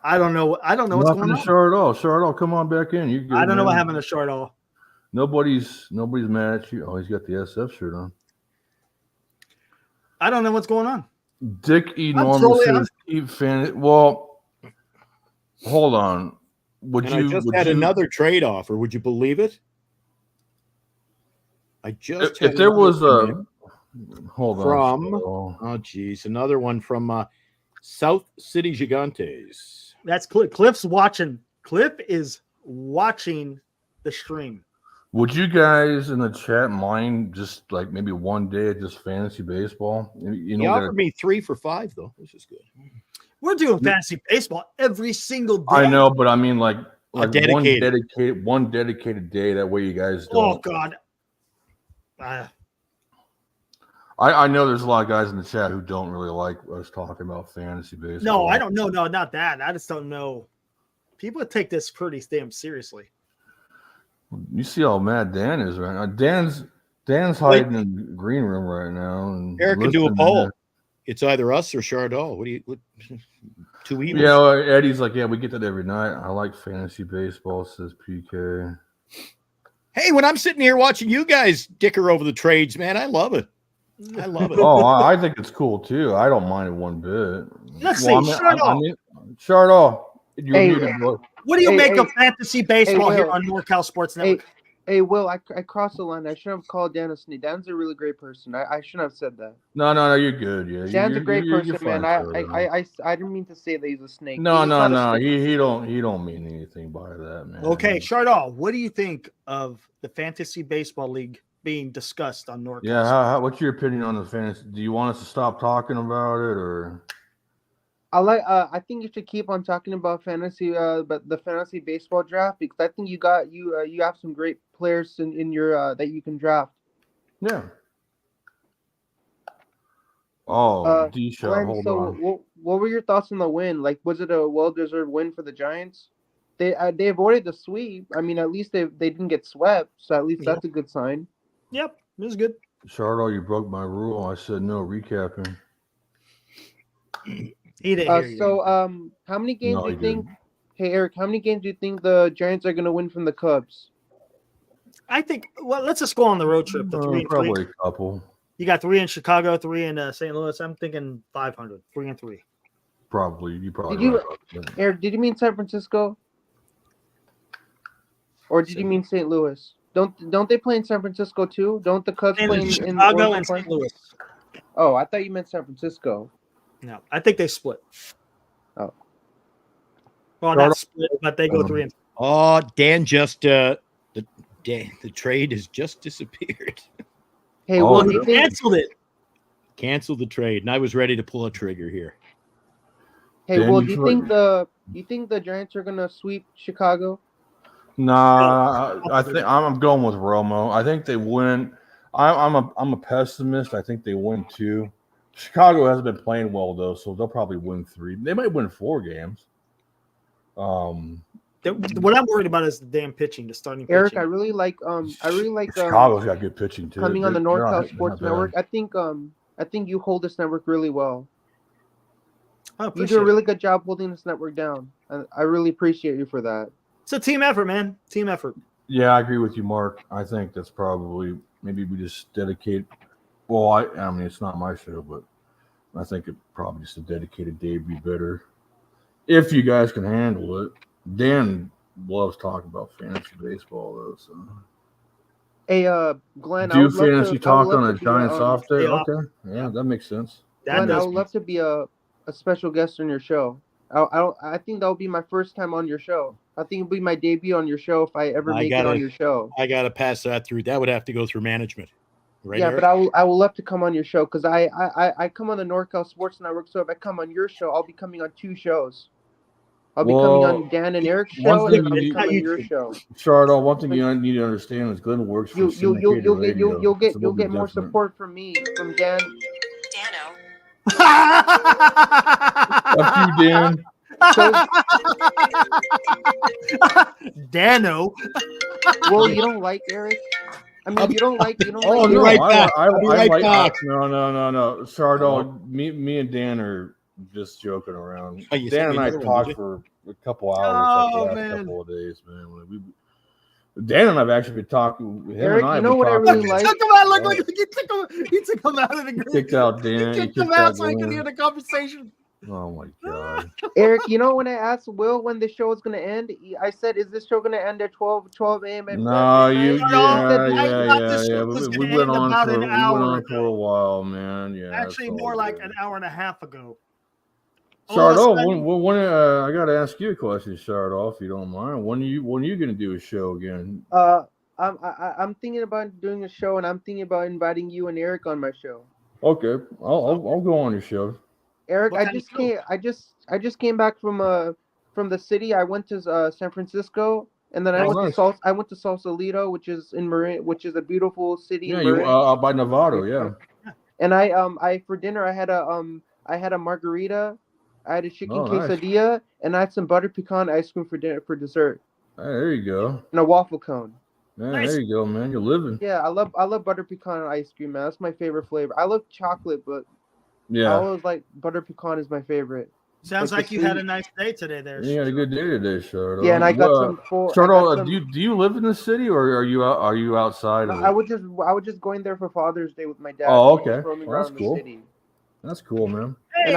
[SPEAKER 2] I don't know. I don't know what's going on.
[SPEAKER 8] Chardall, come on back in. You good,
[SPEAKER 2] I don't know
[SPEAKER 8] man.
[SPEAKER 2] what happened to Chardall.
[SPEAKER 8] Nobody's mad at you. Oh, he's got the SF shirt on.
[SPEAKER 2] I don't know what's going on.
[SPEAKER 8] Dick E. Norman says keep fan. Well, hold on.
[SPEAKER 10] I just had another trade offer. Would you believe it? I just
[SPEAKER 8] if there was a hold
[SPEAKER 10] from
[SPEAKER 8] on.
[SPEAKER 10] Another one from South City Gigantes.
[SPEAKER 2] That's Cliff. Cliff's watching. Cliff is watching the stream.
[SPEAKER 8] Would you guys in the chat mind just like maybe one day of just fantasy baseball? You know,
[SPEAKER 10] he offered me 3 for $5 though, which is good.
[SPEAKER 2] We're doing fantasy baseball every single day.
[SPEAKER 8] I know, but I mean like
[SPEAKER 10] dedicated.
[SPEAKER 8] one dedicated day. That way you guys don't.
[SPEAKER 2] Oh God.
[SPEAKER 8] I know there's a lot of guys in the chat who don't really like us talking about fantasy baseball.
[SPEAKER 2] No, I don't know. No, not that. I just don't know. People take this pretty damn seriously.
[SPEAKER 8] You see how mad Dan is right now. Dan's hiding in the green room right now. And
[SPEAKER 10] Eric can do a poll. It's either us or Chardall. What 2 evils?
[SPEAKER 8] Yeah, well, Eddie's like, yeah, we get that every night. I like fantasy baseball, says PK.
[SPEAKER 10] Hey, when I'm sitting here watching you guys dicker over the trades, man, I love it. I love it.
[SPEAKER 8] Oh, I think it's cool too. I don't mind it one bit.
[SPEAKER 2] Let's see, Chardall.
[SPEAKER 8] Chardall.
[SPEAKER 2] What do you make of fantasy baseball here on NorCal Sports Network?
[SPEAKER 11] Hey, Will, I crossed the line. I shouldn't have called Dan a snake. Dan's a really great person. I shouldn't have said that.
[SPEAKER 8] No, you're good. Yeah,
[SPEAKER 11] Dan's a great person, man. I didn't mean to say that he's a snake.
[SPEAKER 8] No. He don't mean anything by that, man.
[SPEAKER 2] Okay, Chardall, what do you think of the fantasy baseball league being discussed on NorCal?
[SPEAKER 8] Yeah, what's your opinion on the fantasy? Do you want us to stop talking about it, or?
[SPEAKER 11] I think you should keep on talking about fantasy, but the fantasy baseball draft, because I think you have some great players in your that you can draft.
[SPEAKER 8] Yeah. Oh, D-Shot, hold on.
[SPEAKER 11] What were your thoughts on the win? Like, was it a well-deserved win for the Giants? They avoided the sweep. I mean, at least they didn't get swept, so at least that's a good sign.
[SPEAKER 2] Yep, it was good.
[SPEAKER 8] Chardall, you broke my rule. I said no recapping.
[SPEAKER 2] He didn't hear you.
[SPEAKER 11] How many games do you think? Hey, Eric, how many games do you think the Giants are going to win from the Cubs?
[SPEAKER 2] I think. Well, let's just go on the road trip.
[SPEAKER 8] Probably a couple.
[SPEAKER 2] You got 3 in Chicago, 3 in St. Louis. I'm thinking 500. 3 and 3.
[SPEAKER 8] Probably.
[SPEAKER 11] Eric, did you mean San Francisco? Or did you mean St. Louis? Don't they play in San Francisco too? Don't the Cubs play in
[SPEAKER 2] Chicago and St. Louis?
[SPEAKER 11] Oh, I thought you meant San Francisco.
[SPEAKER 2] No, I think they split.
[SPEAKER 11] Oh.
[SPEAKER 2] Well, not split, but they go 3 and 3.
[SPEAKER 10] Oh, Dan just the trade has just disappeared.
[SPEAKER 11] Hey,
[SPEAKER 2] he canceled it.
[SPEAKER 10] Canceled the trade, and I was ready to pull a trigger here.
[SPEAKER 11] Hey, Dan, do you think the Giants are gonna sweep Chicago?
[SPEAKER 8] Nah, I think I'm going with Romo. I think they win. I'm a pessimist. I think they win 2. Chicago hasn't been playing well though, so they'll probably win 3. They might win 4 games.
[SPEAKER 2] What I'm worried about is the damn pitching, the starting pitching.
[SPEAKER 11] Eric, I really like
[SPEAKER 8] Chicago's got good pitching too.
[SPEAKER 11] Coming on the NorCal Sports Network, I think you hold this network really well. You do a really good job holding this network down. I really appreciate you for that.
[SPEAKER 2] It's a team effort, man. Team effort.
[SPEAKER 8] Yeah, I agree with you, Mark. I think that's probably maybe we just dedicate. Well, I mean, it's not my show, but I think it probably just a dedicated day would be better if you guys can handle it. Dan loves talking about fantasy baseball, though. So,
[SPEAKER 11] hey, Glenn,
[SPEAKER 8] do fantasy talk on a Giants off day? Okay, yeah, that makes sense.
[SPEAKER 11] Glenn, I would love to be a special guest on your show. I think that would be my first time on your show. I think it'll be my debut on your show if I ever make it on your show.
[SPEAKER 10] I gotta pass that through. That would have to go through management. Right,
[SPEAKER 11] yeah,
[SPEAKER 10] Eric?
[SPEAKER 11] but I will love to come on your show because I come on the NorCal Sports Network. So if I come on your show, I'll be coming on 2 shows. I'll be coming on Dan and Eric's show, and I'll be coming on your show.
[SPEAKER 8] Chardall, one thing you need to understand is Glenn works for
[SPEAKER 11] you'll get more support from me, from Dan.
[SPEAKER 8] Fuck you, Dan.
[SPEAKER 2] Dano.
[SPEAKER 11] Well, you don't like Eric? I mean, you don't like.
[SPEAKER 8] Oh no!
[SPEAKER 10] right back.
[SPEAKER 8] I
[SPEAKER 10] I'll be right
[SPEAKER 8] like.
[SPEAKER 10] back.
[SPEAKER 8] No. Chardon, me and Dan are just joking around.
[SPEAKER 10] Oh, you
[SPEAKER 8] Dan
[SPEAKER 10] sent
[SPEAKER 8] and
[SPEAKER 10] me
[SPEAKER 8] I
[SPEAKER 10] another one,
[SPEAKER 8] talked
[SPEAKER 10] did you?
[SPEAKER 8] for a couple hours
[SPEAKER 2] Oh,
[SPEAKER 8] like the last
[SPEAKER 2] man.
[SPEAKER 8] couple of days, man. Dan and I've actually been talking. Him
[SPEAKER 11] Eric,
[SPEAKER 8] and I
[SPEAKER 11] you
[SPEAKER 8] have
[SPEAKER 11] know
[SPEAKER 8] been
[SPEAKER 11] what I
[SPEAKER 8] talking.
[SPEAKER 11] really
[SPEAKER 2] He
[SPEAKER 11] like?
[SPEAKER 2] took him out. Look, he took him out of the group.
[SPEAKER 8] Kicked out Dan.
[SPEAKER 2] He
[SPEAKER 8] He
[SPEAKER 2] kicked him
[SPEAKER 8] kicked
[SPEAKER 2] out
[SPEAKER 8] out
[SPEAKER 2] so he could
[SPEAKER 8] Dan.
[SPEAKER 2] hear the conversation.
[SPEAKER 8] Oh my god!
[SPEAKER 11] Eric, you know when I asked Will when the show is gonna end, I said, "Is this show gonna end at 12 a.m. at
[SPEAKER 8] No,
[SPEAKER 11] midnight?"
[SPEAKER 8] yeah.
[SPEAKER 2] was
[SPEAKER 8] We
[SPEAKER 2] gonna
[SPEAKER 8] went
[SPEAKER 2] end
[SPEAKER 8] on
[SPEAKER 2] about
[SPEAKER 8] for
[SPEAKER 2] an hour
[SPEAKER 8] a while, man. Yeah,
[SPEAKER 2] Actually,
[SPEAKER 8] that's all
[SPEAKER 2] more like
[SPEAKER 8] good.
[SPEAKER 2] an hour and a half ago.
[SPEAKER 8] Chardon, when I got to ask you a question, Chardon, if you don't mind. When are you going to do a show again?
[SPEAKER 11] I'm thinking about doing a show, and I'm thinking about inviting you and Eric on my show.
[SPEAKER 8] Okay, I'll go on your show.
[SPEAKER 11] Eric, I just came back from the city. I went to San Francisco, and then I went to Sausalito, which is in Marin, which is a beautiful city in Marin.
[SPEAKER 8] You by Novato, yeah.
[SPEAKER 11] And I for dinner I had a margarita, I had a chicken quesadilla, and I had some butter pecan ice cream for dessert.
[SPEAKER 8] Hey, there you go.
[SPEAKER 11] And a waffle cone.
[SPEAKER 8] Yeah, there you go, man. You're living.
[SPEAKER 11] Yeah, I love butter pecan ice cream, man. That's my favorite flavor. I love chocolate, but
[SPEAKER 8] yeah,
[SPEAKER 11] I always like butter pecan is my favorite.
[SPEAKER 2] Sounds like you had a nice day today there.
[SPEAKER 8] You had a good day today, Chardon.
[SPEAKER 11] Yeah, and I got some full.
[SPEAKER 8] Chardon, do you live in the city or are you outside of it?
[SPEAKER 11] I was just going there for Father's Day with my dad.
[SPEAKER 8] Oh, okay.
[SPEAKER 11] Well, that's
[SPEAKER 8] cool.
[SPEAKER 11] The city.
[SPEAKER 8] That's cool, man.
[SPEAKER 11] Hey, and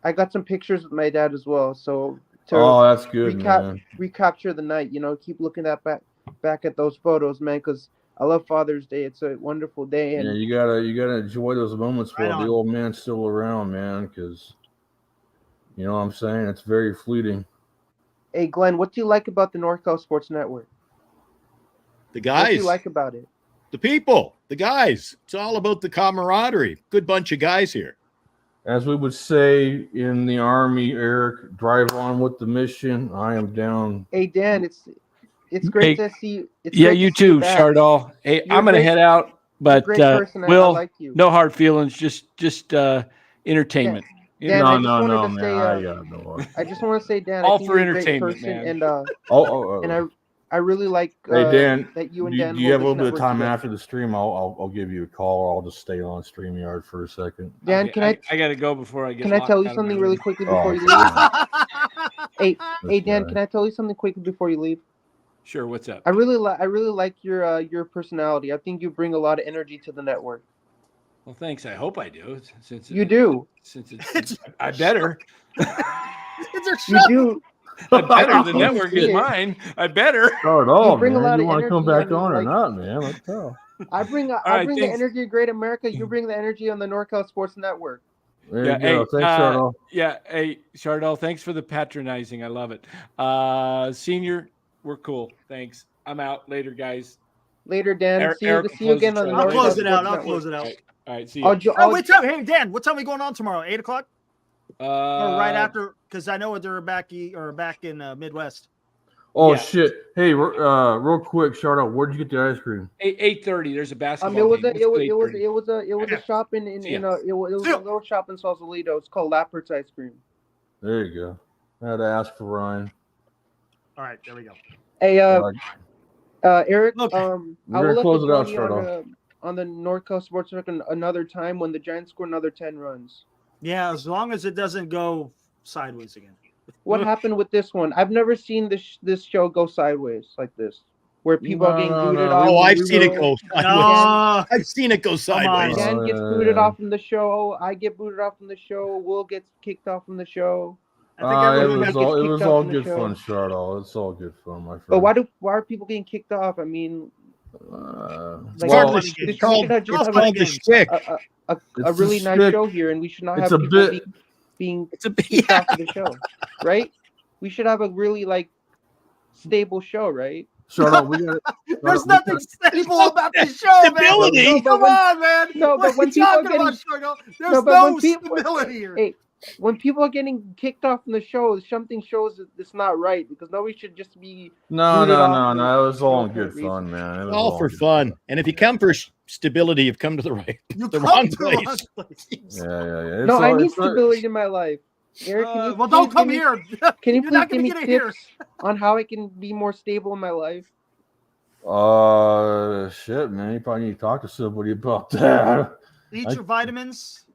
[SPEAKER 11] I got some pictures with my dad as well. So
[SPEAKER 8] that's good, man.
[SPEAKER 11] Recapture the night, keep looking back at those photos, man, because I love Father's Day. It's a wonderful day. And
[SPEAKER 8] yeah, you gotta enjoy those moments while the old man's still around, man, because you know what I'm saying? It's very fleeting.
[SPEAKER 11] Hey, Glenn, what do you like about the Norco Sports Network?
[SPEAKER 10] The guys.
[SPEAKER 11] What do you like about it?
[SPEAKER 10] The people, the guys. It's all about the camaraderie. Good bunch of guys here.
[SPEAKER 8] As we would say in the Army, Eric, drive on with the mission. I am down.
[SPEAKER 11] Hey, Dan, it's great to see you.
[SPEAKER 1] You too, Chardon. Hey, I'm going to head out, but Will,
[SPEAKER 11] like you.
[SPEAKER 1] No hard feelings, just entertainment.
[SPEAKER 11] Dan,
[SPEAKER 8] no, man.
[SPEAKER 11] I just want to say, Dan,
[SPEAKER 1] all
[SPEAKER 11] I think
[SPEAKER 1] for
[SPEAKER 11] you're a
[SPEAKER 1] entertainment,
[SPEAKER 11] great person,
[SPEAKER 1] man.
[SPEAKER 11] and I really like.
[SPEAKER 8] Hey, Dan,
[SPEAKER 11] that you and Dan.
[SPEAKER 8] Do you have a little bit of time after the stream? I'll give you a call, or I'll just stay on StreamYard for a second.
[SPEAKER 11] Dan,
[SPEAKER 1] I got to go before I get.
[SPEAKER 11] Can I tell you something really quickly before you leave? Hey, Dan, can I tell you something quickly before you leave?
[SPEAKER 1] Sure. What's up?
[SPEAKER 11] I really like your personality. I think you bring a lot of energy to the network.
[SPEAKER 1] Well, thanks. I hope I do.
[SPEAKER 11] You do.
[SPEAKER 1] Since it's I better.
[SPEAKER 2] It's a show.
[SPEAKER 11] You do.
[SPEAKER 1] I better. The network is mine. I better.
[SPEAKER 8] Start off, man.
[SPEAKER 11] You
[SPEAKER 8] want to come back on or not, man? Let's go.
[SPEAKER 11] I bring the energy of Great America. You bring the energy on the NorCal Sports Network.
[SPEAKER 8] There you go. Thanks, Chardon.
[SPEAKER 1] Hey, Chardon, thanks for the patronizing. I love it. Senior, we're cool. Thanks. I'm out. Later, guys.
[SPEAKER 11] Later, Dan. See you again on the
[SPEAKER 2] I'll
[SPEAKER 11] NorCal
[SPEAKER 2] close it out.
[SPEAKER 11] Sports
[SPEAKER 2] I'll close it out.
[SPEAKER 1] All right, see you.
[SPEAKER 2] Hey, Dan, what time are we going on tomorrow? 8 o'clock? Or right after? Because I know they're back in Midwest.
[SPEAKER 8] Oh, yeah. Shit. Hey, real quick, Chardon, where'd you get the ice cream?
[SPEAKER 1] 8:30. There's a basketball game.
[SPEAKER 11] It was a shop in it was a little shop in Sausalito. It's called Lappert's Ice Cream.
[SPEAKER 8] There you go. I had to ask for Ryan.
[SPEAKER 2] All right, there we go.
[SPEAKER 11] Hey, Eric,
[SPEAKER 8] We're
[SPEAKER 11] gonna
[SPEAKER 8] close it out, Chardon.
[SPEAKER 11] On the Norco Sports Network another time when the Giants score another 10 runs.
[SPEAKER 2] Yeah, as long as it doesn't go sideways again.
[SPEAKER 11] What happened with this one? I've never seen this show go sideways like this, where people are getting booted off.
[SPEAKER 10] Oh, I've seen it go sideways. I've seen it go sideways.
[SPEAKER 11] Dan gets booted off from the show. I get booted off from the show. Will gets kicked off from the show.
[SPEAKER 8] It was all good fun, Chardon. It's all good fun, my friend.
[SPEAKER 11] But why are people getting kicked off? I mean,
[SPEAKER 10] it's called the stick.
[SPEAKER 11] A really nice show here, and we should not have people being kicked off of the show, right? We should have a really stable show, right?
[SPEAKER 2] There's nothing stable about the show,
[SPEAKER 10] stability.
[SPEAKER 2] man. Come on, man.
[SPEAKER 11] No, but when people are getting
[SPEAKER 2] there's no stability here.
[SPEAKER 11] Hey, when people are getting kicked off from the show, something shows that it's not right, because nobody should just be.
[SPEAKER 8] No. It was all in good fun, man. It was
[SPEAKER 10] all for fun. And if you come for stability, you've come to the wrong place.
[SPEAKER 8] Yeah.
[SPEAKER 11] No, I need stability in my life. Eric,
[SPEAKER 2] don't come here.
[SPEAKER 11] Can you please give me tips on how I can be more stable in my life?
[SPEAKER 8] Shit, man. You probably need to talk to somebody about that.
[SPEAKER 2] Eat your vitamins.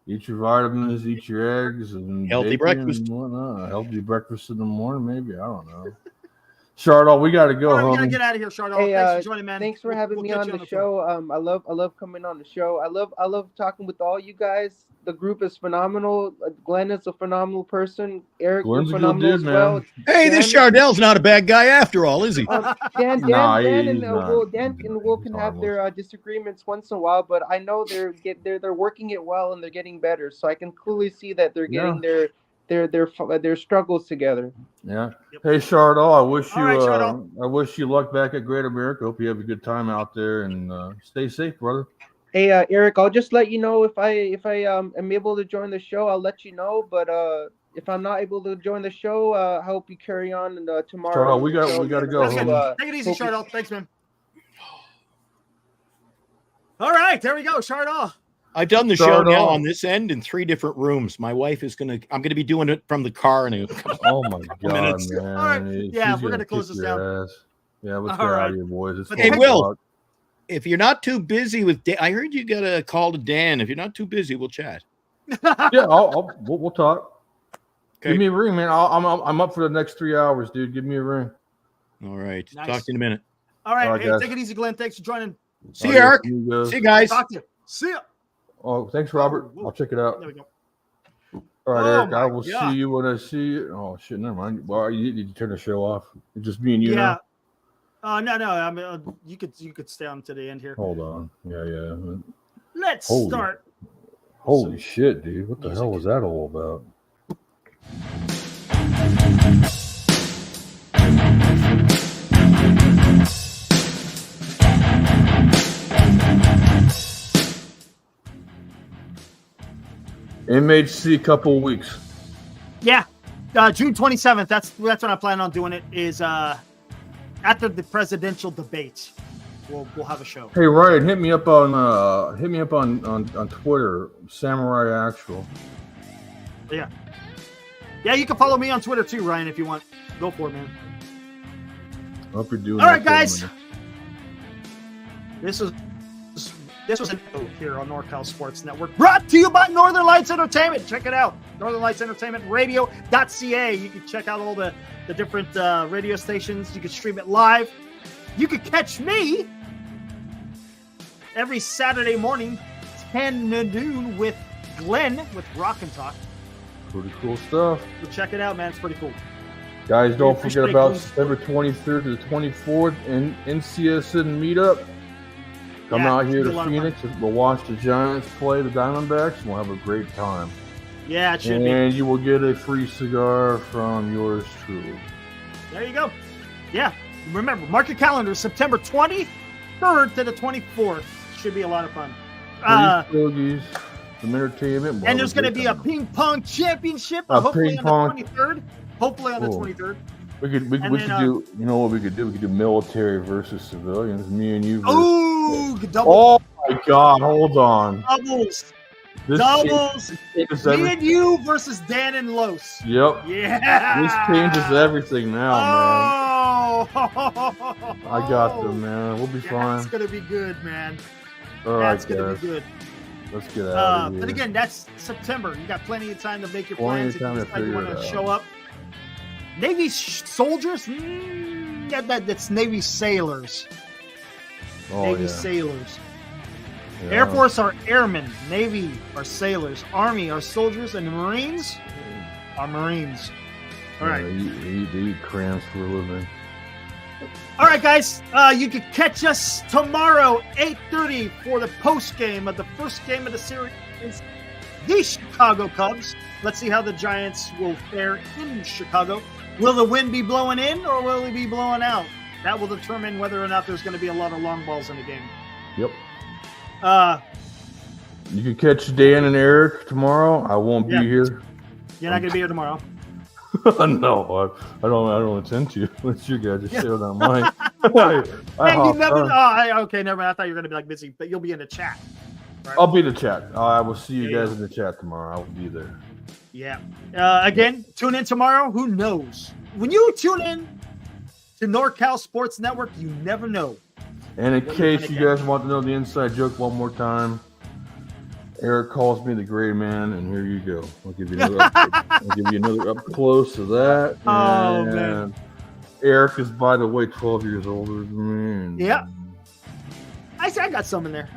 [SPEAKER 8] Eat your vitamins, eat your eggs, and
[SPEAKER 10] healthy breakfast.
[SPEAKER 8] And whatnot. Healthy breakfast in the morning, maybe. I don't know. Chardol, we got to go.
[SPEAKER 2] All right, we gotta get out of here, Chardol.
[SPEAKER 11] Hey,
[SPEAKER 2] thanks for joining, man.
[SPEAKER 11] Thanks for having me on the show. I love coming on the show. I love talking with all you guys. The group is phenomenal. Glenn is a phenomenal person. Eric is phenomenal as well.
[SPEAKER 10] Hey, this Chardell's not a bad guy after all, is he?
[SPEAKER 11] Dan and Will can have their disagreements once in a while, but I know they're working it well and they're getting better. So I can clearly see that they're getting their struggles together.
[SPEAKER 8] Yeah. Hey, Chardol, I wish you luck back at Great America. Hope you have a good time out there and stay safe, brother.
[SPEAKER 11] Hey, Eric, I'll just let you know if I am able to join the show. I'll let you know. But if I'm not able to join the show, I hope you carry on tomorrow.
[SPEAKER 8] Chardol, we got to go.
[SPEAKER 2] Take it easy, Chardol. Thanks, man. All right, there we go, Chardol.
[SPEAKER 10] I've done the show now on this end in 3 different rooms. My wife is I'm gonna be doing it from the car in
[SPEAKER 8] oh my god, man!
[SPEAKER 2] All right. Yeah, we're gonna close this down.
[SPEAKER 8] Yeah, let's get out of here, boys.
[SPEAKER 10] Hey, Will, if you're not too busy with Dan, I heard you got a call to Dan. If you're not too busy, we'll chat.
[SPEAKER 8] Yeah, we'll talk. Okay. Give me a ring, man. I'm up for the next 3 hours, dude. Give me a ring.
[SPEAKER 10] All right. Nice. Talk to you in a minute.
[SPEAKER 2] All right. Hey, take it easy, Glenn. Thanks for joining.
[SPEAKER 10] See you, Eric. See you guys.
[SPEAKER 2] Talk to you. See ya.
[SPEAKER 8] Oh, thanks, Robert. I'll check it out.
[SPEAKER 2] There we go.
[SPEAKER 8] All right, Eric. I will see you when I see you. Oh shit, never mind. Well, you need to turn the show off. It's just me and you now.
[SPEAKER 2] No. I mean, you could stay on to the end here.
[SPEAKER 8] Hold on. Yeah.
[SPEAKER 2] Let's start.
[SPEAKER 8] Holy shit, dude! What the hell was that all about? MHC couple weeks.
[SPEAKER 2] Yeah, June 27th. That's when I plan on doing it. Is after the presidential debates, we'll have a show.
[SPEAKER 8] Hey Ryan, hit me up on Twitter, Samurai Actual.
[SPEAKER 2] Yeah, you can follow me on Twitter too, Ryan, if you want. Go for it, man.
[SPEAKER 8] Hope you're doing.
[SPEAKER 2] All right, guys. This was an note here on NorCal Sports Network, brought to you by Northern Lights Entertainment. Check it out, Northern Lights Entertainment Radio.ca. You can check out all the different radio stations. You can stream it live. You can catch me every Saturday morning, 10 to noon, with Glenn with Rock and Talk.
[SPEAKER 8] Pretty cool stuff.
[SPEAKER 2] So check it out, man. It's pretty cool.
[SPEAKER 8] Guys, don't forget about September 23rd to the 24th in NCSN Meetup. Come out here to Phoenix. We'll watch the Giants play the Diamondbacks, and we'll have a great time.
[SPEAKER 2] Yeah, it should be.
[SPEAKER 8] And you will get a free cigar from yours truly.
[SPEAKER 2] There you go. Yeah. Remember, mark your calendar, September 23rd to the 24th. Should be a lot of fun.
[SPEAKER 8] Some entertainment.
[SPEAKER 2] And there's going to be a ping pong championship, hopefully on the 23rd. Hopefully on the 23rd.
[SPEAKER 8] We could do. You know what we could do? We could do military versus civilians. Me and you.
[SPEAKER 2] Oh, double.
[SPEAKER 8] Oh my God! Hold on.
[SPEAKER 2] Doubles. Me and you versus Dan and Los.
[SPEAKER 8] Yep.
[SPEAKER 2] Yeah.
[SPEAKER 8] This changes everything now, man.
[SPEAKER 2] Oh.
[SPEAKER 8] I got them, man. We'll be fine.
[SPEAKER 2] It's gonna be good, man.
[SPEAKER 8] All right, guys.
[SPEAKER 2] Gonna be good.
[SPEAKER 8] Let's get out of here.
[SPEAKER 2] But again, that's September. You got plenty of time to make your plans if you want to show up. Navy soldiers? That's Navy sailors. Navy sailors. Yeah. Air Force are airmen. Navy are sailors. Army are soldiers. And the Marines are Marines. All right.
[SPEAKER 8] They eat crayons for a living.
[SPEAKER 2] All right, guys. You can catch us tomorrow, 8:30, for the post game of the first game of the series. The Chicago Cubs. Let's see how the Giants will fare in Chicago. Will the wind be blowing in or will it be blowing out? That will determine whether or not there's going to be a lot of long balls in the game.
[SPEAKER 8] Yep. You can catch Dan and Eric tomorrow. I won't be here.
[SPEAKER 2] You're not going to be here tomorrow.
[SPEAKER 8] No, I don't intend to. It's your guys' show, not mine.
[SPEAKER 2] Okay, never mind. I thought you were going to be like busy, but you'll be in the chat. Right?
[SPEAKER 8] I'll be in the chat. I will see you guys in the chat tomorrow. I will be there.
[SPEAKER 2] Yeah. Again, tune in tomorrow. Who knows? When you tune in to NorCal Sports Network. You never know.
[SPEAKER 8] And in case you guys want to know the inside joke one more time, Eric calls me the gray man, and here you go. I'll give you another up close of that.
[SPEAKER 2] Oh,
[SPEAKER 8] and
[SPEAKER 2] man.
[SPEAKER 8] Eric is, by the way, 12 years older than me.
[SPEAKER 2] Yeah. I got some in there.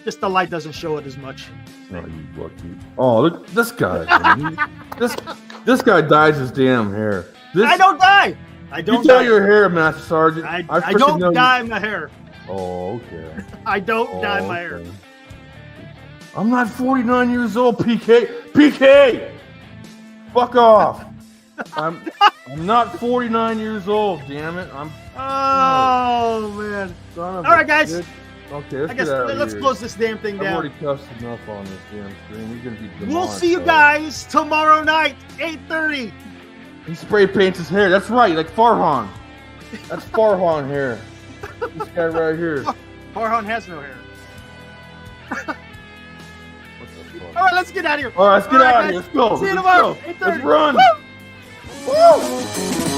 [SPEAKER 2] Just the light doesn't show it as much.
[SPEAKER 8] Oh, you lucky. Oh, look, this guy. this guy dyes his damn hair.
[SPEAKER 2] I don't dye. I don't
[SPEAKER 8] you dye your hair, Master Sergeant.
[SPEAKER 2] I don't dye my hair.
[SPEAKER 8] Oh, okay.
[SPEAKER 2] I don't dye my hair.
[SPEAKER 8] I'm not 49 years old, PK. Fuck off. I'm not 49 years old, damn it. Man.
[SPEAKER 2] All right, guys.
[SPEAKER 8] Bitch. Okay,
[SPEAKER 2] I guess let's close this damn thing down.
[SPEAKER 8] I've already cussed enough on this damn screen. We're gonna be demolished.
[SPEAKER 2] We'll see you guys tomorrow night, 8:30.
[SPEAKER 8] He spray paints his hair. That's right, like Farhan. That's Farhan hair. This guy right here.
[SPEAKER 2] Farhan has no hair. All right, let's get out of here.
[SPEAKER 8] All right, let's get out of here. Let's go.
[SPEAKER 2] See you tomorrow.
[SPEAKER 8] Let's run.
[SPEAKER 2] Woo!